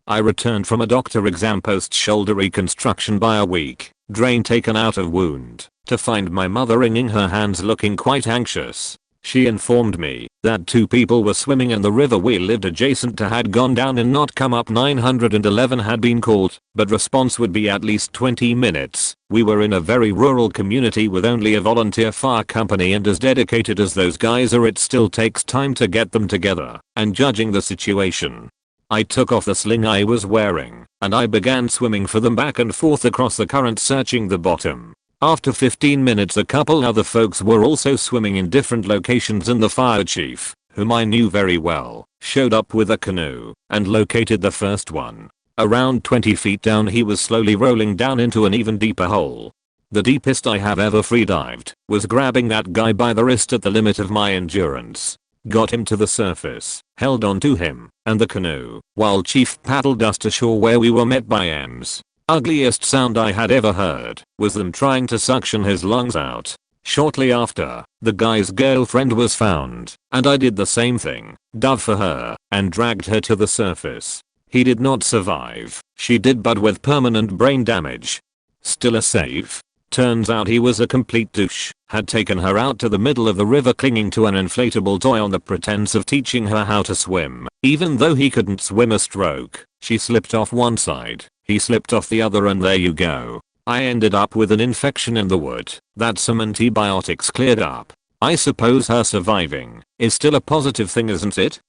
I returned from a doctor exam post shoulder reconstruction by a week. drain taken out of wound, to find my mother wringing her hands looking quite anxious. She informed me that 2 people were swimming in the river we lived adjacent to had gone down and not come up. 911 had been called, but response would be at least 20 minutes. We were in a very rural community with only a volunteer fire company, and as dedicated as those guys are, it still takes time to get them together. And judging the situation, I took off the sling I was wearing, and I began swimming for them back and forth across the current, searching the bottom. After 15 minutes a couple other folks were also swimming in different locations, and the fire chief, whom I knew very well, showed up with a canoe and located the first one. Around 20 feet down he was slowly rolling down into an even deeper hole. The deepest I have ever freedived was grabbing that guy by the wrist at the limit of my endurance. Got him to the surface, held on to him and the canoe while Chief paddled us to shore, where we were met by M's ugliest sound I had ever heard was them trying to suction his lungs out. Shortly after, the guy's girlfriend was found, and I did the same thing, dove for her, and dragged her to the surface. He did not survive, she did, but with permanent brain damage. Still a save. Turns out he was a complete douche, had taken her out to the middle of the river clinging to an inflatable toy on the pretense of teaching her how to swim. Even though he couldn't swim a stroke, she slipped off one side, he slipped off the other, and there you go. I ended up with an infection in the wood that some antibiotics cleared up. I suppose her surviving is still a positive thing, isn't it?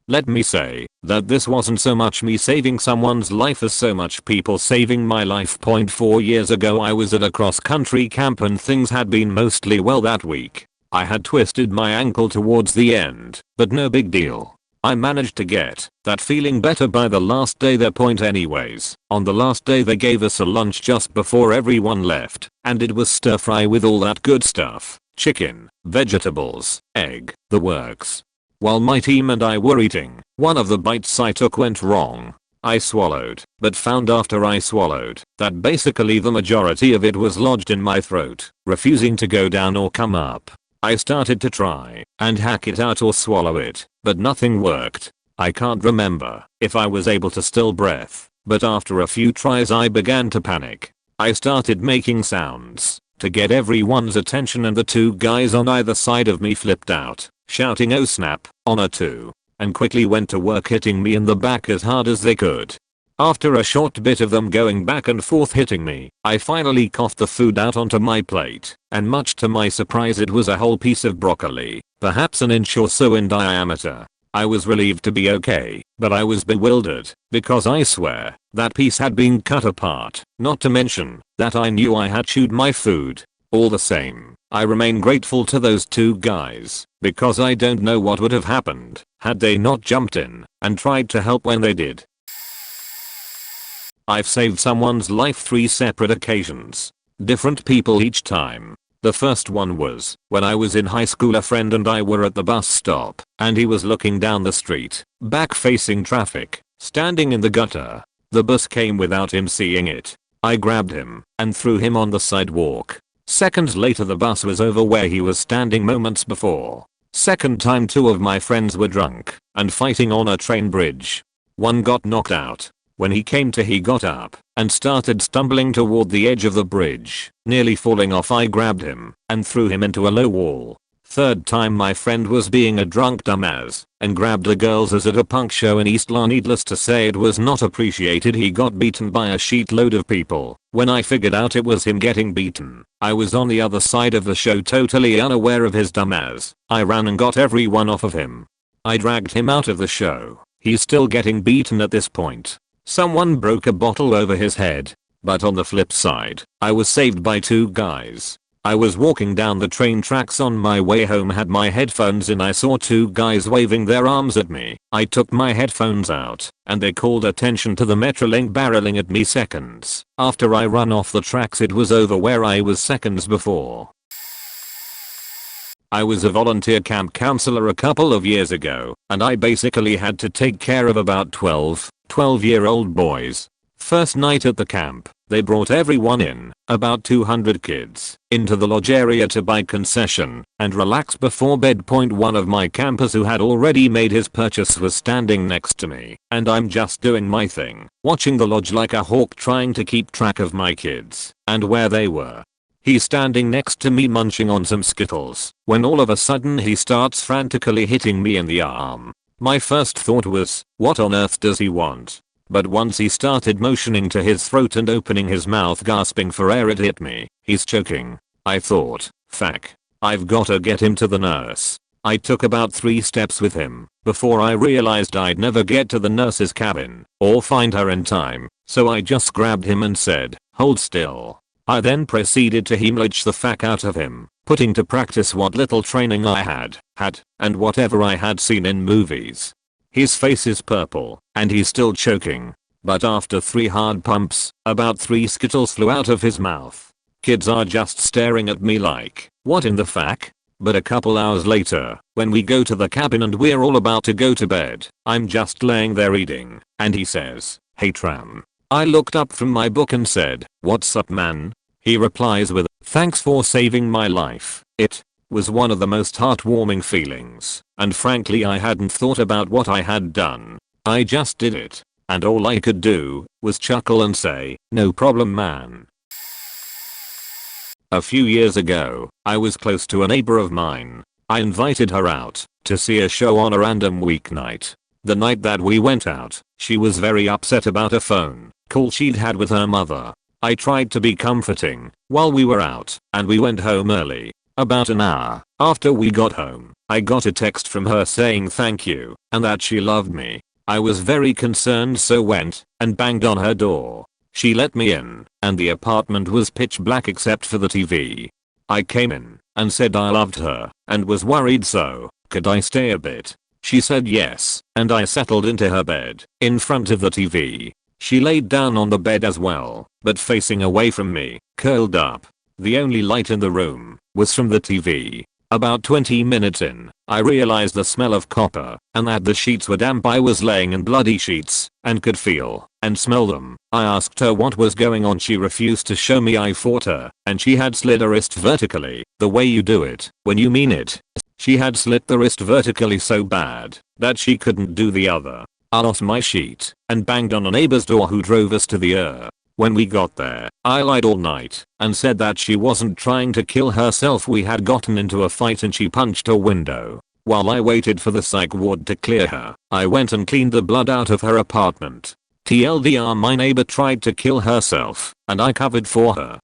Let me say that this wasn't so much me saving someone's life as so much people saving my life. 4 years ago I was at a cross-country camp and things had been mostly well that week. I had twisted my ankle towards the end, but no big deal. I managed to get that feeling better by the last day there. Anyways, on the last day they gave us a lunch just before everyone left, and it was stir fry with all that good stuff. Chicken, vegetables, egg, the works. While my team and I were eating, one of the bites I took went wrong. I swallowed, but found after I swallowed that basically the majority of it was lodged in my throat, refusing to go down or come up. I started to try and hack it out or swallow it, but nothing worked. I can't remember if I was able to still breath, but after a few tries I began to panic. I started making sounds to get everyone's attention, and the 2 guys on either side of me flipped out, shouting "Oh snap" on a 2, and quickly went to work hitting me in the back as hard as they could. After a short bit of them going back and forth hitting me, I finally coughed the food out onto my plate, and much to my surprise it was a whole piece of broccoli, perhaps an inch or so in diameter. I was relieved to be okay, but I was bewildered, because I swear that piece had been cut apart, not to mention that I knew I had chewed my food. All the same, I remain grateful to those 2 guys, because I don't know what would have happened had they not jumped in and tried to help when they did. I've saved someone's life 3 separate occasions. Different people each time. The first one was when I was in high school. A friend and I were at the bus stop, and he was looking down the street, back facing traffic, standing in the gutter. The bus came without him seeing it. I grabbed him and threw him on the sidewalk. Seconds later the bus was over where he was standing moments before. Second time 2 of my friends were drunk and fighting on a train bridge. One got knocked out. When he came to, he got up and started stumbling toward the edge of the bridge, nearly falling off. I grabbed him and threw him into a low wall. Third time my friend was being a drunk dumbass and grabbed the girls as at a punk show in East Lawn. Needless to say it was not appreciated. He got beaten by a sheet load of people. When I figured out it was him getting beaten, I was on the other side of the show totally unaware of his dumbass. I ran and got everyone off of him. I dragged him out of the show. He's still getting beaten at this point. Someone broke a bottle over his head. But on the flip side, I was saved by 2 guys. I was walking down the train tracks on my way home, had my headphones in. I saw 2 guys waving their arms at me. I took my headphones out, and they called attention to the Metrolink barreling at me seconds after I run off the tracks. It was over where I was seconds before. I was a volunteer camp counselor a couple of years ago, and I basically had to take care of about 12-year-old boys. First night at the camp, they brought everyone in, about 200 kids, into the lodge area to buy concession and relax before bed. One of my campers who had already made his purchase was standing next to me, and I'm just doing my thing, watching the lodge like a hawk, trying to keep track of my kids and where they were. He's standing next to me munching on some Skittles, when all of a sudden he starts frantically hitting me in the arm. My first thought was, what on earth does he want? But once he started motioning to his throat and opening his mouth gasping for air, it hit me. He's choking. I thought, fuck. I've gotta get him to the nurse. I took about 3 steps with him before I realized I'd never get to the nurse's cabin or find her in time, so I just grabbed him and said, hold still. I then proceeded to hemorrhage the fuck out of him, putting to practice what little training I had, and whatever I had seen in movies. His face is purple, and he's still choking. But after 3 hard pumps, about 3 Skittles flew out of his mouth. Kids are just staring at me like, what in the fuck? But a couple hours later, when we go to the cabin and we're all about to go to bed, I'm just laying there eating, and he says, hey Tram. I looked up from my book and said, what's up man? He replies with, thanks for saving my life. It was one of the most heartwarming feelings, and frankly I hadn't thought about what I had done. I just did it, and all I could do was chuckle and say, no problem man. A few years ago, I was close to a neighbor of mine. I invited her out to see a show on a random weeknight. The night that we went out, she was very upset about a phone call she'd had with her mother. I tried to be comforting while we were out, and we went home early. About an hour after we got home, I got a text from her saying thank you and that she loved me. I was very concerned, so went and banged on her door. She let me in, and the apartment was pitch black except for the TV. I came in and said I loved her and was worried, so could I stay a bit? She said yes, and I settled into her bed in front of the TV. She laid down on the bed as well, but facing away from me, curled up. The only light in the room was from the TV. About 20 minutes in, I realized the smell of copper and that the sheets were damp. I was laying in bloody sheets and could feel and smell them. I asked her what was going on. She refused to show me. I fought her, and she had slid her wrist vertically, the way you do it when you mean it. She had slit the wrist vertically so bad that she couldn't do the other. I lost my sheet and banged on a neighbor's door who drove us to the When we got there, I lied all night and said that she wasn't trying to kill herself. We had gotten into a fight and she punched a window. While I waited for the psych ward to clear her, I went and cleaned the blood out of her apartment. TLDR, my neighbor tried to kill herself, and I covered for her.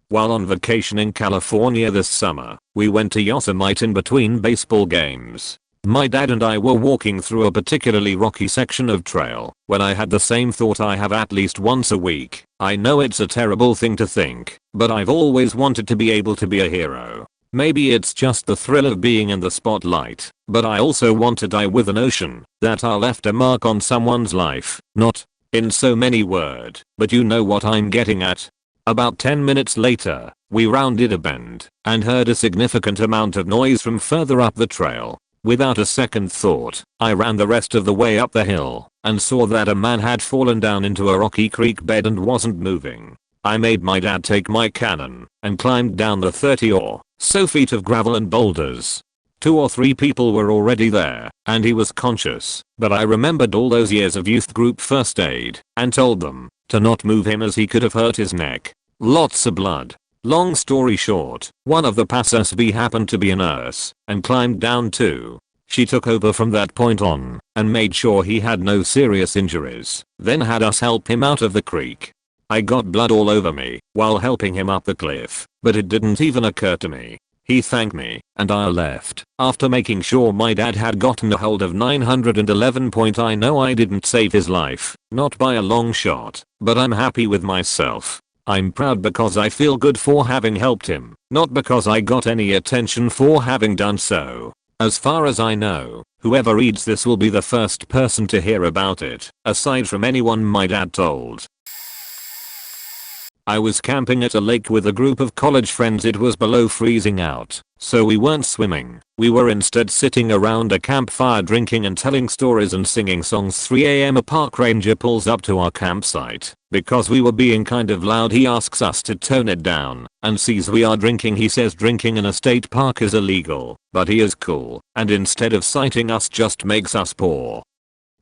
While on vacation in California this summer, we went to Yosemite in between baseball games. My dad and I were walking through a particularly rocky section of trail when I had the same thought I have at least once a week. I know it's a terrible thing to think, but I've always wanted to be able to be a hero. Maybe it's just the thrill of being in the spotlight, but I also want to die with a notion that I left a mark on someone's life. Not in so many words, but you know what I'm getting at. About 10 minutes later, we rounded a bend and heard a significant amount of noise from further up the trail. Without a second thought, I ran the rest of the way up the hill and saw that a man had fallen down into a rocky creek bed and wasn't moving. I made my dad take my cannon and climbed down the 30 or so feet of gravel and boulders. 2 or 3 people were already there, and he was conscious, but I remembered all those years of youth group first aid and told them to not move him as he could have hurt his neck. Lots of blood. Long story short, one of the passers-by happened to be a nurse and climbed down too. She took over from that point on and made sure he had no serious injuries, then had us help him out of the creek. I got blood all over me while helping him up the cliff, but it didn't even occur to me. He thanked me, and I left after making sure my dad had gotten a hold of 911. I know I didn't save his life, not by a long shot, but I'm happy with myself. I'm proud because I feel good for having helped him, not because I got any attention for having done so. As far as I know, whoever reads this will be the first person to hear about it, aside from anyone my dad told. I was camping at a lake with a group of college friends. It was below freezing out, So we weren't swimming, we were instead sitting around a campfire drinking and telling stories and singing songs. 3 a.m. a park ranger pulls up to our campsite. Because we were being kind of loud, he asks us to tone it down and sees we are drinking. He says drinking in a state park is illegal, but he is cool and instead of citing us just makes us pour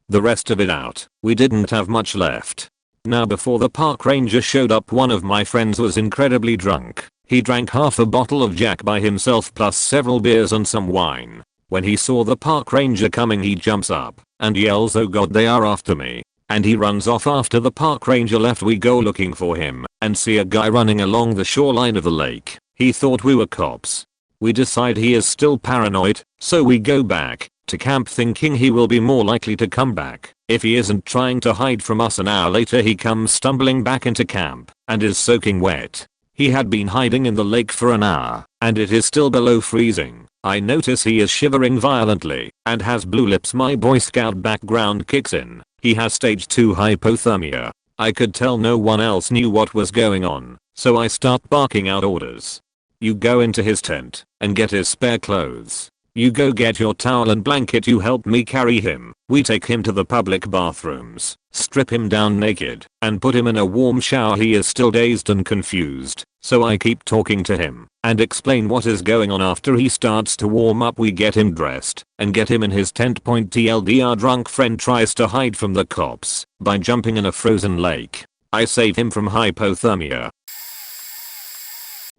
the rest of it out. We didn't have much left. Now before the park ranger showed up, one of my friends was incredibly drunk. He drank half a bottle of Jack by himself plus several beers and some wine. When he saw the park ranger coming, he jumps up and yells, "Oh god, they are after me." And he runs off. After the park ranger left, we go looking for him and see a guy running along the shoreline of the lake. He thought we were cops. We decide he is still paranoid, so we go back to camp thinking he will be more likely to come back if he isn't trying to hide from us. An hour later he comes stumbling back into camp and is soaking wet. He had been hiding in the lake for an hour and it is still below freezing. I notice he is shivering violently and has blue lips. My Boy Scout background kicks in. He has stage 2 hypothermia. I could tell no one else knew what was going on, so I start barking out orders. You go into his tent and get his spare clothes. You go get your towel and blanket. You help me carry him. We take him to the public bathrooms, strip him down naked, and put him in a warm shower. He is still dazed and confused, so I keep talking to him and explain what is going on. After he starts to warm up, we get him dressed and get him in his tent. TLD, our drunk friend tries to hide from the cops by jumping in a frozen lake. I save him from hypothermia.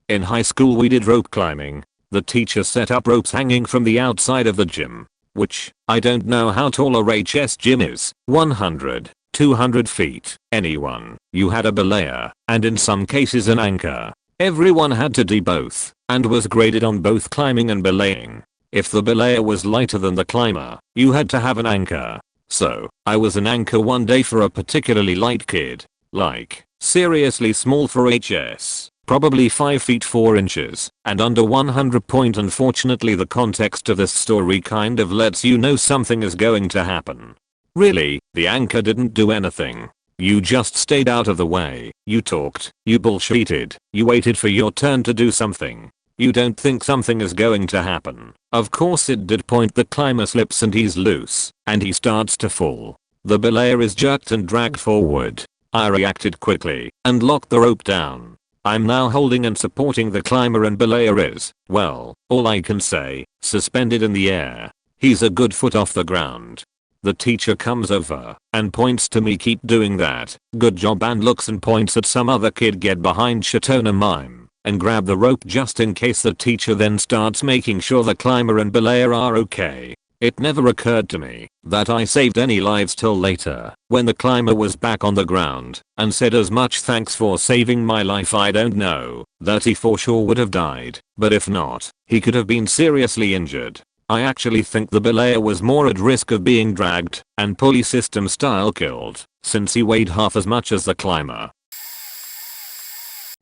In high school we did rope climbing. The teacher set up ropes hanging from the outside of the gym, which, I don't know how tall a HS gym is, 100, 200 feet. Anyone, you had a belayer, and in some cases an anchor. Everyone had to do both, and was graded on both climbing and belaying. If the belayer was lighter than the climber, you had to have an anchor. So, I was an anchor one day for a particularly light kid. Like, seriously small for HS. Probably 5 feet 4 inches and under 100 point. Unfortunately, the context of this story kind of lets you know something is going to happen. Really, the anchor didn't do anything. You just stayed out of the way. You talked, you bullshitted, you waited for your turn to do something. You don't think something is going to happen. Of course it did. The climber slips and he's loose and he starts to fall. The belayer is jerked and dragged forward. I reacted quickly and locked the rope down. I'm now holding and supporting the climber, and belayer is, well, all I can say, suspended in the air. He's a good foot off the ground. The teacher comes over and points to me. Keep doing that. Good job. And looks and points at some other kid. Get behind Shatona mime and grab the rope just in case. The teacher then starts making sure the climber and belayer are okay. It never occurred to me that I saved any lives till later when the climber was back on the ground and said as much. Thanks for saving my life. I don't know that he for sure would have died, but if not, he could have been seriously injured. I actually think the belayer was more at risk of being dragged and pulley system style killed, since he weighed half as much as the climber.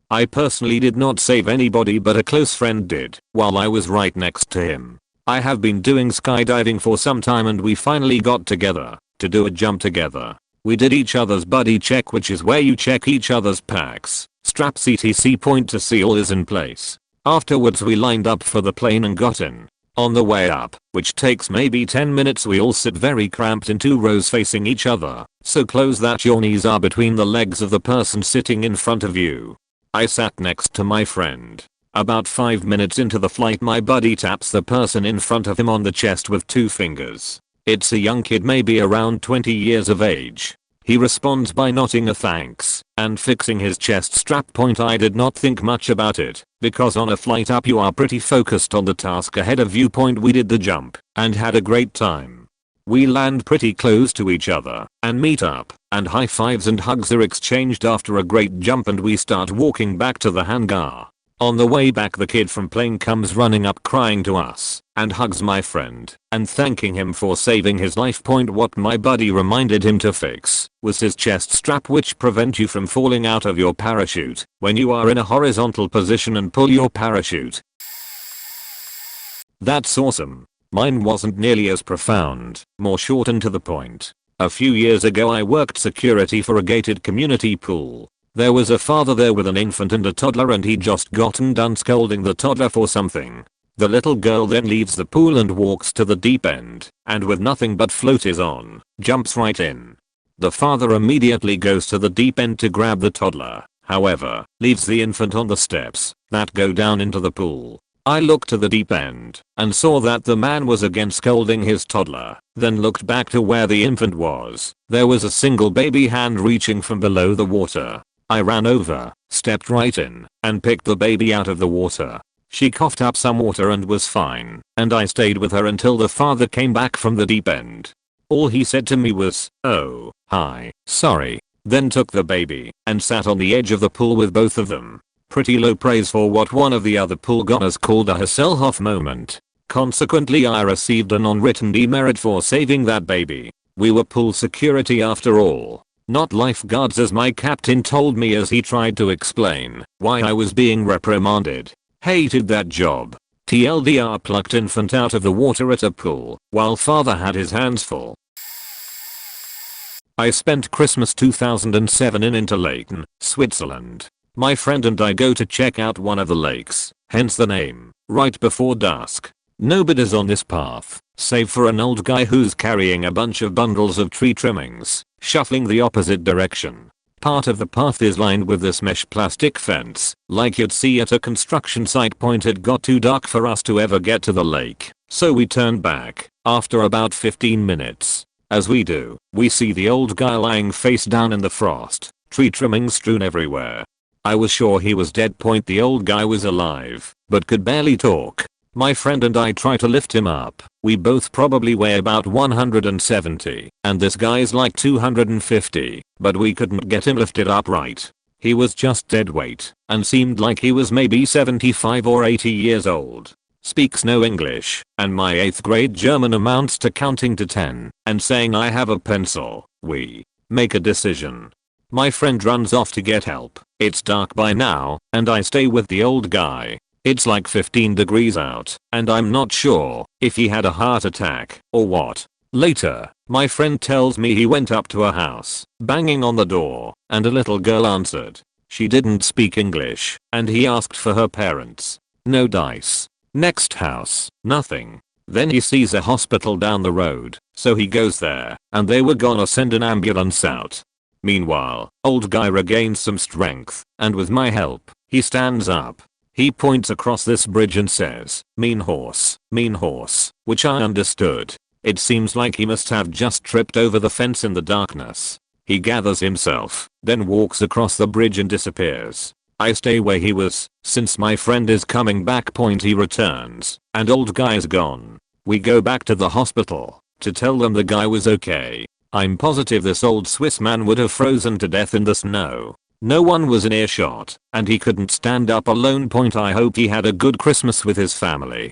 I personally did not save anybody, but a close friend did while I was right next to him. I have been doing skydiving for some time and we finally got together to do a jump together. We did each other's buddy check, which is where you check each other's packs, straps etc. To see all is in place. Afterwards we lined up for the plane and got in. On the way up, which takes maybe 10 minutes, we all sit very cramped in 2 rows facing each other, so close that your knees are between the legs of the person sitting in front of you. I sat next to my friend. About 5 minutes into the flight, my buddy taps the person in front of him on the chest with 2 fingers. It's a young kid, maybe around 20 years of age. He responds by nodding a thanks and fixing his chest strap. I did not think much about it, because on a flight up you are pretty focused on the task ahead of you. We did the jump and had a great time. We land pretty close to each other and meet up, and high fives and hugs are exchanged after a great jump, and we start walking back to the hangar. On the way back, the kid from plane comes running up crying to us and hugs my friend and thanking him for saving his life. What my buddy reminded him to fix was his chest strap, which prevent you from falling out of your parachute when you are in a horizontal position and pull your parachute. That's awesome. Mine wasn't nearly as profound, more short and to the point. A few years ago I worked security for a gated community pool. There was a father there with an infant and a toddler, and he'd just gotten done scolding the toddler for something. The little girl then leaves the pool and walks to the deep end, and with nothing but floaties on, jumps right in. The father immediately goes to the deep end to grab the toddler, however, leaves the infant on the steps that go down into the pool. I looked to the deep end and saw that the man was again scolding his toddler, then looked back to where the infant was. There was a single baby hand reaching from below the water. I ran over, stepped right in, and picked the baby out of the water. She coughed up some water and was fine, and I stayed with her until the father came back from the deep end. All he said to me was, "Oh, hi, sorry," then took the baby and sat on the edge of the pool with both of them. Pretty low praise for what one of the other pool goers called a Hasselhoff moment. Consequently, I received a non-written demerit for saving that baby. We were pool security after all, not lifeguards, as my captain told me as he tried to explain why I was being reprimanded. Hated that job. TLDR, plucked infant out of the water at a pool while father had his hands full. I spent Christmas 2007 in Interlaken, Switzerland. My friend and I go to check out one of the lakes, hence the name, right before dusk. Nobody's on this path, save for an old guy who's carrying a bunch of bundles of tree trimmings, shuffling the opposite direction. Part of the path is lined with this mesh plastic fence, like you'd see at a construction site. It got too dark for us to ever get to the lake, so we turned back after about 15 minutes. As we do, we see the old guy lying face down in the frost, tree trimmings strewn everywhere. I was sure he was dead. The old guy was alive, but could barely talk. My friend and I try to lift him up. We both probably weigh about 170, and this guy's like 250, but we couldn't get him lifted up right. He was just dead weight, and seemed like he was maybe 75 or 80 years old. Speaks no English, and my 8th grade German amounts to counting to 10, and saying I have a pencil. We make a decision. My friend runs off to get help. It's dark by now, and I stay with the old guy. It's like 15 degrees out, and I'm not sure if he had a heart attack or what. Later, my friend tells me he went up to a house, banging on the door, and a little girl answered. She didn't speak English, and he asked for her parents. No dice. Next house, nothing. Then he sees a hospital down the road, so he goes there, and they were gonna send an ambulance out. Meanwhile, old guy regains some strength, and with my help, he stands up. He points across this bridge and says, mean horse," which I understood. It seems like he must have just tripped over the fence in the darkness. He gathers himself, then walks across the bridge and disappears. I stay where he was, since my friend is coming back. He returns, and old guy's gone. We go back to the hospital to tell them the guy was okay. I'm positive this old Swiss man would have frozen to death in the snow. No one was in earshot, and he couldn't stand up alone. I hope he had a good Christmas with his family.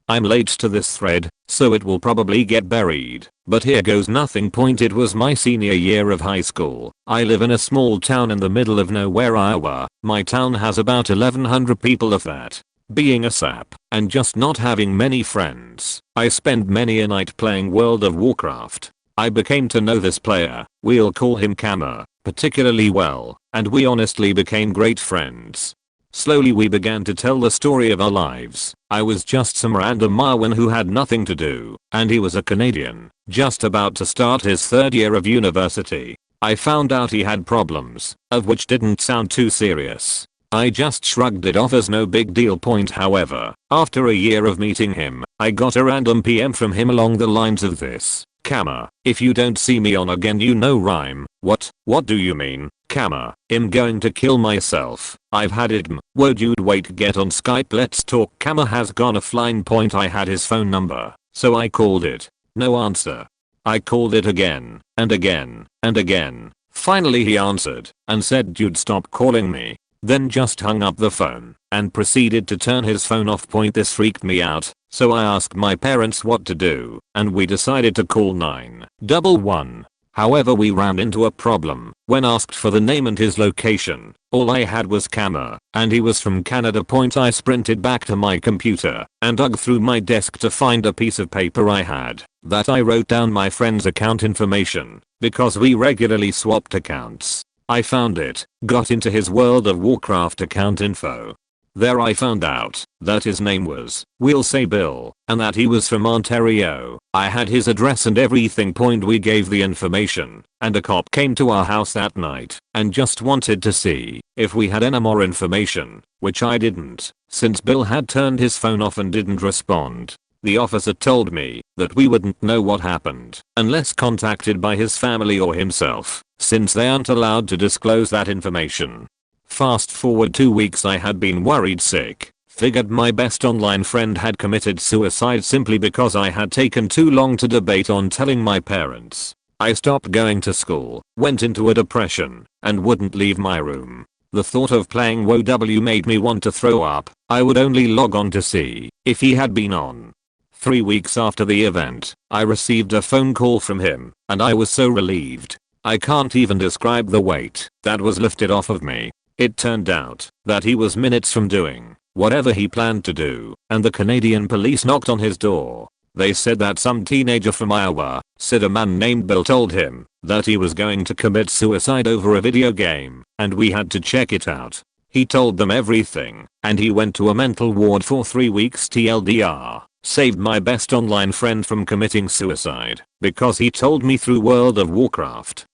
I'm late to this thread, so it will probably get buried, but here goes nothing. It was my senior year of high school. I live in a small town in the middle of nowhere, Iowa. My town has about 1,100 people. Of that, being a sap and just not having many friends, I spent many a night playing World of Warcraft. I became to know this player, we'll call him Kama, particularly well, and we honestly became great friends. Slowly we began to tell the story of our lives. I was just some random Marwan who had nothing to do, and he was a Canadian, just about to start his 3rd year of university. I found out he had problems, of which didn't sound too serious. I just shrugged it off as no big deal. However, after a year of meeting him, I got a random PM from him along the lines of this: Kama, if you don't see me on again, you know rhyme. What do you mean, Kama? I'm going to kill myself. I've had it. Whoa dude, wait, get on Skype, let's talk. Kama has gone offline. I had his phone number, so I called it. No answer. I called it again, and again, and again. Finally he answered, and said, dude, stop calling me. Then just hung up the phone, and proceeded to turn his phone off. This freaked me out, so I asked my parents what to do, and we decided to call 911. However, we ran into a problem. When asked for the name and his location, all I had was Kama, and he was from Canada. I sprinted back to my computer and dug through my desk to find a piece of paper I had that I wrote down my friend's account information, because we regularly swapped accounts. I found it, got into his World of Warcraft account info. There I found out that his name was, we'll say Bill, and that he was from Ontario. I had his address and everything. We gave the information, and a cop came to our house that night and just wanted to see if we had any more information, which I didn't, since Bill had turned his phone off and didn't respond. The officer told me that we wouldn't know what happened unless contacted by his family or himself, since they aren't allowed to disclose that information. Fast forward 2 weeks, I had been worried sick. Figured my best online friend had committed suicide simply because I had taken too long to debate on telling my parents. I stopped going to school, went into a depression, and wouldn't leave my room. The thought of playing WoW made me want to throw up. I would only log on to see if he had been on. 3 weeks after the event, I received a phone call from him, and I was so relieved. I can't even describe the weight that was lifted off of me. It turned out that he was minutes from doing whatever he planned to do, and the Canadian police knocked on his door. They said that some teenager from Iowa said a man named Bill told him that he was going to commit suicide over a video game, and we had to check it out. He told them everything, and he went to a mental ward for 3 weeks. TLDR. Saved my best online friend from committing suicide because he told me through World of Warcraft.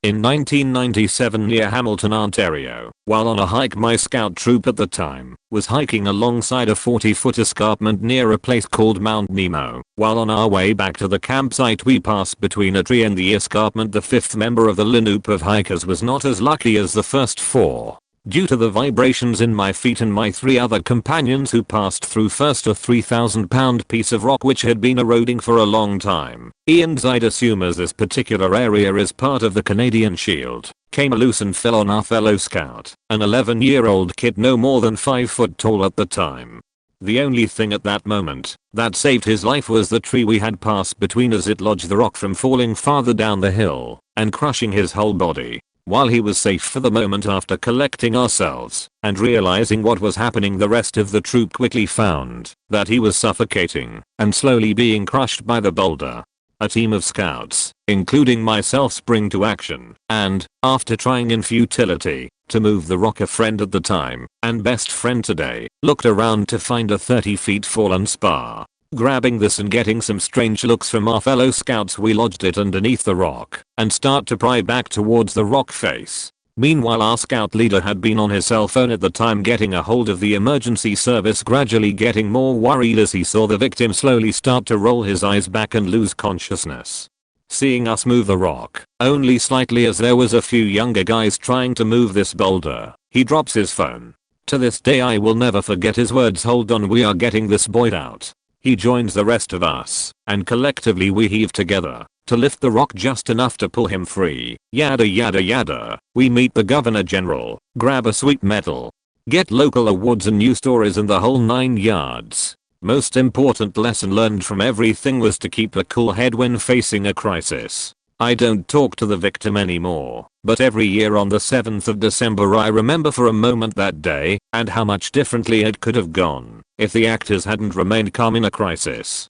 In 1997 near Hamilton, Ontario, while on a hike, my scout troop at the time was hiking alongside a 40-foot escarpment near a place called Mount Nemo. While on our way back to the campsite, we passed between a tree and the escarpment. The fifth member of the lineup of hikers was not as lucky as the first four. Due to the vibrations in my feet and my 3 other companions who passed through first, a 3,000-pound piece of rock which had been eroding for a long time, and I'd assume as this particular area is part of the Canadian Shield, came loose and fell on our fellow scout, an 11-year-old kid no more than 5 foot tall at the time. The only thing at that moment that saved his life was the tree we had passed between, as it lodged the rock from falling farther down the hill and crushing his whole body. While he was safe for the moment, after collecting ourselves and realizing what was happening, the rest of the troop quickly found that he was suffocating and slowly being crushed by the boulder. A team of scouts, including myself, spring to action and, after trying in futility to move the rock, a friend at the time and best friend today looked around to find a 30 feet fallen spar. Grabbing this and getting some strange looks from our fellow scouts, we lodged it underneath the rock and start to pry back towards the rock face. Meanwhile, our scout leader had been on his cell phone at the time getting a hold of the emergency service, gradually getting more worried as he saw the victim slowly start to roll his eyes back and lose consciousness. Seeing us move the rock only slightly, as there was a few younger guys trying to move this boulder, he drops his phone. To this day I will never forget his words, "Hold on, we are getting this boy out." He joins the rest of us, and collectively we heave together to lift the rock just enough to pull him free. Yada yada yada. We meet the Governor General, grab a sweet medal, get local awards and news stories and the whole 9 yards. Most important lesson learned from everything was to keep a cool head when facing a crisis. I don't talk to the victim anymore, but every year on the 7th of December I remember for a moment that day and how much differently it could have gone if the actors hadn't remained calm in a crisis.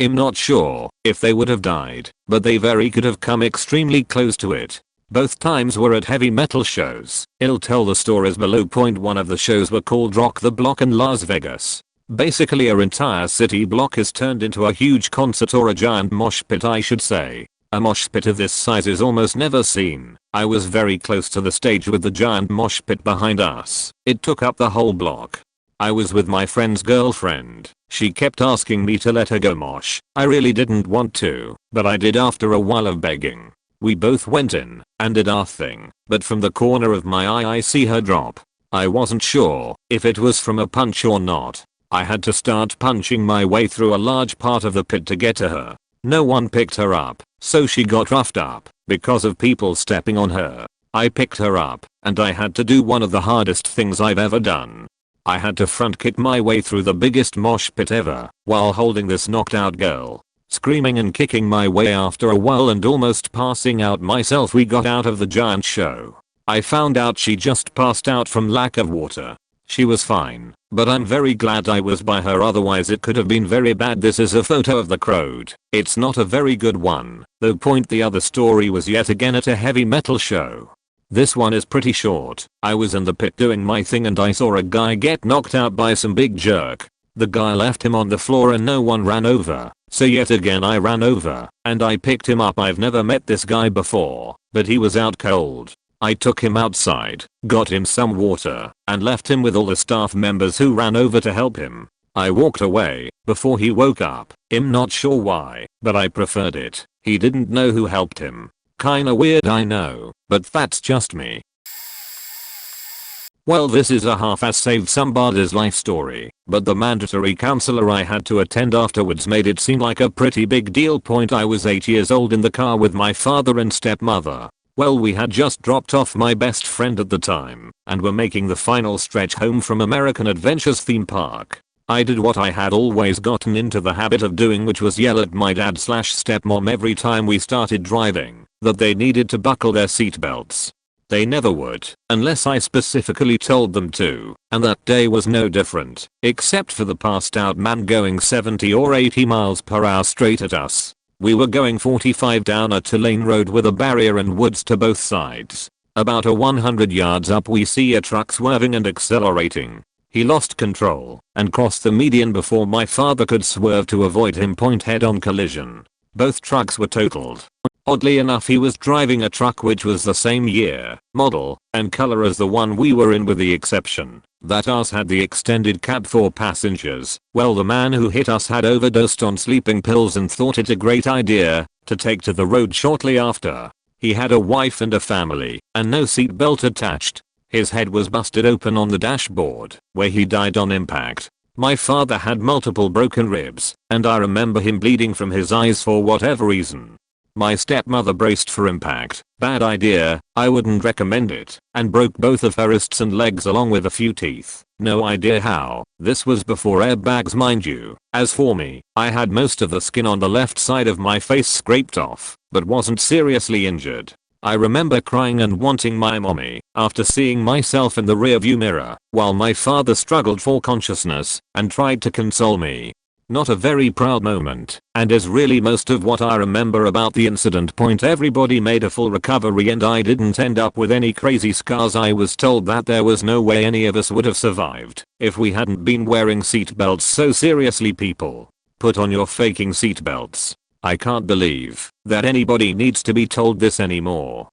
I'm not sure if they would have died, but they very could have come extremely close to it. Both times were at heavy metal shows. I'll tell the stories below. Point 1 of the shows were called Rock the Block in Las Vegas. Basically our entire city block is turned into a huge concert, or a giant mosh pit I should say. A mosh pit of this size is almost never seen. I was very close to the stage with the giant mosh pit behind us. It took up the whole block. I was with my friend's girlfriend. She kept asking me to let her go mosh. I really didn't want to, but I did after a while of begging. We both went in and did our thing, but from the corner of my eye I see her drop. I wasn't sure if it was from a punch or not. I had to start punching my way through a large part of the pit to get to her. No one picked her up, so she got roughed up because of people stepping on her. I picked her up, and I had to do one of the hardest things I've ever done. I had to front kick my way through the biggest mosh pit ever while holding this knocked out girl. Screaming and kicking my way after a while and almost passing out myself, we got out of the giant show. I found out she just passed out from lack of water. She was fine, but I'm very glad I was by her, otherwise it could have been very bad. This is a photo of the crowd. It's not a very good one, though. Point the other story was yet again at a heavy metal show. This one is pretty short. I was in the pit doing my thing and I saw a guy get knocked out by some big jerk. The guy left him on the floor and no one ran over. So yet again I ran over and I picked him up. I've never met this guy before, but he was out cold. I took him outside, got him some water, and left him with all the staff members who ran over to help him. I walked away before he woke up. I'm not sure why, but I preferred it. He didn't know who helped him. Kinda weird, I know, but that's just me. Well, this is a half-ass saved somebody's life story, but the mandatory counselor I had to attend afterwards made it seem like a pretty big deal. I was 8 years old in the car with my father and stepmother. Well, we had just dropped off my best friend at the time and were making the final stretch home from American Adventures theme park. I did what I had always gotten into the habit of doing, which was yell at my dad/stepmom every time we started driving that they needed to buckle their seatbelts. They never would, unless I specifically told them to, and that day was no different, except for the passed out man going 70 or 80 miles per hour straight at us. We were going 45 down a 2-lane road with a barrier and woods to both sides. About 100 yards up we see a truck swerving and accelerating. He lost control and crossed the median before my father could swerve to avoid him head-on collision. Both trucks were totaled. Oddly enough, he was driving a truck which was the same year, model, and color as the one we were in, with the exception that ours had the extended cab for passengers. Well, the man who hit us had overdosed on sleeping pills and thought it a great idea to take to the road shortly after. He had a wife and a family, and no seatbelt attached. His head was busted open on the dashboard, where he died on impact. My father had multiple broken ribs, and I remember him bleeding from his eyes for whatever reason. My stepmother braced for impact. Bad idea, I wouldn't recommend it, and broke both of her wrists and legs along with a few teeth. No idea how. This was before airbags, mind you. As for me, I had most of the skin on the left side of my face scraped off, but wasn't seriously injured. I remember crying and wanting my mommy after seeing myself in the rearview mirror, while my father struggled for consciousness and tried to console me. Not a very proud moment, and is really most of what I remember about the incident. Everybody made a full recovery and I didn't end up with any crazy scars. I was told that there was no way any of us would have survived if we hadn't been wearing seatbelts. So seriously, people, put on your fucking seatbelts. I can't believe that anybody needs to be told this anymore.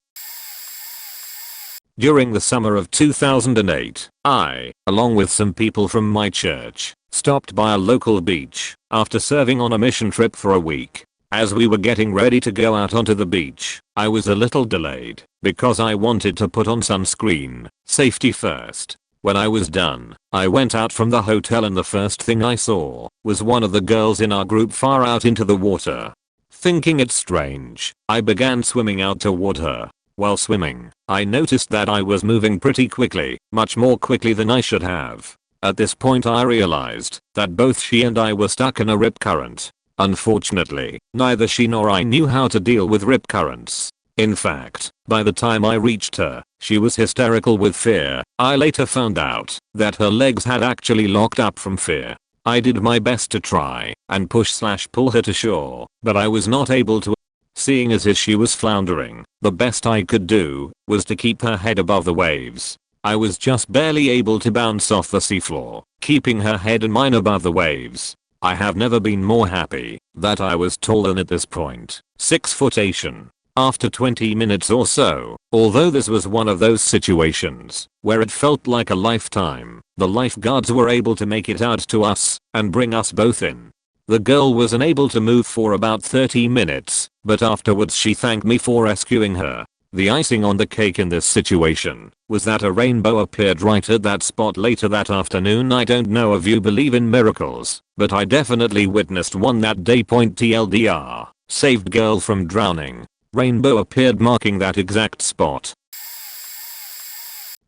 During the summer of 2008, I, along with some people from my church, stopped by a local beach after serving on a mission trip for a week. As we were getting ready to go out onto the beach, I was a little delayed because I wanted to put on sunscreen, safety first. When I was done, I went out from the hotel and the first thing I saw was one of the girls in our group far out into the water. Thinking it strange, I began swimming out toward her. While swimming, I noticed that I was moving pretty quickly, much more quickly than I should have. At this point I realized that both she and I were stuck in a rip current. Unfortunately, neither she nor I knew how to deal with rip currents. In fact, by the time I reached her, she was hysterical with fear. I later found out that her legs had actually locked up from fear. I did my best to try and push/pull her to shore, but I was not able to. Seeing as she was floundering, the best I could do was to keep her head above the waves. I was just barely able to bounce off the seafloor, keeping her head and mine above the waves. I have never been more happy that I was taller than at this point. 6 foot Asian. After 20 minutes or so, although this was one of those situations where it felt like a lifetime, the lifeguards were able to make it out to us and bring us both in. The girl was unable to move for about 30 minutes, but afterwards she thanked me for rescuing her. The icing on the cake in this situation was that a rainbow appeared right at that spot later that afternoon. I don't know if you believe in miracles, but I definitely witnessed one that day. TLDR, saved girl from drowning. Rainbow appeared marking that exact spot.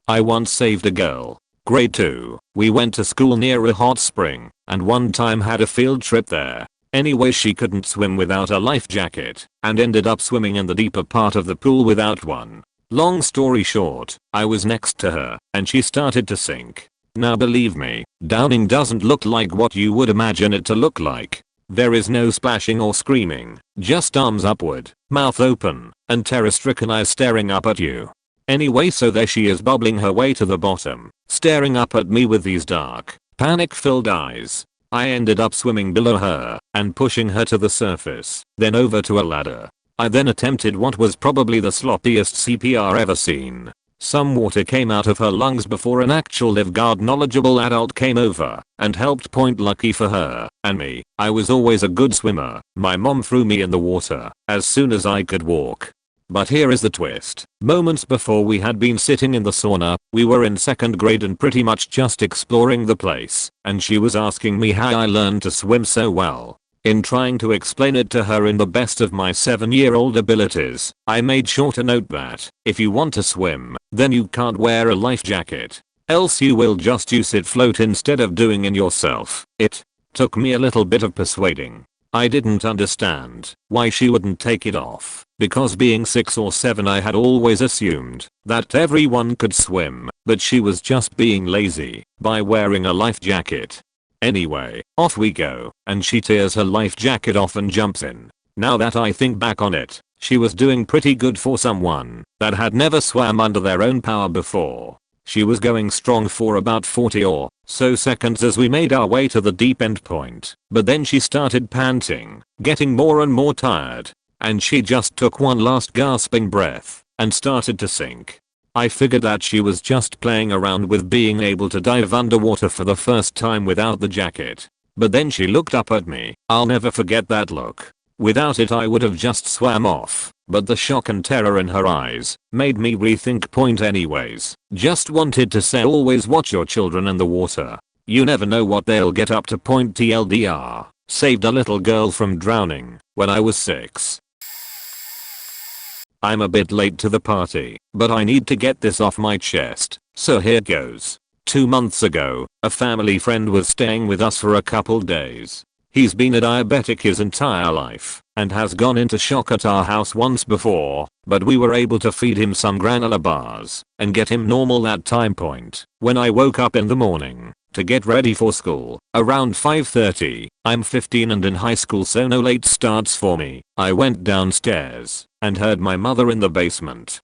I once saved a girl. Grade 2. We went to school near a hot spring and one time had a field trip there. Anyway, she couldn't swim without a life jacket and ended up swimming in the deeper part of the pool without one. Long story short, I was next to her and she started to sink. Now believe me, drowning doesn't look like what you would imagine it to look like. There is no splashing or screaming, just arms upward, mouth open, and terror-stricken eyes staring up at you. Anyway, so there she is bubbling her way to the bottom, staring up at me with these dark, panic-filled eyes. I ended up swimming below her and pushing her to the surface, then over to a ladder. I then attempted what was probably the sloppiest CPR ever seen. Some water came out of her lungs before an actual lifeguard knowledgeable adult came over and helped point. Lucky for her and me, I was always a good swimmer. My mom threw me in the water as soon as I could walk. But here is the twist. Moments before we had been sitting in the sauna, we were in 2nd grade and pretty much just exploring the place, and she was asking me how I learned to swim so well. In trying to explain it to her in the best of my 7-year-old abilities, I made sure to note that if you want to swim, then you can't wear a life jacket. Else you will just use it float instead of doing it yourself. It took me a little bit of persuading. I didn't understand why she wouldn't take it off, because being 6 or 7 I had always assumed that everyone could swim, but she was just being lazy by wearing a life jacket. Anyway, off we go, and she tears her life jacket off and jumps in. Now that I think back on it, she was doing pretty good for someone that had never swam under their own power before. She was going strong for about 40 or so seconds as we made our way to the deep end point, but then she started panting, getting more and more tired, and she just took one last gasping breath and started to sink. I figured that she was just playing around with being able to dive underwater for the first time without the jacket. But then she looked up at me. I'll never forget that look. Without it I would have just swam off, but the shock and terror in her eyes made me rethink point. Anyways, just wanted to say always watch your children in the water. You never know what they'll get up to. Point TLDR. Saved a little girl from drowning when I was 6. I'm a bit late to the party, but I need to get this off my chest, so here goes. 2 months ago, a family friend was staying with us for a couple days. He's been a diabetic his entire life and has gone into shock at our house once before, but we were able to feed him some granola bars and get him normal that time point. When I woke up in the morning to get ready for school, around 5:30, I'm 15 and in high school so no late starts for me. I went downstairs and heard my mother in the basement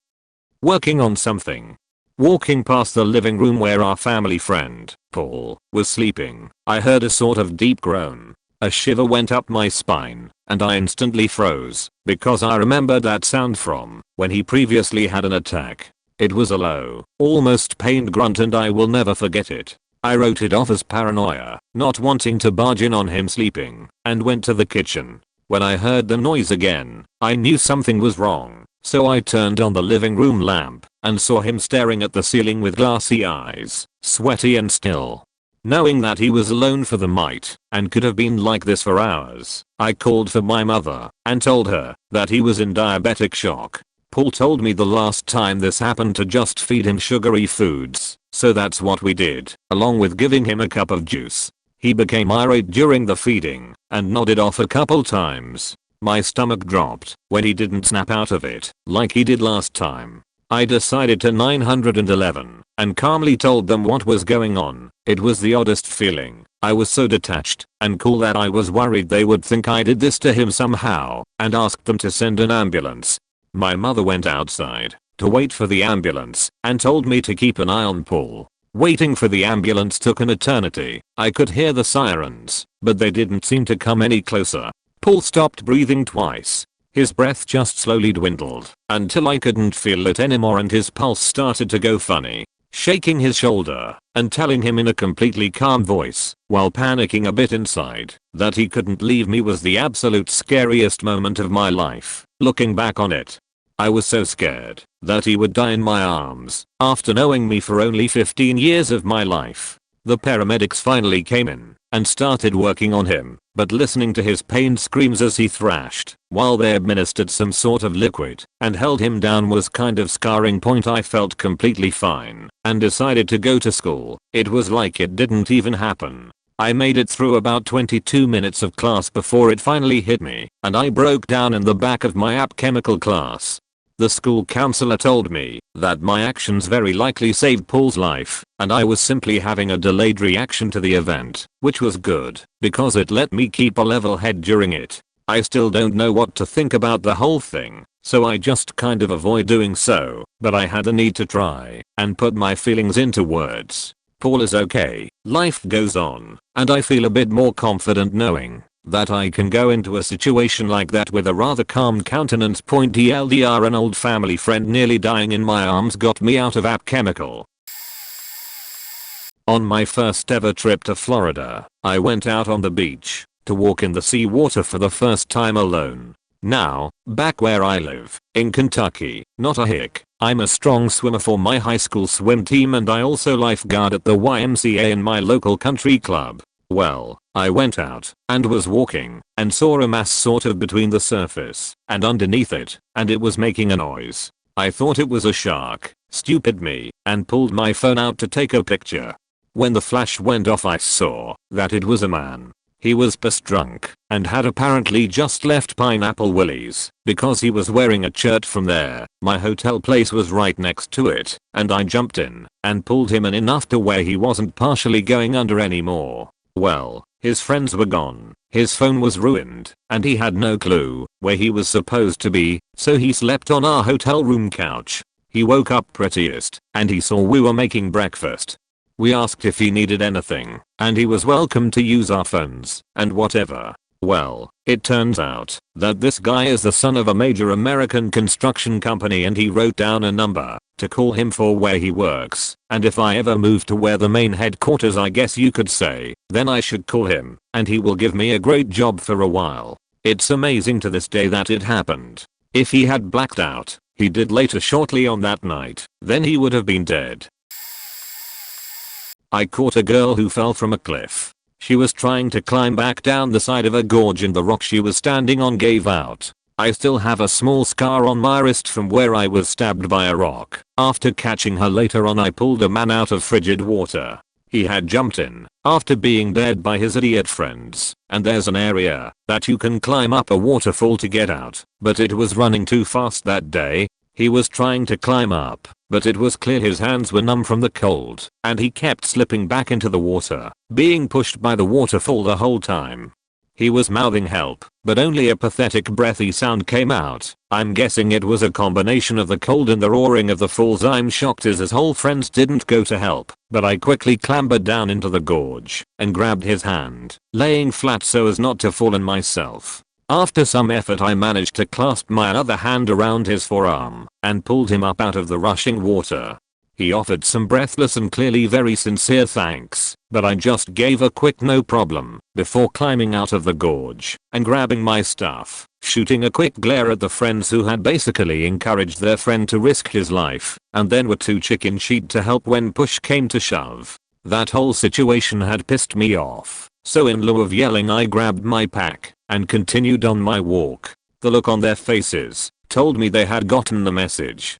working on something. Walking past the living room where our family friend, Paul, was sleeping, I heard a sort of deep groan. A shiver went up my spine, and I instantly froze, because I remembered that sound from when he previously had an attack. It was a low, almost pained grunt and I will never forget it. I wrote it off as paranoia, not wanting to barge in on him sleeping, and went to the kitchen. When I heard the noise again, I knew something was wrong, so I turned on the living room lamp and saw him staring at the ceiling with glassy eyes, sweaty and still. Knowing that he was alone for the night and could have been like this for hours, I called for my mother and told her that he was in diabetic shock. Paul told me the last time this happened to just feed him sugary foods, so that's what we did, along with giving him a cup of juice. He became irate during the feeding and nodded off a couple times. My stomach dropped when he didn't snap out of it like he did last time. I decided to 911 and calmly told them what was going on. It was the oddest feeling. I was so detached and cool that I was worried they would think I did this to him somehow and asked them to send an ambulance. My mother went outside to wait for the ambulance and told me to keep an eye on Paul. Waiting for the ambulance took an eternity. I could hear the sirens, but they didn't seem to come any closer. Paul stopped breathing twice. His breath just slowly dwindled until I couldn't feel it anymore and his pulse started to go funny. Shaking his shoulder and telling him in a completely calm voice, while panicking a bit inside, that he couldn't leave me was the absolute scariest moment of my life. Looking back on it, I was so scared that he would die in my arms after knowing me for only 15 years of my life. The paramedics finally came in and started working on him, but listening to his pained screams as he thrashed while they administered some sort of liquid and held him down was kind of scarring. Point. I felt completely fine and decided to go to school. It was like it didn't even happen. I made it through about 22 minutes of class before it finally hit me and I broke down in the back of my app chemical class. The school counselor told me that my actions very likely saved Paul's life and I was simply having a delayed reaction to the event, which was good because it let me keep a level head during it. I still don't know what to think about the whole thing, so I just kind of avoid doing so, but I had the need to try and put my feelings into words. Paul is okay, life goes on, and I feel a bit more confident knowing that I can go into a situation like that with a rather calm countenance. Pointy LDR, an old family friend nearly dying in my arms got me out of app chemical. On my first ever trip to Florida, I went out on the beach to walk in the seawater for the first time alone. Now, back where I live, in Kentucky, not a hick, I'm a strong swimmer for my high school swim team and I also lifeguard at the YMCA in my local country club. Well, I went out and was walking and saw a mass sort of between the surface and underneath it, and it was making a noise. I thought it was a shark, stupid me, and pulled my phone out to take a picture. When the flash went off I saw that it was a man. He was pissed drunk and had apparently just left Pineapple Willie's because he was wearing a shirt from there. My hotel place was right next to it, and I jumped in and pulled him in enough to where he wasn't partially going under anymore. Well, his friends were gone, his phone was ruined, and he had no clue where he was supposed to be, so he slept on our hotel room couch. He woke up prettiest, and he saw we were making breakfast. We asked if he needed anything, and he was welcome to use our phones, and whatever. Well, it turns out that this guy is the son of a major American construction company and he wrote down a number to call him for where he works, and if I ever move to where the main headquarters I guess you could say, then I should call him, and he will give me a great job for a while. It's amazing to this day that it happened. If he had blacked out, he did later shortly on that night, then he would have been dead. I caught a girl who fell from a cliff. She was trying to climb back down the side of a gorge and the rock she was standing on gave out. I still have a small scar on my wrist from where I was stabbed by a rock. After catching her later on I pulled a man out of frigid water. He had jumped in after being dared by his idiot friends, and there's an area that you can climb up a waterfall to get out, but it was running too fast that day. He was trying to climb up, but it was clear his hands were numb from the cold, and he kept slipping back into the water, being pushed by the waterfall the whole time. He was mouthing help, but only a pathetic breathy sound came out. I'm guessing it was a combination of the cold and the roaring of the falls. I'm shocked as his whole friends didn't go to help, but I quickly clambered down into the gorge and grabbed his hand, laying flat so as not to fall in myself. After some effort I managed to clasp my other hand around his forearm and pulled him up out of the rushing water. He offered some breathless and clearly very sincere thanks, but I just gave a quick no problem before climbing out of the gorge and grabbing my stuff, shooting a quick glare at the friends who had basically encouraged their friend to risk his life and then were too chicken shit to help when push came to shove. That whole situation had pissed me off, so in lieu of yelling I grabbed my pack and continued on my walk. The look on their faces told me they had gotten the message.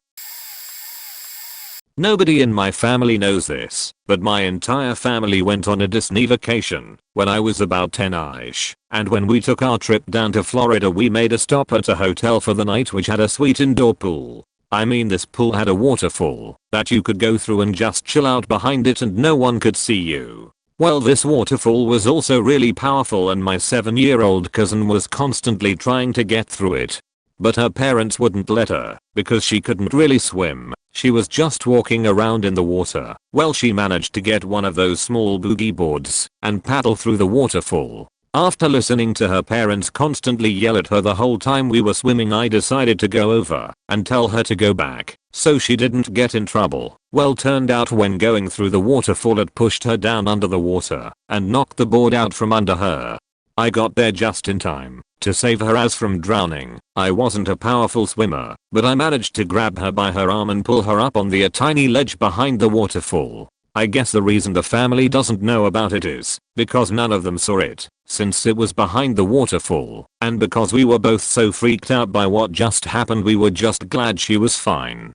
Nobody in my family knows this, but my entire family went on a Disney vacation when I was about 10ish, and when we took our trip down to Florida we made a stop at a hotel for the night which had a sweet indoor pool. I mean this pool had a waterfall that you could go through and just chill out behind it and no one could see you. Well, this waterfall was also really powerful and my 7-year-old cousin was constantly trying to get through it. But her parents wouldn't let her because she couldn't really swim. She was just walking around in the water. Well, she managed to get one of those small boogie boards and paddle through the waterfall. After listening to her parents constantly yell at her the whole time we were swimming, I decided to go over and tell her to go back so she didn't get in trouble. Well, turned out when going through the waterfall it pushed her down under the water and knocked the board out from under her. I got there just in time to save her as from drowning. I wasn't a powerful swimmer, but I managed to grab her by her arm and pull her up on a tiny ledge behind the waterfall. I guess the reason the family doesn't know about it is because none of them saw it, since it was behind the waterfall, and because we were both so freaked out by what just happened we were just glad she was fine.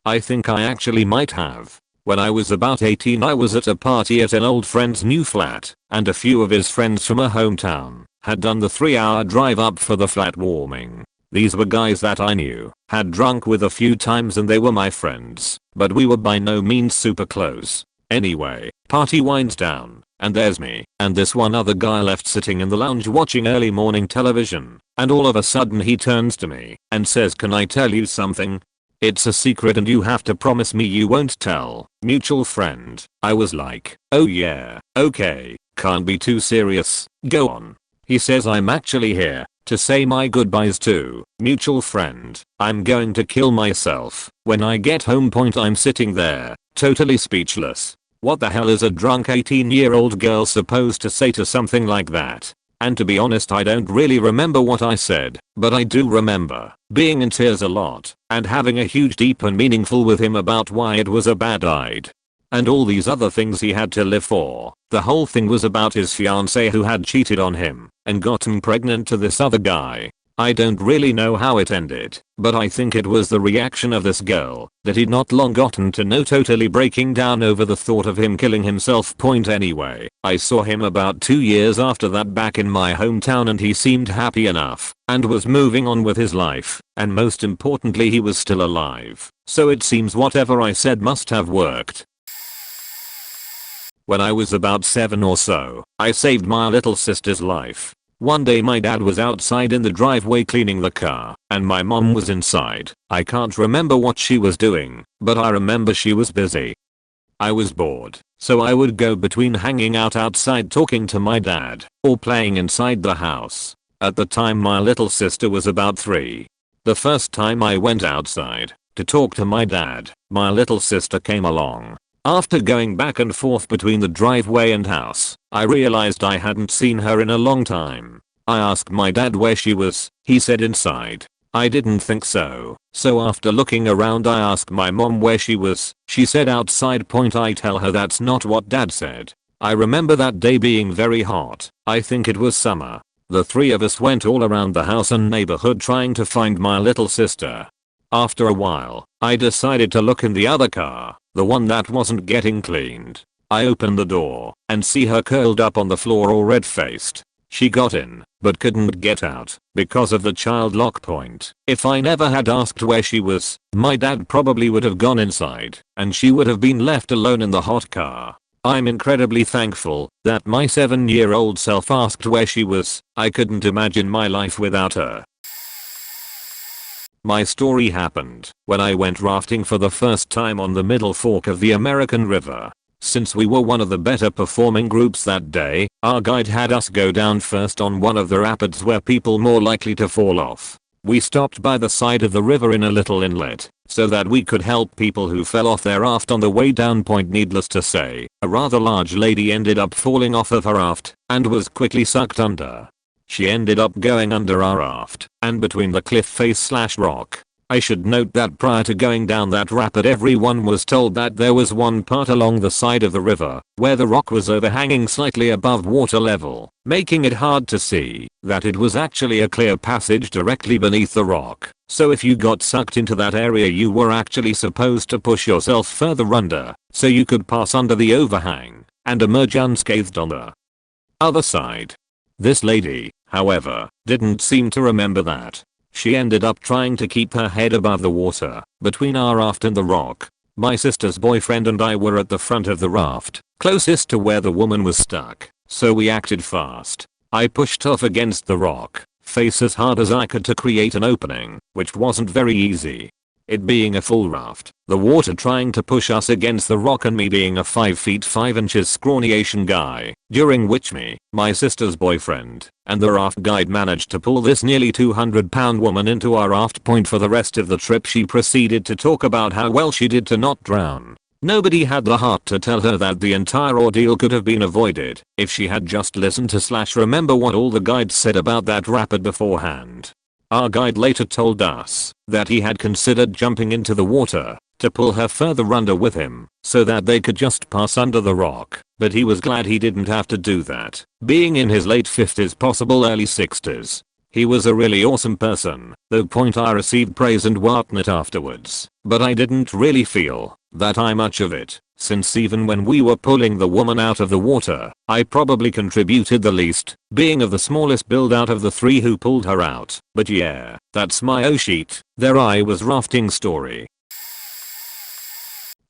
I think I actually might have. When I was about 18 I was at a party at an old friend's new flat, and a few of his friends from a hometown had done the 3-hour drive up for the flat warming. These were guys that I knew, had drunk with a few times and they were my friends, but we were by no means super close. Anyway, party winds down, and there's me and this one other guy left sitting in the lounge watching early morning television. And all of a sudden he turns to me and says, "Can I tell you something? It's a secret and you have to promise me you won't tell. Mutual friend." I was like, "Oh yeah, okay, can't be too serious, go on." He says, "I'm actually here to say my goodbyes to mutual friend. I'm going to kill myself when I get home." I'm sitting there, totally speechless. What the hell is a drunk 18-year-old girl supposed to say to something like that? And to be honest, I don't really remember what I said, but I do remember being in tears a lot and having a huge deep and meaningful with him about why it was a bad idea. And all these other things he had to live for. The whole thing was about his fiancée who had cheated on him and gotten pregnant to this other guy. I don't really know how it ended, but I think it was the reaction of this girl that he'd not long gotten to know totally breaking down over the thought of him killing himself. Anyway, I saw him about 2 years after that back in my hometown and he seemed happy enough and was moving on with his life, and most importantly he was still alive. So it seems whatever I said must have worked. When I was about 7 or so, I saved my little sister's life. One day my dad was outside in the driveway cleaning the car, and my mom was inside. I can't remember what she was doing, but I remember she was busy. I was bored, so I would go between hanging out outside talking to my dad, or playing inside the house. At the time my little sister was about 3. The first time I went outside to talk to my dad, my little sister came along. After going back and forth between the driveway and house, I realized I hadn't seen her in a long time. I asked my dad where she was. He said inside. I didn't think so. So after looking around I asked my mom where she was. She said outside. I tell her that's not what dad said. I remember that day being very hot. I think it was summer. The 3 of us went all around the house and neighborhood trying to find my little sister. After a while, I decided to look in the other car, the one that wasn't getting cleaned. I opened the door and see her curled up on the floor all red-faced. She got in, but couldn't get out because of the child lock point. If I never had asked where she was, my dad probably would have gone inside and she would have been left alone in the hot car. I'm incredibly thankful that my 7-year-old self asked where she was. I couldn't imagine my life without her. My story happened when I went rafting for the first time on the Middle Fork of the American River. Since we were one of the better performing groups that day, our guide had us go down first on one of the rapids where people more likely to fall off. We stopped by the side of the river in a little inlet so that we could help people who fell off their raft on the way down. Needless to say, a rather large lady ended up falling off of her raft and was quickly sucked under. She ended up going under our raft and between the cliff face/rock. I should note that prior to going down that rapid everyone was told that there was one part along the side of the river where the rock was overhanging slightly above water level, making it hard to see that it was actually a clear passage directly beneath the rock. So if you got sucked into that area you were actually supposed to push yourself further under so you could pass under the overhang and emerge unscathed on the other side. This lady, however, didn't seem to remember that. She ended up trying to keep her head above the water between our raft and the rock. My sister's boyfriend and I were at the front of the raft, closest to where the woman was stuck, so we acted fast. I pushed off against the rock, face as hard as I could to create an opening, which wasn't very easy. It being a full raft, the water trying to push us against the rock and me being a 5 feet 5 inches scrawny Asian guy, during which me, my sister's boyfriend, and the raft guide managed to pull this nearly 200-pound woman into our raft. For the rest of the trip she proceeded to talk about how well she did to not drown. Nobody had the heart to tell her that the entire ordeal could have been avoided if she had just listened to / remember what all the guides said about that rapid beforehand. Our guide later told us that he had considered jumping into the water to pull her further under with him so that they could just pass under the rock, but he was glad he didn't have to do that, being in his late 50s, possible early 60s. He was a really awesome person, though. I received praise and whatnot afterwards, but I didn't really feel that much of it, since even when we were pulling the woman out of the water, I probably contributed the least, being of the smallest build out of the 3 who pulled her out. But yeah, that's my oh shit, there I was rafting story.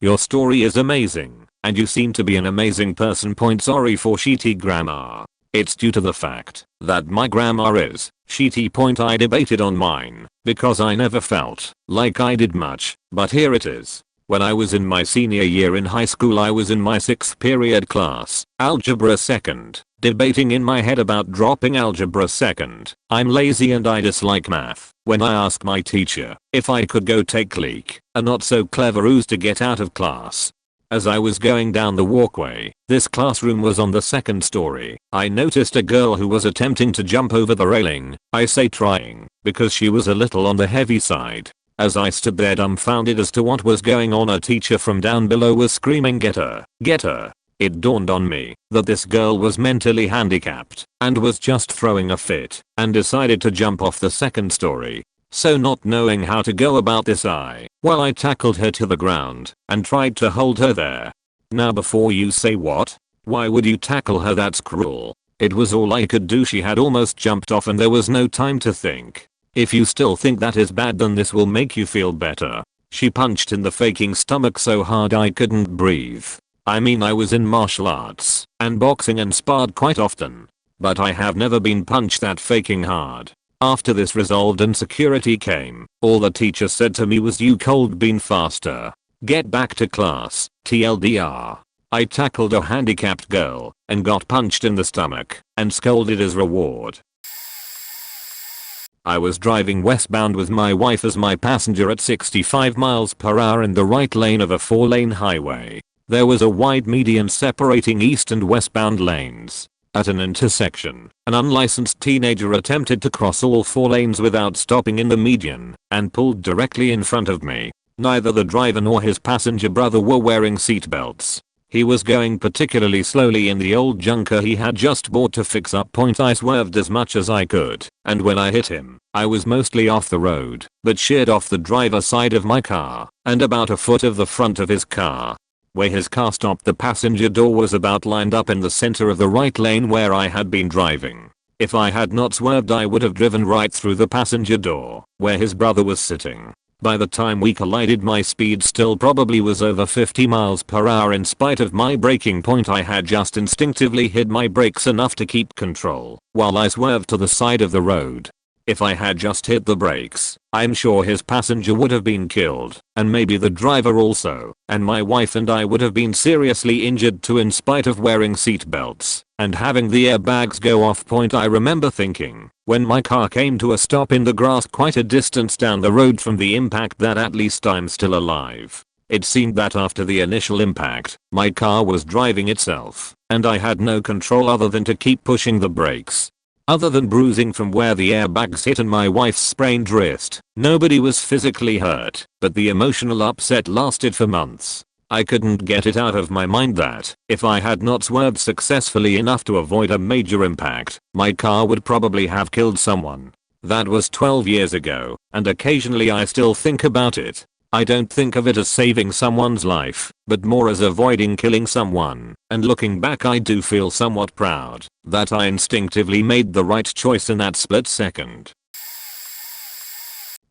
Your story is amazing, and you seem to be an amazing person. Sorry for shitty grammar. It's due to the fact that my grammar is shitty. I debated on mine because I never felt like I did much, but here it is. When I was in my senior year in high school, I was in my 6th period class, Algebra 2nd, debating in my head about dropping Algebra 2nd. I'm lazy and I dislike math. When I asked my teacher if I could go take leak, a not so clever ruse to get out of class. As I was going down the walkway, this classroom was on the 2nd story, I noticed a girl who was attempting to jump over the railing. I say trying, because she was a little on the heavy side. As I stood there dumbfounded as to what was going on, a teacher from down below was screaming, "Get her! Get her!" It dawned on me that this girl was mentally handicapped and was just throwing a fit and decided to jump off the 2nd story. So not knowing how to go about this, I tackled her to the ground and tried to hold her there. Now before you say what? Why would you tackle her? That's cruel. It was all I could do. She had almost jumped off and there was no time to think. If you still think that is bad, then this will make you feel better. She punched in the faking stomach so hard I couldn't breathe. I mean, I was in martial arts and boxing and sparred quite often, but I have never been punched that faking hard. After this resolved and security came, all the teacher said to me was, "You cold bean faster. Get back to class, TLDR." I tackled a handicapped girl and got punched in the stomach and scolded as reward. I was driving westbound with my wife as my passenger at 65 miles per hour in the right lane of a 4-lane highway. There was a wide median separating east and westbound lanes. At an intersection, an unlicensed teenager attempted to cross all 4 lanes without stopping in the median and pulled directly in front of me. Neither the driver nor his passenger brother were wearing seatbelts. He was going particularly slowly in the old junker he had just bought to fix up. I swerved as much as I could, and when I hit him, I was mostly off the road, but sheared off the driver's side of my car and about a foot of the front of his car. Where his car stopped, the passenger door was about lined up in the center of the right lane where I had been driving. If I had not swerved, I would have driven right through the passenger door, where his brother was sitting. By the time we collided, my speed still probably was over 50 miles per hour. In spite of my braking point, I had just instinctively hit my brakes enough to keep control while I swerved to the side of the road. If I had just hit the brakes, I'm sure his passenger would have been killed, and maybe the driver also, and my wife and I would have been seriously injured too in spite of wearing seatbelts and having the airbags go off. I remember thinking, when my car came to a stop in the grass quite a distance down the road from the impact, that at least I'm still alive. It seemed that after the initial impact, my car was driving itself, and I had no control other than to keep pushing the brakes. Other than bruising from where the airbags hit and my wife's sprained wrist, nobody was physically hurt, but the emotional upset lasted for months. I couldn't get it out of my mind that, if I had not swerved successfully enough to avoid a major impact, my car would probably have killed someone. That was 12 years ago, and occasionally I still think about it. I don't think of it as saving someone's life, but more as avoiding killing someone, and looking back I do feel somewhat proud that I instinctively made the right choice in that split second.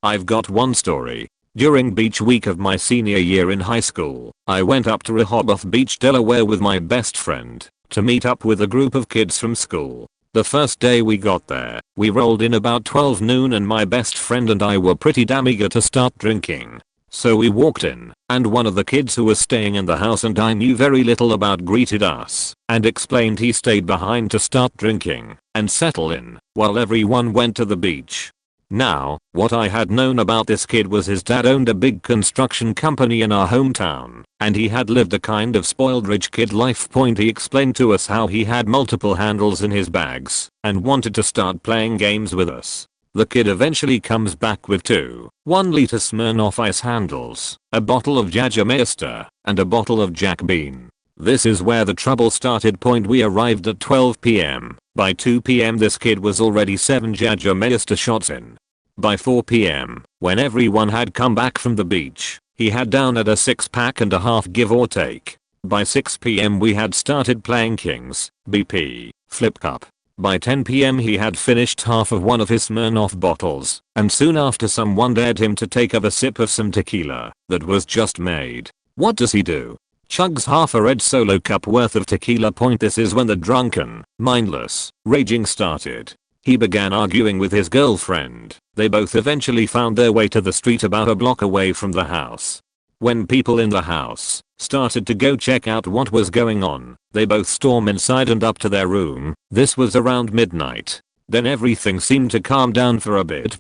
I've got one story. During beach week of my senior year in high school, I went up to Rehoboth Beach, Delaware with my best friend to meet up with a group of kids from school. The first day we got there, we rolled in about 12 noon and my best friend and I were pretty damn eager to start drinking. So we walked in, and one of the kids who was staying in the house and I knew very little about greeted us and explained he stayed behind to start drinking and settle in while everyone went to the beach. Now, what I had known about this kid was his dad owned a big construction company in our hometown, and he had lived a kind of spoiled rich kid life. He explained to us how he had multiple handles in his bags and wanted to start playing games with us. The kid eventually comes back with 2 1-liter Smirnoff Ice handles, a bottle of Jägermeister, and a bottle of Jack Bean. This is where the trouble started. We arrived at 12 p.m. By 2 p.m. this kid was already 7 Jägermeister shots in. By 4 p.m., when everyone had come back from the beach, he had down at a 6-pack and a half, give or take. By 6 p.m. we had started playing Kings, BP, Flip Cup. By 10 p.m. he had finished half of one of his Smirnoff bottles, and soon after someone dared him to take a sip of some tequila that was just made. What does he do? chugs half a red Solo cup worth of tequila. This is when the drunken, mindless, raging started. He began arguing with his girlfriend. They both eventually found their way to the street about a block away from the house. When people in the house started to go check out what was going on, they both stormed inside and up to their room. This was around midnight. Then everything seemed to calm down for a bit.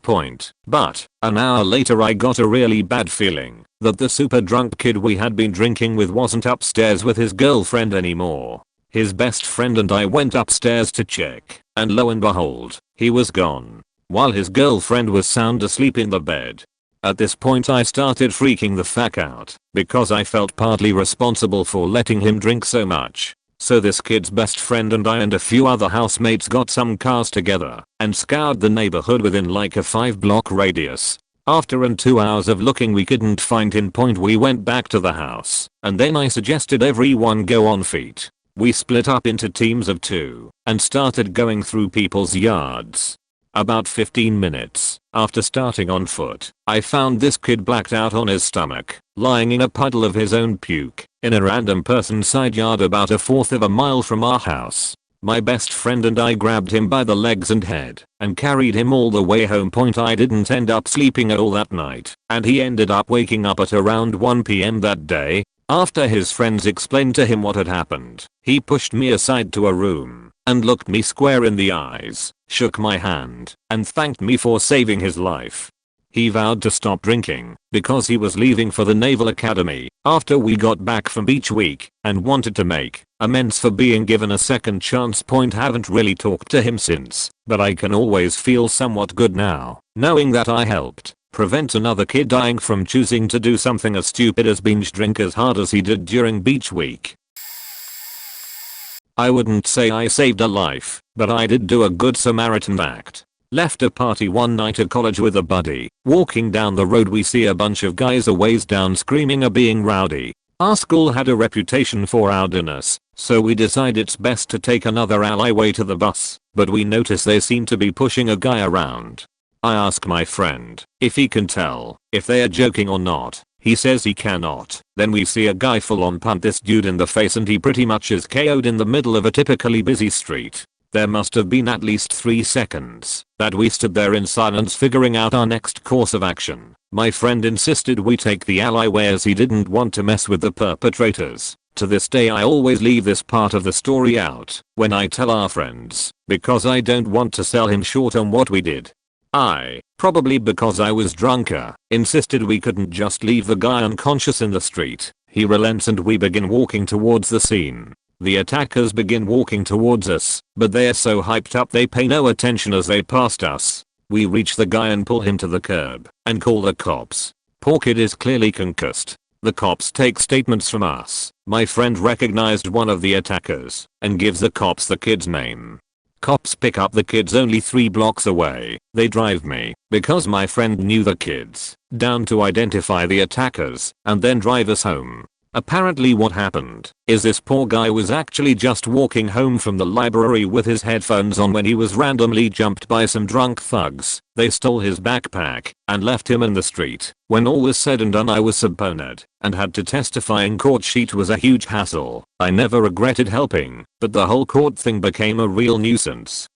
But an hour later I got a really bad feeling that the super drunk kid we had been drinking with wasn't upstairs with his girlfriend anymore. His best friend and I went upstairs to check, and lo and behold, he was gone, while his girlfriend was sound asleep in the bed. At this point I started freaking the fuck out, because I felt partly responsible for letting him drink so much. So this kid's best friend and I and a few other housemates got some cars together and scoured the neighborhood within like a 5-block radius. After 2 hours of looking we couldn't find him. We went back to the house, and then I suggested everyone go on feet. We split up into teams of 2 and started going through people's yards. About 15 minutes after starting on foot, I found this kid blacked out on his stomach, lying in a puddle of his own puke, in a random person's side yard about 1/4 of a mile from our house. My best friend and I grabbed him by the legs and head and carried him all the way home. I didn't end up sleeping at all that night, and he ended up waking up at around 1 PM that day. After his friends explained to him what had happened, he pushed me aside to a room and looked me square in the eyes, shook my hand, and thanked me for saving his life. He vowed to stop drinking because he was leaving for the Naval Academy after we got back from beach week and wanted to make amends for being given a second chance. Haven't really talked to him since, but I can always feel somewhat good now, knowing that I helped prevent another kid dying from choosing to do something as stupid as binge drink as hard as he did during beach week. I wouldn't say I saved a life, but I did do a good Samaritan act. Left a party one night at college with a buddy. Walking down the road we see a bunch of guys a ways down screaming and being rowdy. Our school had a reputation for rowdiness, so we decide it's best to take another alleyway to the bus, but we notice they seem to be pushing a guy around. I ask my friend if he can tell if they are joking or not. He says he cannot. Then we see a guy full on punt this dude in the face and he pretty much is KO'd in the middle of a typically busy street. There must have been at least 3 seconds that we stood there in silence figuring out our next course of action. My friend insisted we take the alleyway as he didn't want to mess with the perpetrators. To this day I always leave this part of the story out when I tell our friends because I don't want to sell him short on what we did. I, probably because I was drunker, insisted we couldn't just leave the guy unconscious in the street. He relents and we begin walking towards the scene. The attackers begin walking towards us, but they are so hyped up they pay no attention as they passed us. We reach the guy and pull him to the curb and call the cops. Poor kid is clearly concussed. The cops take statements from us. My friend recognized one of the attackers and gives the cops the kid's name. Cops pick up the kids only 3 blocks away. They drive me, because my friend knew the kids, down to identify the attackers, and then drive us home. Apparently what happened is this poor guy was actually just walking home from the library with his headphones on when he was randomly jumped by some drunk thugs. They stole his backpack and left him in the street. When all was said and done I was subpoenaed and had to testify in court. Sheet was a huge hassle. I never regretted helping, but the whole court thing became a real nuisance.